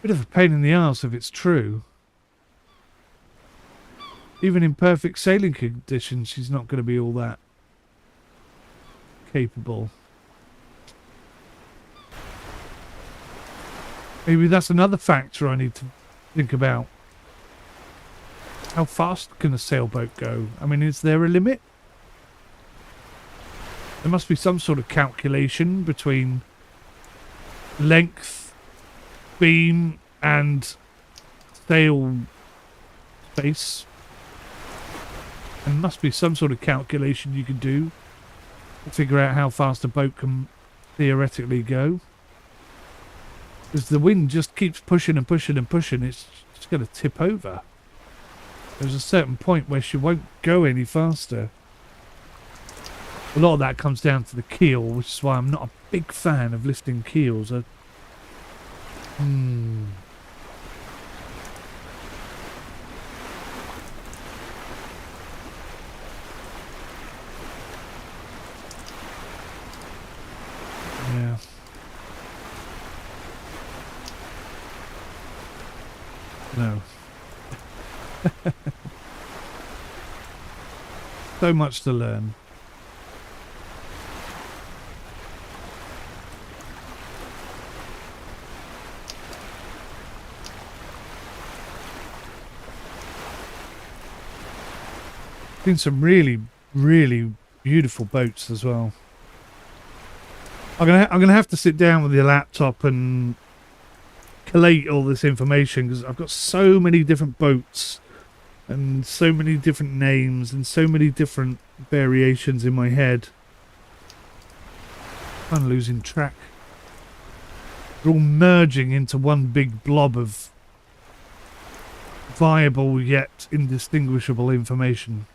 [SPEAKER 1] Bit of a pain in the arse if it's true. Even in perfect sailing conditions, she's not going to be all that capable. Maybe that's another factor I need to think about. How fast can a sailboat go? I mean, is there a limit? There must be some sort of calculation between length, beam and sail space. And must be some sort of calculation you can do to figure out how fast a boat can theoretically go. Because the wind just keeps pushing and pushing and pushing, it's just going to tip over. There's a certain point where she won't go any faster. A lot of that comes down to the keel, which is why I'm not a big fan of lifting keels. Yeah. No. So much to learn. Been some really, really beautiful boats as well. I'm gonna have to sit down with the laptop and collate all this information because I've got so many different boats and so many different names and so many different variations in my head. I'm losing track. They're all merging into one big blob of viable yet indistinguishable information.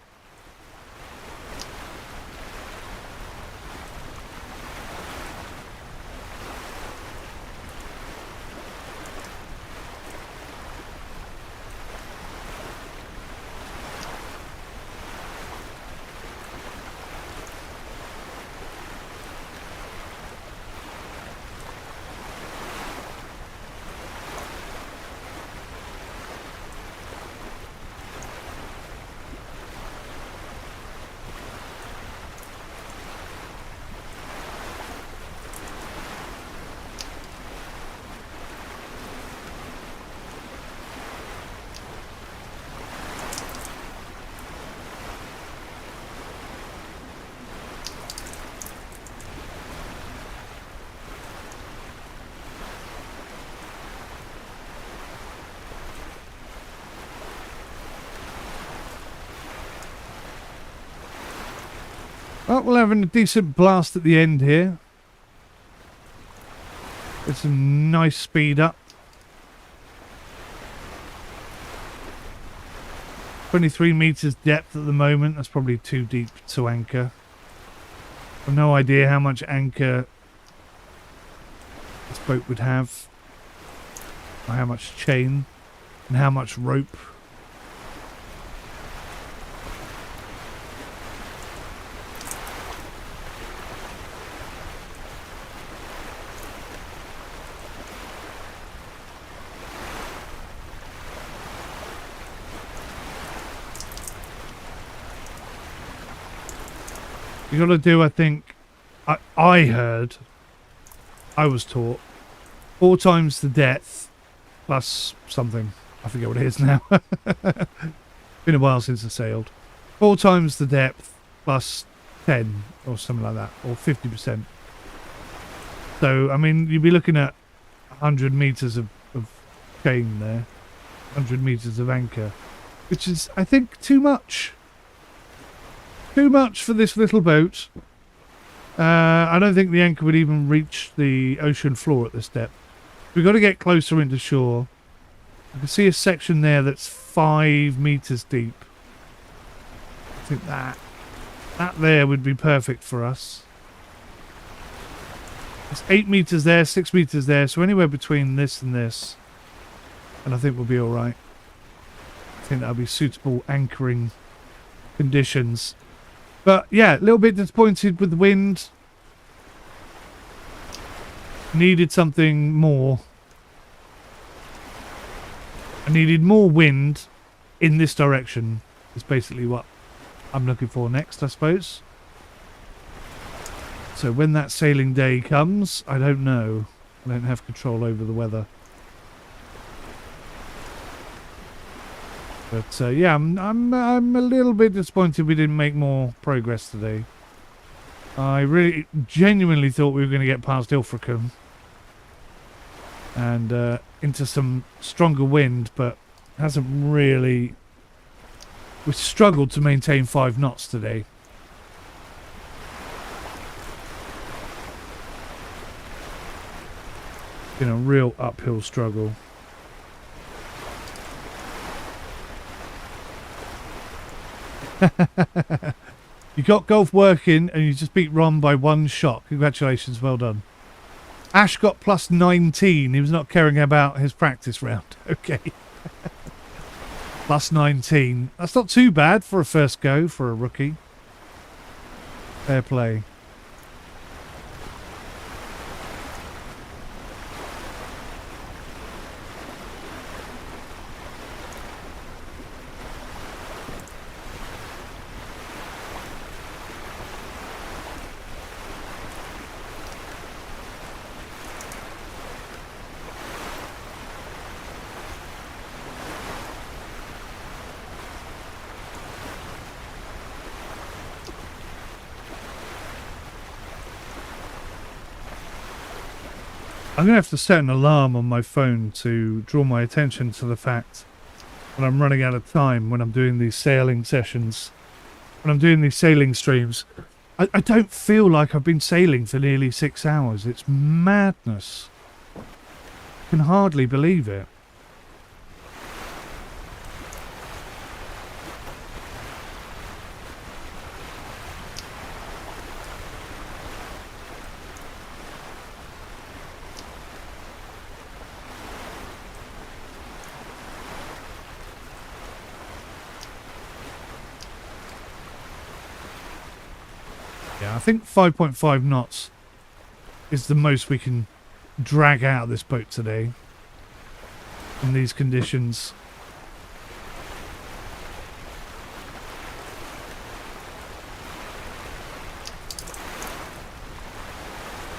[SPEAKER 1] Well, we're having a decent blast at the end here. With some nice speed up. 23 meters depth at the moment. That's probably too deep to anchor. I've no idea how much anchor this boat would have. Or how much chain. And how much rope. You got to do, I think, I was taught, 4 times the depth plus something. I forget what it is now. Been a while since I sailed. 4 times the depth plus 10 or something like that, or 50%. So, I mean, you'd be looking at 100 meters of chain there, 100 meters of anchor, which is, I think, too much. Too much for this little boat. I don't think the anchor would even reach the ocean floor at this depth. We've got to get closer into shore. I can see a section there that's 5 meters deep. I think that there would be perfect for us. It's 8 meters there, 6 meters there, so anywhere between this and this. And I think we'll be alright. I think that'll be suitable anchoring conditions. But yeah, a little bit disappointed with the wind. Needed something more. I needed more wind in this direction. Is basically what I'm looking for next, I suppose. So when that sailing day comes, I don't know. I don't have control over the weather. But yeah, I'm a little bit disappointed we didn't make more progress today. I really genuinely thought we were going to get past Ilfracombe and into some stronger wind, but hasn't really We've struggled to maintain 5 knots today. Been a real uphill struggle. You got golf working and you just beat Ron by 1 shot. Congratulations, well done. Ash got plus 19. He was not caring about his practice round. Okay. Plus 19. That's not too bad for a first go for a rookie. Fair play. I'm going to have to set an alarm on my phone to draw my attention to the fact when I'm running out of time when I'm doing these sailing sessions, when I'm doing these sailing streams. I don't feel like I've been sailing for nearly 6 hours. It's madness. I can hardly believe it. I think 5.5 knots is the most we can drag out of this boat today in these conditions.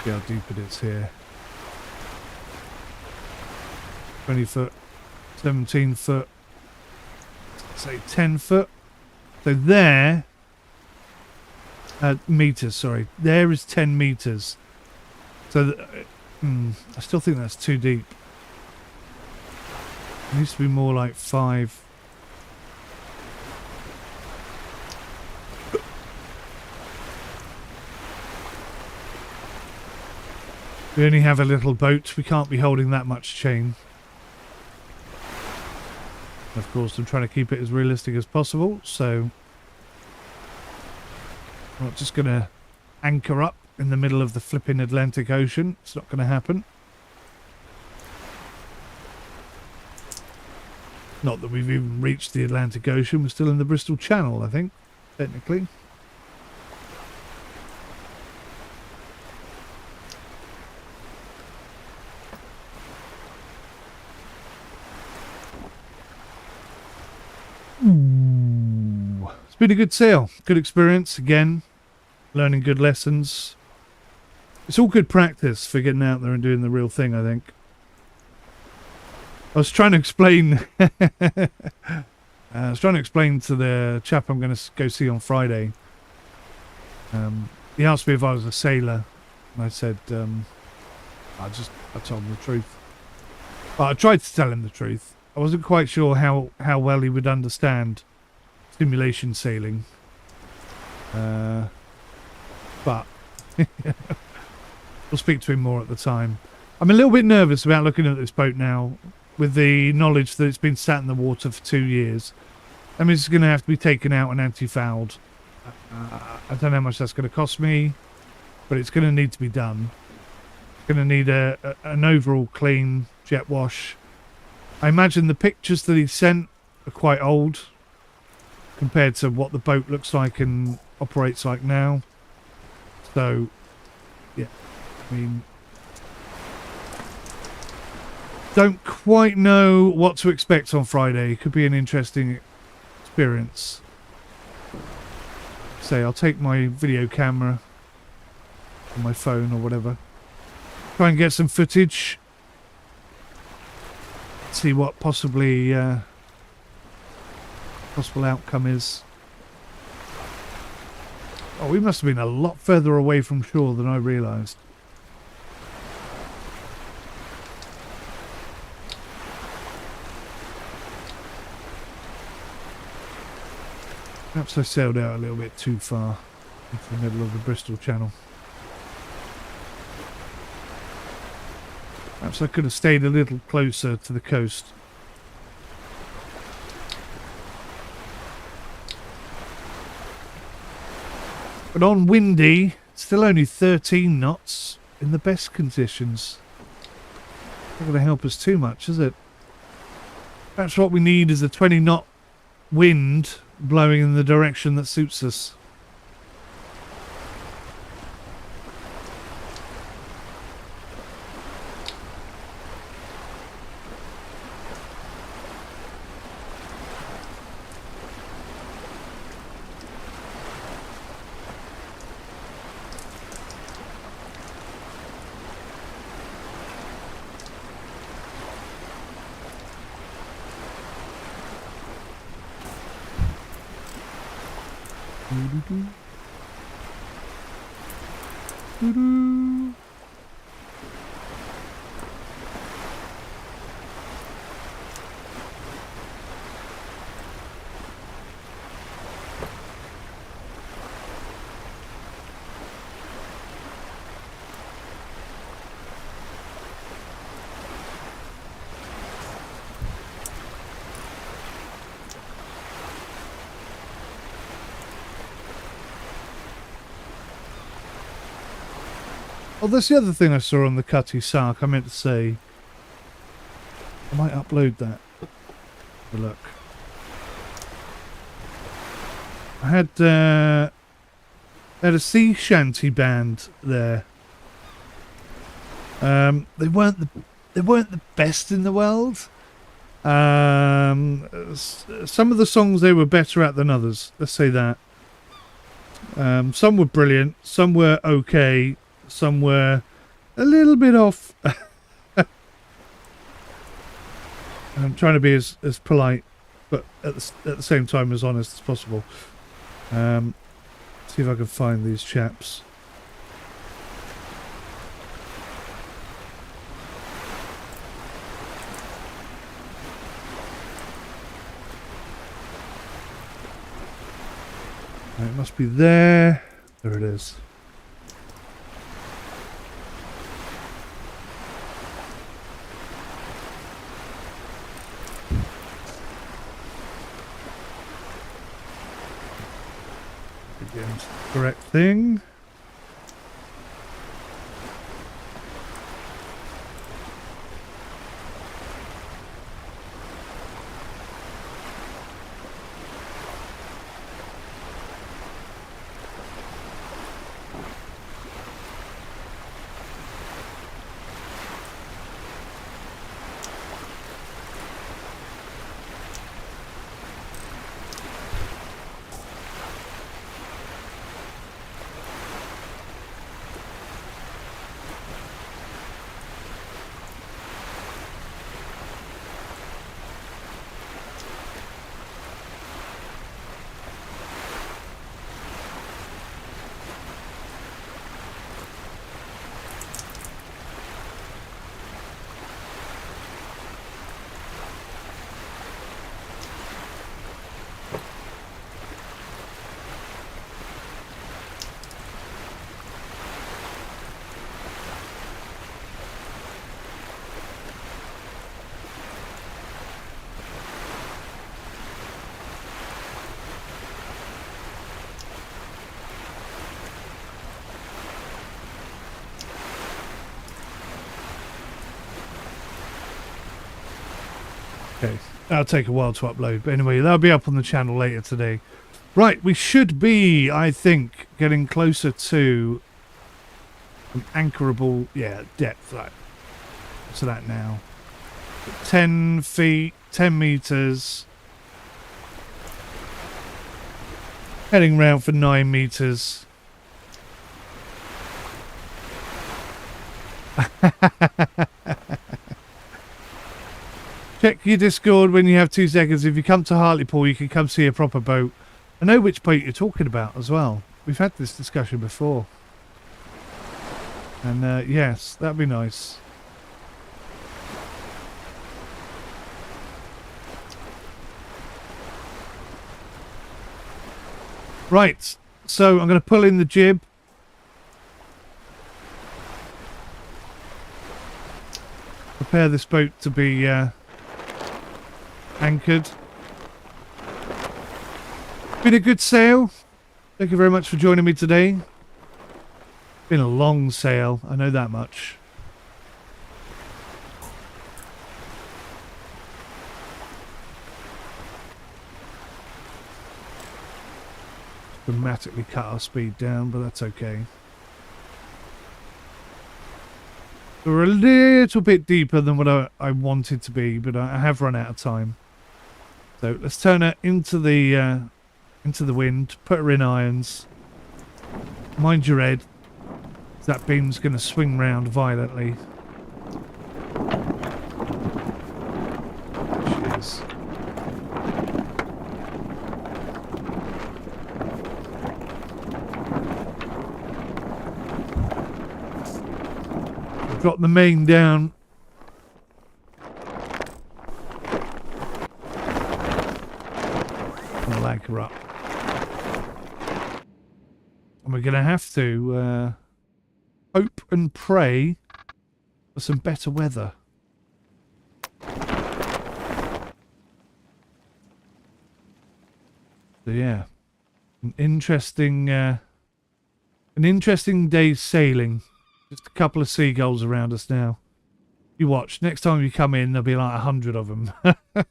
[SPEAKER 1] See how deep it is here. 20 foot, 17 foot, say 10 foot. So there... meters, sorry. There is 10 meters. So, I still think that's too deep. It needs to be more like 5. We only have a little boat. We can't be holding that much chain. Of course, I'm trying to keep it as realistic as possible, so... I'm not just going to anchor up in the middle of the flipping Atlantic Ocean. It's not going to happen. Not that we've even reached the Atlantic Ocean. We're still in the Bristol Channel, I think, technically. Ooh. It's been a good sail. Good experience, again. Learning good lessons. It's all good practice for getting out there and doing the real thing, I think. I was trying to explain... I was trying to explain to the chap I'm going to go see on Friday. He asked me if I was a sailor. And I said, I told him the truth. But I tried to tell him the truth. I wasn't quite sure how well he would understand simulation sailing. But we'll speak to him more at the time. I'm a little bit nervous about looking at this boat now with the knowledge that it's been sat in the water for 2 years. I mean, it's going to have to be taken out and anti-fouled. I don't know how much that's going to cost me, but it's going to need to be done. It's going to need an overall clean jet wash. I imagine the pictures that he sent are quite old compared to what the boat looks like and operates like now. So, yeah, I mean, don't quite know what to expect on Friday. It could be an interesting experience. Say, I'll take my video camera on my phone or whatever. Try and get some footage. See what possible outcome is. Oh, we must have been a lot further away from shore than I realised. Perhaps I sailed out a little bit too far into the middle of the Bristol Channel. Perhaps I could have stayed a little closer to the coast. But on windy, still only 13 knots in the best conditions. Not going to help us too much, is it? Perhaps what we need is a 20 knot wind blowing in the direction that suits us. Oh, that's the other thing I saw on the Cutty Sark. I meant to say, I might upload that. Have a look. I had a sea shanty band there. They weren't the best in the world. Some of the songs they were better at than others. Let's say that. Some were brilliant. Some were okay. Some were a little bit off. I'm trying to be as polite, but at the same time as honest as possible. See if I can find these chaps. It must be there. There it is. Correct thing. Okay, that'll take a while to upload, but anyway, that'll be up on the channel later today. Right, we should be, I think, getting closer to an anchorable, depth. Right, to that now. 10 feet, 10 meters. Heading round for 9 meters. Check your Discord when you have 2 seconds. If you come to Hartlepool, you can come see a proper boat. I know which boat you're talking about as well. We've had this discussion before. And yes, that'd be nice. Right, so I'm going to pull in the jib. Prepare this boat to be anchored. Been a good sail. Thank you very much for joining me today. Been a long sail, I know that much. Dramatically cut our speed down, but that's okay. We're a little bit deeper than what I wanted to be, but I have run out of time. So let's turn her into the wind, put her in irons. Mind your head. That beam's going to swing round violently. She is. We've got the main down. I'll anchor up. And we're going to have to hope and pray for some better weather. So yeah, an interesting day's sailing. Just a couple of seagulls around us now. You watch. Next time you come in, there'll be like 100 of them. Don't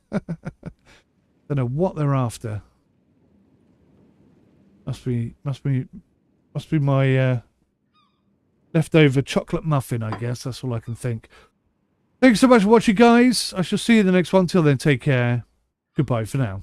[SPEAKER 1] know what they're after. Must be my leftover chocolate muffin, I guess. That's all I can think. Thanks so much for watching, guys. I shall see you in the next one. Till then, take care. Goodbye for now.